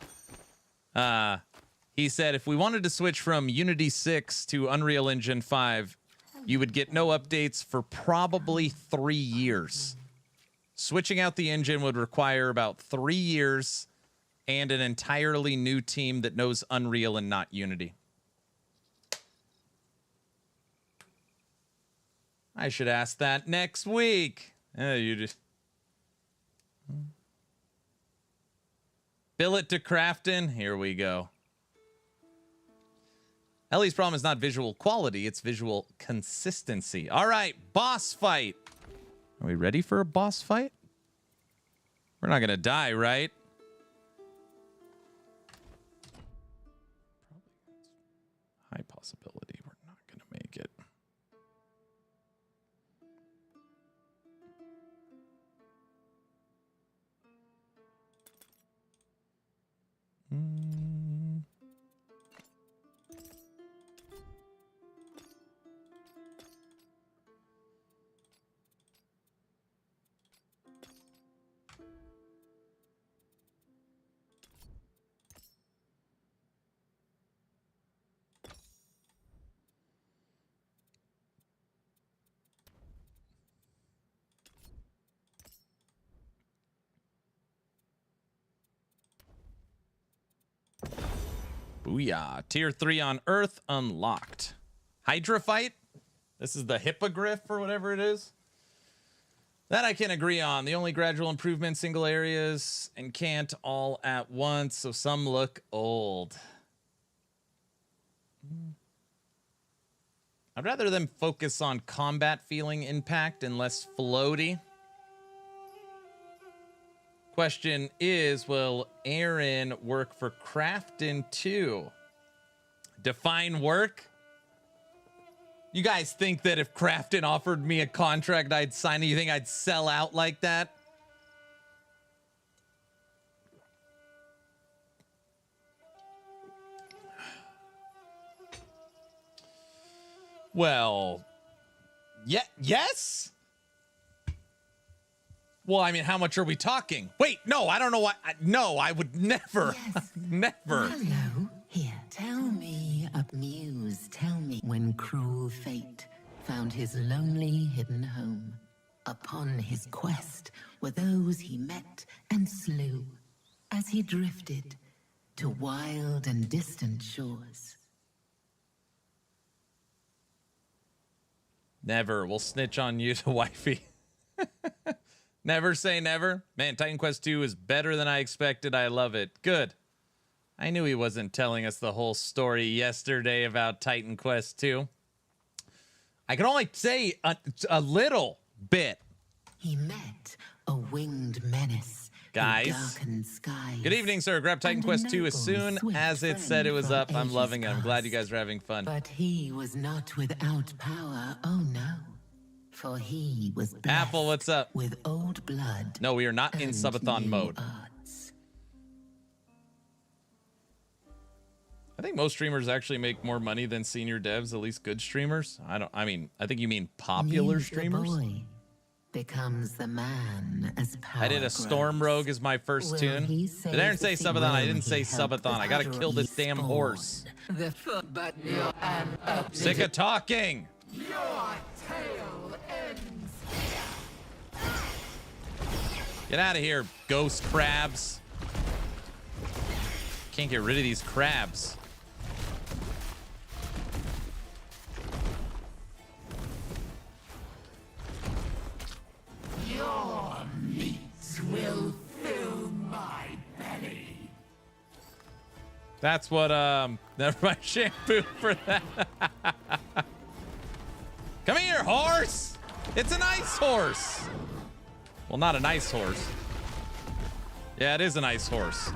Speaker 1: He said, if we wanted to switch from Unity 6 to Unreal Engine 5, you would get no updates for probably 3 years. Switching out the engine would require about 3 years and an entirely new team that knows Unreal and not Unity. I should ask that next week. You just bill it to Crafton. Here we go. Ellie's problem is not visual quality, it's visual consistency. All right, boss fight. Are we ready for a boss fight? We're not gonna die, right? High possibility we're not gonna make it. Booyah. Tier 3 on Earth unlocked. Hydra fight? This is the hippogriff or whatever it is. That I can agree on. The only gradual improvement, single areas, and can't all at once, so some look old. I'd rather them focus on combat feeling impact and less floaty. Question is, will Aaron work for Crafton too? Define work? You guys think that if Crafton offered me a contract, I'd sign it? You think I'd sell out like that? Well, yes? Well, I mean, how much are we talking? Wait, no, I don't know what. No, I would never,
Speaker 3: yes.
Speaker 1: Never.
Speaker 3: Hello, here. Tell me, Muse, tell me when cruel fate found his lonely hidden home. Upon his quest were those he met and slew as he drifted to wild and distant shores.
Speaker 1: Never. We'll snitch on you to wifey. Never say never. Man, Titan Quest 2 is better than I expected. I love it. Good. I knew he wasn't telling us the whole story yesterday about Titan Quest 2. I can only say a little bit.
Speaker 3: He met a winged menace.
Speaker 1: Guys. Good evening, sir. Grab Titan Quest 2 as soon as it said it was up. I'm loving it. I'm glad you guys are having fun.
Speaker 3: But he was not without power. Oh, no. For he was blessed
Speaker 1: Apple, what's up?
Speaker 3: With old blood.
Speaker 1: No, we are not in subathon mode. I think most streamers actually make more money than senior devs, at least good streamers. I think you mean popular streamers.
Speaker 3: The boy becomes the man as power
Speaker 1: I did a Storm Rogue as my first tune. Did Aaron say subathon? I didn't say subathon. I gotta kill this damn horse. Sick of talking.
Speaker 4: Your tale ends.
Speaker 1: Get out of here, ghost crabs. Can't get rid of these crabs.
Speaker 4: Your meats will fill my belly.
Speaker 1: That's what, never mind, shampoo for that. Come here, horse! It's an ice horse! Well, not an ice horse. Yeah, it is an ice horse.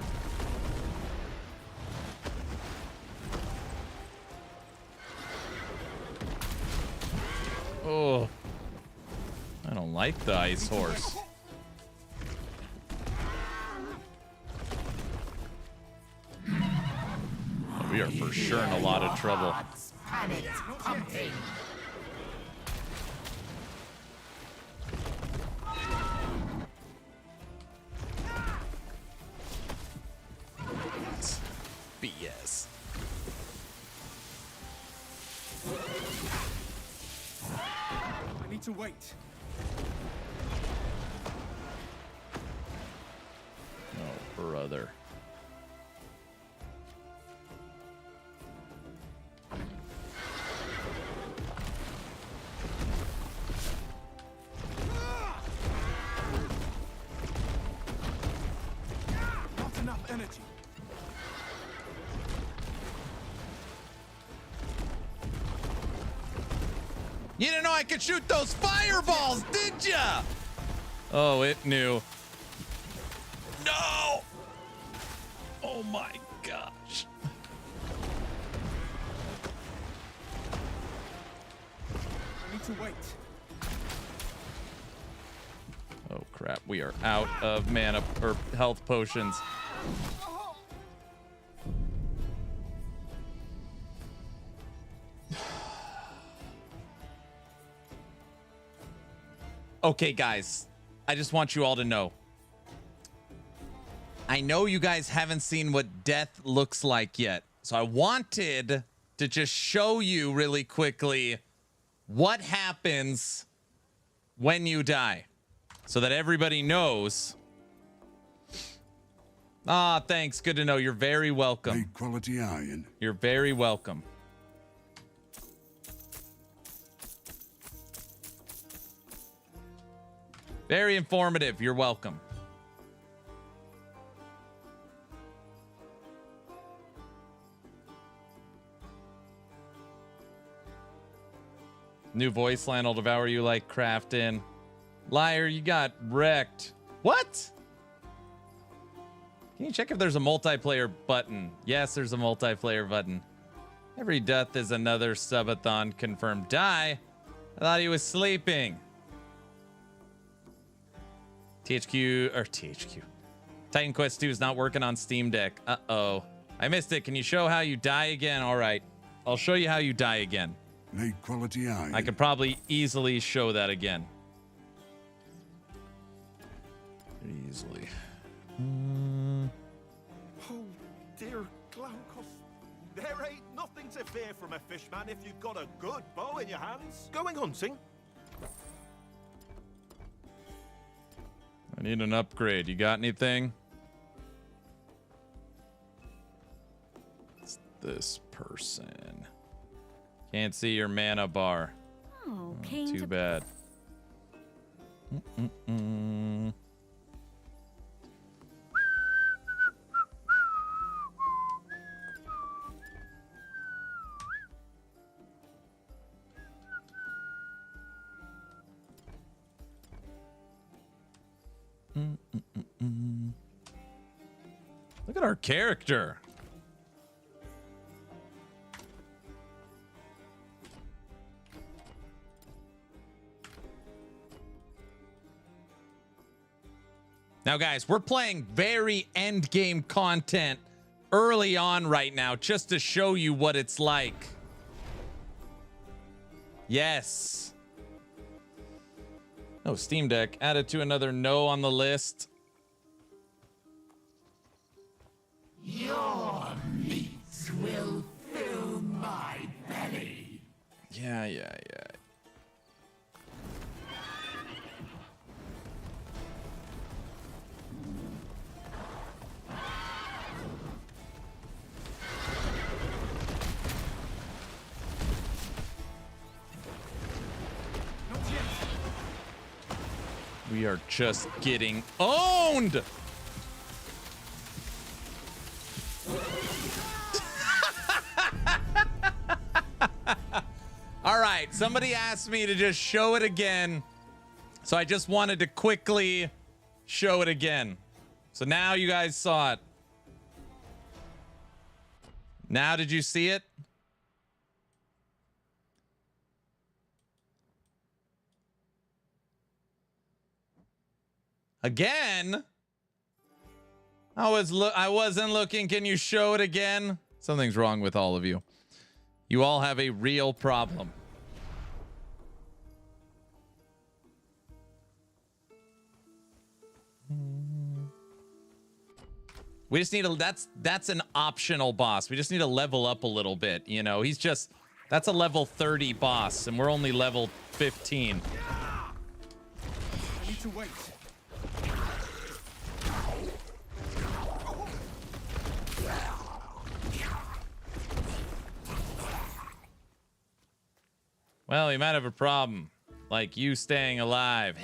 Speaker 1: Oh. I don't like the ice horse. Oh, we are for sure in a lot of trouble. BS.
Speaker 20: I need to wait.
Speaker 1: Oh, brother.
Speaker 20: Not enough energy.
Speaker 1: You didn't know I could shoot those fireballs, did ya? Oh, it knew. No! Oh my gosh.
Speaker 20: I need to wait.
Speaker 1: Oh crap, we are out of mana or health potions. Okay, guys, I just want you all to know. I know you guys haven't seen what death looks like yet, so I wanted to just show you really quickly what happens when you die, so that everybody knows. Ah, thanks. Good to know. You're very welcome.
Speaker 17: High quality iron.
Speaker 1: You're very welcome. Very informative. You're welcome. New voice line will devour you like Crafton. Liar, you got wrecked. What? Can you check if there's a multiplayer button? Yes, there's a multiplayer button. Every death is another subathon confirmed die. I thought he was sleeping. THQ. Titan Quest 2 is not working on Steam Deck. Uh-oh. I missed it. Can you show how you die again? All right. I'll show you how you die again.
Speaker 17: High quality iron.
Speaker 1: I could probably easily show that again. Easily.
Speaker 7: Oh, dear Glaucus. There ain't nothing to fear from a fishman if you've got a good bow in your hands. Going hunting?
Speaker 1: I need an upgrade. You got anything? It's this person. Can't see your mana bar.
Speaker 19: Oh,
Speaker 1: too bad. Look at our character. Now, guys, we're playing very end game content early on right now just to show you what it's like. Yes. Oh, Steam Deck added to another no on the list.
Speaker 5: Your meats will fill my belly.
Speaker 1: Yeah. We are just getting owned. All right, somebody asked me to just show it again, so I just wanted to quickly show it again. So now you guys saw it. Now did you see it? Again? I wasn't looking. Can you show it again? Something's wrong with all of you. You all have a real problem. We just need a, that's an optional boss. We just need to level up a little bit, you know. That's a level 30 boss, and we're only level 15.
Speaker 20: I need to wait.
Speaker 1: Well, we might have a problem. Like you staying alive.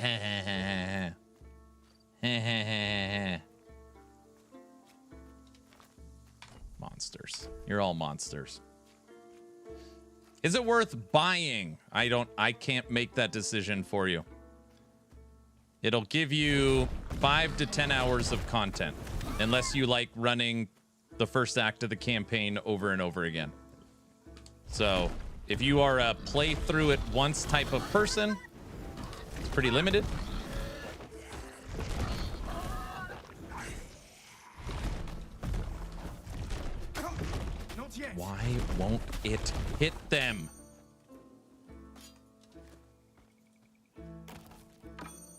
Speaker 1: Monsters. You're all monsters. Is it worth buying? I can't make that decision for you. It'll give you 5 to 10 hours of content, unless you like running the first act of the campaign over and over again. So if you are a play through it once type of person, it's pretty limited. Why won't it hit them?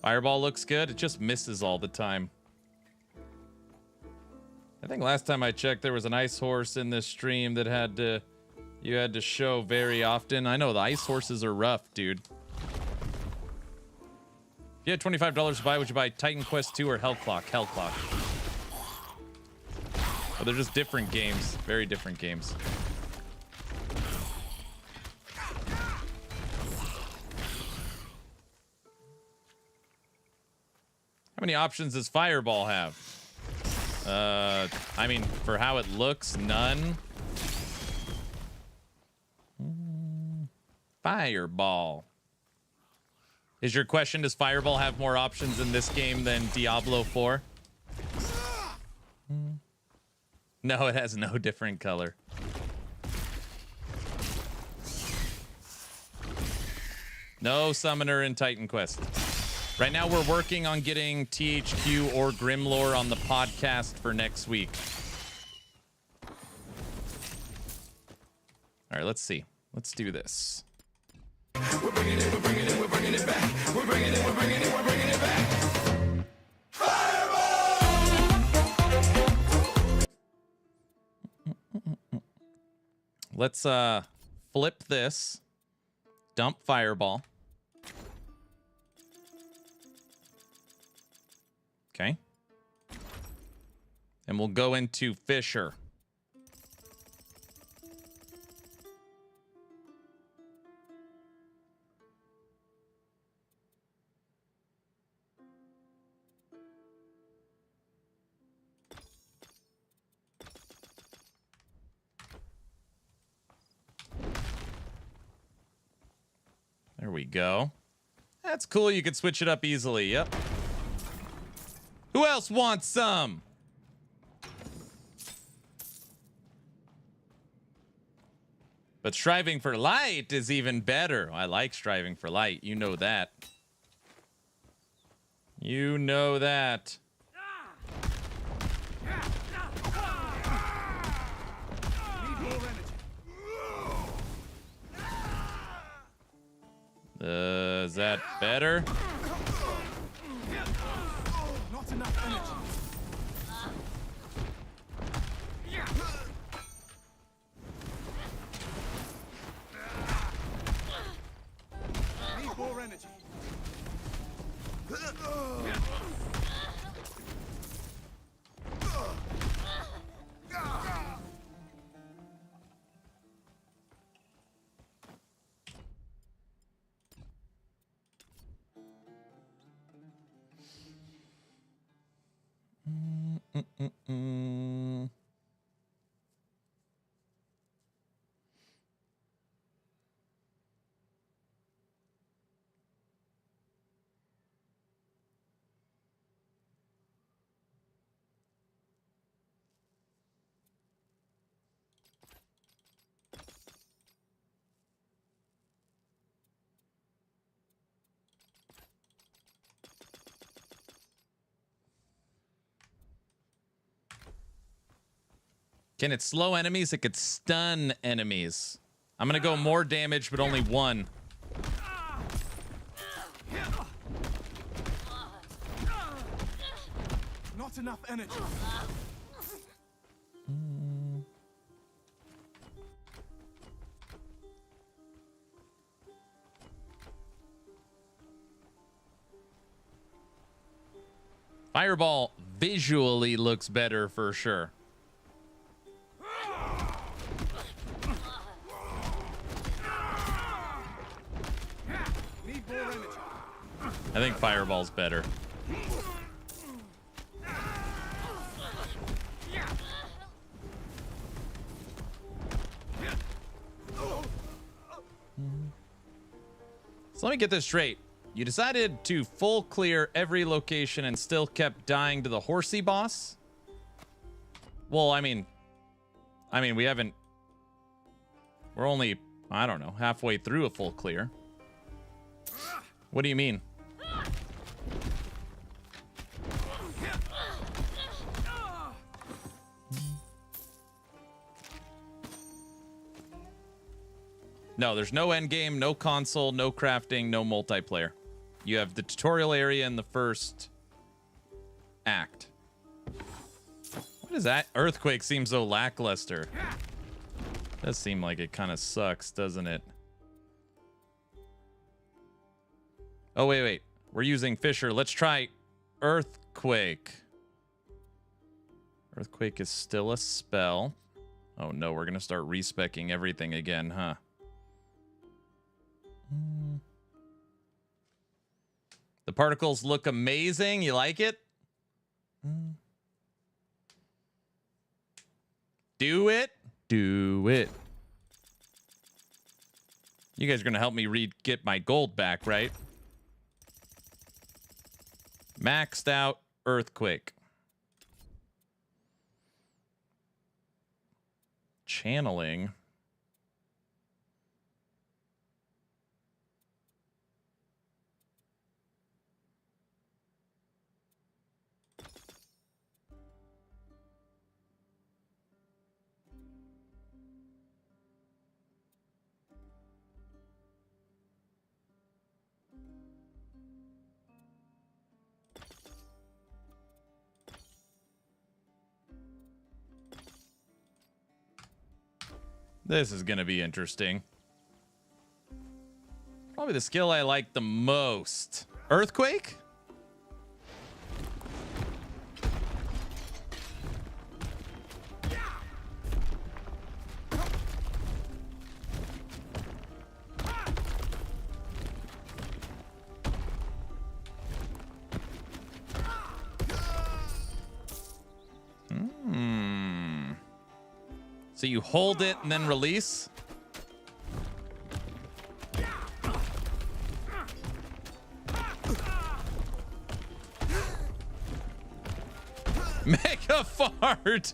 Speaker 1: Fireball looks good. It just misses all the time. I think last time I checked, there was an ice horse in this stream that you had to show very often. I know the ice horses are rough, dude. If you had $25 to buy, would you buy Titan Quest 2 or Hellclock? Hellclock. Oh, they're just different games. Very different games. How many options does Fireball have? I mean, for how it looks, none. Fireball. Is your question, does Fireball have more options in this game than Diablo 4? No, it has no different color. No summoner in Titan Quest. Right now, we're working on getting THQ or Grimlore on the podcast for next week. All right, let's see. Let's do this.
Speaker 4: We're bringing it, we're bringing it, we're bringing it back. We're bringing it, we're bringing it, we're bringing it back.
Speaker 1: Let's flip this. Dump Fireball. Okay. And we'll go into Fisher. There we go. That's cool. You could switch it up easily. Yep. Who else wants some? But striving for light is even better. I like striving for light. You know that. You know that. Is that better?
Speaker 20: Not enough energy. Need more energy.
Speaker 1: Can it slow enemies? It could stun enemies. I'm gonna go more damage, but only one.
Speaker 20: Not enough energy.
Speaker 1: Fireball visually looks better for sure.
Speaker 20: Need more energy.
Speaker 1: I think Fireball's better. So let me get this straight. You decided to full clear every location and still kept dying to the horsey boss? Well, I mean, we haven't... We're only, I don't know, halfway through a full clear. What do you mean? No, there's no end game, no console, no crafting, no multiplayer. You have the tutorial area in the first act. What is that? Earthquake seems so lackluster. Does seem like it kind of sucks, doesn't it? Oh, wait. We're using Fisher. Let's try Earthquake. Earthquake is still a spell. Oh, no, we're going to start respecking everything again, huh? The particles look amazing. You like it? Do it. Do it. You guys are going to help me get my gold back, right? Maxed out Earthquake. Channeling. This is going to be interesting. Probably the skill I like the most. Earthquake? So you hold it and then release? Mega fart!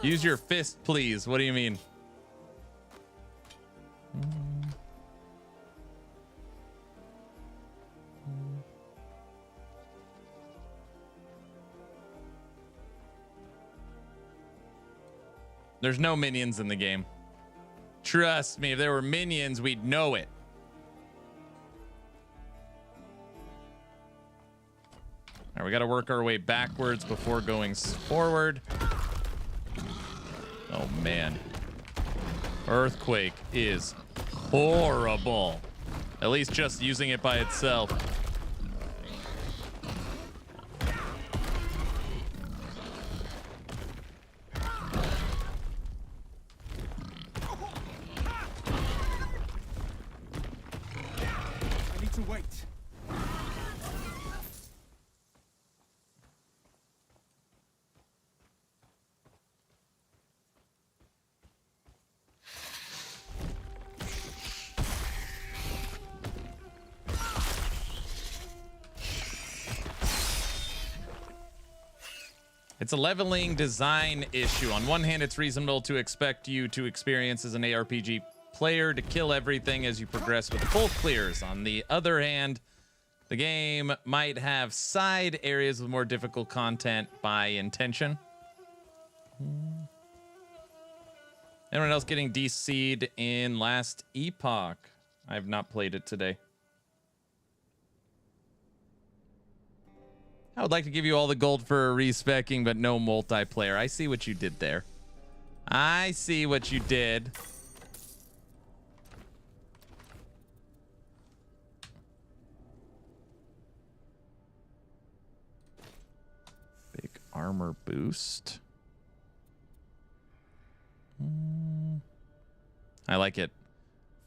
Speaker 1: Use your fist, please. What do you mean? There's no minions in the game. Trust me, if there were minions, we'd know it. All right, we got to work our way backwards before going forward. Oh, man. Earthquake is horrible. At least just using it by itself.
Speaker 20: I need to wait.
Speaker 1: It's a leveling design issue. On one hand, it's reasonable to expect you to experience as an ARPG player to kill everything as you progress with full clears. On the other hand, the game might have side areas with more difficult content by intention. Anyone else getting DC'd in last Epoch? I have not played it today. I would like to give you all the gold for respecking, but no multiplayer. I see what you did there. I see what you did. Big armor boost. I like it.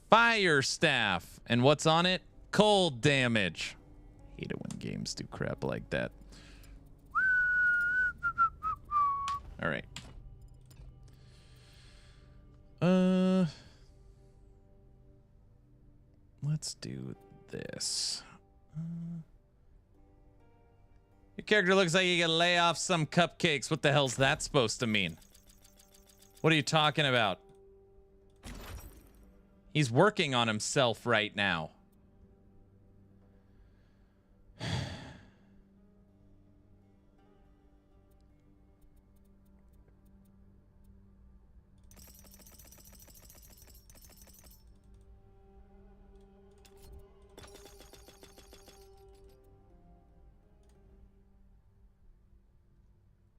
Speaker 1: Fire staff. And what's on it? Cold damage. Hate it when games do crap like that. All right. Let's do this. Your character looks like you can lay off some cupcakes. What the hell's that supposed to mean? What are you talking about? He's working on himself right now.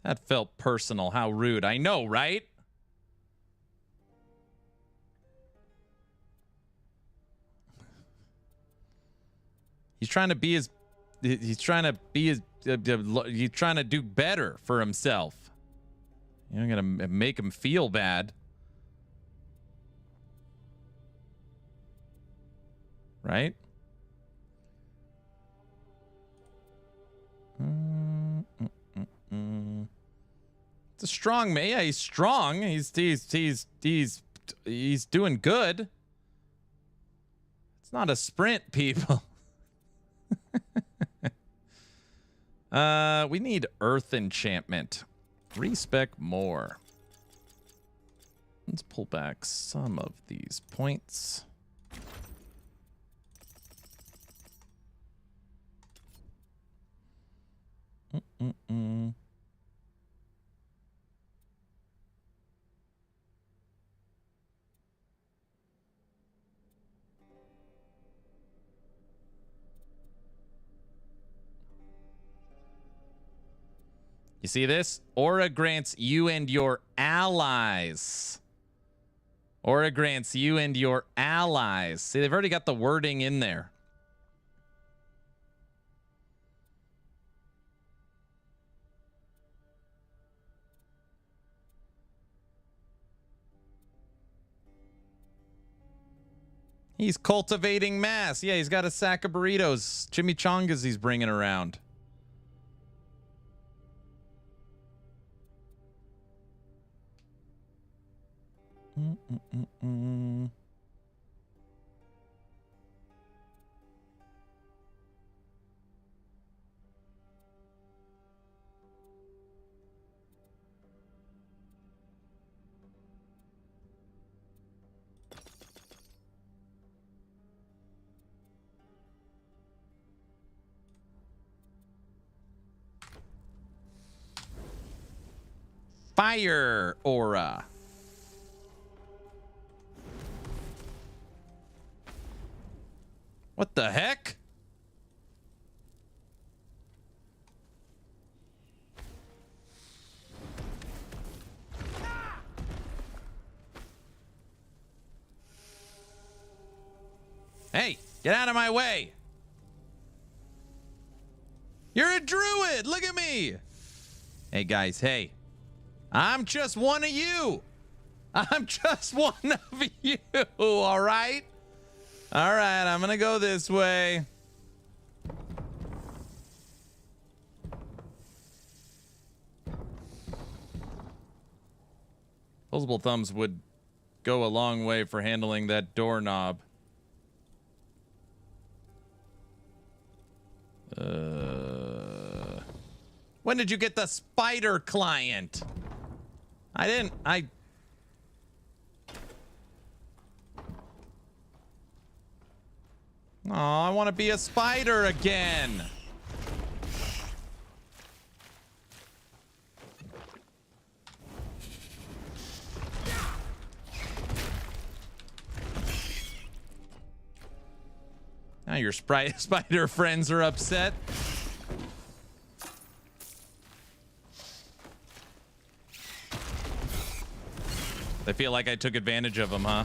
Speaker 1: That felt personal. How rude. I know, right? He's trying to be his... He's trying to be his... He's trying to do better for himself. You're going to make him feel bad. Right? It's a strong man. Yeah, he's strong. He's doing good. It's not a sprint, people. We need earth enchantment. Respec more. Let's pull back some of these points. You see this? Aura grants you and your allies. Aura grants you and your allies. See, they've already got the wording in there. He's cultivating mass. Yeah, he's got a sack of burritos. Chimichangas he's bringing around. Fire aura. What the heck? Hey, get out of my way. You're a druid. Look at me. Hey, guys. Hey, I'm just one of you. I'm just one of you. All right. All right, I'm gonna go this way. Opposable thumbs would go a long way for handling that doorknob. When did you get the spider client? I didn't. Oh, I want to be a spider again. Now your spider friends are upset. They feel like I took advantage of them, huh?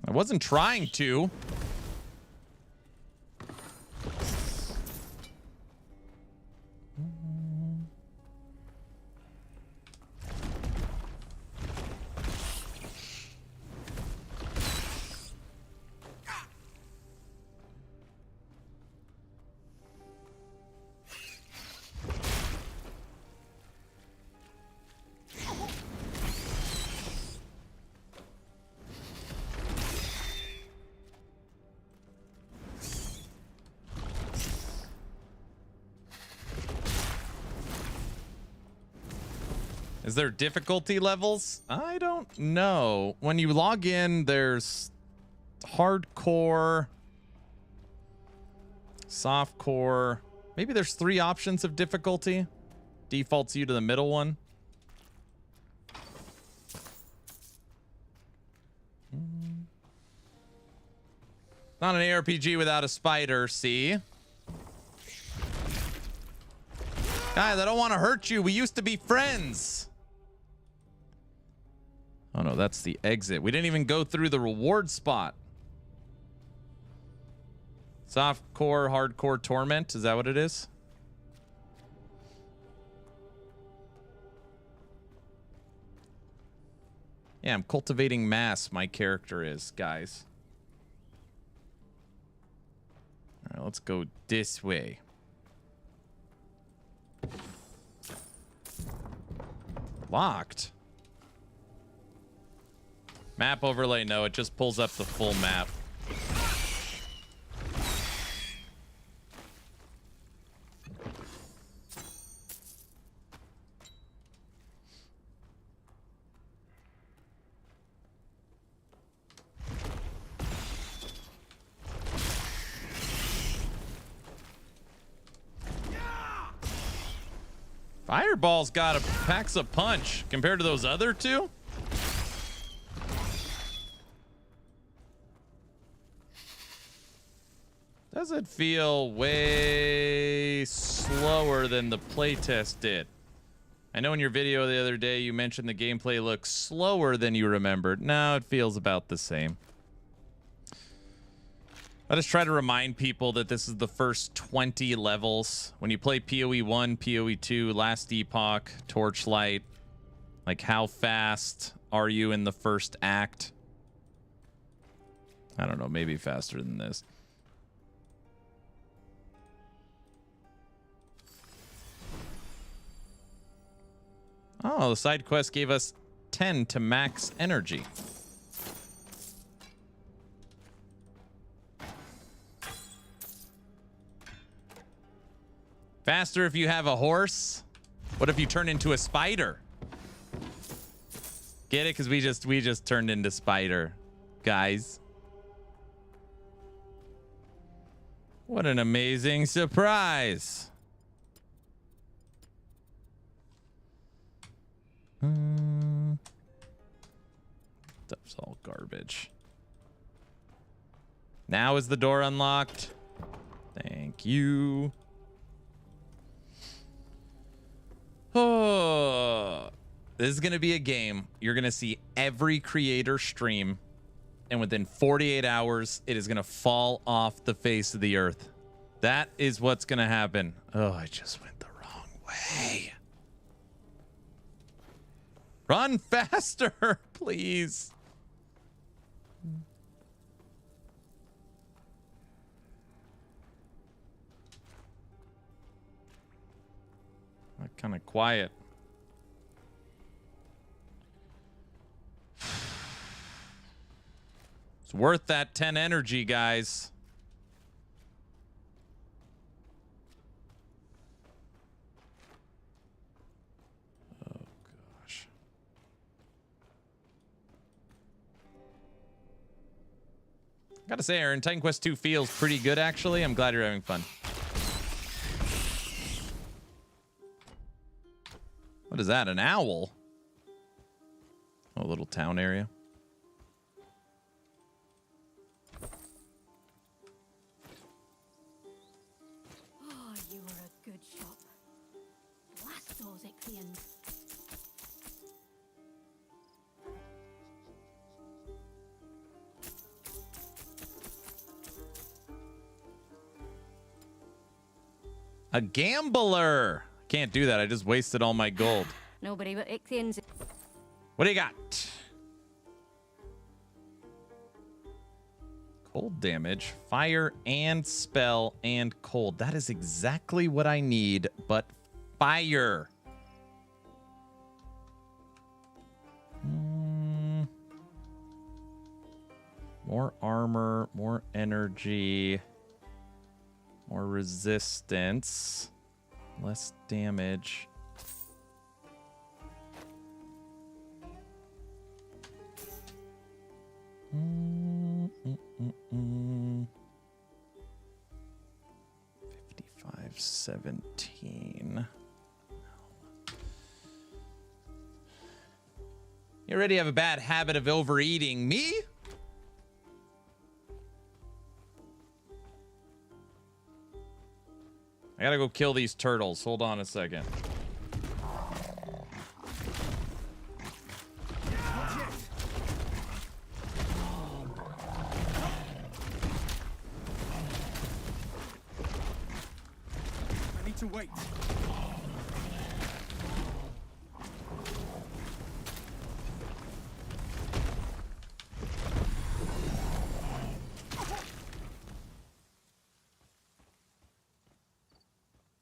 Speaker 1: I wasn't trying to. Is there difficulty levels? I don't know. When you log in, there's hardcore, softcore. Maybe there's 3 options of difficulty. Defaults you to the middle one. Not an ARPG without a spider, see? Guys, I don't want to hurt you. We used to be friends. Oh no, that's the exit. We didn't even go through the reward spot. Softcore, hardcore, torment. Is that what it is? Yeah, I'm cultivating mass. My character is, guys. All right, let's go this way. Locked. Map overlay, no, it just pulls up the full map. Fireball's got a packs a punch compared to those other two. Does it feel way slower than the playtest did? I know in your video the other day you mentioned the gameplay looks slower than you remembered. No, it feels about the same. I just try to remind people that this is the first 20 levels. When you play PoE 1, PoE 2, Last Epoch, Torchlight, like how fast are you in the first act? I don't know, maybe faster than this. Oh, the side quest gave us 10 to max energy. Faster if you have a horse. What if you turn into a spider? Get it? Because we just turned into spider, guys. What an amazing surprise. Stuff's all garbage. Now is the door unlocked? Thank you. Oh, this is going to be a game. You're going to see every creator stream, and within 48 hours, it is going to fall off the face of the earth. That is what's going to happen. Oh, I just went the wrong way. Run faster, please. Kind of quiet. It's worth that 10 energy, guys. Oh, gosh. Gotta say, Aaron, Titan Quest 2 feels pretty good, actually. I'm glad you're having fun. What is that? An owl? Oh, a little town area.
Speaker 19: Oh, you were a good shot. Blast those Ichthians.
Speaker 1: A gambler. Can't do that. I just wasted all my gold.
Speaker 21: Nobody but Ichthians.
Speaker 1: What do you got? Cold damage, fire and spell and cold. That is exactly what I need, but fire. More armor, more energy, more resistance, less damage. Mm. 55-17. You already have a bad habit of overeating. Me? I gotta go kill these turtles. Hold on a second.
Speaker 20: I need to wait.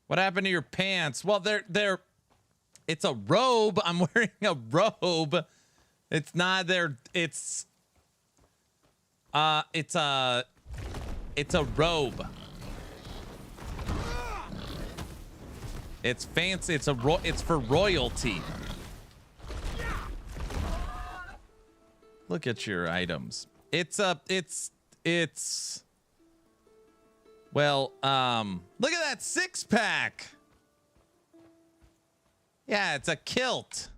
Speaker 1: What happened to your pants? Well, they're it's a robe. I'm wearing a robe. It's not there. It's a robe. It's fancy. It's for royalty. Look at your items. Well, look at that six-pack. Yeah, it's a kilt.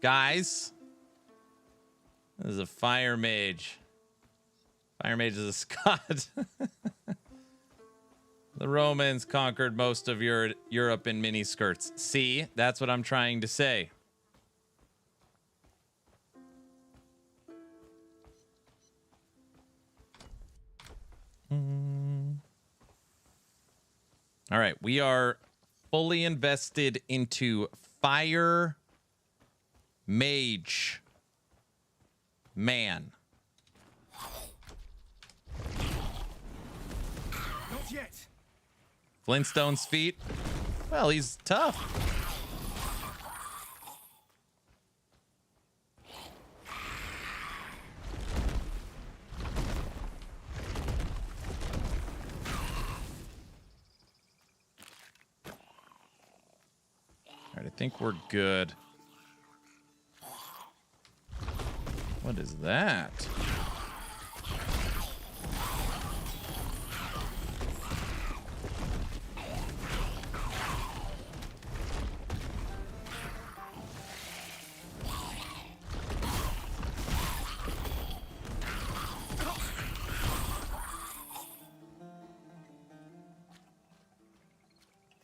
Speaker 1: Guys, this is a fire mage. Fire mage is a Scot. The Romans conquered most of Europe in miniskirts. See, that's what I'm trying to say. All right, we are fully invested into Fire Mage Man.
Speaker 20: Not yet.
Speaker 1: Flintstone's feet. Well, he's tough. All right, I think we're good. What is that?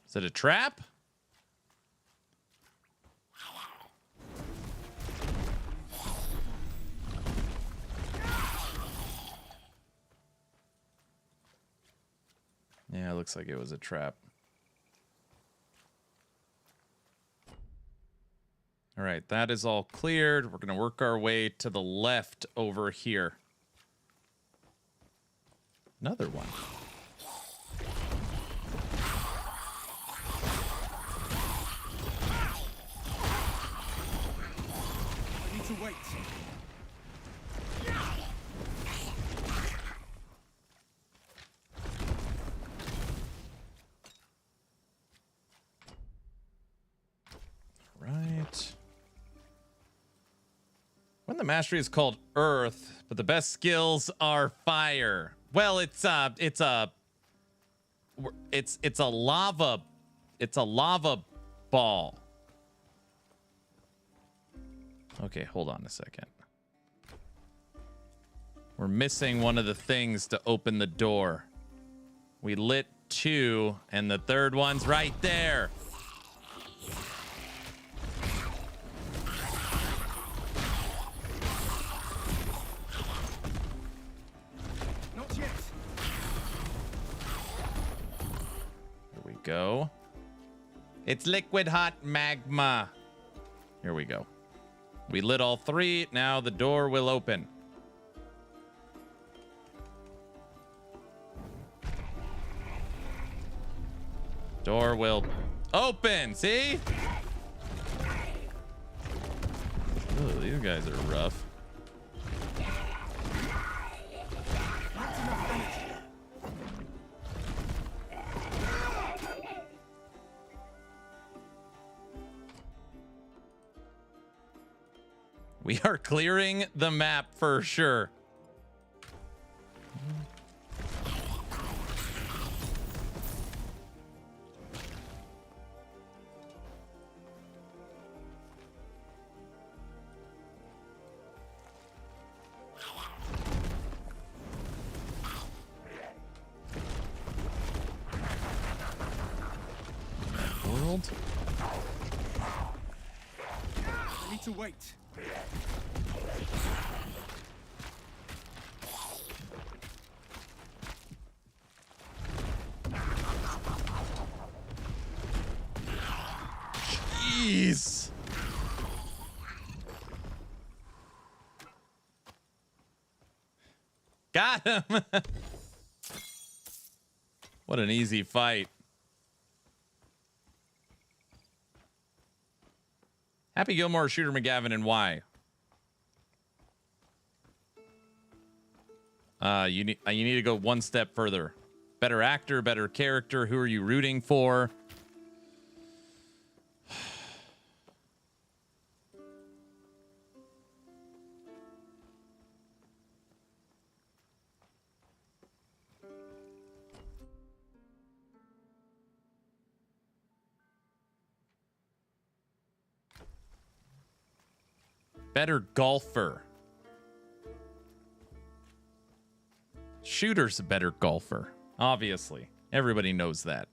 Speaker 1: Is it a trap? Yeah, it looks like it was a trap. All right, that is all cleared. We're going to work our way to the left over here. Another one.
Speaker 20: I need to wait.
Speaker 1: Right. When the mastery is called Earth, but the best skills are Fire. Well, it's a lava ball. Okay, hold on a second. We're missing one of the things to open the door. We lit 2, and the third one's right there.
Speaker 20: Not yet.
Speaker 1: go. It's liquid hot magma. Here we go. We lit all three. Now the door will open. Door will open. See? Oh, these guys are rough. We are clearing the map for sure. World.
Speaker 20: I need to wait.
Speaker 1: Jeez. Got him. What an easy fight. Happy Gilmore, Shooter McGavin, and why? You need to go one step further. Better actor, better character. Who are you rooting for? Better golfer. Shooter's a better golfer. Obviously. Everybody knows that.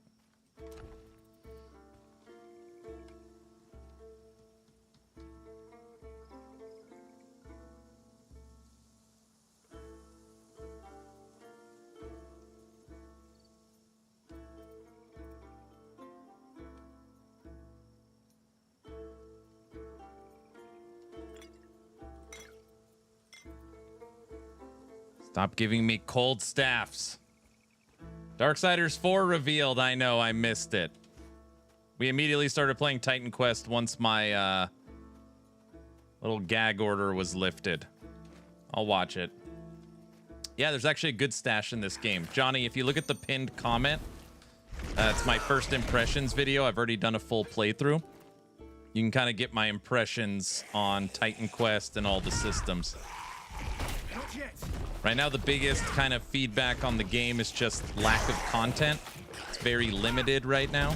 Speaker 1: Stop giving me cold staffs. Darksiders 4 revealed. I know, I missed it. We immediately started playing Titan Quest once my little gag order was lifted. I'll watch it. Yeah, there's actually a good stash in this game. Johnny, if you look at the pinned comment, it's my first impressions video. I've already done a full playthrough. You can kind of get my impressions on Titan Quest and all the systems.
Speaker 20: Not yet.
Speaker 1: Right now, the biggest kind of feedback on the game is just lack of content. It's very limited right now.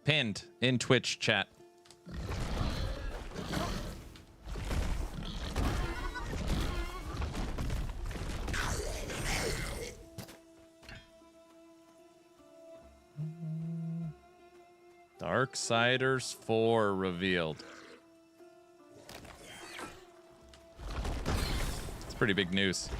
Speaker 1: Pinned in Twitch chat. Darksiders 4 revealed. It's pretty big news.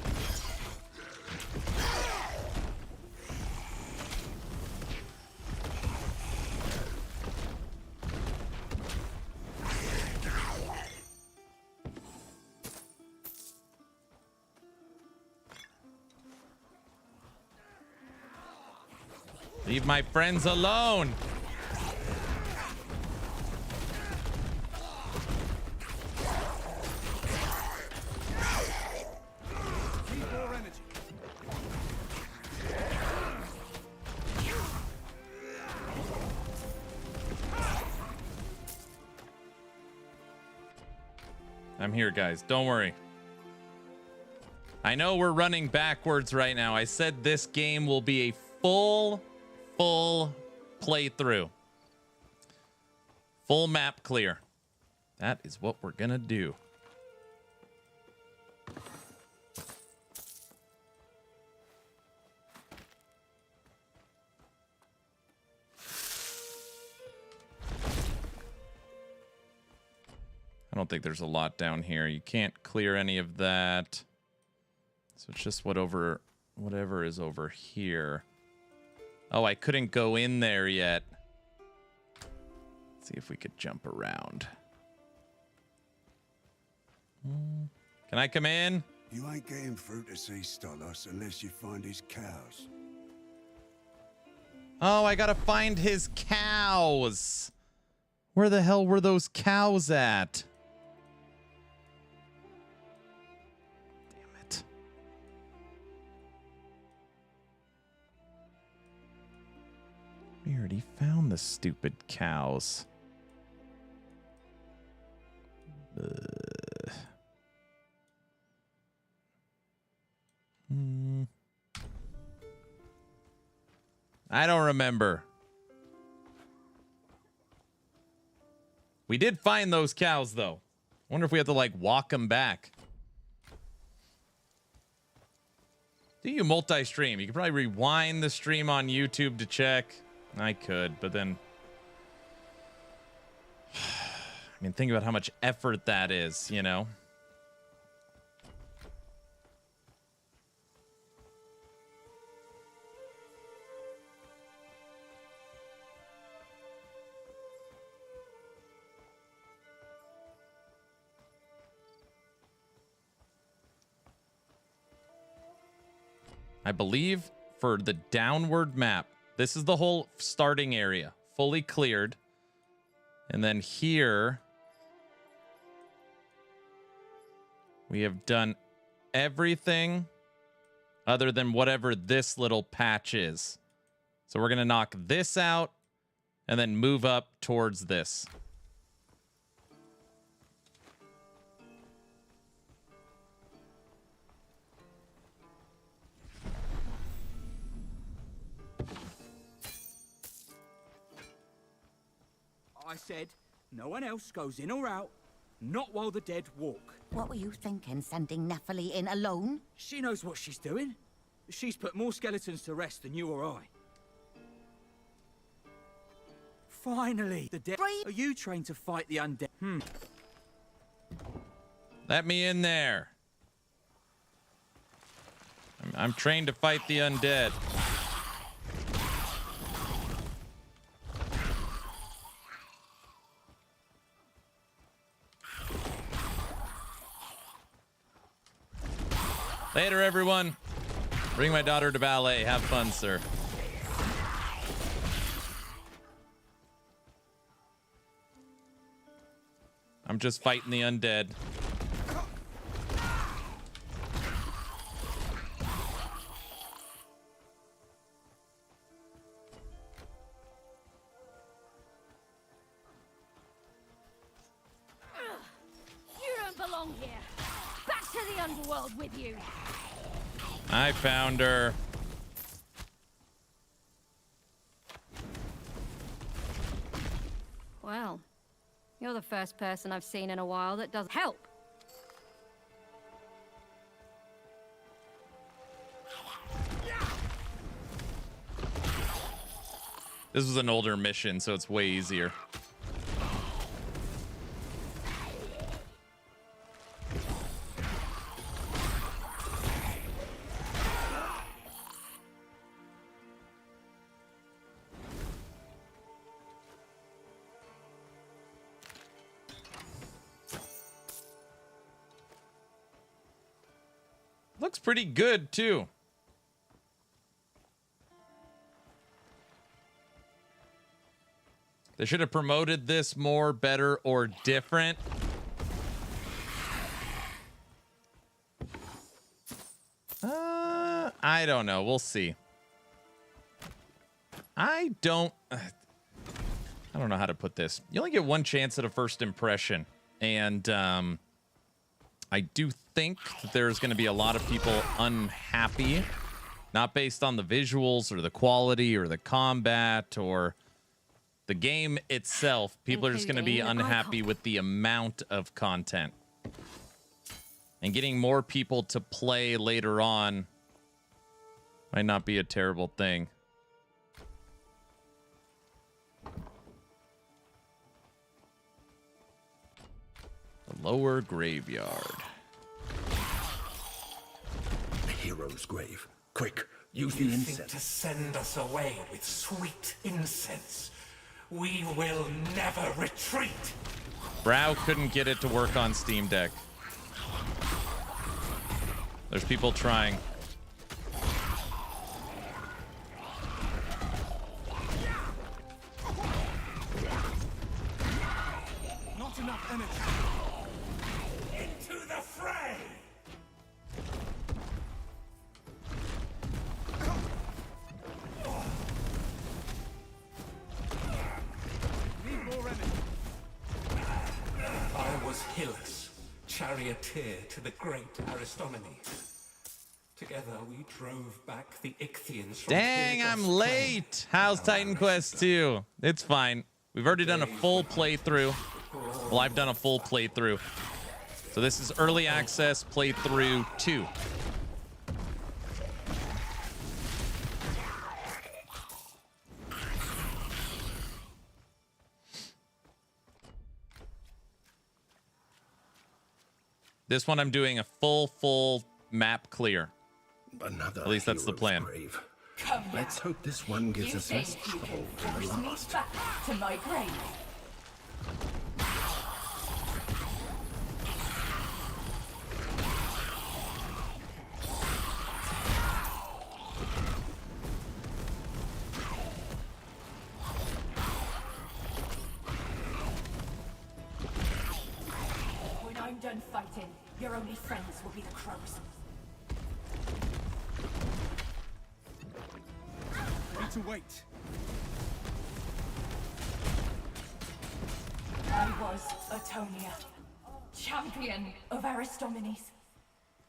Speaker 1: Leave my friends alone. I'm here, guys. Don't worry. I know we're running backwards right now. I said this game will be a full playthrough. Full map clear. That is what we're gonna do. I don't think there's a lot down here. You can't clear any of that. So it's just whatever is over here. Oh, I couldn't go in there yet. Let's see if we could jump around. Can I come in?
Speaker 17: You ain't getting through to see Stolos unless you find his cows.
Speaker 1: Oh, I gotta find his cows. Where the hell were those cows at? Damn it. We already found the stupid cows. I don't remember. We did find those cows, though. I wonder if we have to, like, walk them back. Do you multi-stream? You could probably rewind the stream on YouTube to check. I could, but then... I mean, think about how much effort that is, you know? I believe for the downward map, this is the whole starting area, fully cleared. And then here, we have done everything other than whatever this little patch is. So we're going to knock this out and then move up towards this.
Speaker 2: I said, no one else goes in or out, not while the dead walk.
Speaker 15: What were you thinking, sending Nephili in alone?
Speaker 2: She knows what she's doing. She's put more skeletons to rest than you or I. Finally, the dead. Are you trained to fight the undead?
Speaker 1: Let me in there. I'm trained to fight the undead. Later, everyone. Bring my daughter to ballet. Have fun, sir. I'm just fighting the undead.
Speaker 11: You don't belong here. Back to the underworld with you.
Speaker 1: I found her.
Speaker 22: Well, you're the first person I've seen in a while that does help.
Speaker 1: This was an older mission, so it's way easier. Looks pretty good, too. They should have promoted this more, better, or different. I don't know. We'll see. I don't know how to put this. You only get one chance at a first impression. And I do think that there's going to be a lot of people unhappy, not based on the visuals or the quality or the combat or the game itself. People are just going to be unhappy with the amount of content. And getting more people to play later on might not be a terrible thing. Lower graveyard.
Speaker 18: A hero's grave. Quick, use the
Speaker 9: You think
Speaker 18: incense.
Speaker 9: to send us away with sweet incense? We will never retreat.
Speaker 1: Brow couldn't get it to work on Steam Deck. There's people trying.
Speaker 20: Not enough energy.
Speaker 9: Into the fray!
Speaker 20: Need more energy.
Speaker 9: I was Hylas, charioteer to the great Aristomenes. Together we drove back the Ichthians from
Speaker 1: Dang,
Speaker 9: Pyrgos'
Speaker 1: I'm late. How's Titan Quest 2? It's fine. We've already done a full playthrough. Well, I've done a full playthrough. So this is early access playthrough 2. This one I'm doing a full map clear.
Speaker 18: Another
Speaker 1: At least that's the
Speaker 18: hero's
Speaker 1: plan.
Speaker 18: grave.
Speaker 11: Come here.
Speaker 18: Let's hope this one gives
Speaker 11: You
Speaker 18: us
Speaker 11: think
Speaker 18: less
Speaker 11: you
Speaker 18: trouble
Speaker 11: can
Speaker 18: than the
Speaker 11: force me
Speaker 18: last.
Speaker 11: back to my grave? When I'm done fighting, your only friends will be the crows.
Speaker 20: Need to wait.
Speaker 11: I was Atonia, champion of Aristomenes.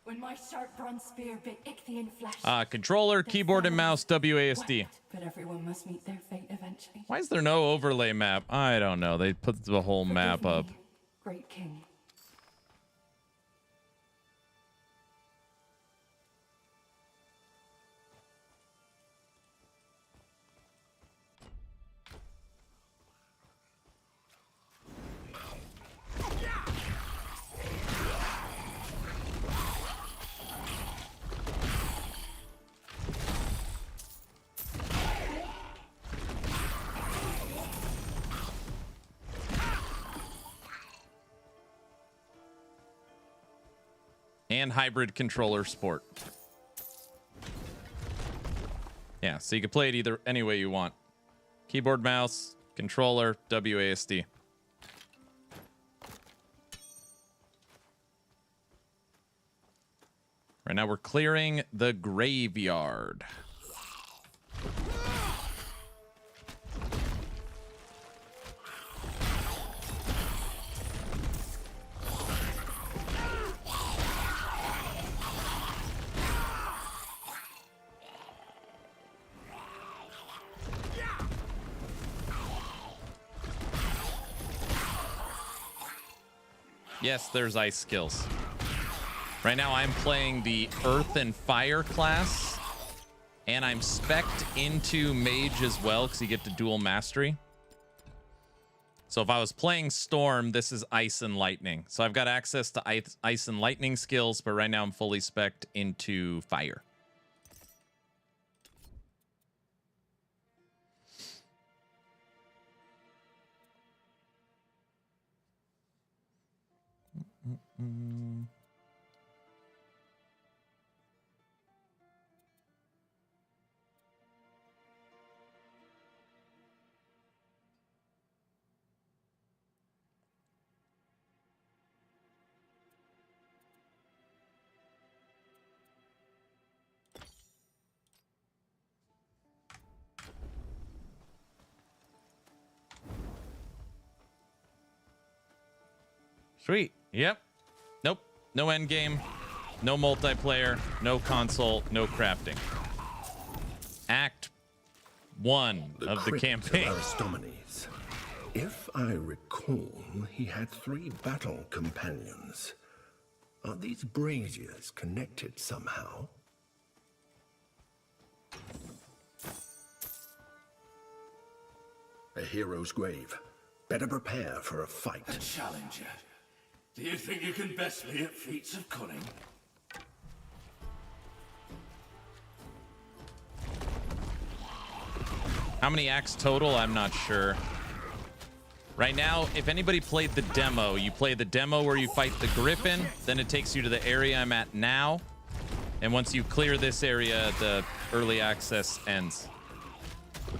Speaker 11: When my sharp bronze spear bit Ichthian flesh.
Speaker 1: Controller, keyboard, and mouse, WASD.
Speaker 11: But everyone must meet their fate eventually.
Speaker 1: Why is there no overlay map? I don't know. They put the whole map up.
Speaker 11: Great king.
Speaker 1: And hybrid controller sport. Yeah, so you can play it either any way you want. Keyboard, mouse, controller, WASD. Right now we're clearing the graveyard. Yes, there's ice skills. Right now I'm playing the Earth and Fire class, and I'm spec'd into Mage as well because you get to dual mastery. So if I was playing Storm, this is Ice and Lightning. So I've got access to Ice and Lightning skills, but right now I'm fully spec'd into Fire. Sweet. Yep. Nope. No end game. No multiplayer. No console. No crafting. Act 1 of the campaign.
Speaker 18: Of Aristomenes. If I recall, he had 3 battle companions. Are these braziers connected somehow? A hero's grave. Better prepare for a fight.
Speaker 9: A challenger. Do you think you can best me at feats of cunning?
Speaker 1: How many acts total? I'm not sure. Right now, if anybody played the demo, you play the demo where you fight the Griffin, then it takes you to the area I'm at now. And once you clear this area, the early access ends.
Speaker 20: I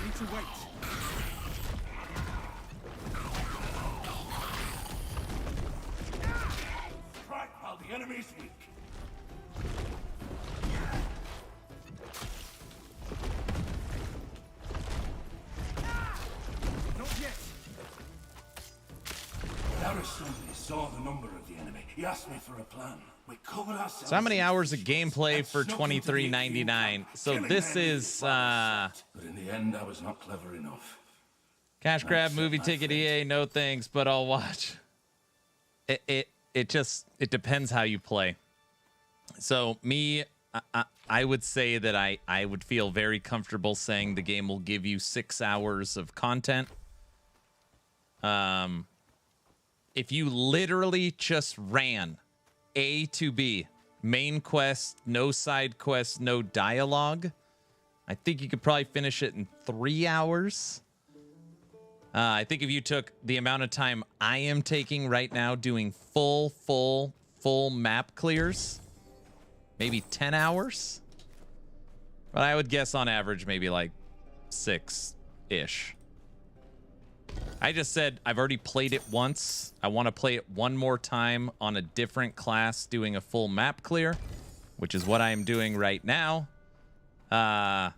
Speaker 20: need to wait.
Speaker 9: Strike while the enemy's weak.
Speaker 20: Not yet.
Speaker 9: Aristophanes saw the number of the enemy. He asked me for a plan. We covered ourselves.
Speaker 1: So how many hours of gameplay for $23.99? So this is
Speaker 9: But in the end, I was not clever enough.
Speaker 1: cash grab, movie ticket, EA, no thanks, but I'll watch. It depends how you play. So me, I would say that I would feel very comfortable saying the game will give you 6 hours of content. If you literally just ran A to B, main quest, no side quest, no dialogue, I think you could probably finish it in 3 hours. I think if you took the amount of time I am taking right now doing full map clears, maybe 10 hours. But I would guess on average maybe like 6-ish. I just said I've already played it once. I want to play it one more time on a different class doing a full map clear, which is what I am doing right now. And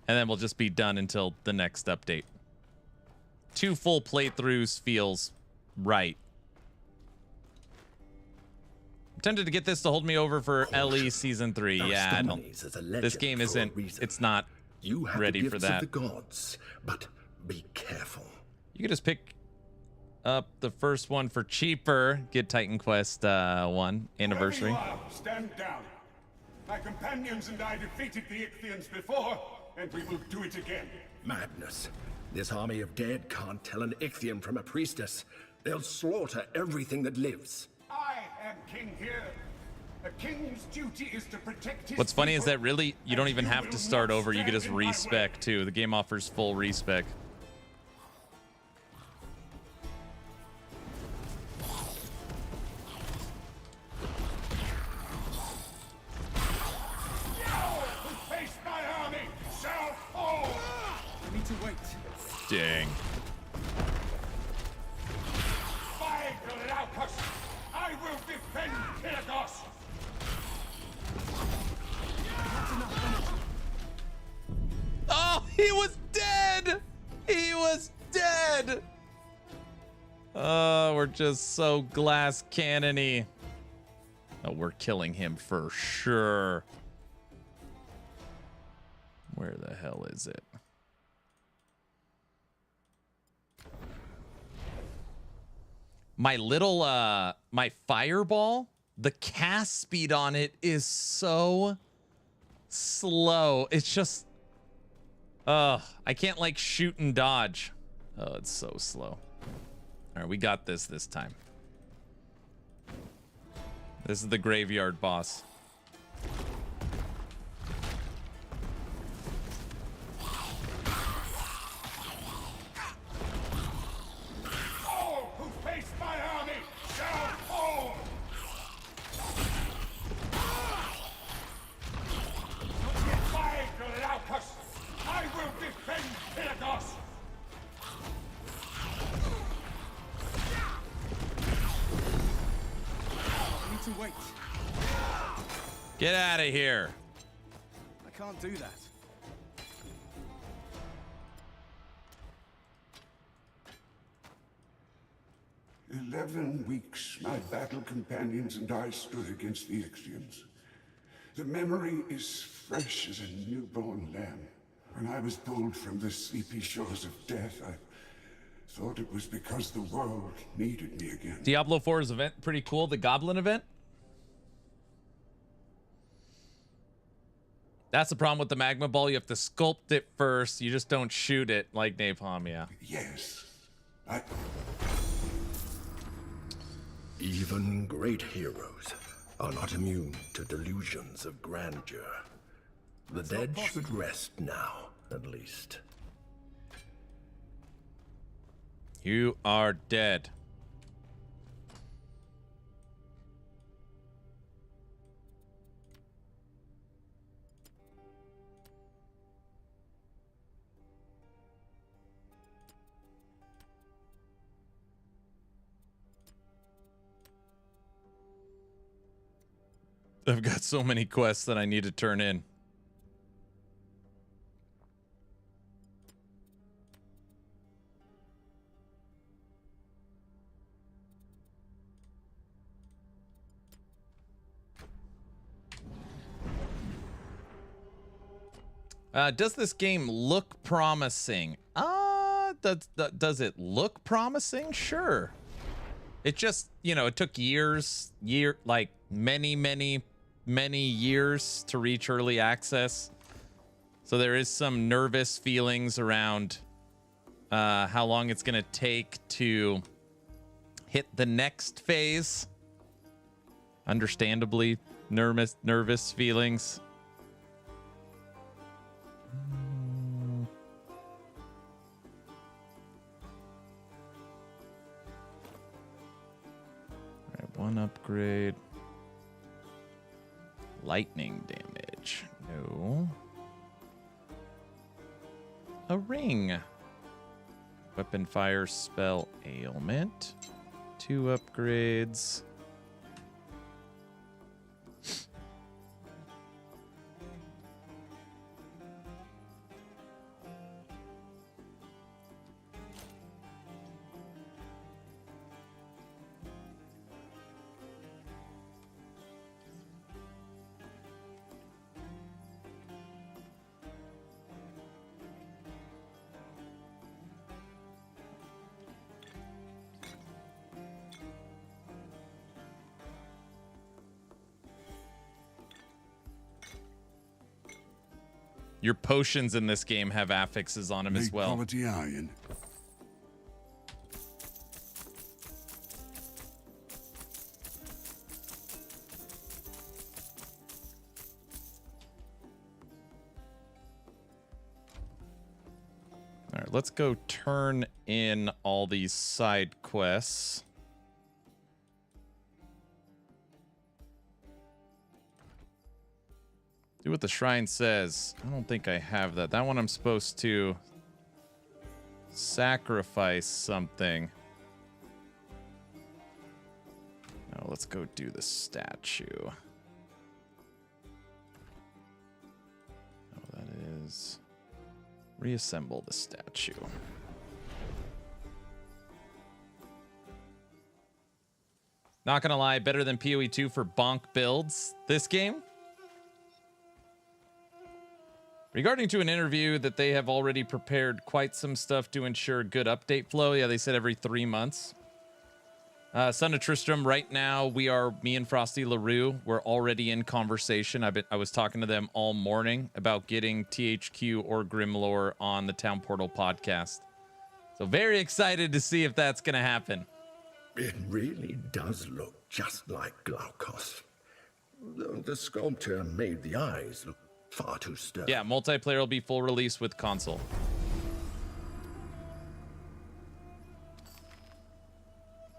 Speaker 1: then we'll just be done until the next update. 2 full playthroughs feels right. I'm tempted to get this to hold me over for LE Season 3. Yeah, I don't. This game isn't. It's not ready for that.
Speaker 18: Of the gods, but be careful.
Speaker 1: You could just pick up the first one for cheaper. Get Titan Quest 1 Anniversary.
Speaker 17: Wherever you are, stand down. My companions and I defeated the Ichthians before, and we will do it again.
Speaker 18: Madness. This army of dead can't tell an Ichthian from a priestess. They'll slaughter everything that lives.
Speaker 17: I am king here. A king's duty is to protect his
Speaker 1: What's funny is
Speaker 17: people,
Speaker 1: that really you don't even have to start over. You could just respec too. The game offers full respec.
Speaker 20: To wait.
Speaker 1: Dang.
Speaker 17: By Glaucus, I will defend Pyrgos.
Speaker 1: Oh, he was dead. He was dead. Oh, we're just so glass cannony. Oh, we're killing him for sure. Where the hell is it? My little, my fireball, the cast speed on it is so slow. It's just, I can't like shoot and dodge. Oh, it's so slow. All right, we got this time. This is the graveyard boss.
Speaker 20: To wait.
Speaker 1: Get out of here.
Speaker 20: I can't do that.
Speaker 17: In 11 weeks, my battle companions and I stood against the Ichthians. The memory is fresh as a newborn lamb. When I was pulled from the sleepy shores of death, I thought it was because the world needed me again.
Speaker 1: Diablo 4's event pretty cool. The Goblin event. That's the problem with the magma ball. You have to sculpt it first. You just don't shoot it like napalm, yeah.
Speaker 17: Yes,
Speaker 18: Even great heroes are not immune to delusions of grandeur. The dead should rest now, at least.
Speaker 1: You are dead. I've got so many quests that I need to turn in. Does this game look promising? Does it look promising? Sure. It just, you know, it took like many years to reach early access. So there is some nervous feelings around how long it's going to take to hit the next phase. Understandably, nervous feelings. All right, one upgrade. Lightning damage. No. A ring. Weapon fire spell ailment. 2 upgrades. Your potions in this game have affixes on them as well.
Speaker 17: Quality iron.
Speaker 1: All right, let's go turn in all these side quests. Do what the shrine says. I don't think I have that. That one I'm supposed to sacrifice something. No, let's go do the statue. Oh, that is reassemble the statue. Not gonna lie, better than PoE 2 for bonk builds. This game? Regarding to an interview that they have already prepared quite some stuff to ensure good update flow. Yeah, they said every 3 months. Son of Tristram, right now, me and Frosty LaRue, we're already in conversation. I was talking to them all morning about getting THQ or Grimlore on the Town Portal podcast. So very excited to see if that's going to happen.
Speaker 18: It really does look just like Glaukos. The sculptor made the eyes look far too stern.
Speaker 1: Yeah, multiplayer will be full release with console.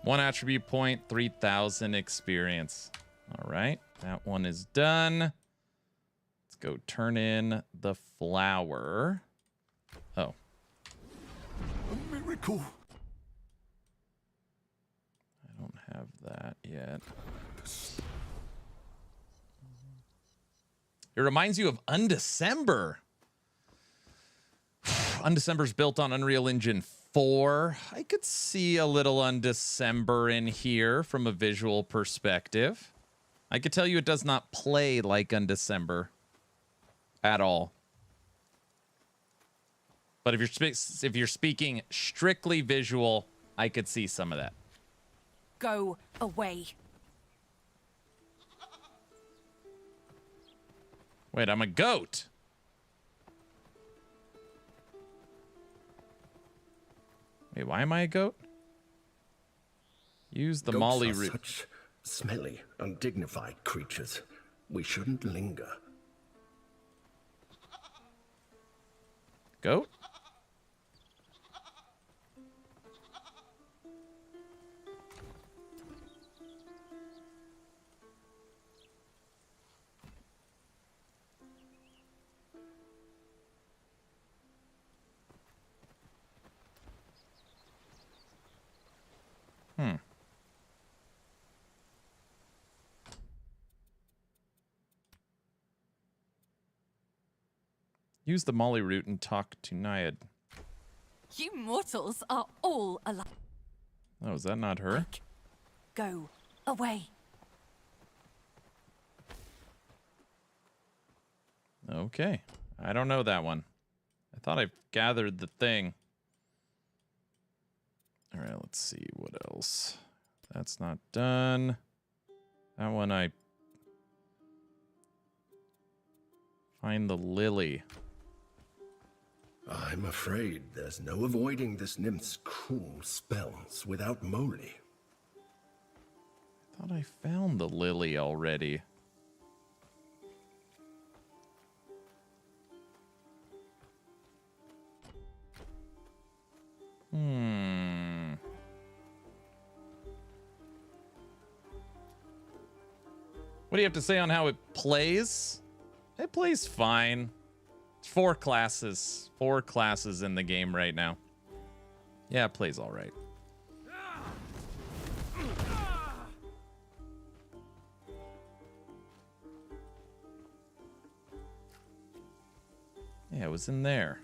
Speaker 1: One attribute point, 3,000 experience. All right, that one is done. Let's go turn in the flower. Oh.
Speaker 17: A miracle.
Speaker 1: I don't have that yet. It reminds you of Undecember. Undecember's built on Unreal Engine 4. I could see a little Undecember in here from a visual perspective. I could tell you it does not play like Undecember at all. But if you're speaking strictly visual, I could see some of that.
Speaker 21: Go away.
Speaker 1: Wait, I'm a goat. Wait, why am I a goat? Use the
Speaker 18: Goats
Speaker 1: molly
Speaker 18: are
Speaker 1: root.
Speaker 18: such smelly, undignified creatures. We shouldn't linger.
Speaker 1: Goat? Hmm. Use the molly root and talk to Naiad.
Speaker 21: You mortals are all alike.
Speaker 1: Oh, is that not her?
Speaker 21: Go away.
Speaker 1: Okay. I don't know that one. I thought I gathered the thing. All right, let's see what else. That's not done. That one I find the lily.
Speaker 18: I'm afraid there's no avoiding this nymph's cruel spells without Moly.
Speaker 1: I thought I found the lily already. What do you have to say on how it plays? It plays fine. It's 4 classes. 4 classes in the game right now. Yeah, it plays all right. Yeah, it was in there.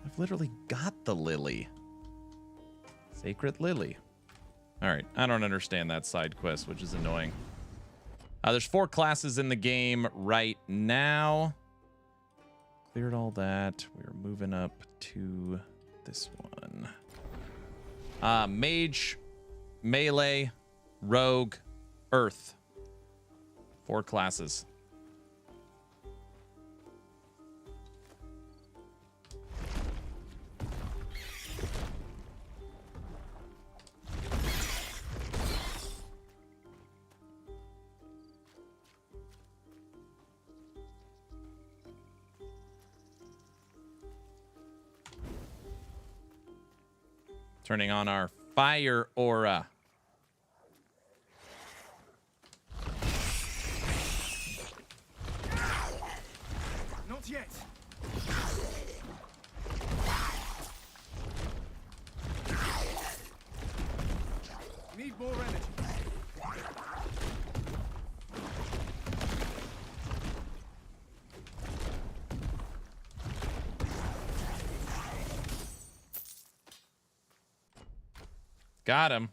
Speaker 1: I've literally got the lily. Sacred lily. All right, I don't understand that side quest, which is annoying. There's 4 classes in the game right now. Cleared all that. We're moving up to this one. Mage, melee, rogue, earth. 4 classes. Turning on our fire aura.
Speaker 20: Not yet. Need more energy.
Speaker 1: Got him.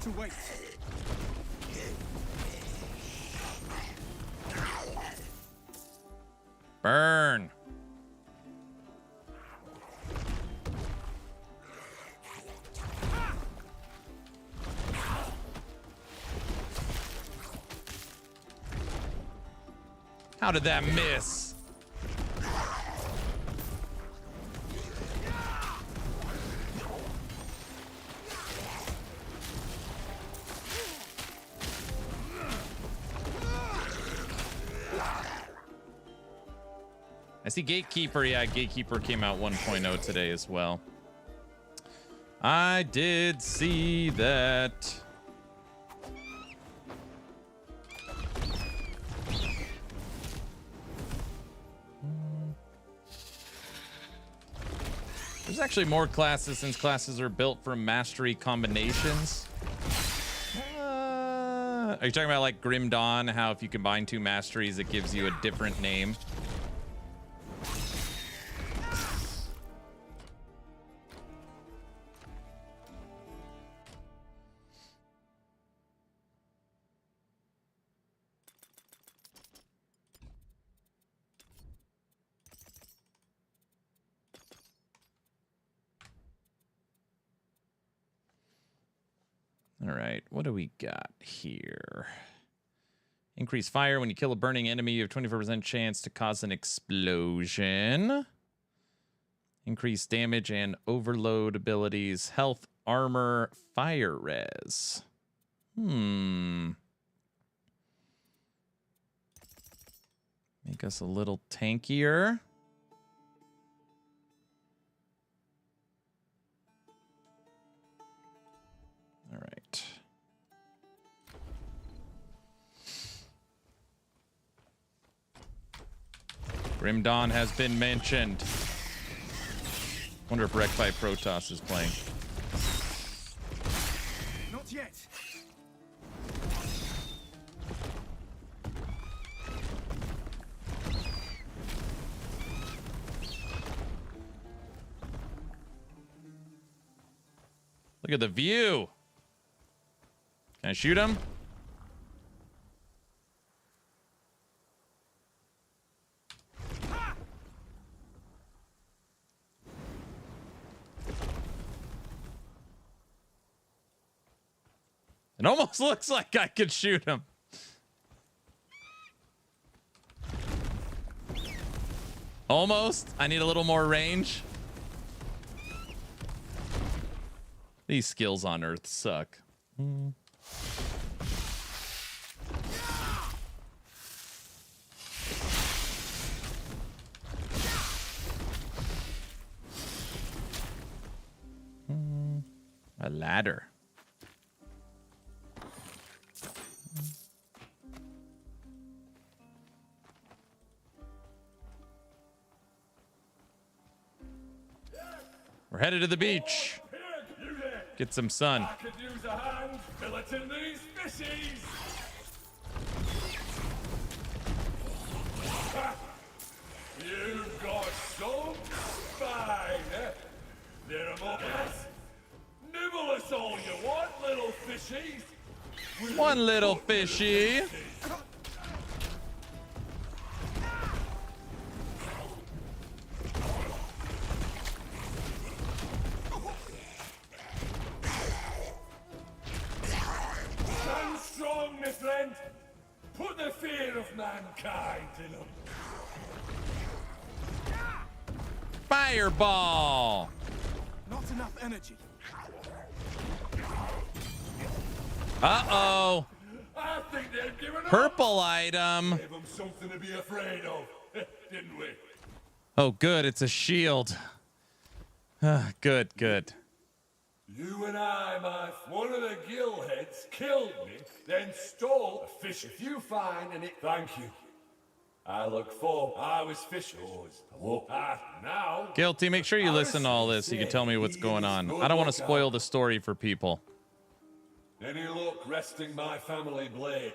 Speaker 20: To wait.
Speaker 1: Burn. How did that miss? I see Gatekeeper. Yeah, Gatekeeper came out 1.0 today as well. I did see that. There's actually more classes since classes are built from mastery combinations. Are you talking about like Grim Dawn? How if you combine 2 masteries, it gives you a different name? All right, what do we got here? Increase fire. When you kill a burning enemy, you have 24% chance to cause an explosion. Increase damage and overload abilities. Health, armor, fire res. Make us a little tankier. All right. Grim Dawn has been mentioned. Wonder if Wreck by Protoss is playing.
Speaker 20: Not yet.
Speaker 1: Look at the view. Can I shoot him? It almost looks like I could shoot him. Almost. I need a little more range. These skills on Earth suck. A ladder. We're headed to the beach. Get some sun.
Speaker 13: I could use a hand filleting these fishies. You've got some spine, eh? They're a yes. Nibble us all you want, little fishies.
Speaker 1: One little fishy.
Speaker 13: Stand strong, my friend. Put the fear of mankind in them.
Speaker 1: Fireball.
Speaker 20: Not enough energy.
Speaker 1: Uh-oh.
Speaker 13: I think they've given up.
Speaker 1: Purple item.
Speaker 13: Gave them something to be afraid of, didn't we?
Speaker 1: Oh, good. It's a shield. Good, good.
Speaker 13: You and I, one of the gillheads killed me, then stole a fish. If you find and it, thank you. I look for. I was fish always. Now.
Speaker 1: Guilty, make sure you listen to all this so you can tell me what's going on. I don't want to spoil the story for people.
Speaker 13: Any luck resting my family blade?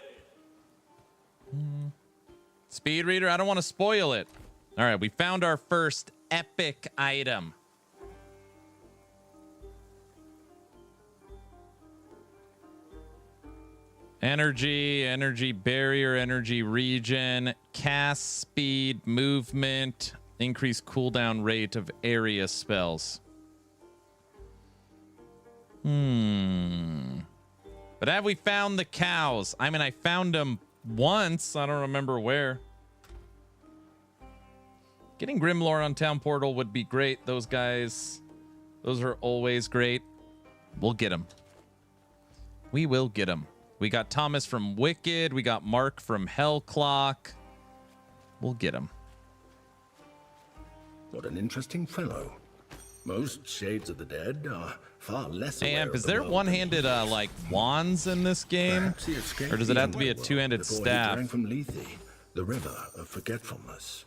Speaker 1: Speed reader, I don't want to spoil it. All right, we found our first epic item. Energy barrier, energy regen, cast speed, movement, increased cooldown rate of area spells. But have we found the cows? I mean, I found them once. I don't remember where. Getting Grimlore on Town Portal would be great. Those guys, those are always great. We'll get them. We will get them. We got Thomas from Wicked. We got Mark from Hellclock. We'll get him.
Speaker 18: What an interesting fellow. Most Shades of the Dead are far less
Speaker 1: Hey,
Speaker 18: aware
Speaker 1: Amp,
Speaker 18: of
Speaker 1: is
Speaker 18: the
Speaker 1: there
Speaker 18: world
Speaker 1: one-handed, like, wands in this game?
Speaker 18: Perhaps he escaped
Speaker 1: Or does it have to be a
Speaker 18: the
Speaker 1: two-handed
Speaker 18: before he
Speaker 1: staff?
Speaker 18: drank from Lethe, the river of forgetfulness.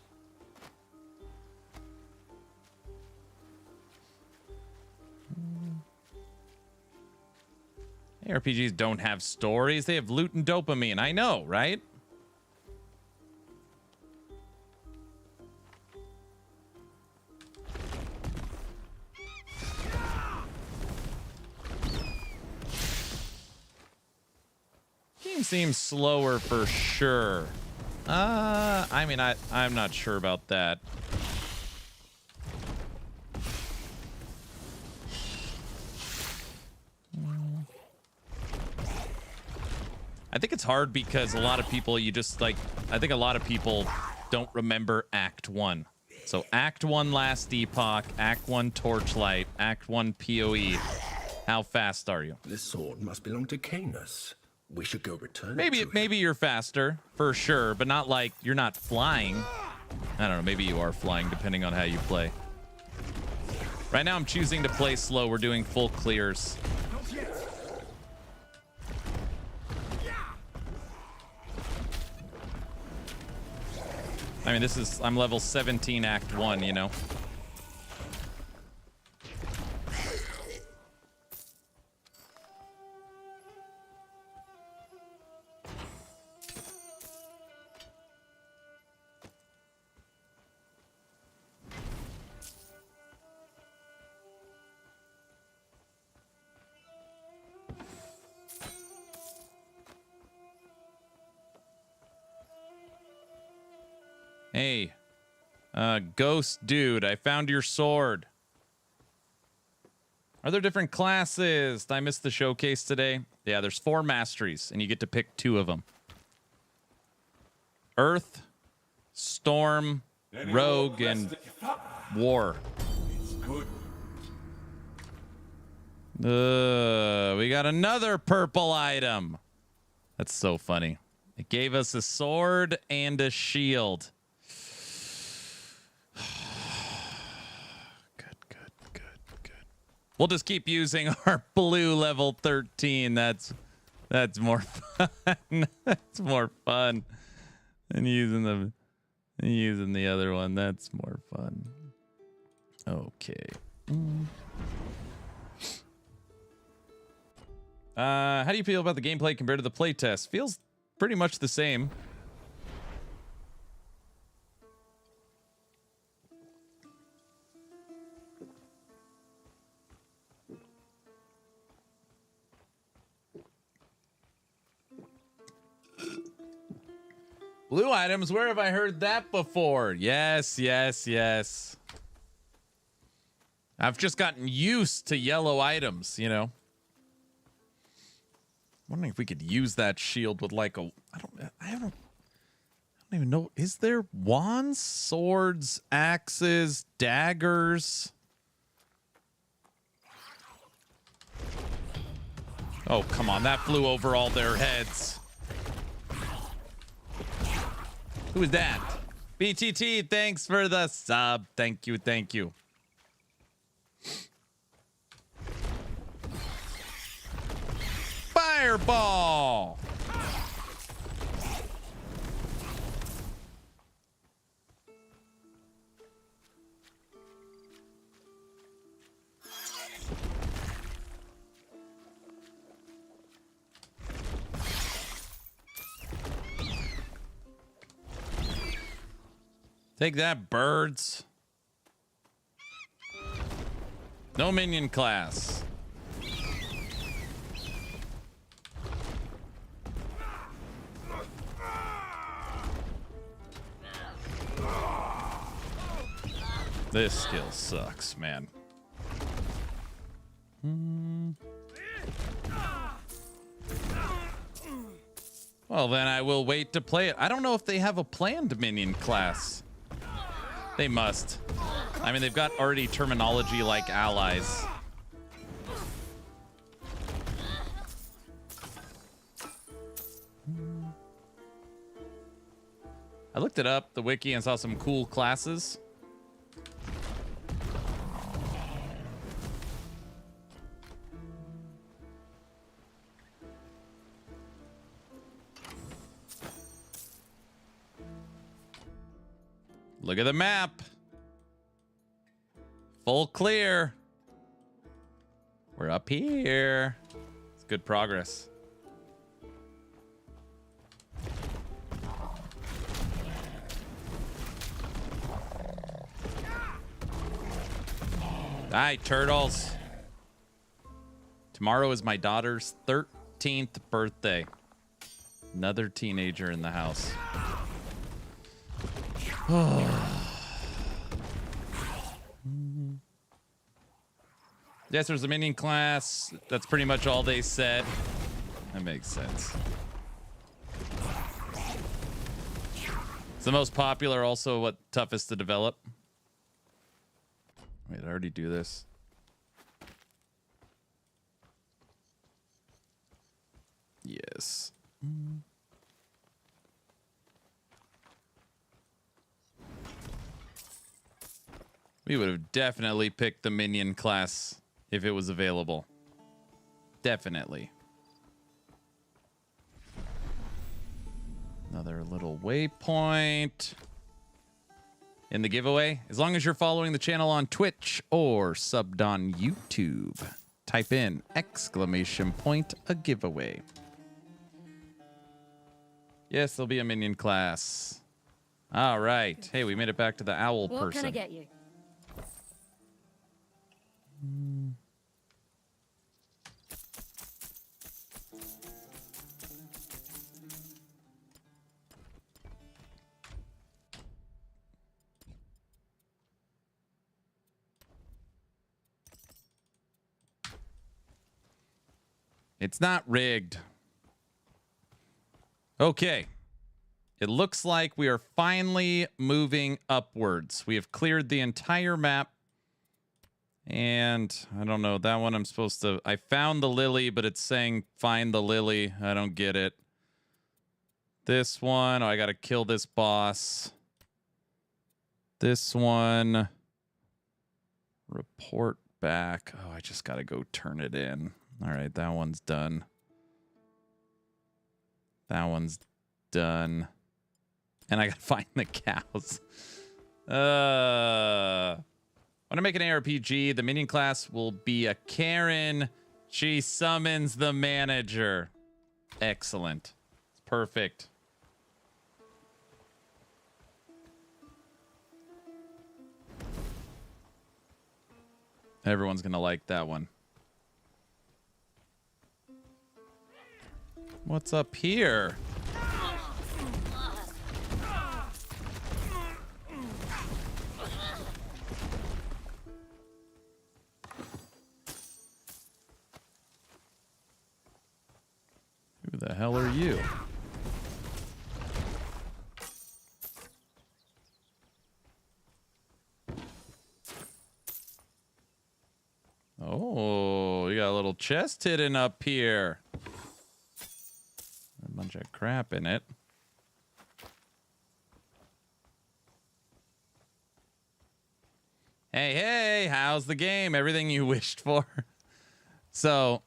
Speaker 1: ARPGs don't have stories. They have loot and dopamine. I know, right? Game seems slower for sure. I mean, I'm not sure about that. I think it's hard because a lot of people, I think a lot of people don't remember Act 1. So Act 1 Last Epoch, Act 1 Torchlight, Act 1 PoE. How fast are you?
Speaker 18: This sword must belong to Canis. We should go return it to him.
Speaker 1: Maybe you're faster, for sure, but not like you're not flying. I don't know, maybe you are flying depending on how you play. Right now I'm choosing to play slow. We're doing full clears. I mean, I'm level 17, Act 1, you know? Hey, ghost dude, I found your sword. Are there different classes? Did I miss the showcase today? Yeah, there's 4 masteries, and you get to pick 2 of them. Earth, Storm, Rogue, and War.
Speaker 13: It's good.
Speaker 1: We got another purple item. That's so funny. It gave us a sword and a shield. We'll just keep using our blue level 13. That's more fun. That's more fun than using the other one. That's more fun. Okay. How do you feel about the gameplay compared to the playtest? Feels pretty much the same. Blue items, where have I heard that before? Yes, yes, yes. I've just gotten used to yellow items, you know. Wondering if we could use that shield with like a I don't even know. Is there wands, swords, axes, daggers? Oh, come on. That flew over all their heads. Who is that? BTT, thanks for the sub. Thank you, thank you. Fireball! Take that, birds. No minion class. This skill sucks, man. Well, then I will wait to play it. I don't know if they have a planned minion class. They must. I mean, they've got already terminology like allies. I looked it up, the wiki, and saw some cool classes. Look at the map. Full clear. We're up here. It's good progress. Hi, turtles. Tomorrow is my daughter's 13th birthday. Another teenager in the house. Yes, there's a minion class. That's pretty much all they said. That makes sense. It's the most popular, also what toughest to develop. Wait, I already do this. Yes. We would have definitely picked the minion class if it was available. Definitely. Another little waypoint in the giveaway. As long as you're following the channel on Twitch or subbed on YouTube, type in !a giveaway. Yes, there'll be a minion class. All right. Hey, we made it back to the owl person.
Speaker 22: What can I get you?
Speaker 1: It's not rigged. Okay. It looks like we are finally moving upwards. We have cleared the entire map. And I don't know, that one I'm supposed to... I found the lily, but it's saying find the lily. I don't get it. This one, oh, I gotta kill this boss. This one... report back. Oh, I just gotta go turn it in. All right, that one's done. That one's done. And I gotta find the cows. When I make an ARPG, the minion class will be a Karen. She summons the manager. Excellent. It's perfect. Everyone's gonna like that one. What's up here? Who the hell are you? Oh, you got a little chest hidden up here. A bunch of crap in it. Hey, hey, how's the game? Everything you wished for? So,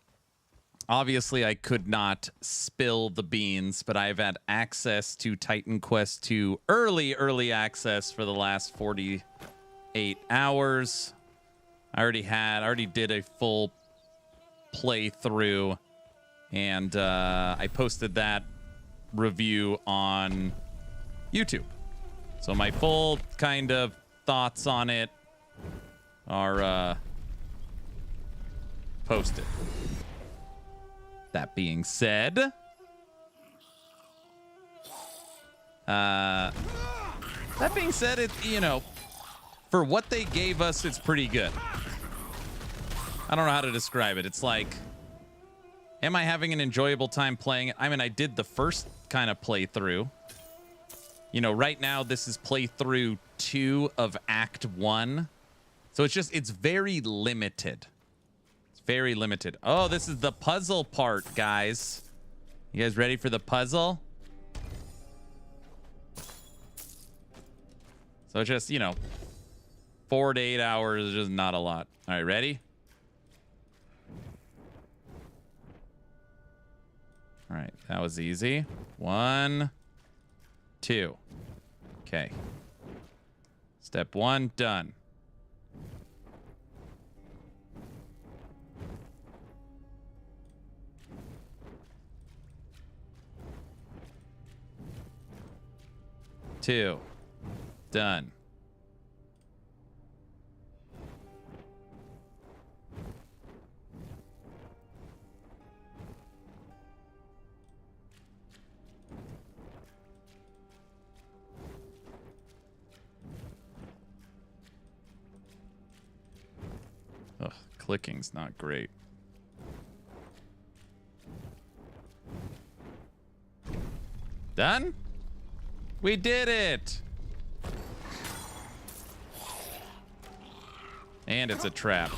Speaker 1: obviously I could not spill the beans, but I've had access to Titan Quest 2 early access for the last 48 hours. I already did a full playthrough, and I posted that review on YouTube. So my full kind of thoughts on it are posted. That being said, it, you know, for what they gave us, it's pretty good. I don't know how to describe it. It's like, am I having an enjoyable time playing it? I mean, I did the first kind of playthrough. You know, right now this is playthrough 2 of Act 1. So it's very limited. It's very limited. Oh, this is the puzzle part, guys. You guys ready for the puzzle? So it's just, you know, 4 to 8 hours is just not a lot. All right, ready? All right, that was easy. 1, 2. Okay. Step 1, done. Two. Done. Ugh, clicking's not great. Done? We did it. And it's a trap.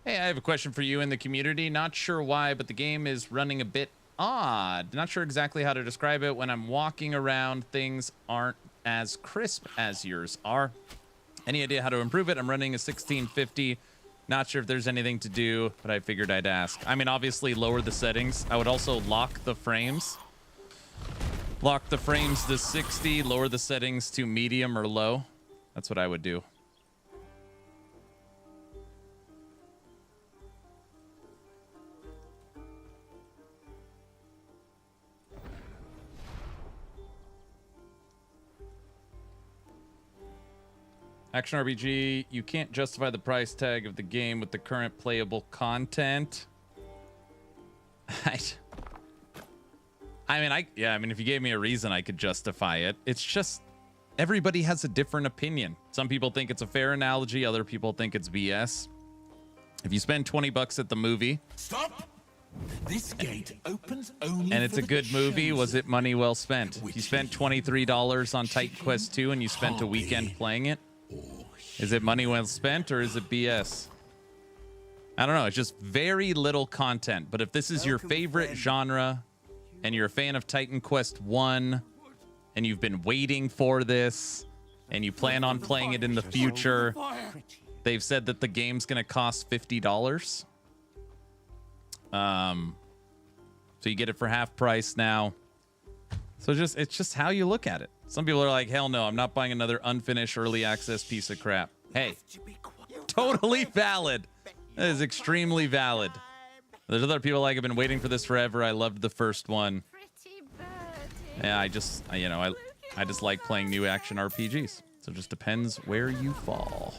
Speaker 1: Hey, I have a question for you in the community. Not sure why, but the game is running a bit odd. Not sure exactly how to describe it. When I'm walking around, things aren't as crisp as yours are. Any idea how to improve it? I'm running a 1650. Not sure if there's anything to do, but I figured I'd ask. I mean, obviously lower the settings. I would also lock the frames. Lock the frames to 60, lower the settings to medium or low. That's what I would do. Action RPG, you can't justify the price tag of the game with the current playable content. I mean, if you gave me a reason, I could justify it. It's just everybody has a different opinion. Some people think it's a fair analogy. Other people think it's BS. If you spend $20 at the movie,
Speaker 18: Stop! This gate opens only
Speaker 1: and it's
Speaker 18: for
Speaker 1: a
Speaker 18: the
Speaker 1: good movie, was
Speaker 18: chosen.
Speaker 1: it money well spent? If you spent $23 on Titan Quest 2 and you spent a weekend playing it, is it money well spent or is it BS? I don't know. It's just very little content. But if this is your favorite genre and you're a fan of Titan Quest 1 and you've been waiting for this and you plan on playing it in the future, they've said that the game's going to cost $50. So you get it for half price now. So it's just how you look at it. Some people are like, hell no, I'm not buying another unfinished early access piece of crap. Hey, totally valid. That is extremely valid. There's other people like, I've been waiting for this forever. I loved the first one. Yeah, I just like playing new action RPGs. So it just depends where you fall.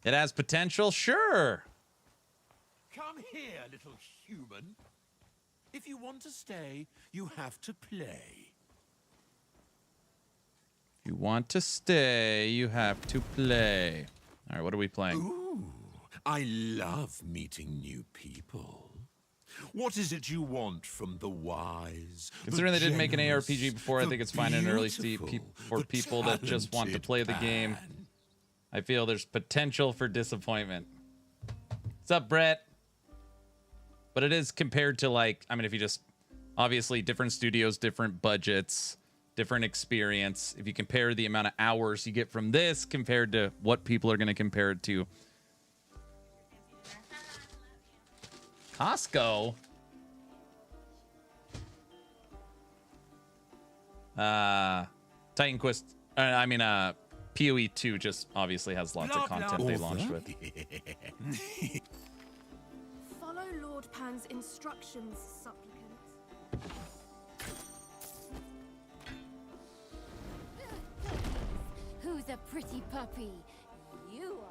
Speaker 1: It has potential, sure.
Speaker 7: Come here, little human. If you want to stay, you have to play.
Speaker 1: If you want to stay, you have to play. All right, what are we playing?
Speaker 7: Ooh, I love meeting new people. What is it you want from the wise?
Speaker 1: Considering they didn't make an ARPG before, I think it's fine in early stage for people that just want to play the game. I feel there's potential for disappointment. What's up, Brett? But it is compared to, like, I mean, if you just, obviously different studios, different budgets, different experience. If you compare the amount of hours you get from this compared to what people are going to compare it to. Costco? Titan Quest, PoE 2 just obviously has lots of content they launched with.
Speaker 6: Follow Lord Pan's instructions, supplicant.
Speaker 11: Who's a pretty puppy? You are.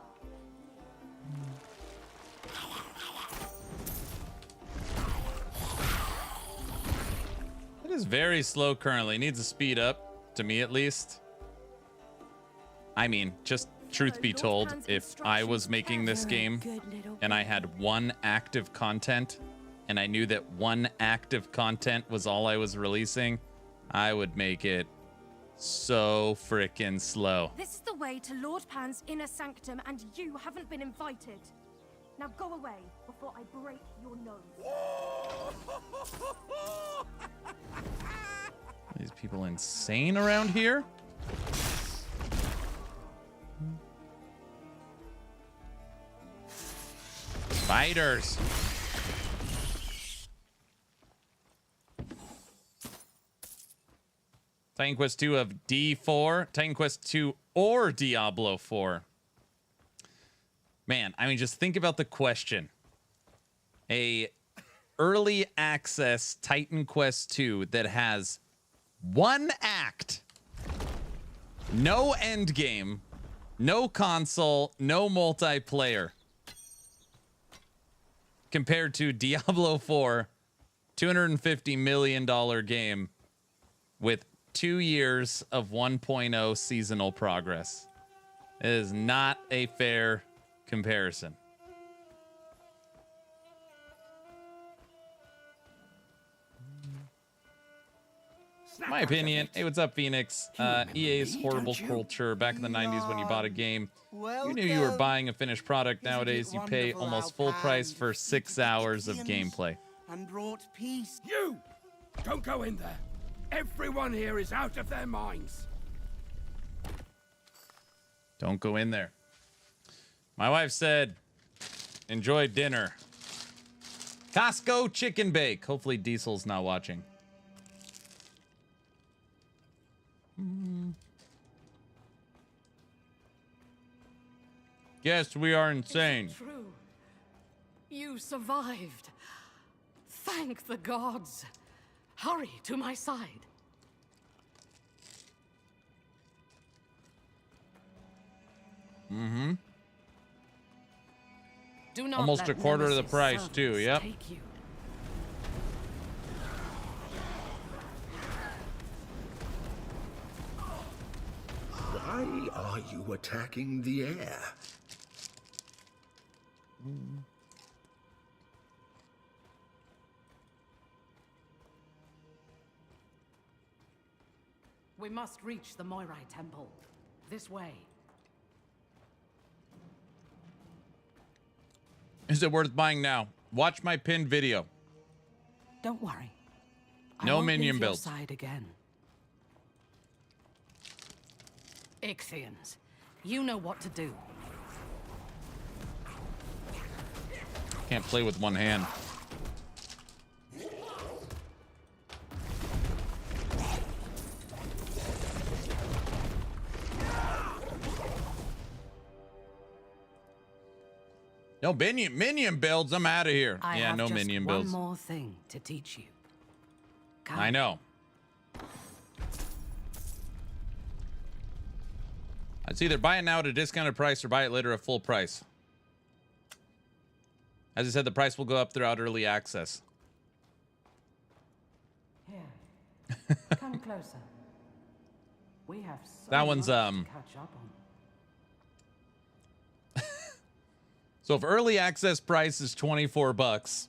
Speaker 1: It is very slow currently. Needs to speed up, to me at least. I mean, just truth be told, if I was making this game and I had one active content and I knew that one active content was all I was releasing, I would make it so freaking slow.
Speaker 6: This is the way to Lord Pan's inner sanctum, and you haven't been invited. Now go away before I break your nose.
Speaker 1: Are these people insane around here? Spiders. Titan Quest 2 of D4. Titan Quest 2 or Diablo 4. Man, I mean, just think about the question. A early access Titan Quest 2 that has one act, no end game, no console, no multiplayer, compared to Diablo 4, $250 million game with 2 years of 1.0 seasonal progress. It is not a fair comparison. My opinion. Hey, what's up, Phoenix? EA's horrible culture. Back in the 90s when you bought a game, you knew you were buying a finished product. Nowadays, you pay almost full price for 6 hours of gameplay.
Speaker 2: And brought peace. You! Don't go in there. Everyone here is out of their minds.
Speaker 1: Don't go in there. My wife said, enjoy dinner. Costco chicken bake. Hopefully Diesel's not watching. Yes, we are insane.
Speaker 8: True. You survived. Thank the gods. Hurry to my side.
Speaker 1: Mm-hmm.
Speaker 8: Do not
Speaker 1: almost
Speaker 8: let
Speaker 1: a quarter of the
Speaker 8: Nemesis
Speaker 1: price too. Yep.
Speaker 8: take you.
Speaker 18: Why are you attacking the air?
Speaker 8: We must reach the Moirai Temple. This way.
Speaker 1: Is it worth buying now? Watch my pinned video.
Speaker 8: Don't worry.
Speaker 1: No
Speaker 8: I won't
Speaker 1: minion
Speaker 8: leave your
Speaker 1: build.
Speaker 8: side again. Ixians, you know what to do.
Speaker 1: Can't play with one hand. No minion builds. I'm out of here.
Speaker 8: I
Speaker 1: Yeah,
Speaker 8: have
Speaker 1: no
Speaker 8: just
Speaker 1: minion
Speaker 8: one
Speaker 1: builds.
Speaker 8: more thing to teach you. Come.
Speaker 1: I know. It's either buy it now at a discounted price or buy it later at full price. As I said, the price will go up throughout early access.
Speaker 8: Here. Come closer. We have so
Speaker 1: That one's,
Speaker 8: much to catch up on.
Speaker 1: So if early access price is $24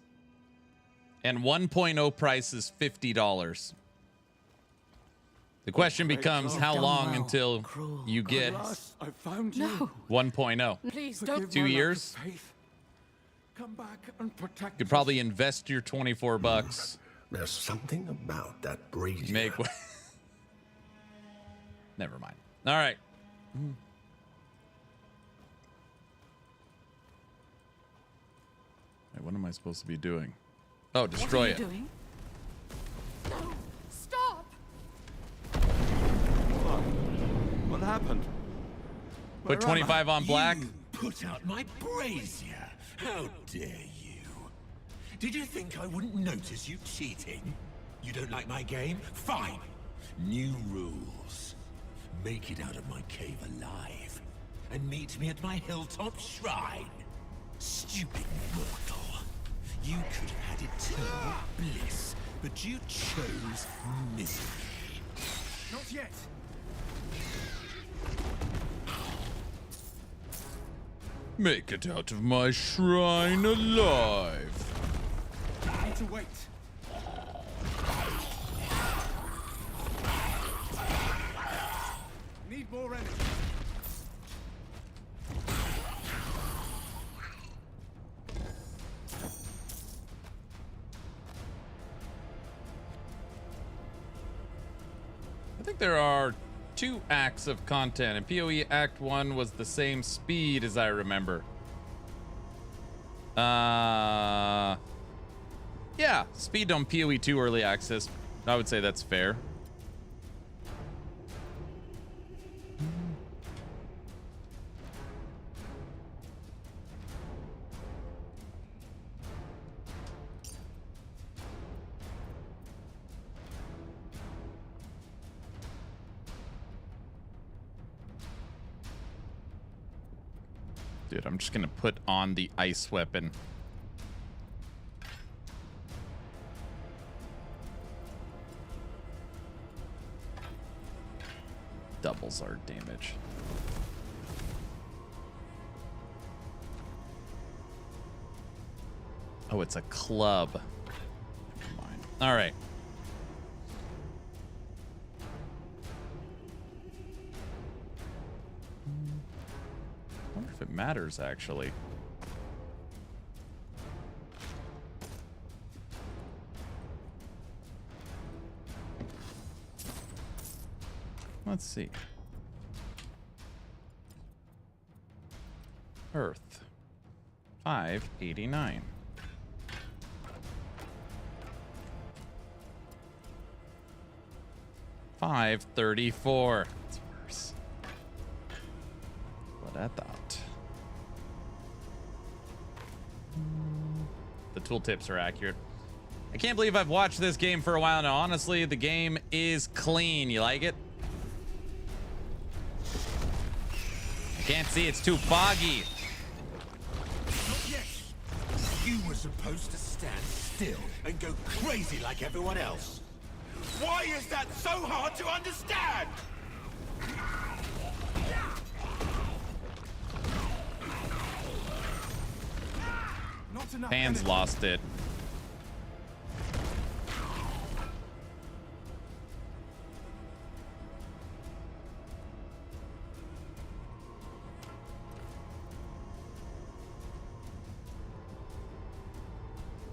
Speaker 1: and 1.0 price is $50, the question becomes how long until you get
Speaker 2: I found you.
Speaker 1: 1.0?
Speaker 8: Please don't.
Speaker 1: 2 years?
Speaker 2: Come back and protect.
Speaker 1: You could probably invest your $24.
Speaker 18: There's something about that brazier.
Speaker 1: Make Never mind. All right. Hey, what am I supposed to be doing? Oh, destroy it.
Speaker 8: What are you doing? No, stop!
Speaker 2: What happened?
Speaker 1: Put 25 on black.
Speaker 10: You put out my brazier. How dare you? Did you think I wouldn't notice you cheating? You don't like my game? Fine. New rules. Make it out of my cave alive. And meet me at my hilltop shrine. Stupid mortal. You could have had eternal bliss, but you chose misery.
Speaker 20: Not yet.
Speaker 1: Make it out of my shrine alive.
Speaker 20: I need to wait. Need more energy.
Speaker 1: I think there are 2 acts of content, and PoE Act 1 was the same speed as I remember. Yeah, speed on PoE 2 early access. I would say that's fair. Dude, I'm just gonna put on the ice weapon. doubles our damage. Oh, it's a club. Never mind. All right. I wonder if it matters, actually. Let's see. Earth. 589. $534. It's worse. What I thought. The tooltips are accurate. I can't believe I've watched this game for a while now. Honestly, the game is clean. You like it? I can't see. It's too foggy.
Speaker 10: Not yet. You were supposed to stand still and go crazy like everyone else. Why is that so hard to understand?
Speaker 20: Not enough.
Speaker 1: Fans lost it.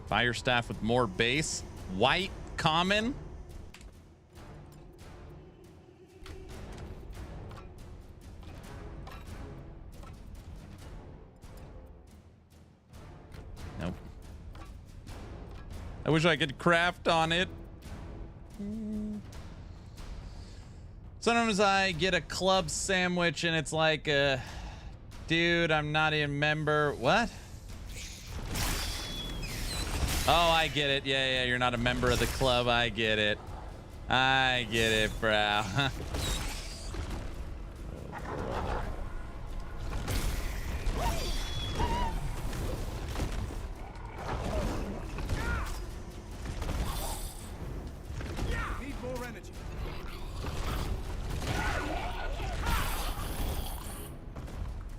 Speaker 1: Fire staff with more base. White common. Nope. I wish I could craft on it. Sometimes I get a club sandwich and it's like, dude, I'm not a member. What? Oh, I get it. Yeah, you're not a member of the club. I get it. I get it, bro.
Speaker 20: Need more energy.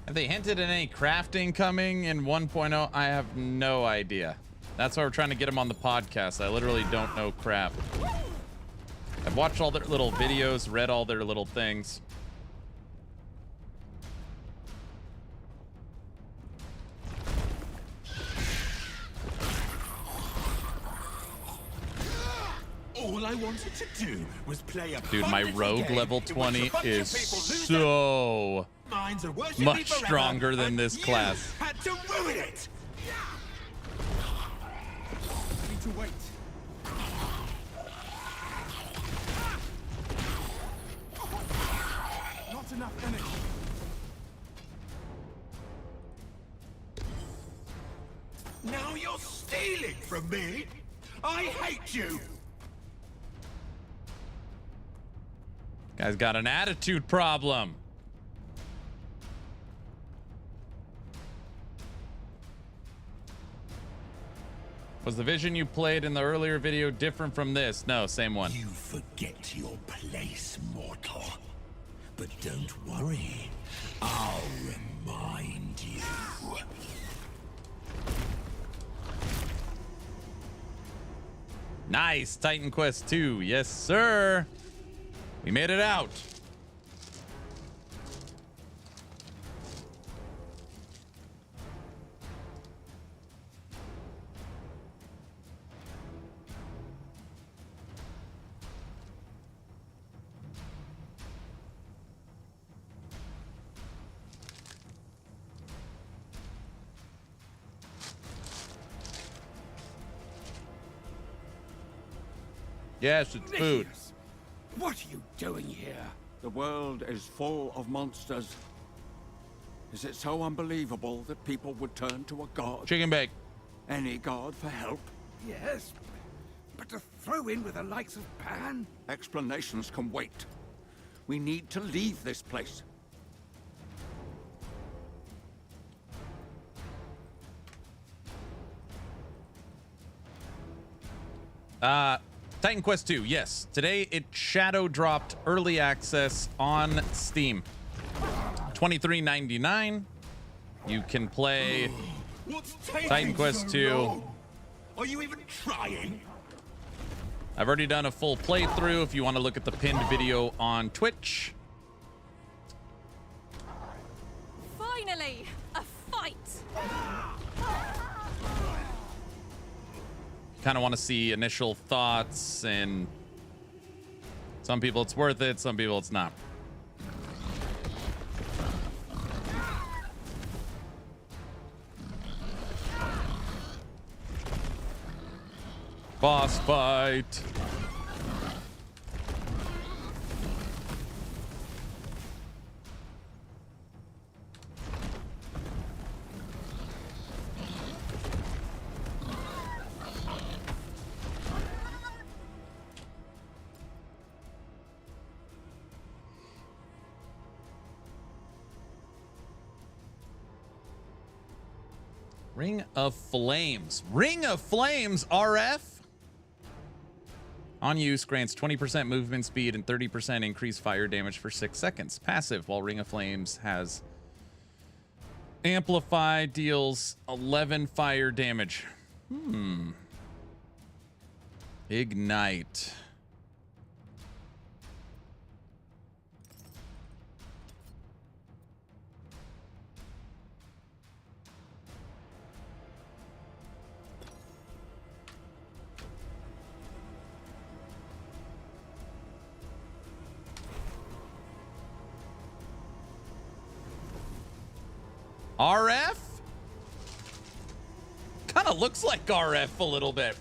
Speaker 1: Have they hinted at any crafting coming in 1.0? I have no idea. That's why we're trying to get them on the podcast. I literally don't know crap. I've watched all their little videos, read all their little things.
Speaker 10: All I wanted to do was play a
Speaker 1: Dude, my rogue level 20 is so much stronger than this class.
Speaker 10: Had to ruin it.
Speaker 20: Need to wait. Not enough energy.
Speaker 10: Now you're stealing from me. I hate you.
Speaker 1: Guy's got an attitude problem. Was the vision you played in the earlier video different from this? No, same one.
Speaker 10: You forget your place, mortal. But don't worry. I'll remind you.
Speaker 1: Nice. Titan Quest 2. Yes, sir. We made it out. Yes, it's food.
Speaker 2: Nemesis, what are you doing here? The world is full of monsters. Is it so unbelievable that people would turn to a god?
Speaker 1: Chicken bake.
Speaker 2: Any god for help? Yes, but to throw in with the likes of Pan? Explanations can wait. We need to leave this place.
Speaker 1: Titan Quest 2, yes. Today it shadow dropped early access on Steam. $23.99. You can play Titan Quest 2.
Speaker 10: Are you even trying?
Speaker 1: I've already done a full playthrough if you want to look at the pinned video on Twitch.
Speaker 11: Finally, a fight.
Speaker 1: Kind of want to see initial thoughts, and some people it's worth it, some people it's not. Boss fight. Ring of Flames. Ring of Flames RF. On use, grants 20% movement speed and 30% increased fire damage for 6 seconds. Passive, while Ring of Flames has Amplify, deals 11 fire damage. Ignite. RF? Kind of looks like RF a little bit.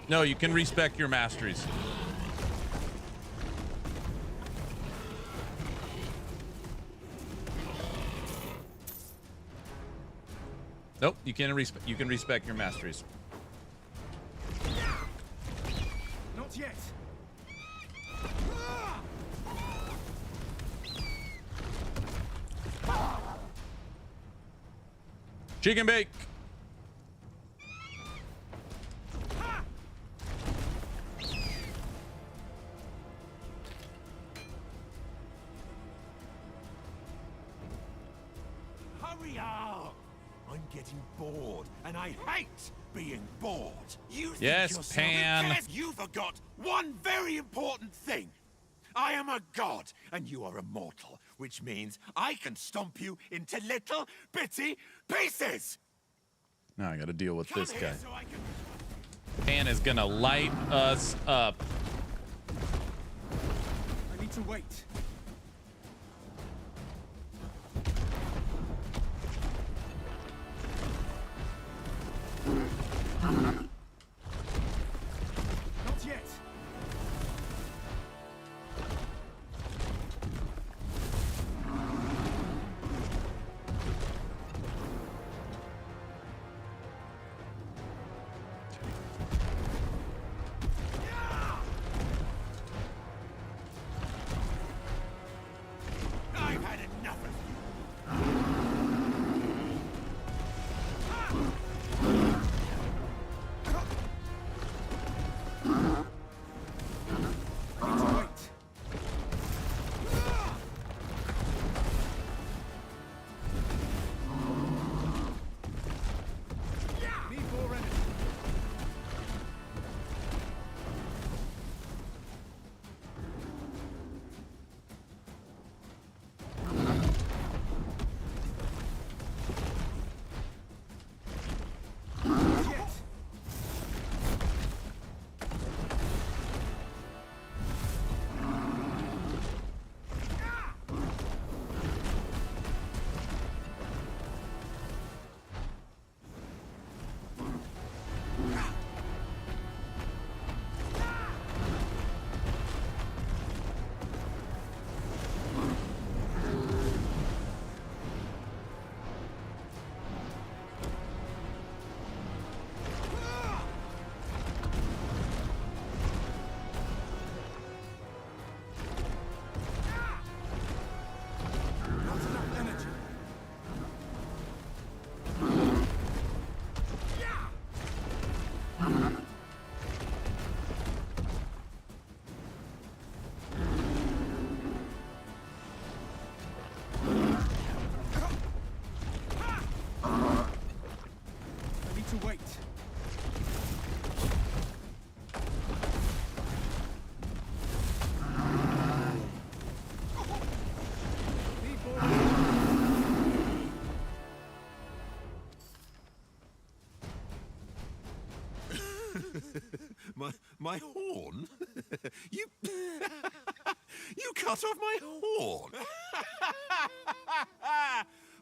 Speaker 1: No, you can respec your masteries. Nope, you can respec your masteries.
Speaker 20: Not yet.
Speaker 1: Chicken bake.
Speaker 10: Hurry up! I'm getting bored, and I hate being bored. You think
Speaker 1: Yes,
Speaker 10: you're so
Speaker 1: Pan.
Speaker 10: You forgot one very important thing. I am a god, and you are a mortal, which means I can stomp you into little bitty pieces!
Speaker 1: Now I gotta deal with this
Speaker 10: Come here
Speaker 1: guy.
Speaker 10: so I can...
Speaker 1: Pan is gonna light us up.
Speaker 20: I need to wait. Not yet.
Speaker 10: I've had enough of you.
Speaker 20: I need to wait. Need more energy. Not yet. Not enough energy. I need to wait. Need more energy.
Speaker 10: My horn? You... you cut off my horn!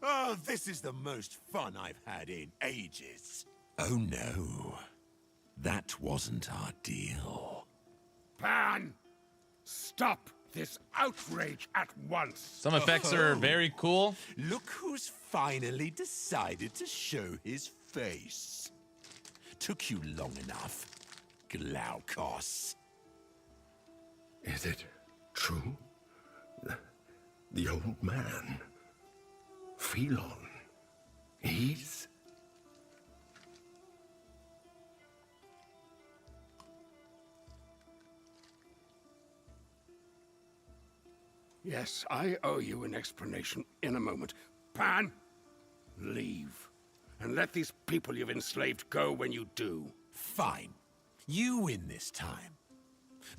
Speaker 10: Oh, this is the most fun I've had in ages. Oh no. That wasn't our deal.
Speaker 2: Pan! Stop this outrage at once!
Speaker 1: Some effects are very cool.
Speaker 10: Look who's finally decided to show his face. Took you long enough, Glaukos.
Speaker 18: Is it true? The old man, Phelon, he's...
Speaker 2: Yes, I owe you an explanation in a moment. Pan, leave. And let these people you've enslaved go when you do.
Speaker 10: Fine. You win this time.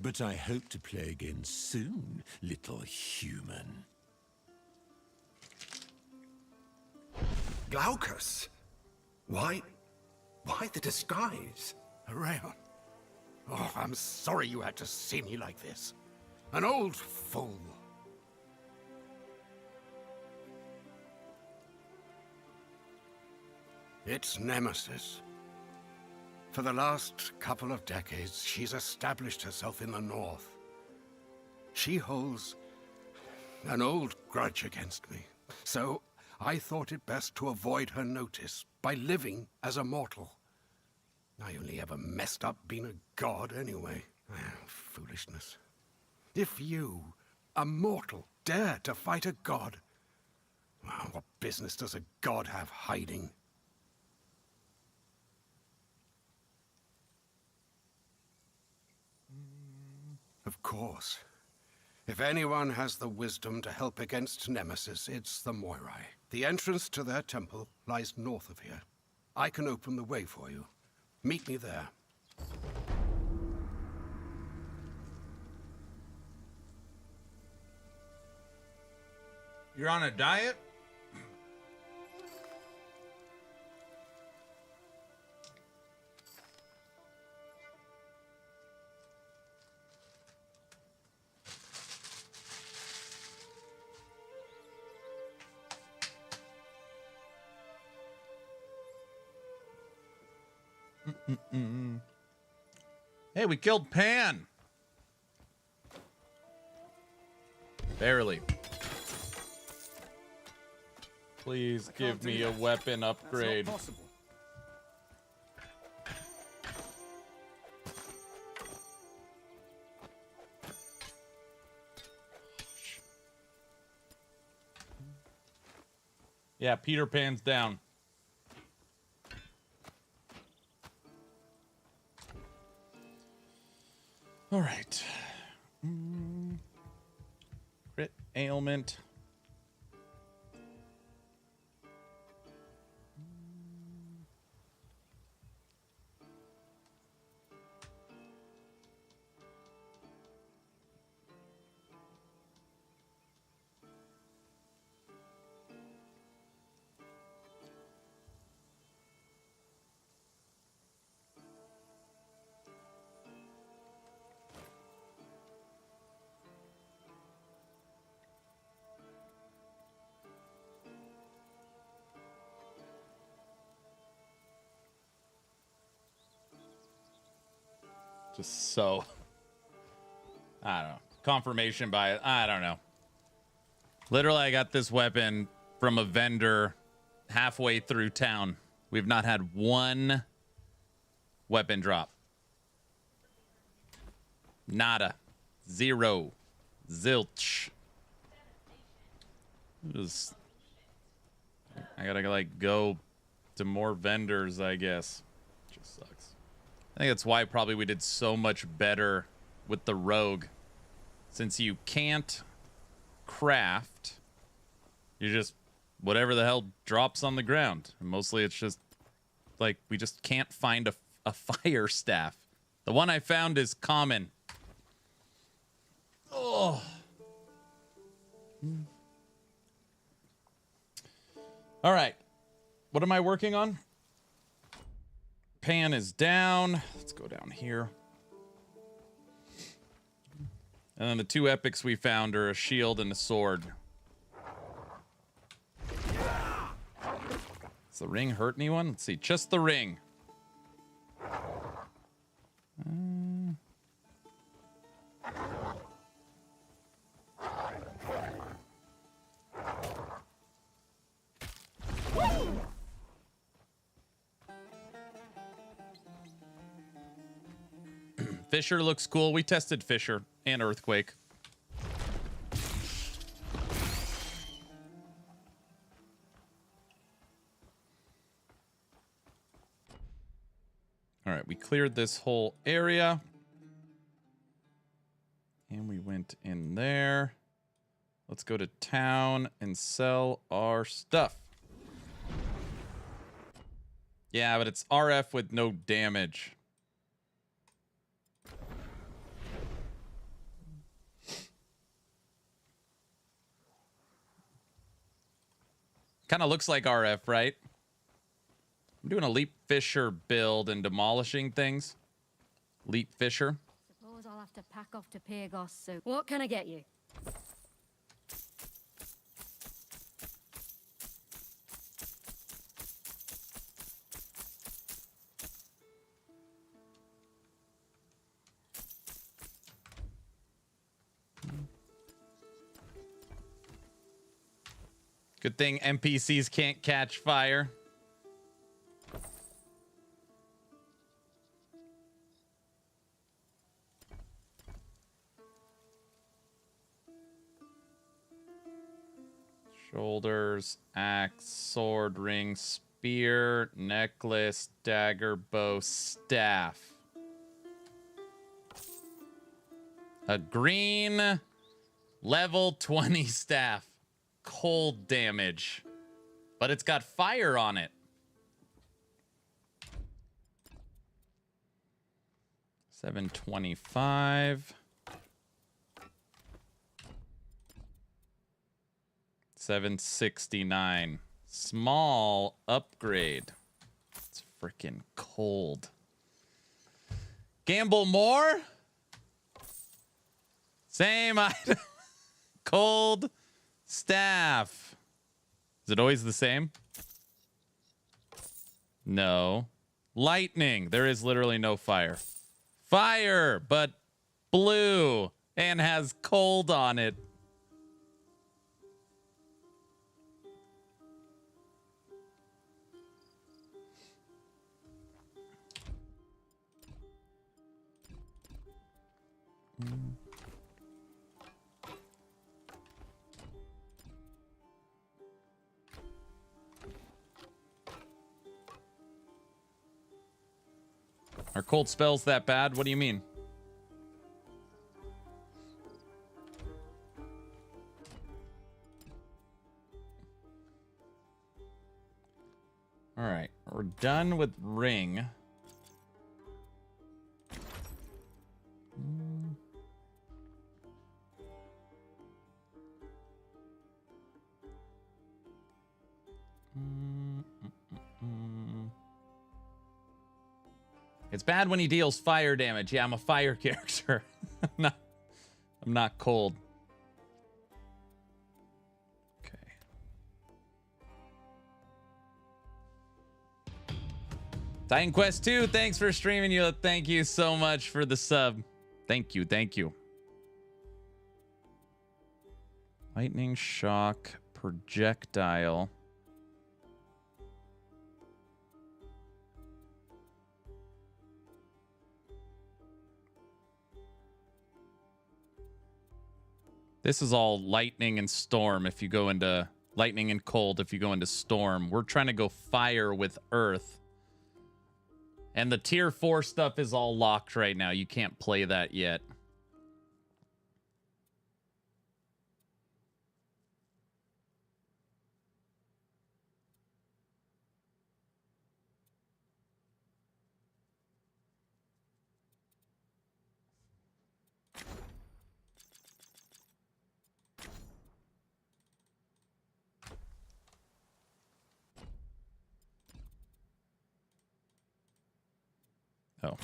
Speaker 10: But I hope to play again soon, little human.
Speaker 18: Glaucus? Why the disguise?
Speaker 2: Rayon. Oh, I'm sorry you had to see me like this. An old fool. It's Nemesis. For the last couple of decades, she's established herself in the north. She holds an old grudge against me. So I thought it best to avoid her notice by living as a mortal. I only ever messed up being a god anyway. Foolishness. If you, a mortal, dare to fight a god, well, what business does a god have hiding? Of course. If anyone has the wisdom to help against Nemesis, it's the Moirai. The entrance to their temple lies north of here. I can open the way for you. Meet me there.
Speaker 1: You're on a diet? Hey, we killed Pan. Barely. Please give me a weapon upgrade.
Speaker 20: That's not possible.
Speaker 1: Yeah, Peter Pan's down. All right. Crit ailment. Just so, I don't know. Confirmation bias. I don't know. Literally, I got this weapon from a vendor halfway through town. We've not had one weapon drop. Nada. Zero. Zilch. I gotta like go to more vendors, I guess. Just sucks. I think that's why probably we did so much better with the rogue. Since you can't craft, you just whatever the hell drops on the ground. And mostly it's just like we just can't find a fire staff. The one I found is common. Oh. All right. What am I working on? Pan is down. Let's go down here. And then the two epics we found are a shield and a sword. Does the ring hurt anyone? Let's see. Just the ring. Fisher looks cool. We tested Fisher and Earthquake. All right, we cleared this whole area. And we went in there. Let's go to town and sell our stuff. Yeah, but it's RF with no damage. Kind of looks like RF, right? I'm doing a Leap Fisher build and demolishing things. Leap Fisher.
Speaker 22: Suppose I'll have to pack off to Pagos, so what can I get you?
Speaker 1: Good thing NPCs can't catch fire. Shoulders, axe, sword, ring, spear, necklace, dagger, bow, staff. A green level 20 staff. Cold damage. But it's got fire on it. 725. $769. Small upgrade. It's freaking cold. Gamble more? Same item. Cold staff. Is it always the same? No. Lightning. There is literally no fire. Fire, but blue and has cold on it. Are cold spells that bad? What do you mean? All right, we're done with ring. It's bad when he deals fire damage. Yeah, I'm a fire character. I'm not cold. Okay. Titan Quest 2, thanks for streaming. You. Thank you so much for the sub. Thank you, thank you. Lightning shock projectile. This is all lightning and storm if you go into lightning and cold if you go into storm. We're trying to go fire with earth. And the tier 4 stuff is all locked right now. You can't play that yet. Oh.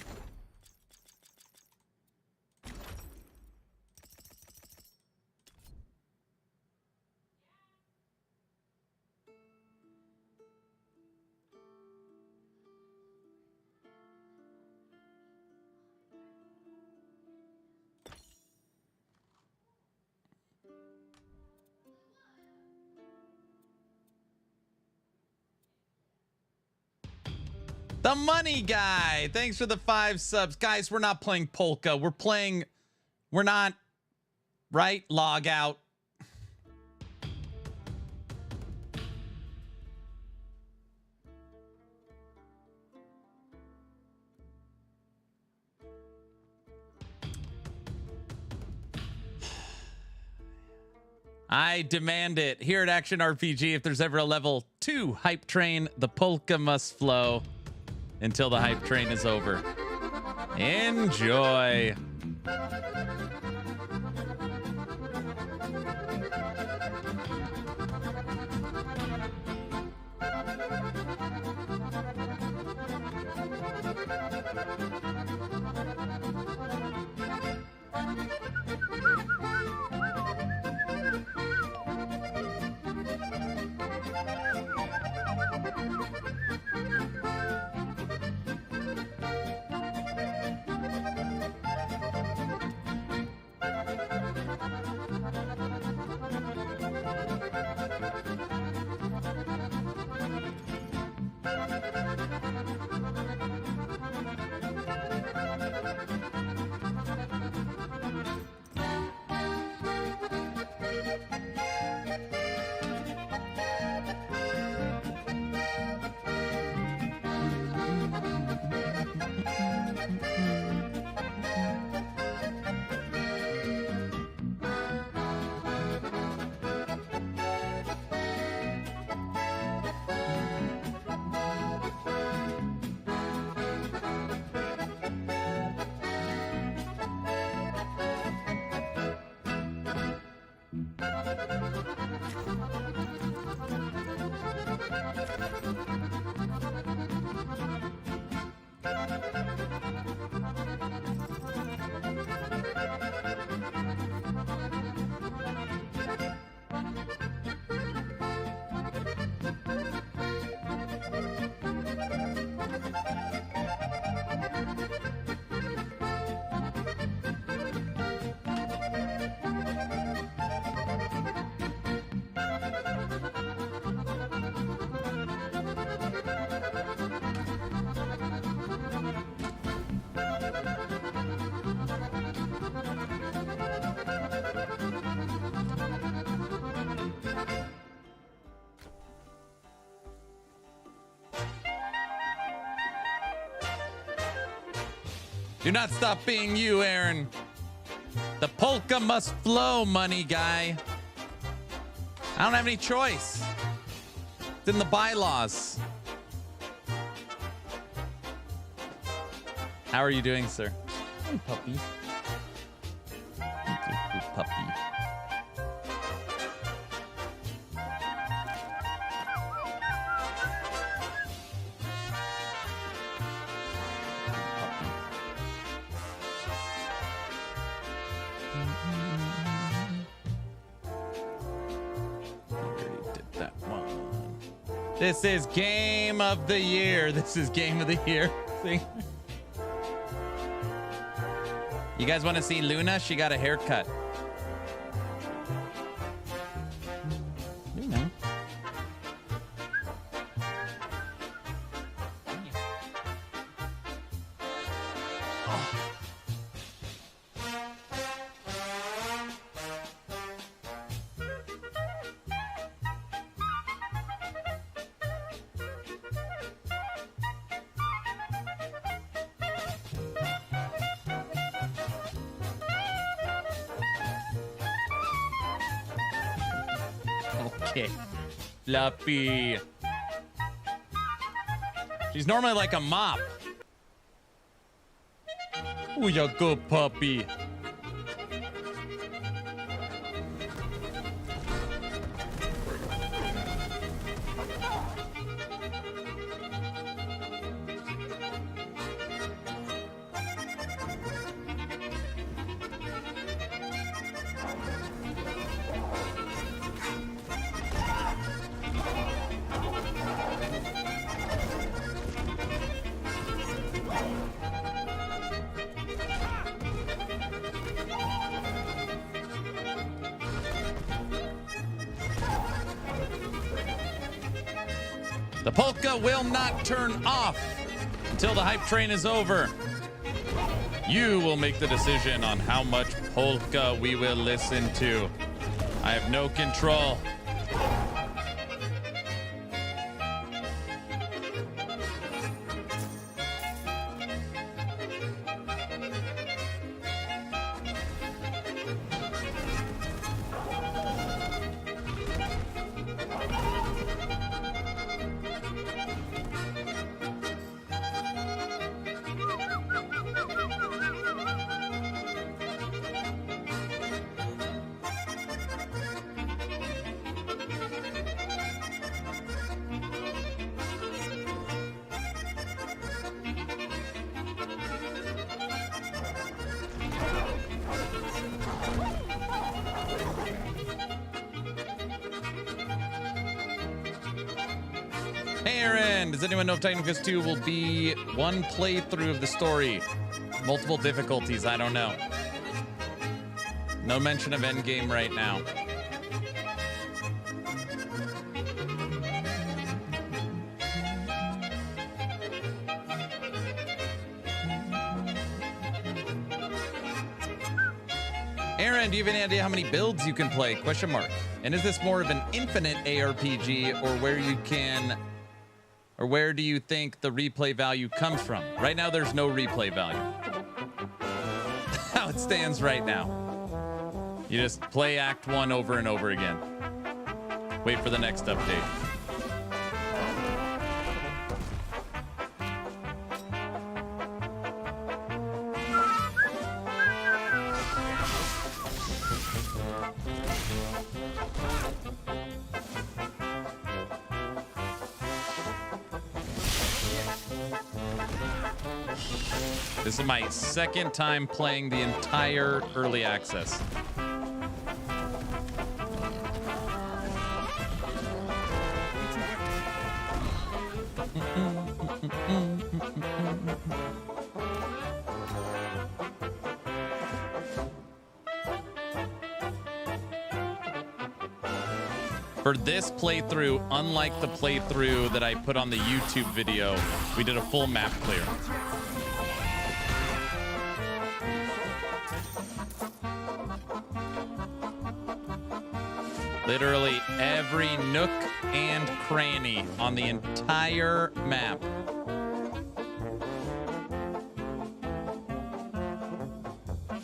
Speaker 1: The money guy. Thanks for the 5 subs. Guys, we're not playing polka. We're not, right? Log out. I demand it. Here at Action RPG, if there's ever a level 2 hype train, the polka must flow until the hype train is over. Enjoy. Do not stop being you, Aaron. The polka must flow, money guy. I don't have any choice. It's in the bylaws. How are you doing, sir? Hey, puppy. Thank you, good puppy. This is game of the year. This is game of the year. See? You guys want to see Luna? She got a haircut. Luna. Okay. Fluffy. She's normally like a mop. Ooh, you good puppy. The polka will not turn off until the hype train is over. You will make the decision on how much polka we will listen to. I have no control. Aaron, does anyone know if Titan Quest 2 will be one playthrough of the story? Multiple difficulties, I don't know. No mention of endgame right now. Aaron, do you have any idea how many builds you can play? Question mark. And is this more of an infinite ARPG or where do you think the replay value comes from? Right now, there's no replay value. How it stands right now. You just play Act 1 over and over again. Wait for the next update. This is my second time playing the entire early access. For this playthrough, unlike the playthrough that I put on the YouTube video, we did a full map clear. Literally every nook and cranny on the entire map.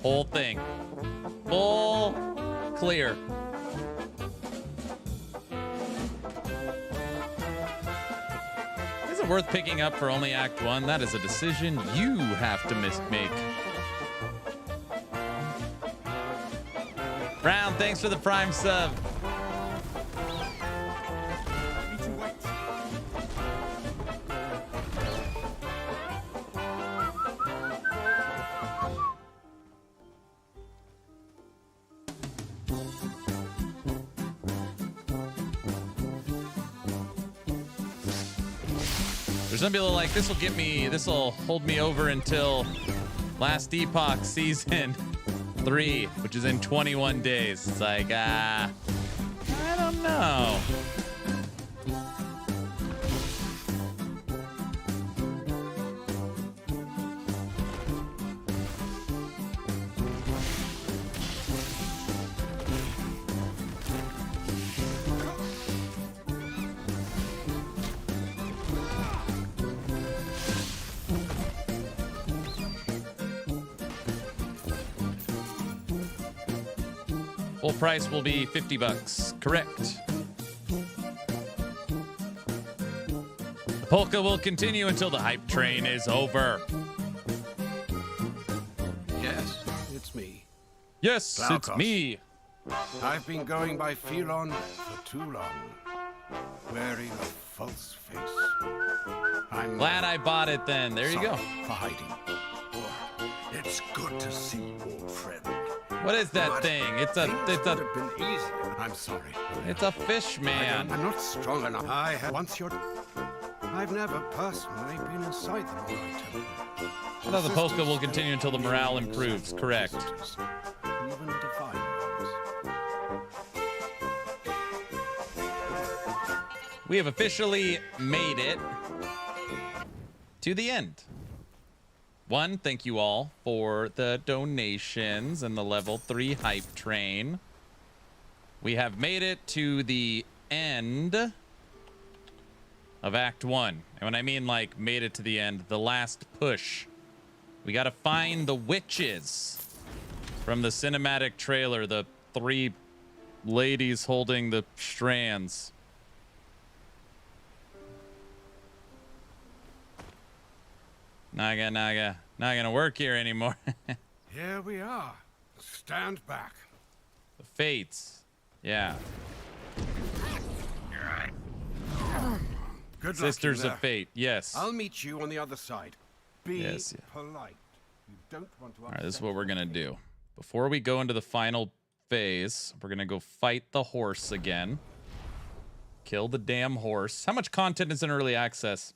Speaker 1: Whole thing. Full clear. Is it worth picking up for only Act 1? That is a decision you have to make. Brown, thanks for the Prime sub. There's some people like, this will hold me over until last Epoch season 3, which is in 21 days. It's like, I don't know. Full price will be $50. Correct. The polka will continue until the hype train is over.
Speaker 2: Yes, it's me.
Speaker 1: Yes, it's me.
Speaker 2: I've been going by Phelon for too long, wearing a false face. I'm
Speaker 1: glad I bought it then. There you go.
Speaker 2: For hiding. It's good to see old friend.
Speaker 1: What is that thing? It's a
Speaker 2: Would have been easier. I'm sorry.
Speaker 1: It's a fish man.
Speaker 2: I'm not strong enough. I've never personally been inside the Morai Temple.
Speaker 1: I thought the polka will continue until the morale improves. Correct.
Speaker 2: Even divine ones.
Speaker 1: We have officially made it to the end. One, thank you all for the donations and the level 3 hype train. We have made it to the end of Act 1. And when I mean like made it to the end, the last push. We got to find the witches from the cinematic trailer, the 3 ladies holding the strands. Naga, not gonna work here anymore.
Speaker 2: Here we are. Stand back.
Speaker 1: The fates. Yeah.
Speaker 2: Good luck.
Speaker 1: Sisters of Fate. Yes.
Speaker 2: I'll meet you on the other side. Be
Speaker 1: Yes, yeah.
Speaker 2: polite. You don't want to
Speaker 1: All right, this is what we're gonna do. Before we go into the final phase, we're gonna go fight the horse again. Kill the damn horse. How much content is in early access?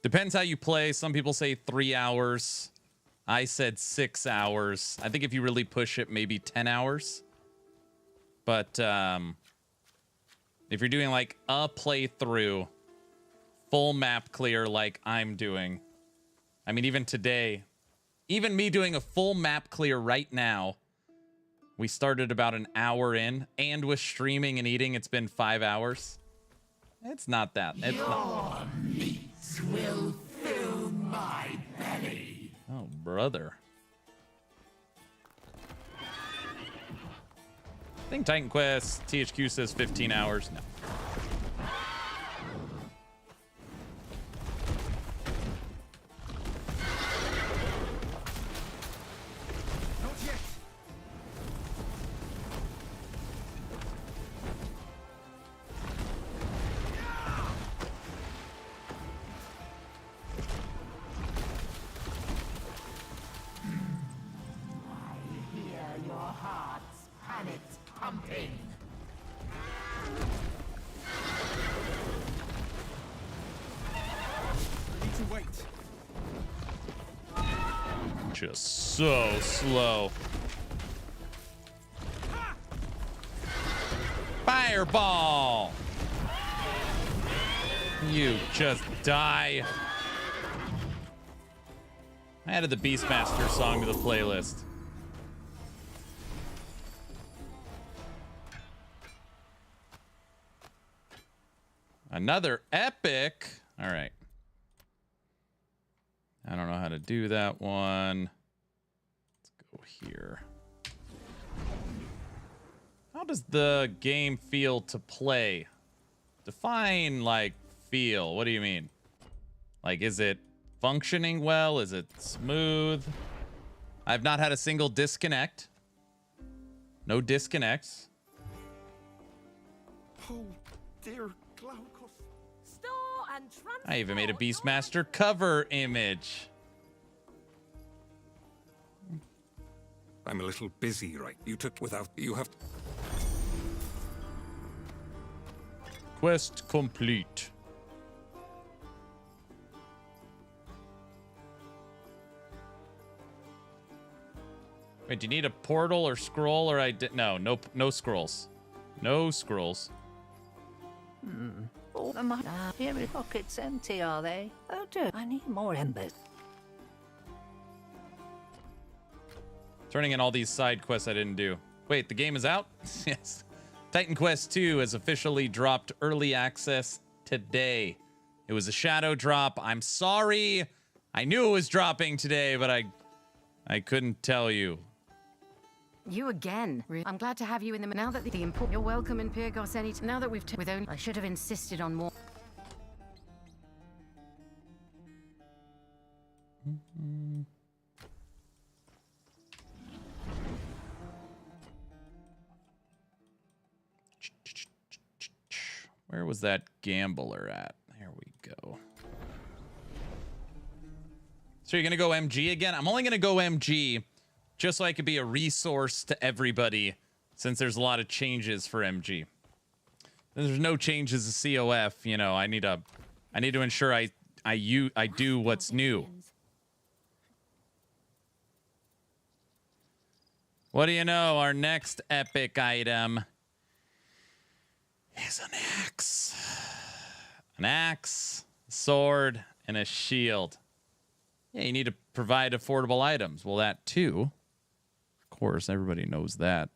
Speaker 1: Depends how you play. Some people say 3 hours. I said 6 hours. I think if you really push it, maybe 10 hours. But if you're doing like a playthrough, full map clear like I'm doing. I mean, even today, even me doing a full map clear right now, we started about an hour in, and with streaming and eating, it's been 5 hours. It's not that. It's not.
Speaker 10: Meats will fill my belly.
Speaker 1: Oh, brother. I think Titan Quest THQ says 15 hours. No. Just so slow. Fireball! You just die. I added the Beastmaster song to the playlist. Another epic. All right. I don't know how to do that one. Let's go here. How does the game feel to play? Define, like, feel. What do you mean? Like, is it functioning well? Is it smooth? I've not had a single disconnect. No disconnects.
Speaker 7: Oh, dear Glaucus.
Speaker 6: Store and transport.
Speaker 1: I even made a Beastmaster cover image.
Speaker 9: I'm a little busy, right? You took without... You have...
Speaker 1: Quest complete. Wait, do you need a portal or scroll or no scrolls. No scrolls.
Speaker 5: All the money here in pockets empty, are they? Oh dear, I need more embers.
Speaker 1: Turning in all these side quests I didn't do. Wait, the game is out? Yes. Titan Quest 2 has officially dropped early access today. It was a shadow drop. I'm sorry. I knew it was dropping today, but I couldn't tell you.
Speaker 22: You again. I'm glad to have you in the... Now that the import... You're welcome in Pyrgos any... Now that we've... With only... I should have insisted on more...
Speaker 1: Where was that gambler at? There we go. So you're going to go MG again? I'm only going to go MG just so I could be a resource to everybody since there's a lot of changes for MG. There's no changes to COF, you know, I need to ensure I do what's new. What do you know? Our next epic item is an axe. An axe, a sword, and a shield. Yeah, you need to provide affordable items. Well, that too. Of course, everybody knows that.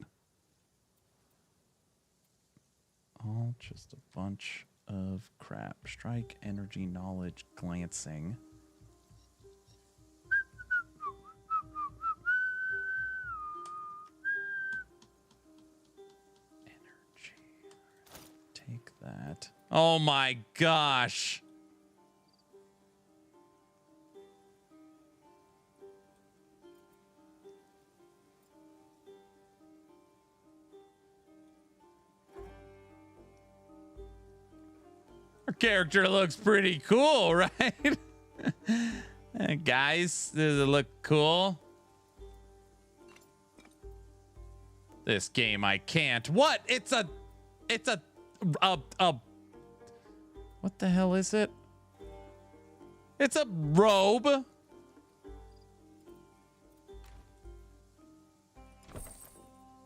Speaker 1: All just a bunch of crap. Strike, energy, knowledge, glancing. Take that. Oh my gosh. Our character looks pretty cool, right? Guys, does it look cool? This game I can't. What? It's a what the hell is it? It's a robe.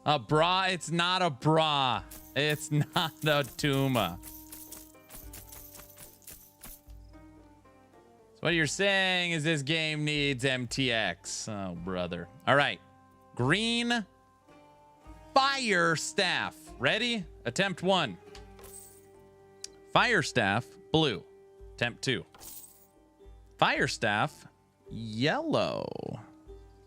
Speaker 1: A bra? It's not a bra. It's not a tuma. So what you're saying is this game needs MTX. Oh, brother. All right. Green fire staff. Ready? Attempt 1. Fire staff, blue. Attempt 2. Fire staff, yellow.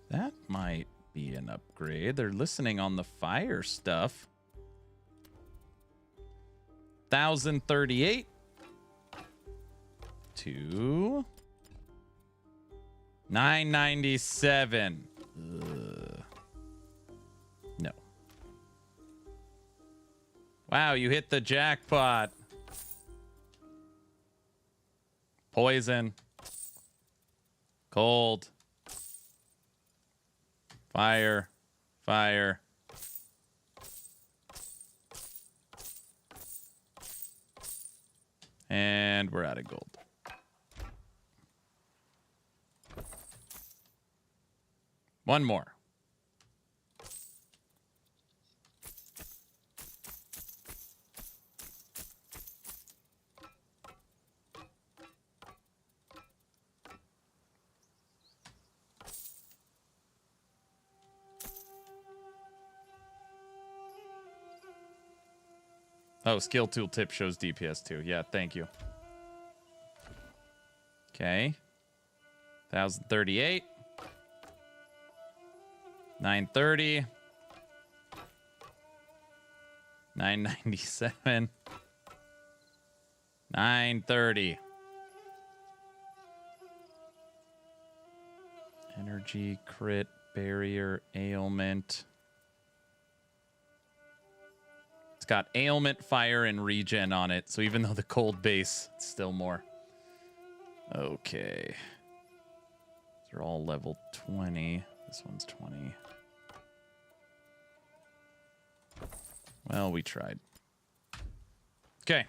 Speaker 1: That might be an upgrade. They're listening on the fire stuff. 1038 to 997. No. Wow, you hit the jackpot. Poison. Cold. Fire. Fire. And we're out of gold. One more. Oh, skill tooltip shows DPS too. Yeah, thank you. Okay. 1038. 930. 997. 930. Energy, crit, barrier, ailment. It's got ailment, fire, and regen on it. So even though the cold base, it's still more. Okay. They're all level 20. This one's 20. Well, we tried. Okay.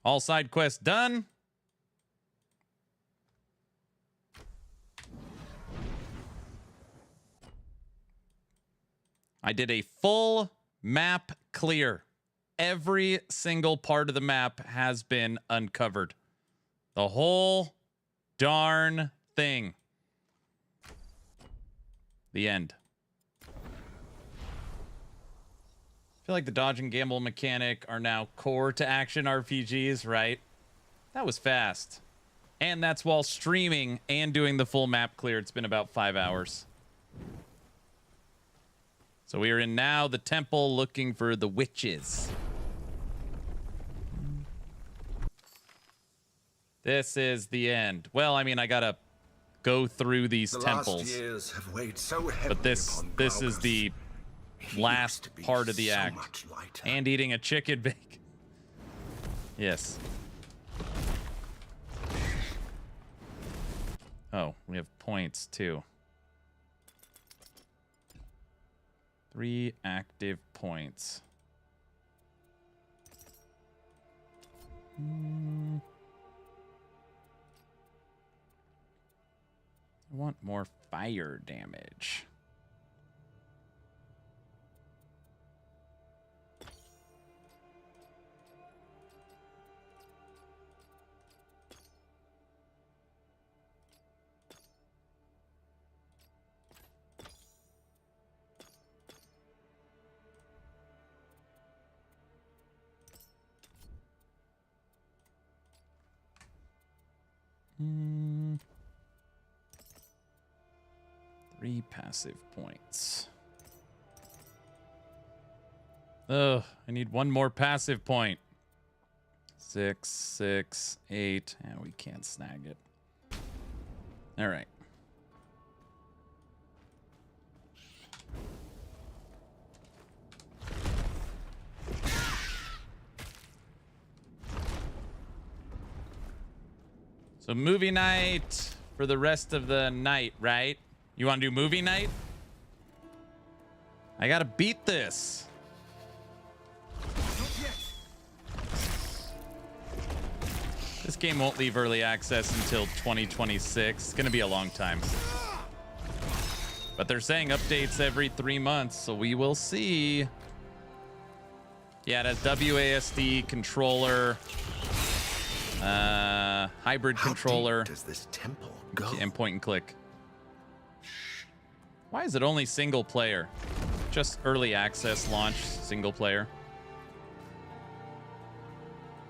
Speaker 1: All side quests done. I did a full map clear. Every single part of the map has been uncovered. The whole darn thing. The end. I feel like the dodge and gamble mechanic are now core to action RPGs, right? That was fast. And that's while streaming and doing the full map clear. It's been about 5 hours. So we are in now the temple looking for the witches. This is the end. Well, I mean, I gotta go through these temples.
Speaker 2: Last years have weighed so heavily
Speaker 1: But this is the last part of the act. And eating a chicken bake. Yes. Oh, we have points too. 3 active points. I want more fire damage. Hmm. 3 passive points. Ugh, I need 1 more passive point. 6, 6, 8. And we can't snag it. All right. So movie night for the rest of the night, right? You want to do movie night? I gotta beat this. This game won't leave early access until 2026. It's gonna be a long time. But they're saying updates every 3 months, so we will see. Yeah, it has WASD controller, hybrid controller.
Speaker 2: Does this temple go?
Speaker 1: And point and click. Why is it only single player? Just early access launch, single player.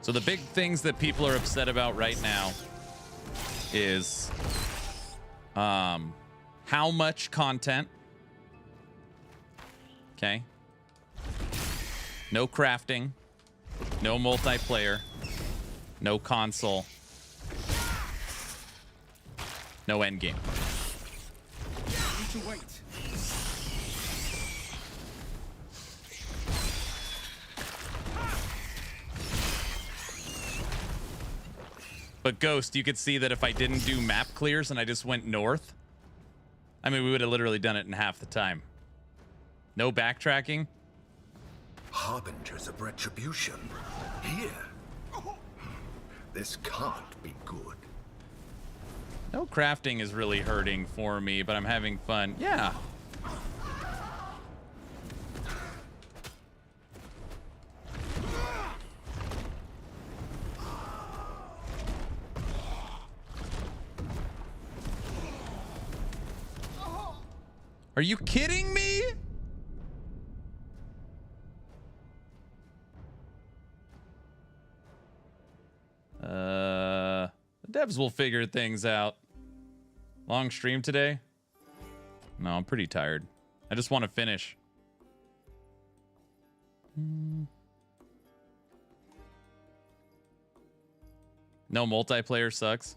Speaker 1: So the big things that people are upset about right now is how much content. Okay. No crafting. No multiplayer. No console. No endgame.
Speaker 20: Need to wait.
Speaker 1: But Ghost, you could see that if I didn't do map clears and I just went north, I mean, we would have literally done it in half the time. No backtracking.
Speaker 2: Harbingers of Retribution. Here. This can't be good.
Speaker 1: No crafting is really hurting for me, but I'm having fun. Yeah. Are you kidding me? The devs will figure things out. Long stream today. No, I'm pretty tired. I just want to finish. No, multiplayer sucks.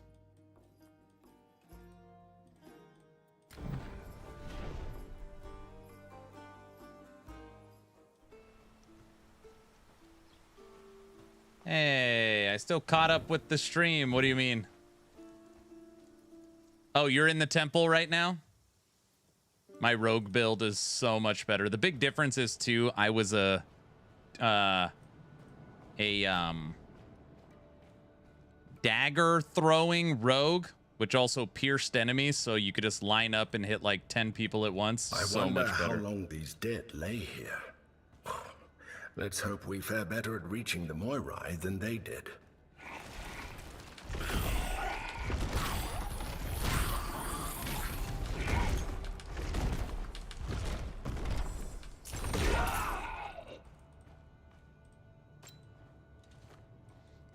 Speaker 1: Hey, I still caught up with the stream. What do you mean? Oh, you're in the temple right now? My rogue build is so much better. The big difference is too, I was a dagger throwing rogue, which also pierced enemies, so you could just line up and hit like 10 people at once.
Speaker 18: I
Speaker 1: so
Speaker 18: wonder
Speaker 1: much better.
Speaker 18: how long these dead lay here. Let's hope we fare better at reaching the Moirai than they did.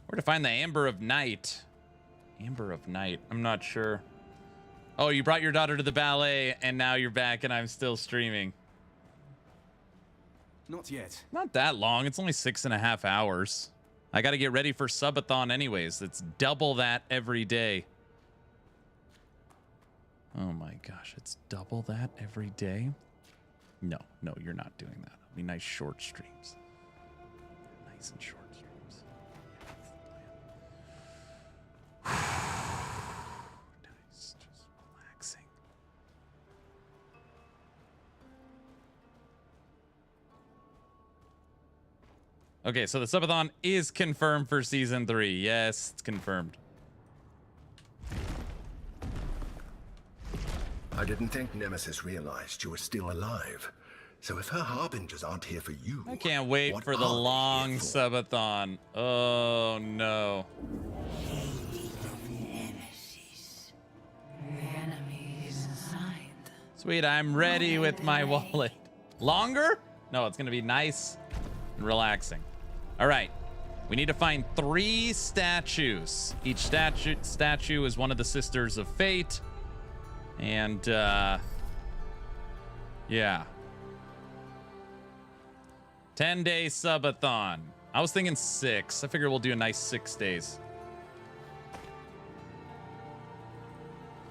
Speaker 1: Where to find the Amber of Night? Amber of Night. I'm not sure. Oh, you brought your daughter to the ballet, and now you're back, and I'm still streaming.
Speaker 20: Not yet.
Speaker 1: Not that long. It's only 6.5 hours. I got to get ready for subathon anyways. It's double that every day. Oh my gosh, it's double that every day? No, you're not doing that. It'll be nice short streams. Nice and short streams. Nice, just relaxing. Okay, so the subathon is confirmed for season 3. Yes, it's confirmed.
Speaker 18: I didn't think Nemesis realized you were still alive. So if her harbingers aren't here for you...
Speaker 1: I can't wait for the long subathon. Oh, no.
Speaker 3: Nemesis. The enemy is inside.
Speaker 1: Sweet, I'm ready with my wallet. Longer? No, it's going to be nice and relaxing. All right. We need to find 3 statues. Each statue is one of the Sisters of Fate. And, yeah. 10-day subathon. I was thinking 6. I figure we'll do a nice 6 days.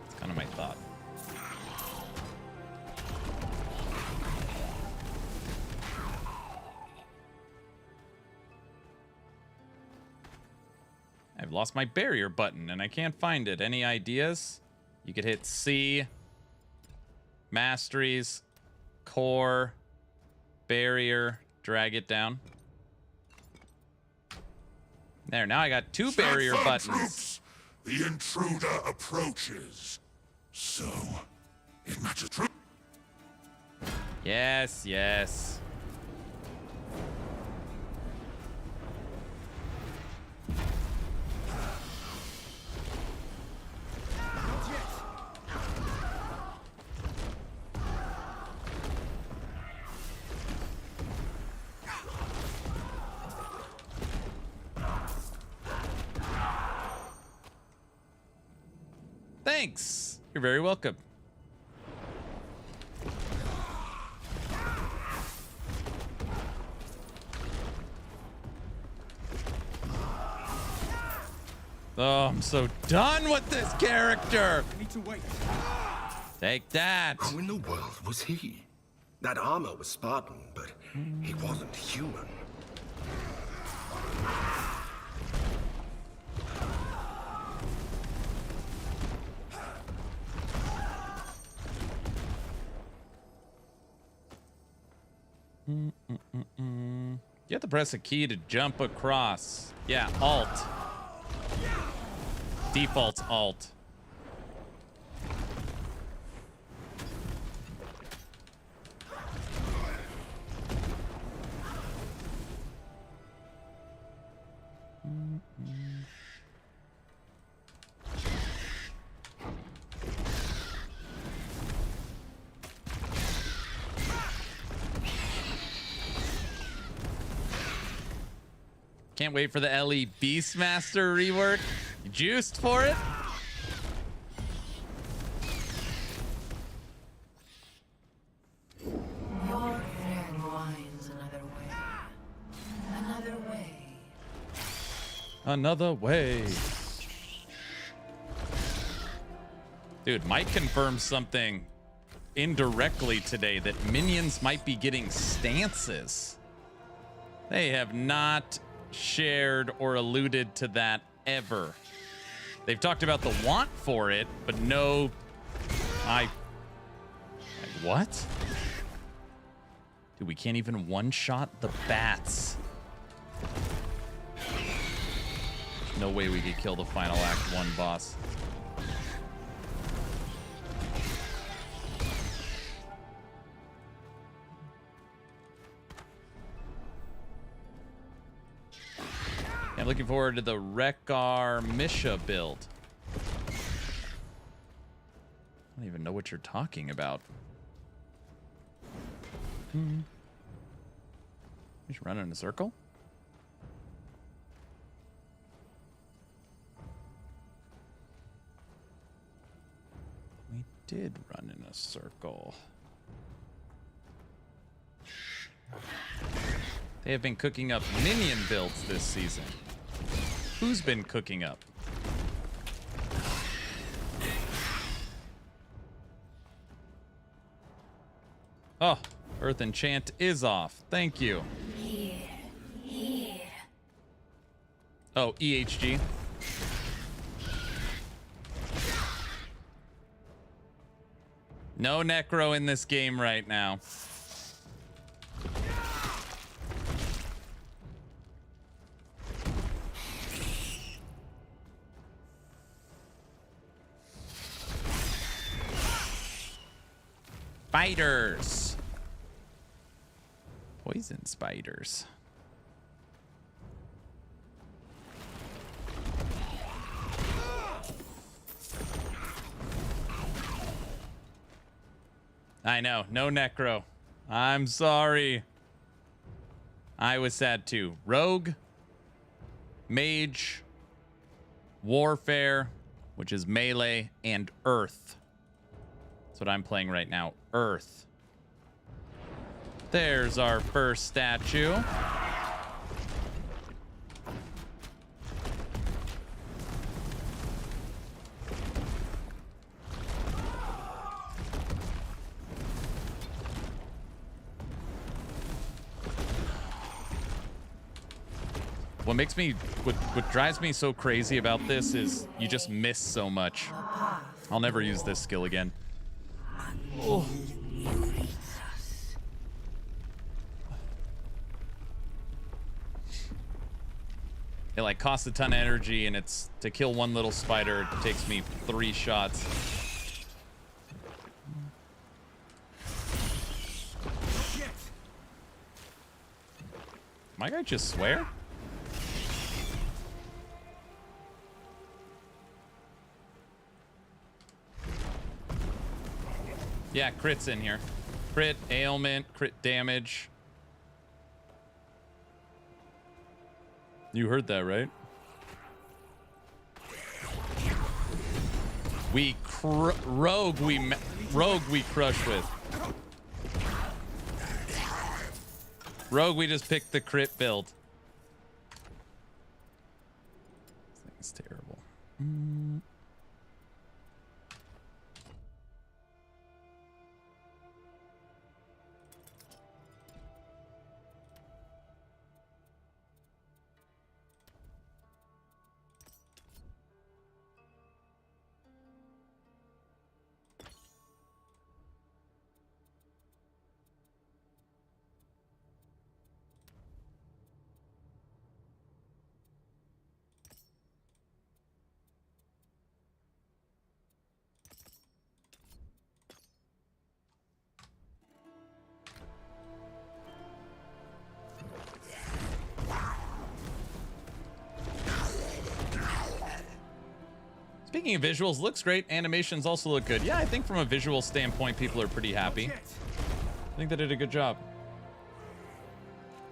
Speaker 1: It's kind of my thought. I've lost my barrier button and I can't find it. Any ideas? You could hit C, masteries, core, barrier, drag it down. There, now I got 2 barrier buttons.
Speaker 10: Troops, the intruder approaches. So, it matters.
Speaker 1: Yes, yes. Thanks. You're very welcome. Oh, I'm so done with this character.
Speaker 20: I need to wait.
Speaker 1: Take that.
Speaker 18: Who in the world was he? That armor was Spartan, but he wasn't human.
Speaker 1: You have to press a key to jump across. Yeah, Alt. Default's Alt. Can't wait for the LE Beastmaster rework. You juiced for it? Another way. Dude, Mike confirmed something indirectly today that minions might be getting stances. They have not shared or alluded to that ever. They've talked about the want for it, but no... What? Dude, we can't even one-shot the bats. No way we could kill the final Act 1 boss. I'm looking forward to the Rekar Misha build. I don't even know what you're talking about. We should run in a circle. We did run in a circle. They have been cooking up minion builds this season. Who's been cooking up? Oh, Earth Enchant is off. Thank you. Here. Oh, EHG. No Necro in this game right now. Spiders. Poison spiders. I know, no Necro. I'm sorry. I was sad too. Rogue, Mage, Warfare, which is melee, and Earth. That's what I'm playing right now. Earth. There's our first statue. What drives me so crazy about this is you just miss so much. I'll never use this skill again. Oh. It like costs a ton of energy, and it's to kill one little spider. It takes me 3 shots. My guy just swear? Yeah, crit's in here. Crit, ailment, crit damage. You heard that, right? Rogue we crush with. Rogue we just picked the crit build. This thing's terrible. Speaking of visuals, looks great. Animations also look good. Yeah, I think from a visual standpoint, people are pretty happy. I think they did a good job.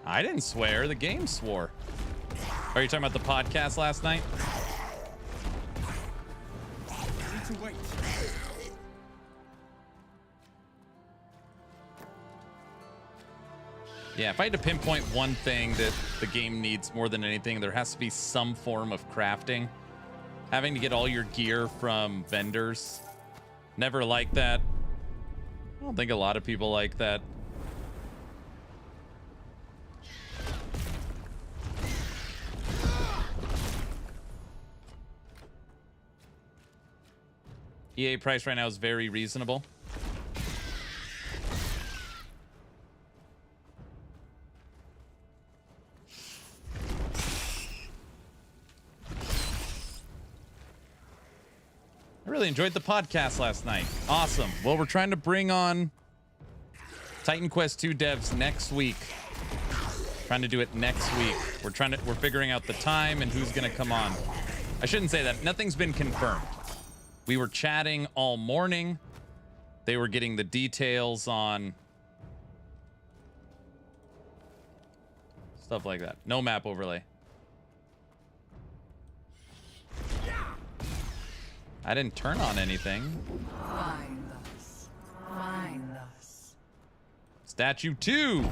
Speaker 1: I didn't swear. The game swore. Are you talking about the podcast last night? Yeah, if I had to pinpoint one thing that the game needs more than anything, there has to be some form of crafting. Having to get all your gear from vendors. Never liked that. I don't think a lot of people like that. EA price right now is very reasonable. I really enjoyed the podcast last night. Awesome. Well, we're trying to bring on Titan Quest 2 devs next week. Trying to do it next week. We're figuring out the time and who's going to come on. I shouldn't say that. Nothing's been confirmed. We were chatting all morning. They were getting the details on stuff like that. No map overlay. I didn't turn on anything.
Speaker 8: Find us. Find us.
Speaker 1: Statue 2.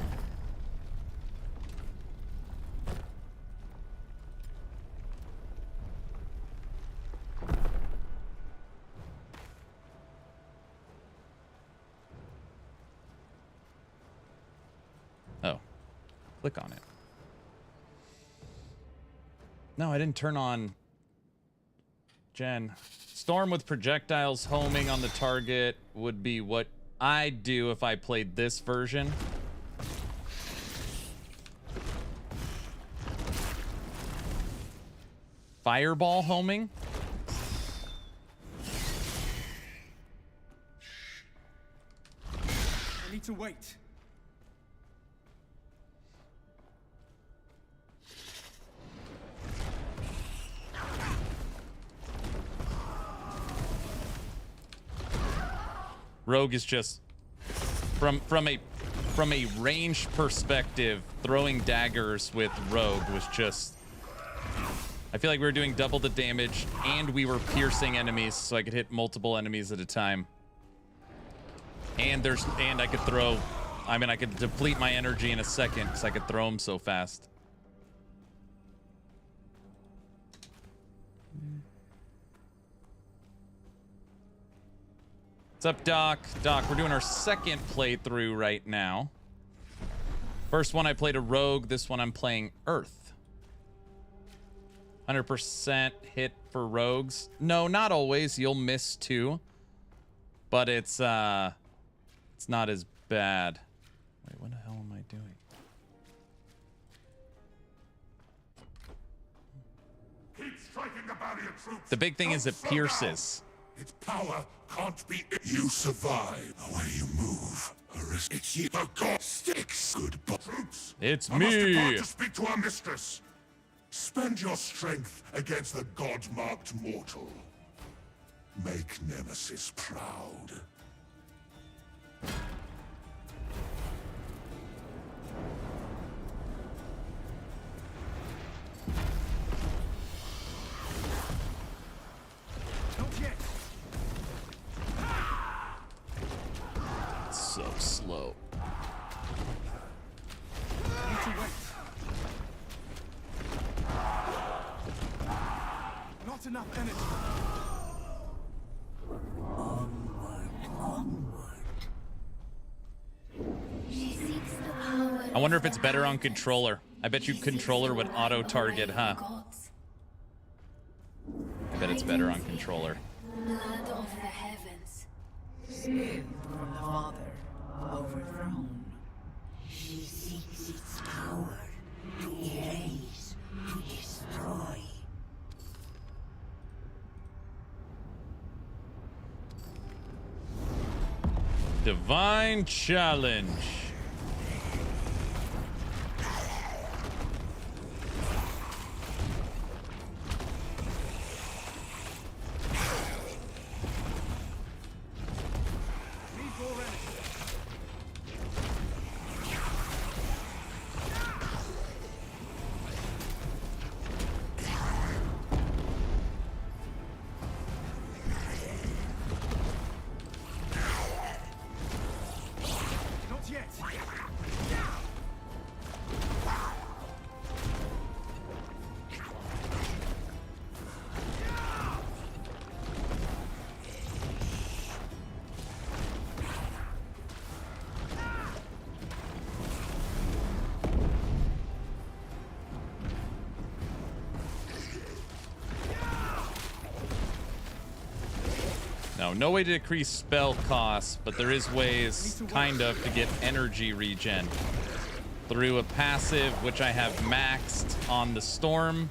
Speaker 1: Oh. Click on it. No, I didn't turn on Jen. Storm with projectiles homing on the target would be what I'd do if I played this version. Fireball homing?
Speaker 20: I need to wait.
Speaker 1: Rogue is just from a ranged perspective, throwing daggers with Rogue was just, I feel like we were doing double the damage and we were piercing enemies so I could hit multiple enemies at a time. And I could throw, I mean, I could deplete my energy in a second because I could throw them so fast. What's up, Doc? Doc, we're doing our second playthrough right now. First one I played a Rogue. This one I'm playing Earth. 100% hit for Rogues. No, not always. You'll miss 2. But it's not as bad. Wait, what the hell am I doing?
Speaker 10: Keep striking the barrier troops.
Speaker 1: The big thing is it pierces.
Speaker 10: Its power can't be. You survive the way you move. It's you. The god sticks. Goodbye. Troops.
Speaker 1: It's
Speaker 10: I must
Speaker 1: me.
Speaker 10: depart to speak to our mistress. Spend your strength against the god-marked mortal. Make Nemesis proud.
Speaker 1: So slow.
Speaker 20: Need to wait. Not enough energy.
Speaker 1: I wonder if it's better on controller. I bet you controller would auto target, huh? I bet it's better on controller.
Speaker 11: Blood of the heavens.
Speaker 8: Spin from the Father, overthrown.
Speaker 15: She seeks its power to erase, to destroy.
Speaker 1: Divine Challenge.
Speaker 20: Not yet.
Speaker 1: no way to decrease spell costs, but there is ways, kind of, to get energy regen through a passive, which I have maxed on the storm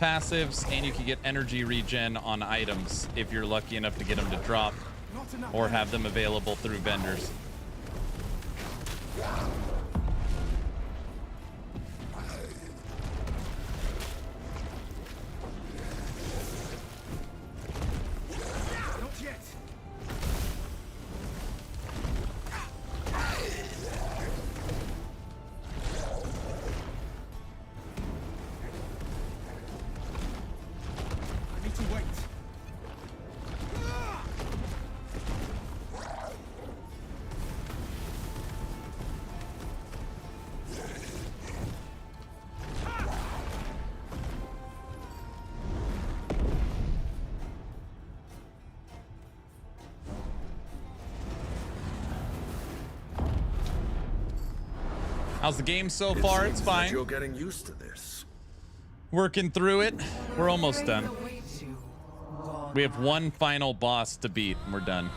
Speaker 1: passives, and you can get energy regen on items if you're lucky enough to get them to drop or have them available through vendors. How's the game so far? It's fine.
Speaker 2: You're getting used to this.
Speaker 1: Working through it. We're almost done. We have one final boss to beat and we're done.